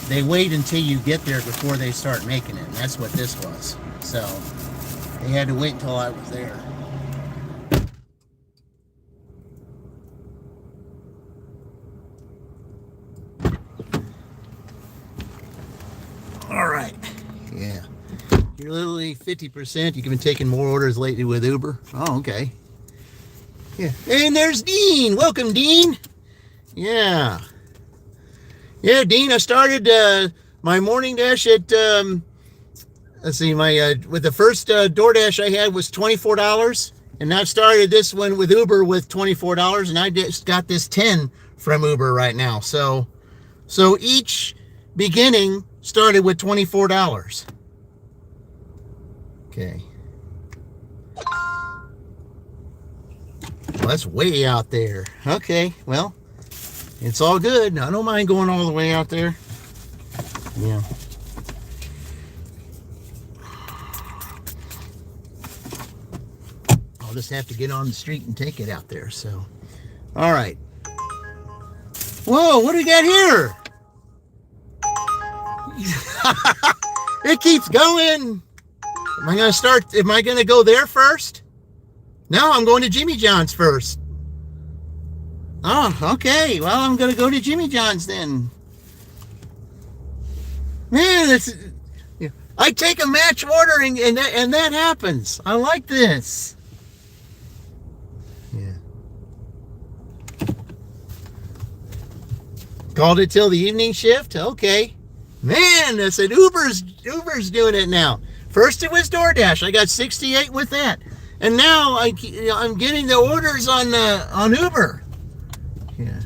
they wait until you get there before they start making it. And that's what this was. So they had to wait until I was there. All right. Yeah. You're literally 50%. You've been taking more orders lately with Uber. Oh, okay. Yeah. And there's Dean. Welcome, Dean. Yeah. Yeah, Dean, I started my morning dash at, let's see, my with the first DoorDash I had was $24. And now I started this one with Uber with $24. And I just got this 10 from Uber right now. So each beginning started with $24. Okay. Well, that's way out there. Okay, well, it's all good. I don't mind going all the way out there. Yeah. I'll just have to get on the street and take it out there, so. All right. Whoa, what do we got here? It keeps going. Am I going to go there first? No, I'm going to Jimmy John's first. Oh, okay. Well, I'm going to go to Jimmy John's then. Man, I take a match order and that happens. I like this. Yeah. Called it till the evening shift? Okay. Man, I said Uber's doing it now. First it was DoorDash. I got 68 with that. And now I'm getting the orders on Uber. Yeah.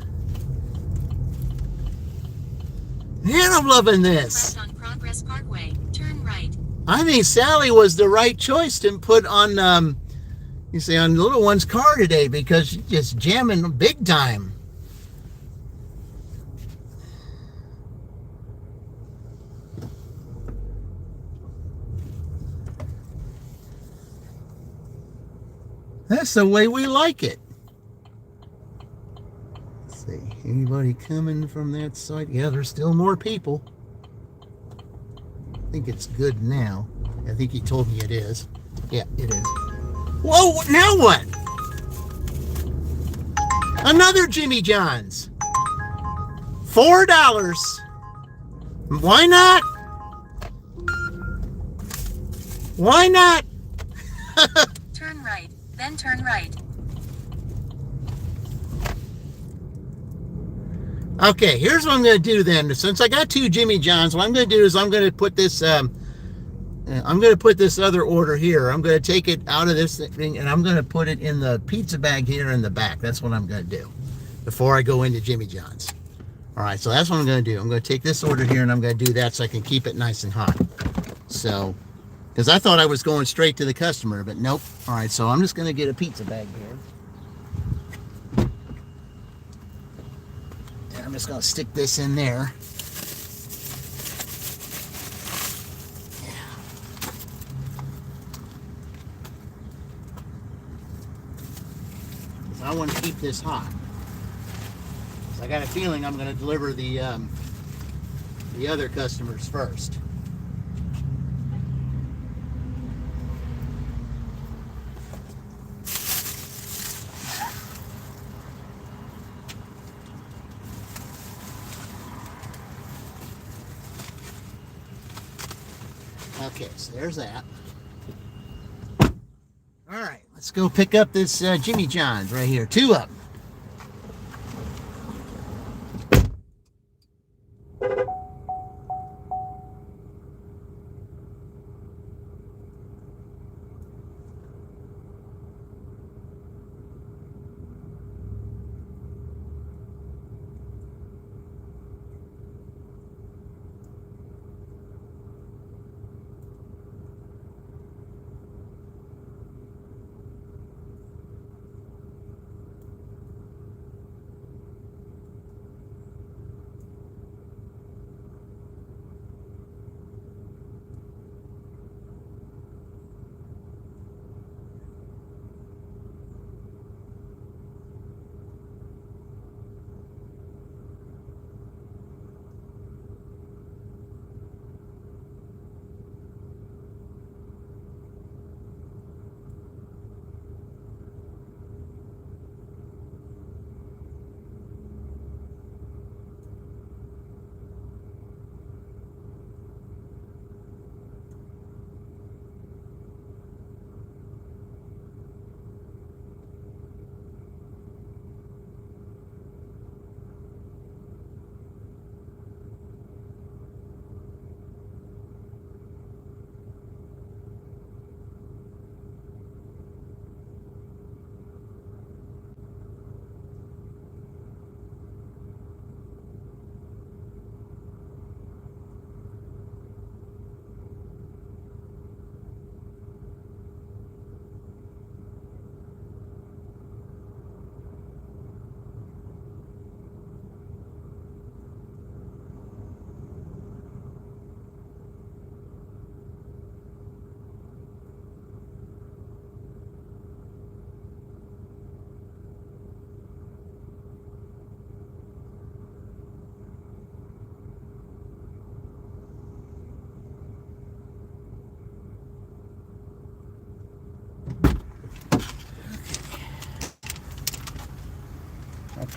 Man, I'm loving this. Left on Progress Parkway. Turn right. I think Sally was the right choice to put on, on the little one's car today because she's just jamming big time. That's the way we like it. Let's see. Anybody coming from that side? Yeah, there's still more people. I think it's good now. I think he told me it is. Yeah, it is. Whoa, now what? Another Jimmy John's. $4. Why not? Why not? Turn right. Then turn right. Okay, here's what I'm going to do then. Since I got two Jimmy John's, what I'm going to do is I'm going to put this other order here. I'm going to take it out of this thing and I'm going to put it in the pizza bag here in the back. That's what I'm going to do before I go into Jimmy John's. All right, so that's what I'm going to do. I'm going to take this order here and I'm going to do that so I can keep it nice and hot. So, because I thought I was going straight to the customer, but nope. All right, so I'm just going to get a pizza bag here. And I'm just going to stick this in there. I want to keep this hot. So I got a feeling I'm going to deliver the other customers first. Okay, so there's that. All right, let's go pick up this Jimmy John's right here. 2 up.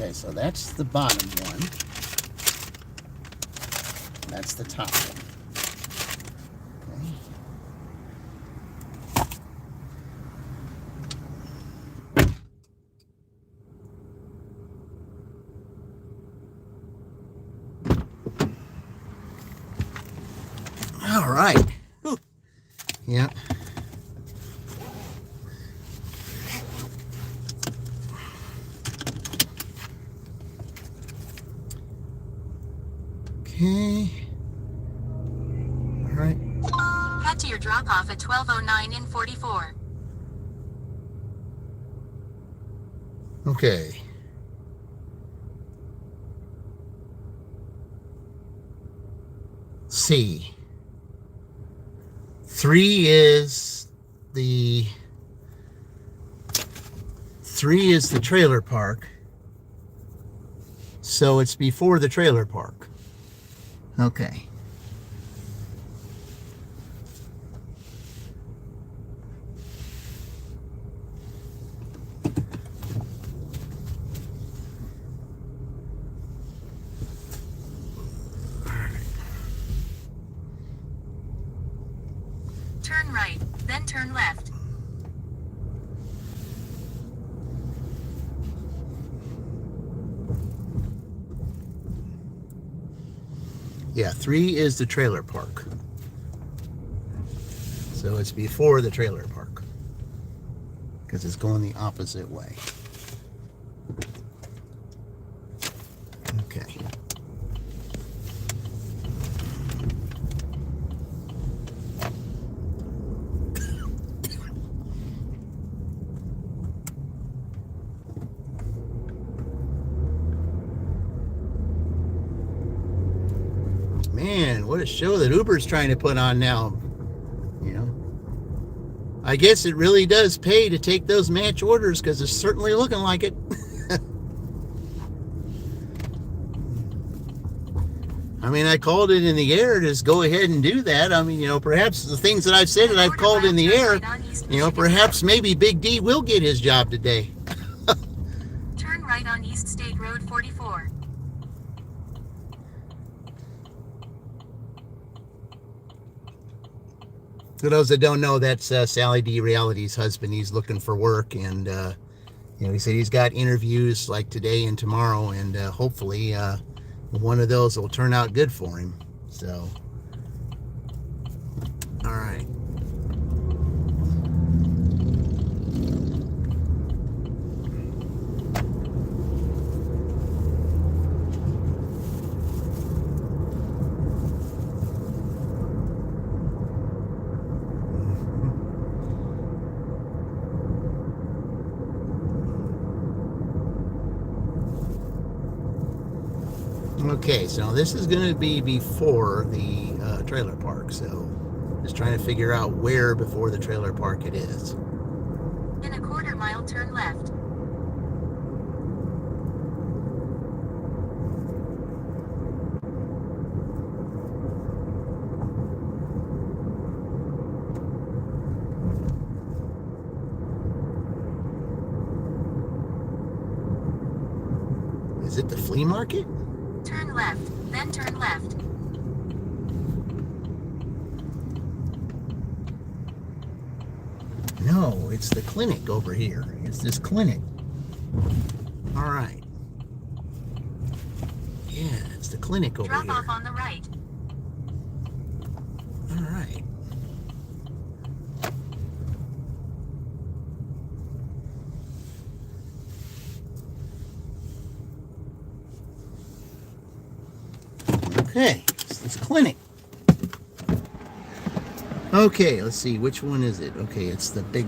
Okay, so that's the bottom one. That's the top one. All right. Whew. Yeah. Okay. All right. Head to your drop-off at 1209 in 44. Okay. C. 3 is the trailer park. So it's before the trailer park. Okay. Turn right, then turn left. Yeah, 3 is the trailer park. So it's before the trailer park. Because it's going the opposite way. Okay. Man, what a show that Uber's trying to put on now. You know, I guess it really does pay to take those match orders because it's certainly looking like it. I mean, I called it in the air. Just go ahead and do that. I mean, you know, perhaps the things that I've said that I've called in the air, you know, perhaps maybe Big D will get his job today. Turn right on East State Road 44. For those that don't know, that's Sally D. Reality's husband. He's looking for work, and you know, he said he's got interviews like today and tomorrow, and hopefully one of those will turn out good for him. So, all right. Okay, so this is going to be before the trailer park, so just trying to figure out where before the trailer park it is. In a quarter mile, turn left. Is it the flea market? Turn left, then turn left. No, it's the clinic over here. It's this clinic. All right. Yeah, it's the clinic over Drop here. off on the right. All right. Okay, it's this clinic. Okay, let's see, which one is it? Okay, it's the big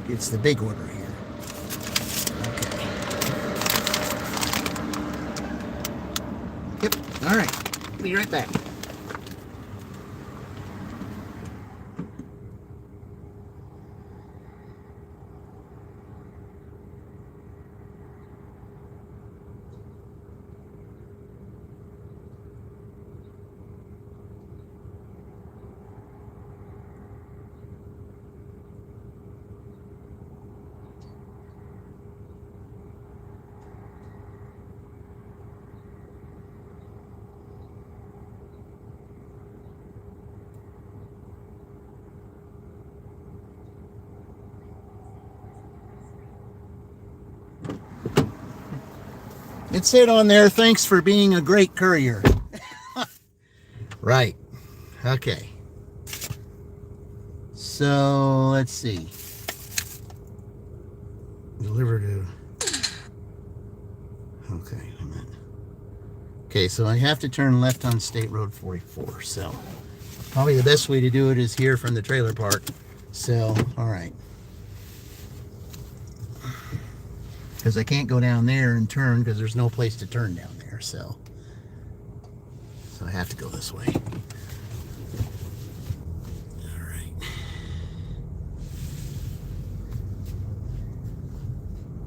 order here. Okay. Yep, all right. Be right back. It said on there, thanks for being a great courier. Right. Okay. So, let's see. Deliver to... Okay, wait a minute. Okay, so I have to turn left on State Road 44. So, probably the best way to do it is here from the trailer park. So, all right. Because I can't go down there and turn because there's no place to turn down there. So I have to go this way. All right.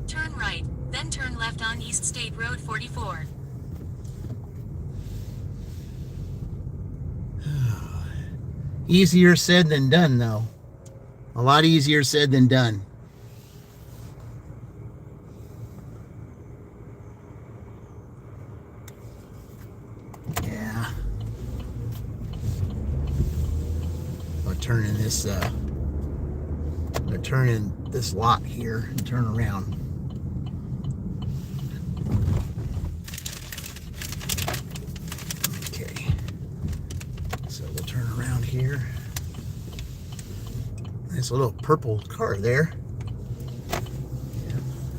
Turn right, then turn left on East State Road 44. Easier said than done, though. A lot easier said than done. Yeah. I'll turn in this, I'll turn in this lot here and turn around. Okay. So we'll turn around here. There's a little purple car there.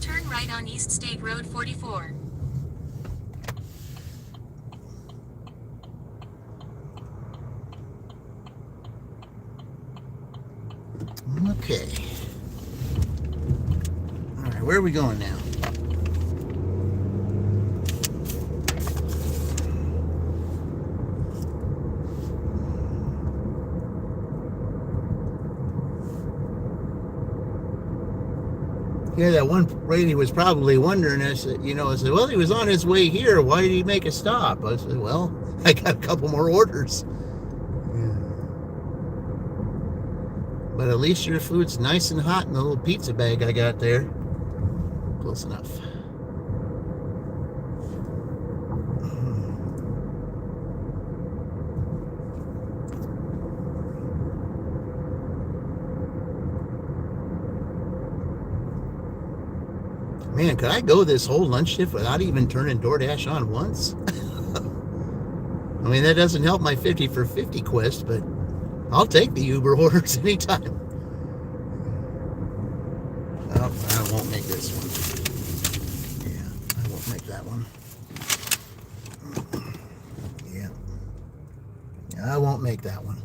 Turn right on East State Road 44. Okay. All right, where are we going now? Yeah, that one lady was probably wondering, I said, I said, well, he was on his way here. Why did he make a stop? I said, well, I got a couple more orders. But at least your food's nice and hot in the little pizza bag I got there. Close enough. Man, could I go this whole lunch shift without even turning DoorDash on once? I mean, that doesn't help my 50 for 50 quest, but I'll take the Uber orders anytime. Oh, I won't make this one. Yeah, I won't make that one. Yeah, I won't make that one.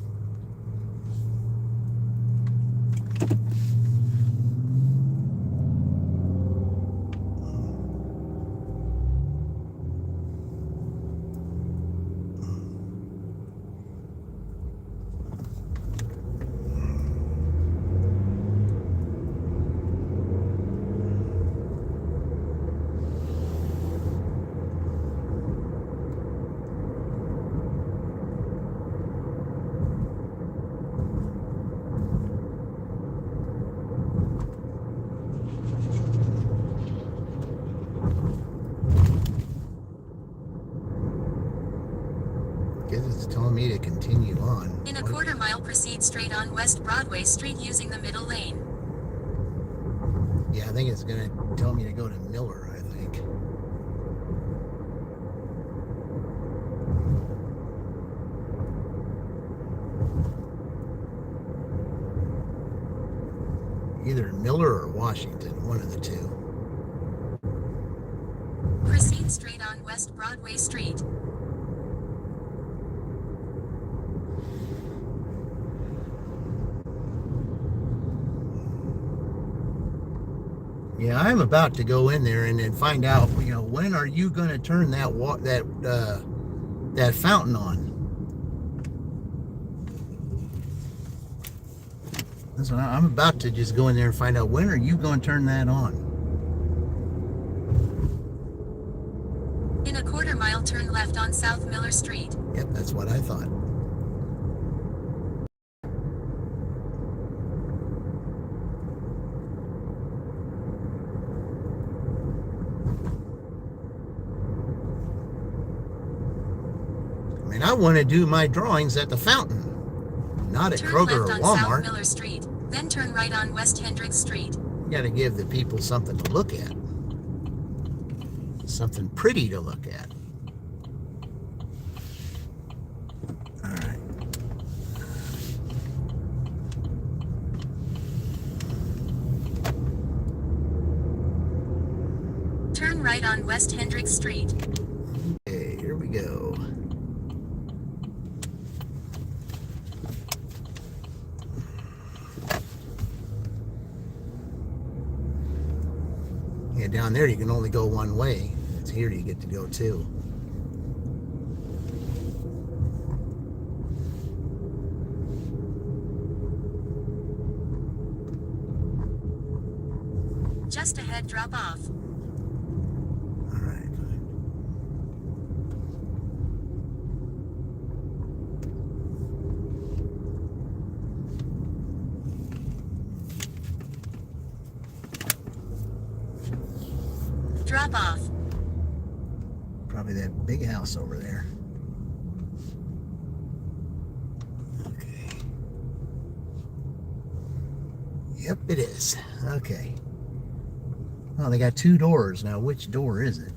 It's telling me to continue on. In a quarter mile, proceed straight on West Broadway Street using the middle lane. Yeah, I think it's going to tell me to go to Miller, I think. Either Miller or Washington, one of the two. Proceed straight on West Broadway Street. Yeah, I'm about to go in there and then find out, when are you going to turn that fountain on? That's what I'm about to just go in there and find out, when are you going to turn that on? In a quarter mile, turn left on South Miller Street. Yep, that's what I thought. I mean, I want to do my drawings at the fountain, not at Kroger or Turn left on South Walmart. Miller Street, then turn right on West Hendricks Street. You got to give the people something to look at. something pretty to look at. All right. Turn right on West Hendricks Street. Okay, here we go. Yeah, down there you can only go one way. It's here you get to go two. Just ahead, drop off. All right. Drop off. Probably that big house over there. Okay. Yep, it is. Okay. Oh, they got two doors. Now, which door is it?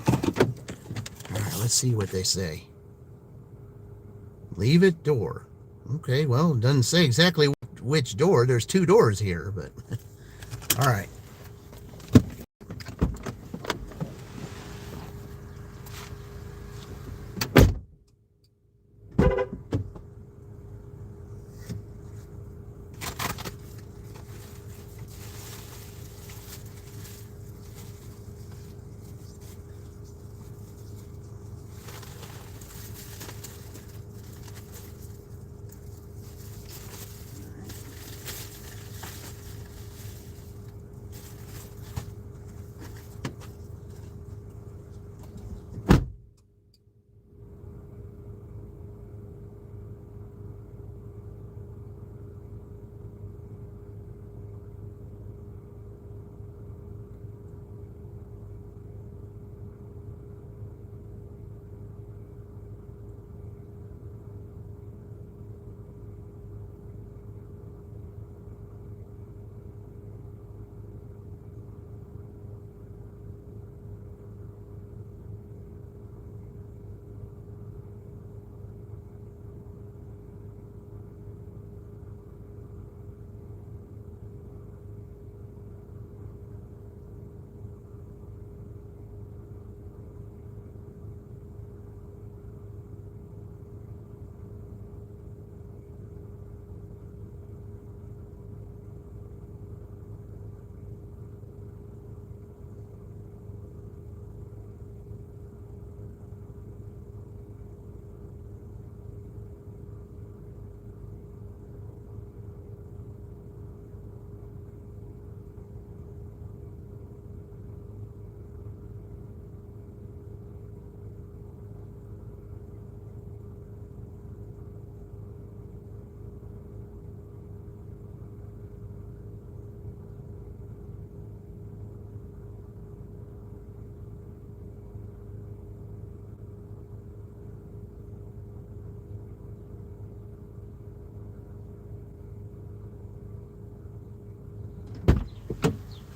All right, let's see what they say. Leave it door. Okay, well, it doesn't say exactly which door. There's two doors here, but all right.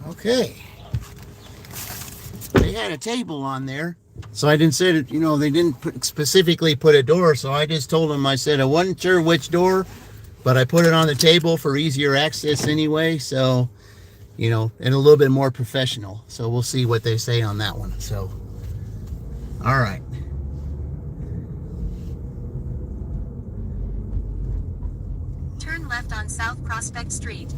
Okay. They had a table on there. So I didn't say that, you know, they didn't specifically put a door. So I just told them, I said, I wasn't sure which door, but I put it on the table for easier access anyway. So, you know, and a little bit more professional. So we'll see what they say on that one. So, all right. Turn left on South Prospect Street.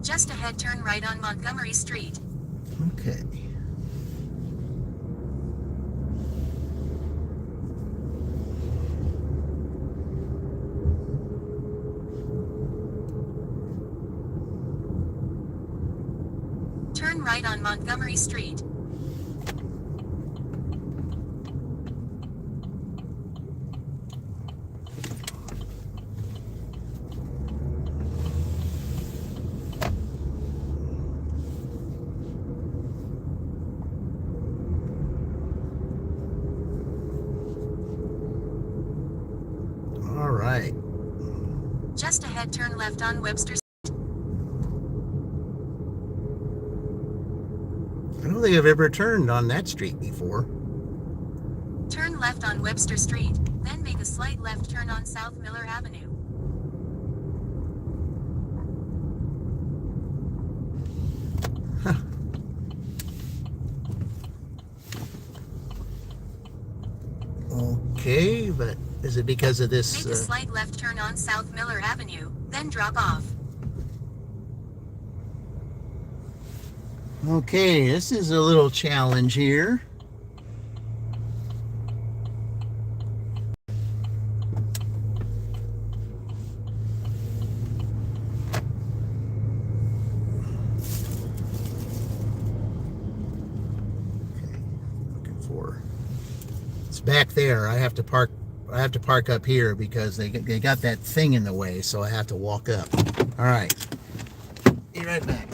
Just ahead, turn right on Montgomery Street. Okay. Turn right on Montgomery Street. ahead, turn left on Webster. I don't think I've ever turned on that street before. Turn left on Webster Street, then make a slight left turn on South Miller Avenue. Okay, but is it because of this? Make a slight left turn on South Miller Avenue, then drop off. Okay, this is a little challenge here. It's back there. I have to park up here because they got that thing in the way, so I have to walk up. All right. Be right back.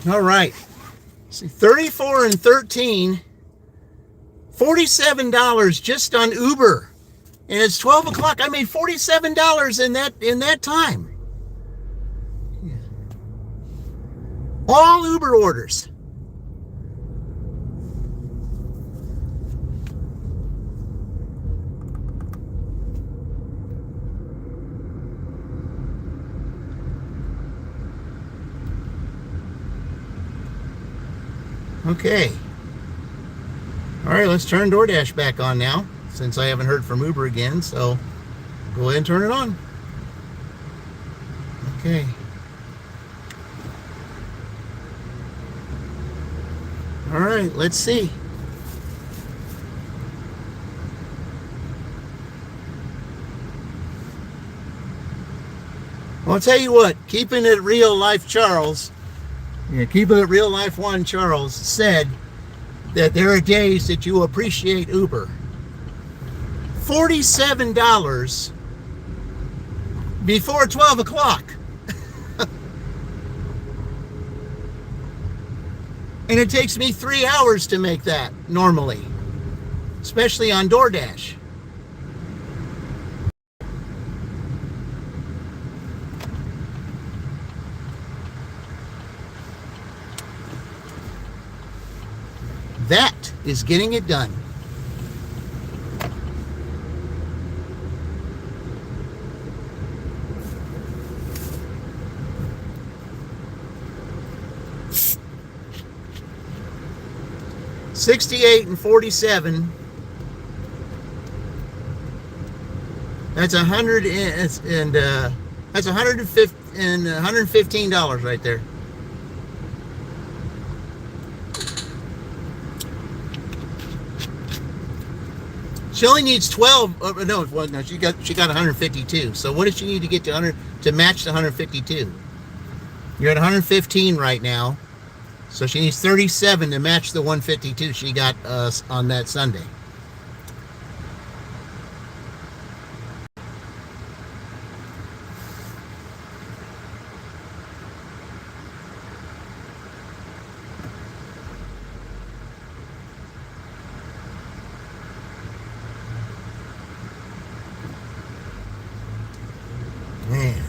All right. See, 34 and 13, $47 just on Uber. And it's 12 o'clock. I made $47 in that time. Yeah. All Uber orders. Okay. All right, let's turn DoorDash back on now, since I haven't heard from Uber again, so go ahead and turn it on. Okay. All right, let's see. Well, I'll tell you what, keeping it real life Charles, keeping it real life one Charles said that there are days that you appreciate Uber. $47 before 12 o'clock. And it takes me 3 hours to make that normally, especially on DoorDash. That is getting it done. $68 and $47. That's 100 and that's 150. $115 right there. She only needs 12. No, well, no, she got 152. So what does she need to get to 100 to match the 152? You're at 115 right now. So she needs 37 to match the 152 she got on that Sunday. Man.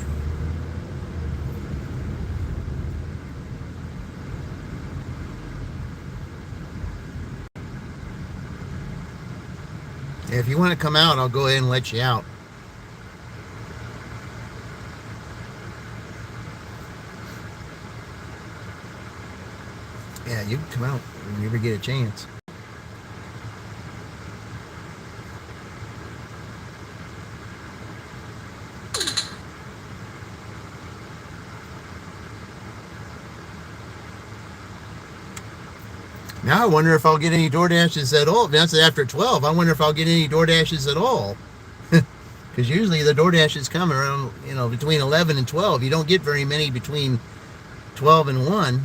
If you want to come out, I'll go ahead and let you out. Yeah, you can come out when you ever get a chance. Now I wonder if I'll get any DoorDashes at all. That's after 12. I wonder if I'll get any DoorDashes at all. Because usually the DoorDashes come around, between 11 and 12. You don't get very many between 12 and 1.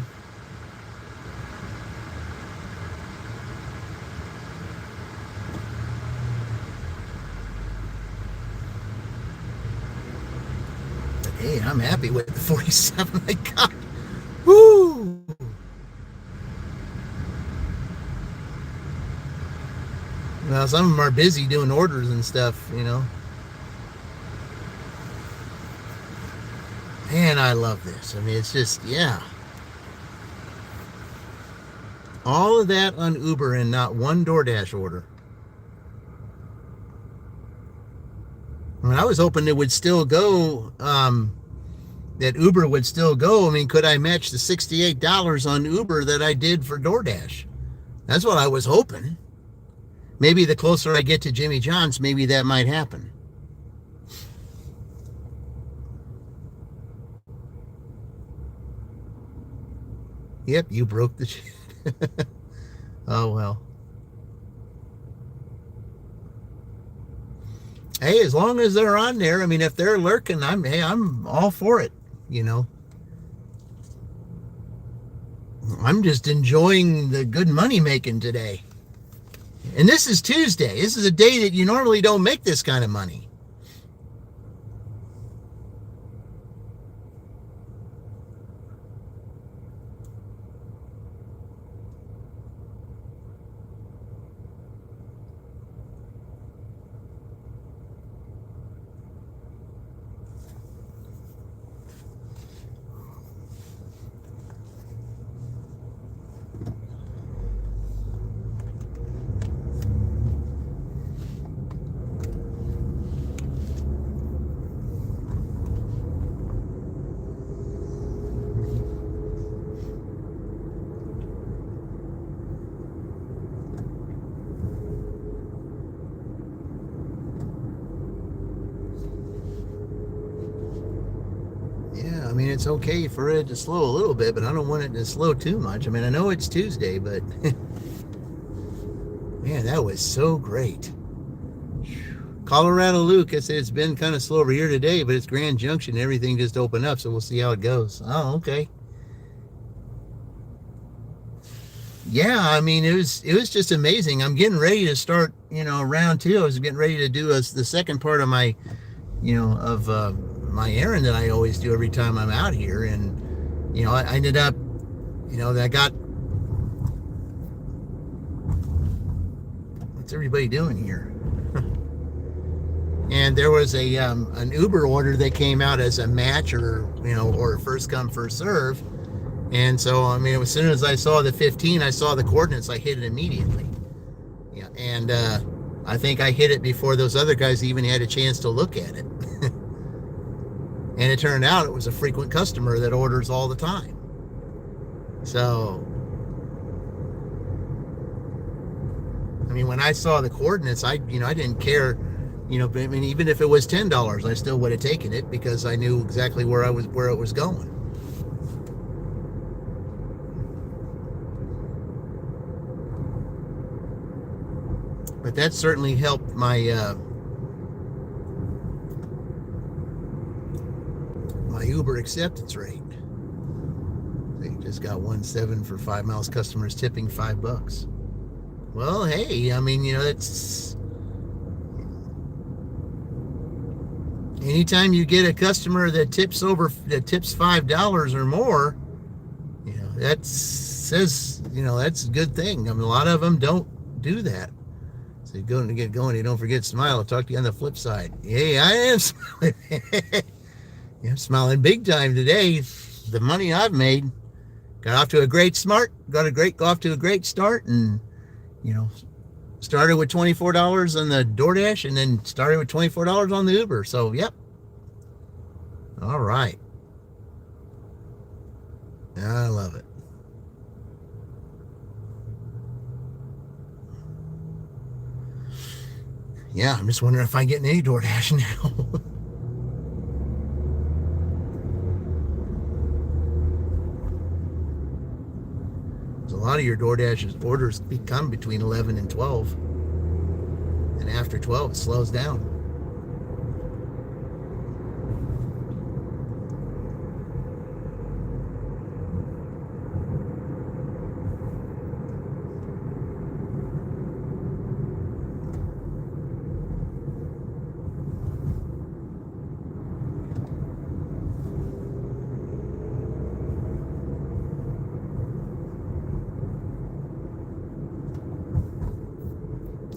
But hey, I'm happy with the 47 I got. Woo! Well, some of them are busy doing orders and stuff, Man, I love this. I mean, it's just, yeah. All of that on Uber and not one DoorDash order. I mean, I was hoping it would still go, that Uber would still go. I mean, could I match the $68 on Uber that I did for DoorDash? That's what I was hoping. Maybe the closer I get to Jimmy John's, maybe that might happen. Yep, you broke the shit. Oh, well. Hey, as long as they're on there, I mean, if they're lurking, I'm all for it, I'm just enjoying the good money making today. And this is Tuesday. This is a day that you normally don't make this kind of money. I mean, it's okay for it to slow a little bit, but I don't want it to slow too much. I mean, I know it's Tuesday, but man, that was so great. Colorado Luke, I said it's been kind of slow over here today, but it's Grand Junction. Everything just opened up, so we'll see how it goes. Oh, okay. Yeah, I mean, it was just amazing. I'm getting ready to start, round two. I was getting ready to do the second part of my, my errand that I always do every time I'm out here. And, I ended up, I got, what's everybody doing here? And there was an Uber order that came out as a match or first come, first serve. And so, I mean, as soon as I saw the 15, I saw the coordinates, I hit it immediately. Yeah, and I think I hit it before those other guys even had a chance to look at it. And it turned out it was a frequent customer that orders all the time. So, I mean, when I saw the coordinates, I didn't care You know, I mean, even if it was $10, I still would have taken it because I knew exactly where it was going. But that certainly helped my my Uber acceptance rate. They just got 1.7 for 5 miles. Customers tipping $5. Well, hey, I mean, you know, that's anytime you get a customer that tips $5 or more, you know, that says, you know, that's a good thing. I mean, a lot of them don't do that. So going to get going, you don't forget to smile. I'll talk to you on the flip side. Hey, I am smiling. Yeah, I'm smiling big time today. The money I've made got off to a great start, and you know, started with $24 on the DoorDash, and then started with $24 on the Uber. So, yep. All right. I love it. Yeah, I'm just wondering if I'm getting any DoorDash now. A lot of your DoorDash orders come between 11 and 12. And after 12, it slows down.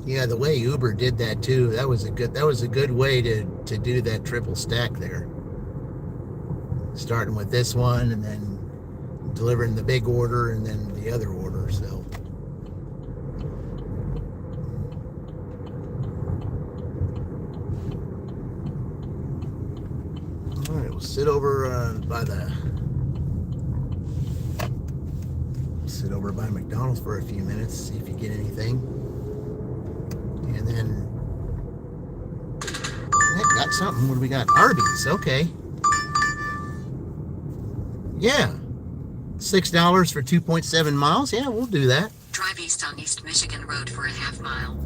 Yeah, the way Uber did that too, that was a good way to do that triple stack there. Starting with this one and then delivering the big order and then the other order. So all right, we'll sit over by McDonald's for a few minutes, see if you get anything. And then got something. What do we got? Arby's. Okay. Yeah. $6 for 2.7 miles. Yeah, we'll do that. Drive east on East Michigan Road for a half mile.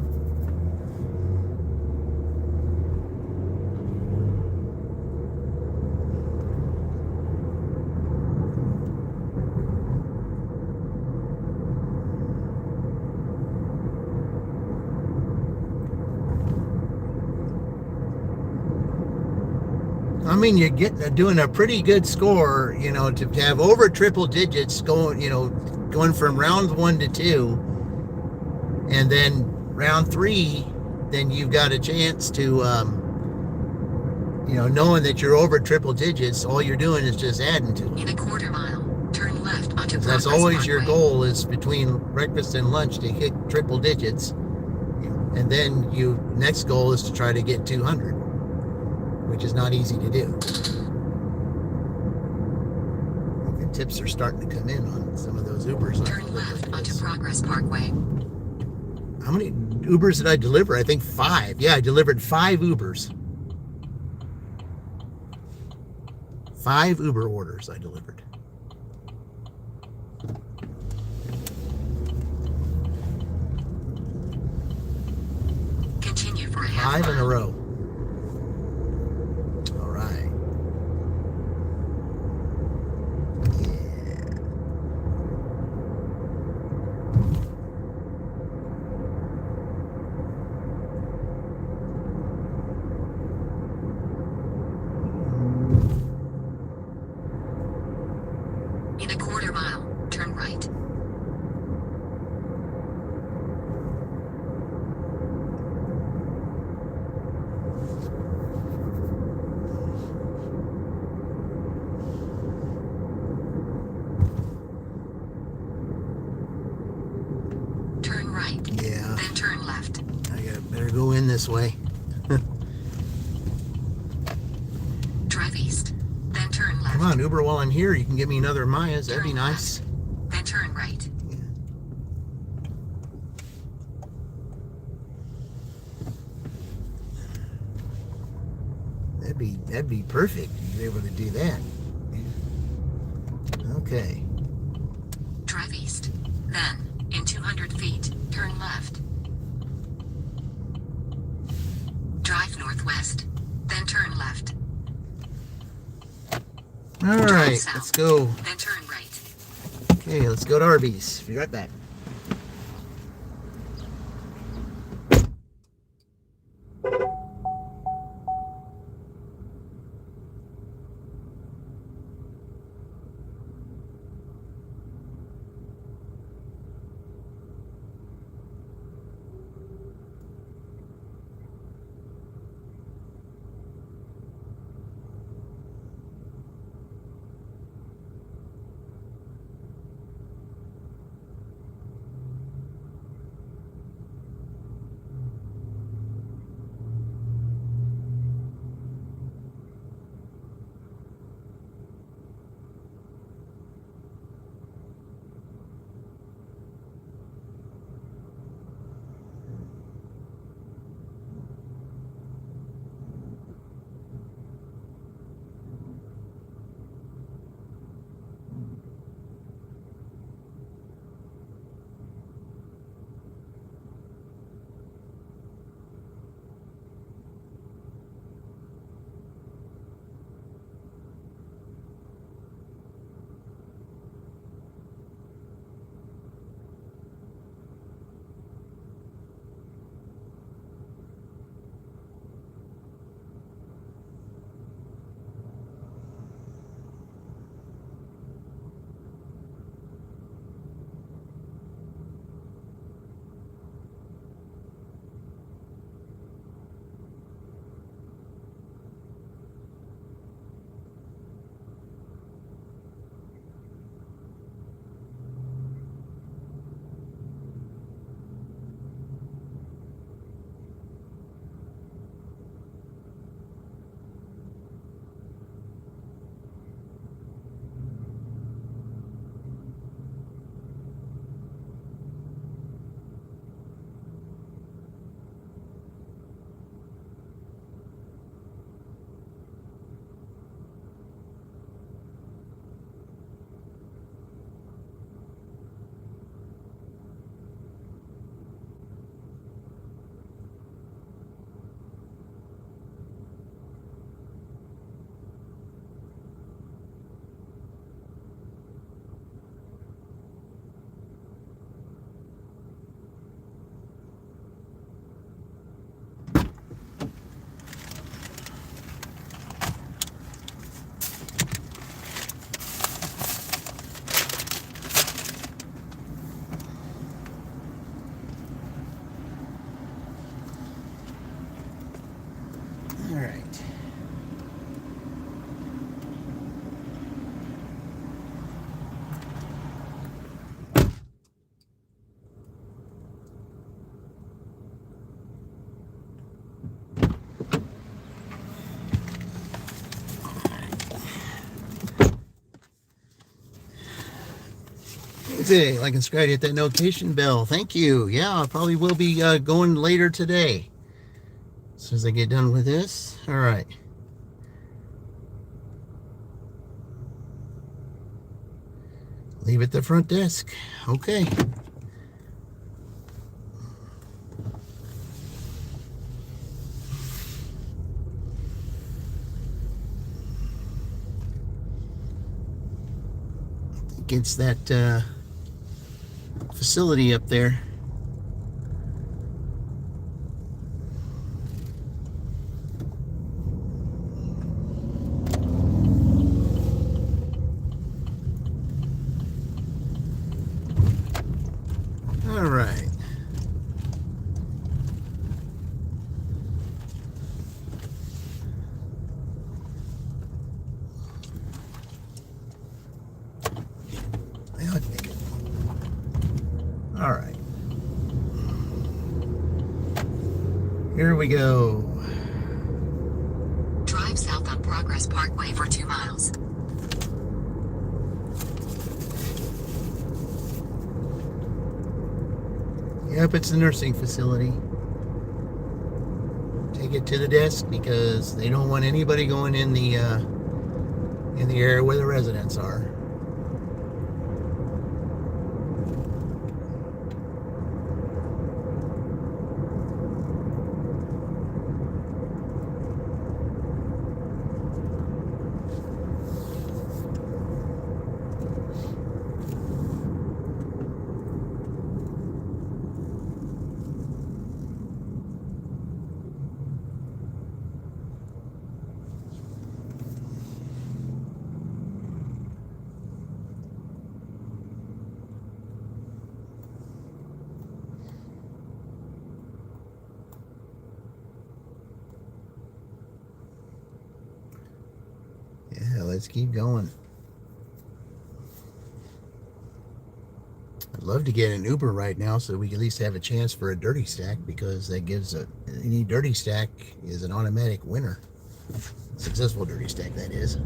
I mean, you're doing a pretty good score, you know, to have over triple digits going from round 1 to 2, and then round 3, then you've got a chance to, knowing that you're over triple digits, all you're doing is just adding to it. In a quarter mile, turn left onto That's always your goal, is between breakfast and lunch to hit triple digits, and then next goal is to try to get 200. Which is not easy to do. The tips are starting to come in on some of those Ubers. Turn left onto Progress Parkway. How many Ubers did I deliver? I think 5. Yeah, I delivered 5 Ubers. 5 Uber orders I delivered. Continue for a half 5 mile. in a row. In a quarter mile, turn right. Turn right. Yeah. Then turn left. I better go in this way. Drive east. Then turn left. Come on, Uber, while I'm here, you can give me another Maya's. That'd be Turn nice. left. Then turn right. That'd be perfect. You'd be able to do that. Okay. Drive east. Then, in 200 feet, turn left. Drive northwest. Then turn left. All Drive right, south. let's go. Then turn right. Okay, let's go to Arby's. Be right back. All right. Hey, like and subscribe, hit that notification bell. Thank you. Yeah, I probably will be going later today. As soon as I get done with this. All right. Leave at the front desk. Okay. I think it's that facility up there. All right. All right. Here we go. Drive south on Progress Parkway for 2 miles. Yep, it's a nursing facility. Take get to the desk because they don't want anybody going in the area where the residents are. Yeah, let's keep going. I'd love to get an Uber right now so we can at least have a chance for a dirty stack, because that gives any dirty stack is an automatic winner. Successful dirty stack, that is.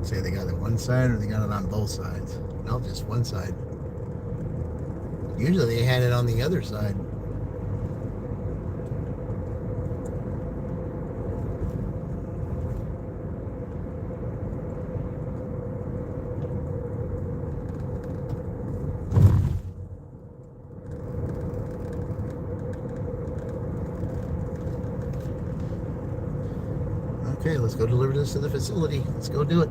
Say they got it one side or they got it on both sides. No, just one side. Usually they had it on the other side. Okay, let's go deliver this to the facility. Let's go do it.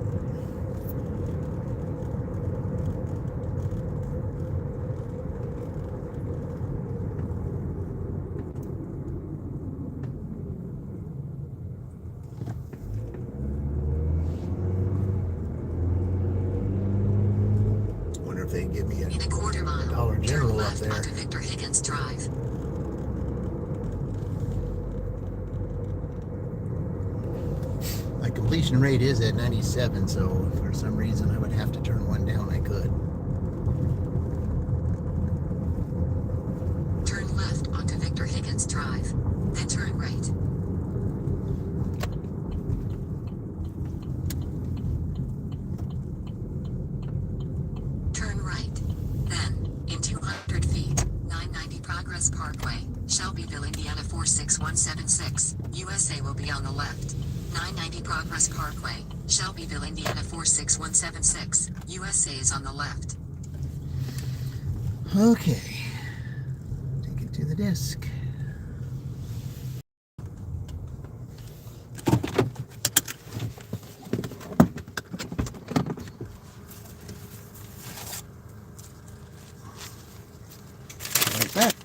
Wonder if they can give me In a quarter mile, Dollar turn General up left there. onto Victor Higgins Drive. My completion rate is at 97, so if for some reason I would have to turn one down, I could. Turn left onto Victor Higgins Drive. Then turn right. Turn right. Then, in 200 feet, 990 Progress Parkway, Shelbyville, Indiana 46176, USA will be on the left. 990 Progress Parkway, Shelbyville, Indiana 46176, USA is on the left. Okay. Take it to the desk. Like that.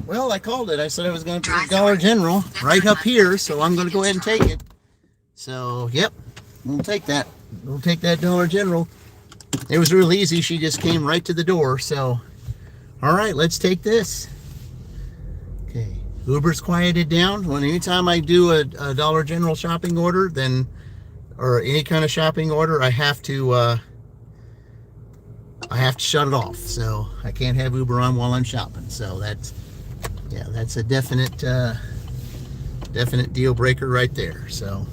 Well, I called it. I said I was going to put a Dollar General right up here, so I'm going to go ahead and take it. So, yep, we'll take that. We'll take that Dollar General. It was real easy. She just came right to the door. So, all right, let's take this. Okay, Uber's quieted down. When anytime I do a Dollar General shopping order, then or any kind of shopping order, I have to shut it off. So I can't have Uber on while I'm shopping. So that's a definite deal breaker right there. So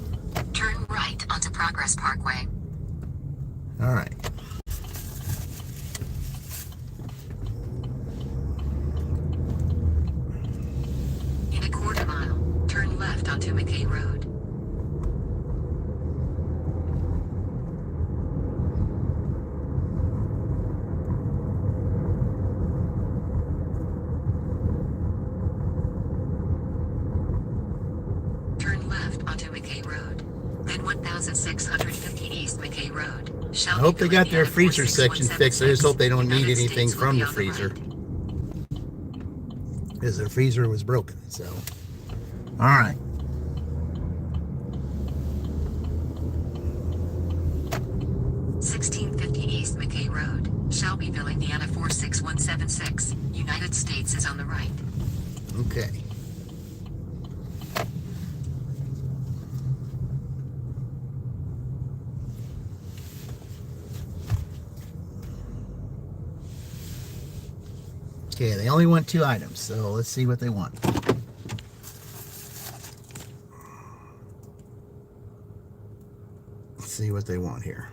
Turn right onto Progress Parkway. all right. In a quarter mile, turn left onto McKay Road. Turn left onto McKay Road. Then 1650 East McKay Road. I hope they got their freezer section fixed. I just hope they don't need anything from the freezer, because their freezer was broken. So, all right. East McKay Road, Shelbyville, Indiana 46176. United States is on the right. Okay. Okay, they only want 2 items, so let's see what they want. Let's see what they want here.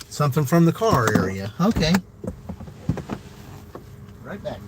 Something from the car area. Okay. Right back.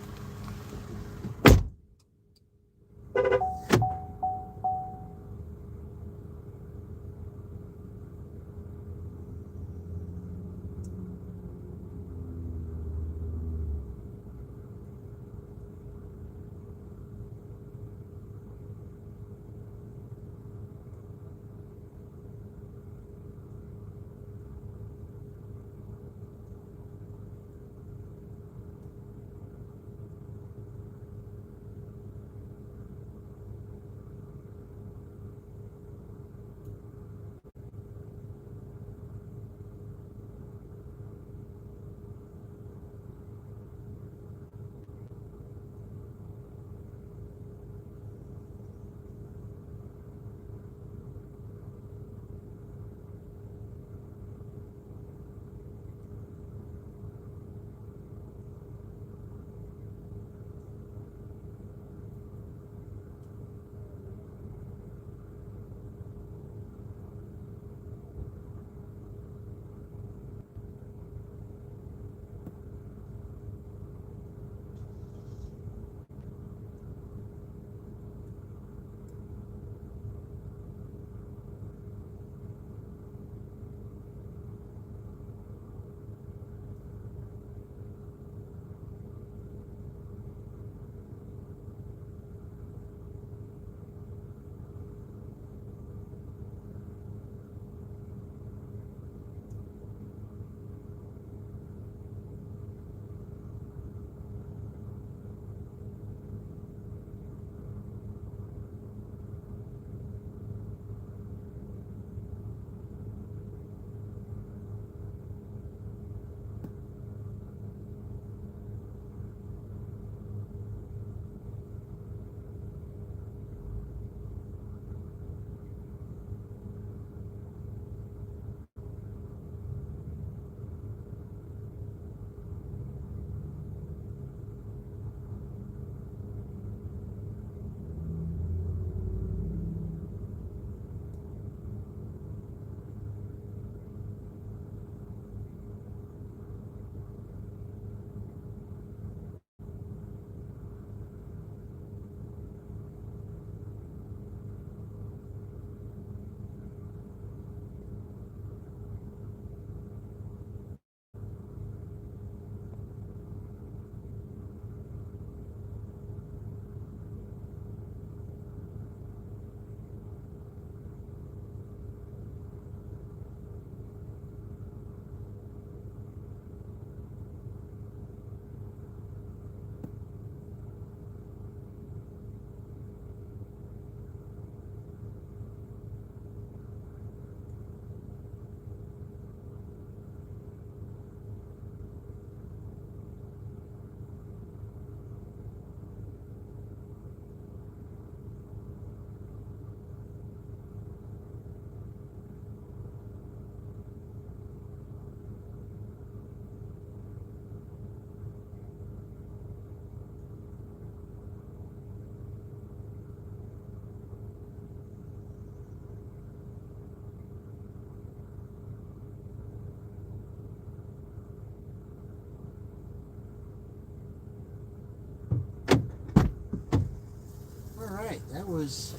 was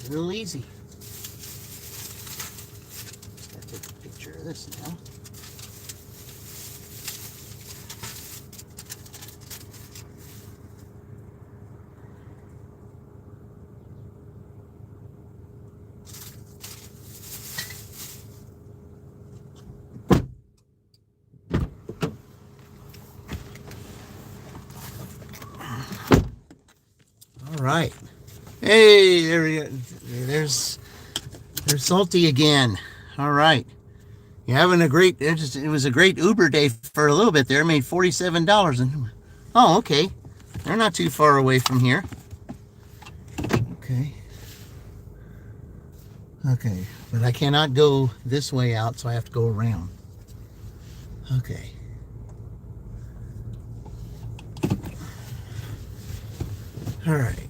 real easy. Just gotta take a picture of this now. All right. Hey, there we go. There's Salty again. All right. You're having a great, it was a great Uber day for a little bit there. Made $47. And, oh, okay. They're not too far away from here. Okay. Okay. But I cannot go this way out, so I have to go around. Okay. All right.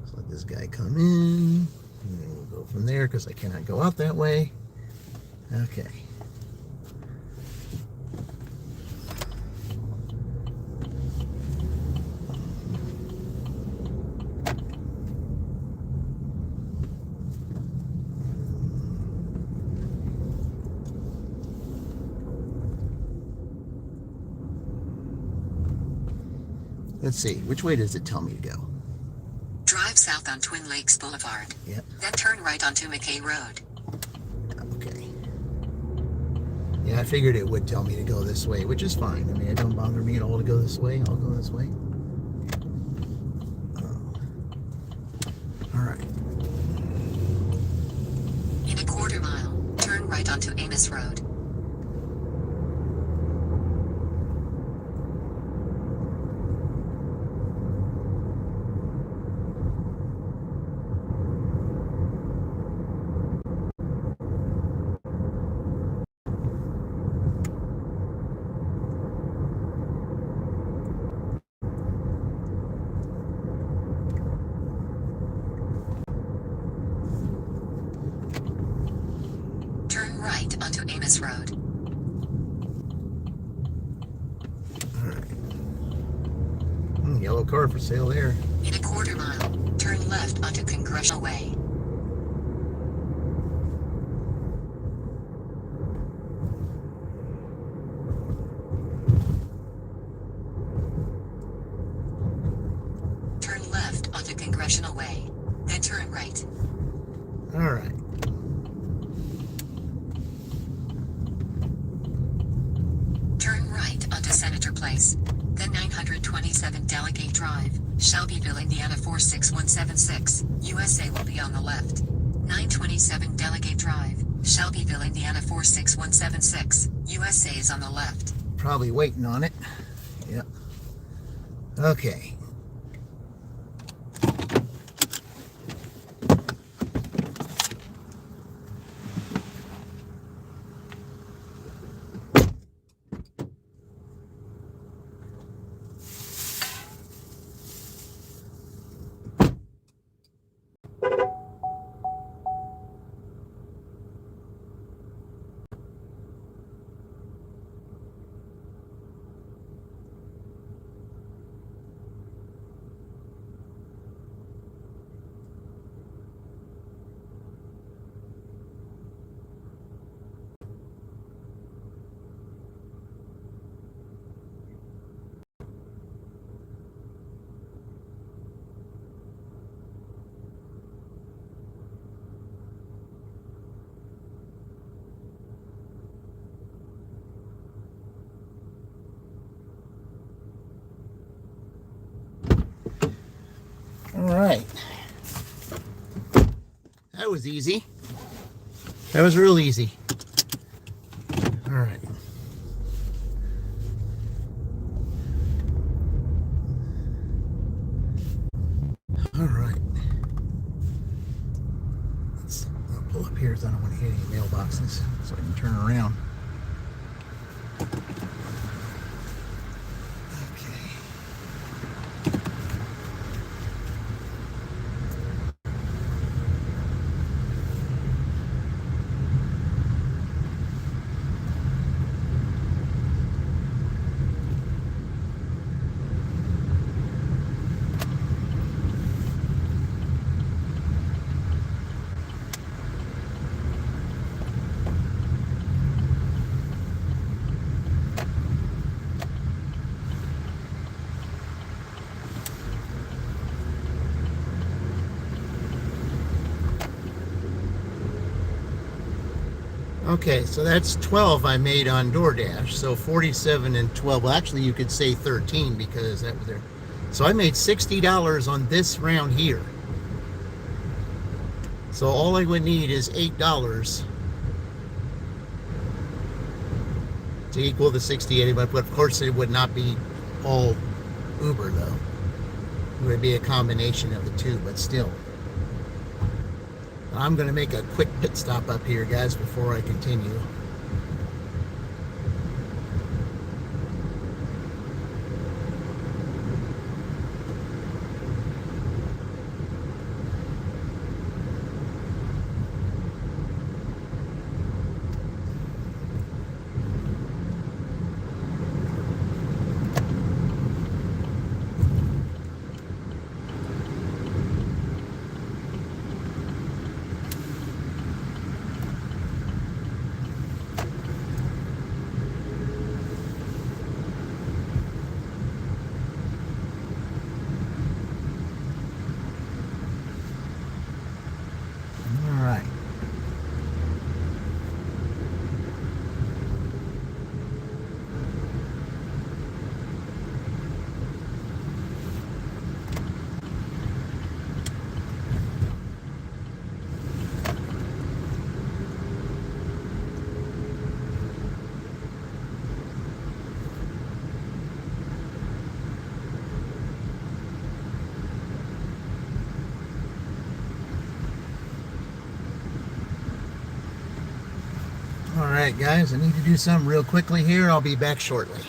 Let's let this guy come in. And then we'll go from there because I cannot go out that way. Okay. Let's see, which way does it tell me to go? Drive south on Twin Lakes Boulevard. Yep. Then turn right onto McKay Road. Okay. Yeah, I figured it would tell me to go this way, which is fine. I mean, it don't bother me at all to go this way. I'll go this way. All right. In a quarter mile, turn right onto Amos Road. Turn right onto Amos Road. All right. Yellow car for sale there. In a quarter mile, turn left onto Congressional Way. Turn left onto Congressional Way. Then turn right. All right. Turn right onto Senator Place. Then 927 Delegate Drive, Shelbyville, Indiana 46176. USA will be on the left. 927 Delegate Drive, Shelbyville, Indiana 46176. USA is on the left. Probably waiting on it. Yep. Okay. All right. That was easy. That was real easy. All right. All right. I'll pull up here because I don't want to hit any mailboxes so I can turn around. Okay, so that's 12 I made on DoorDash. So 47 and 12. Well, actually, you could say 13 because that was there. So I made $60 on this round here. So all I would need is $8 to equal the 68. But of course, it would not be all Uber though. It would be a combination of the two, but still. I'm going to make a quick pit stop up here, guys, before I continue. All right. All right, guys, I need to do something real quickly here. I'll be back shortly.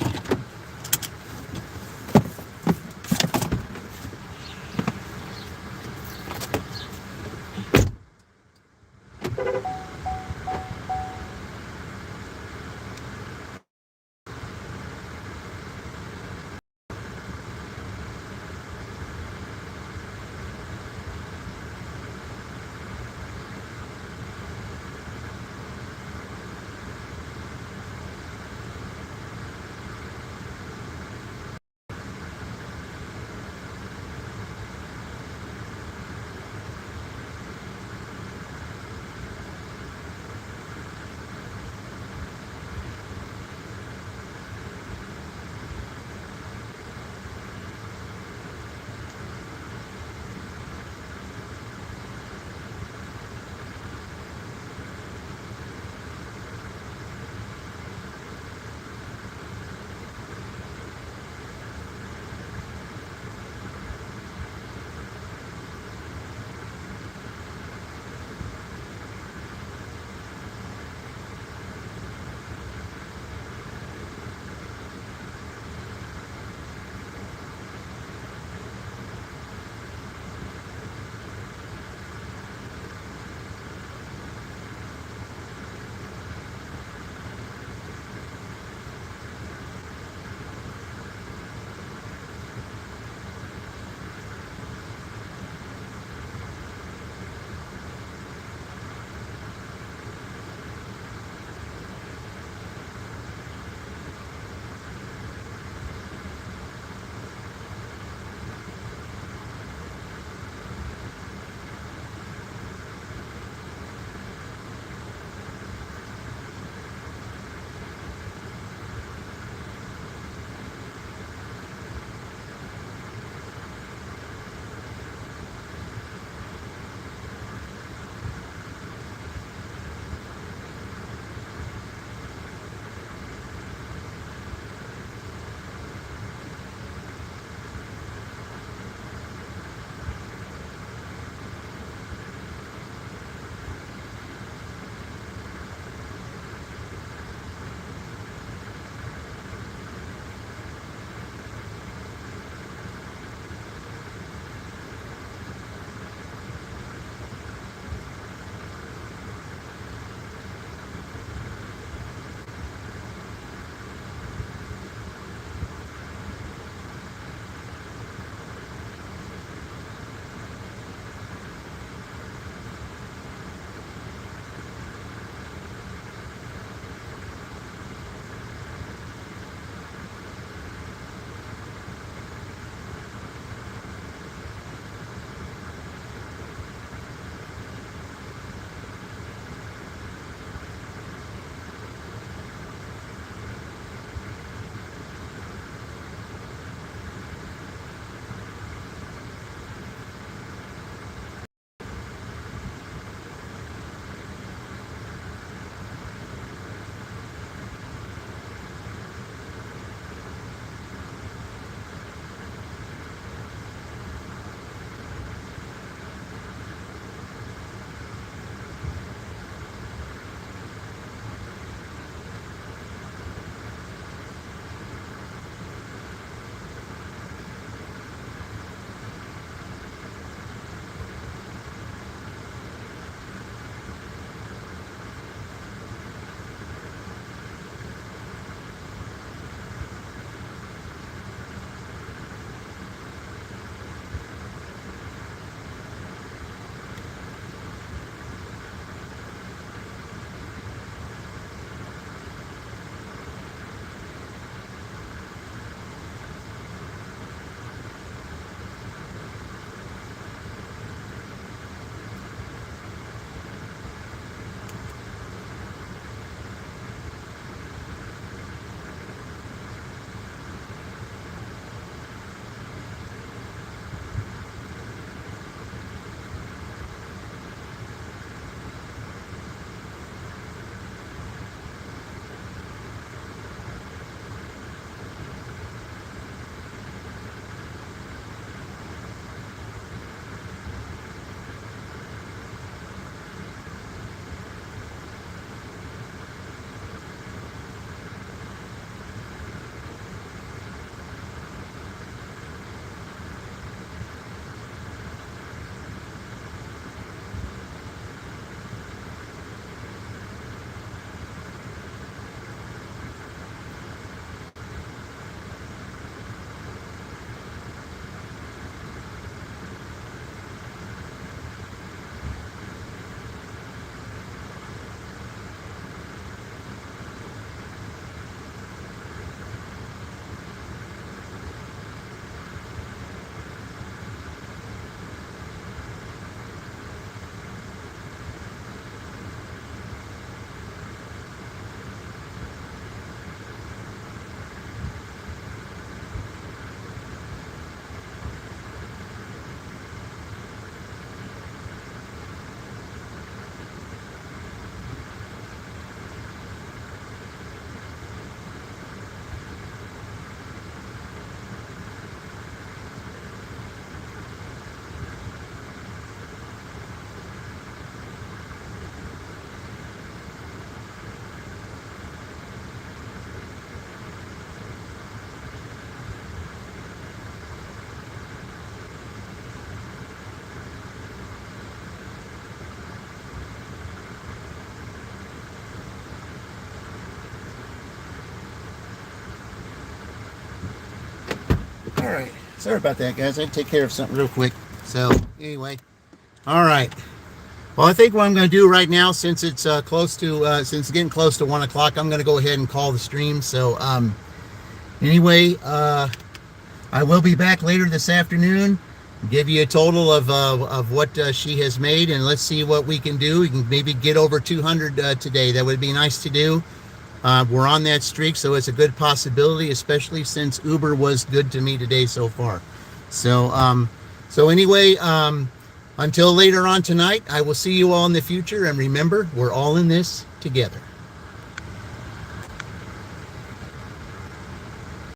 right. Sorry about that, guys. I had to take care of something real quick. So, anyway. All right. Well, I think what I'm going to do right now, since it's since it's getting close to 1 o'clock, I'm going to go ahead and call the stream. So, anyway, I will be back later this afternoon, give you a total of what she has made, and let's see what we can do. We can maybe get over 200 today. That would be nice to do. We're on that streak, so it's a good possibility, especially since Uber was good to me today so far. So, so anyway, until later on tonight, I will see you all in the future, and remember, we're all in this together.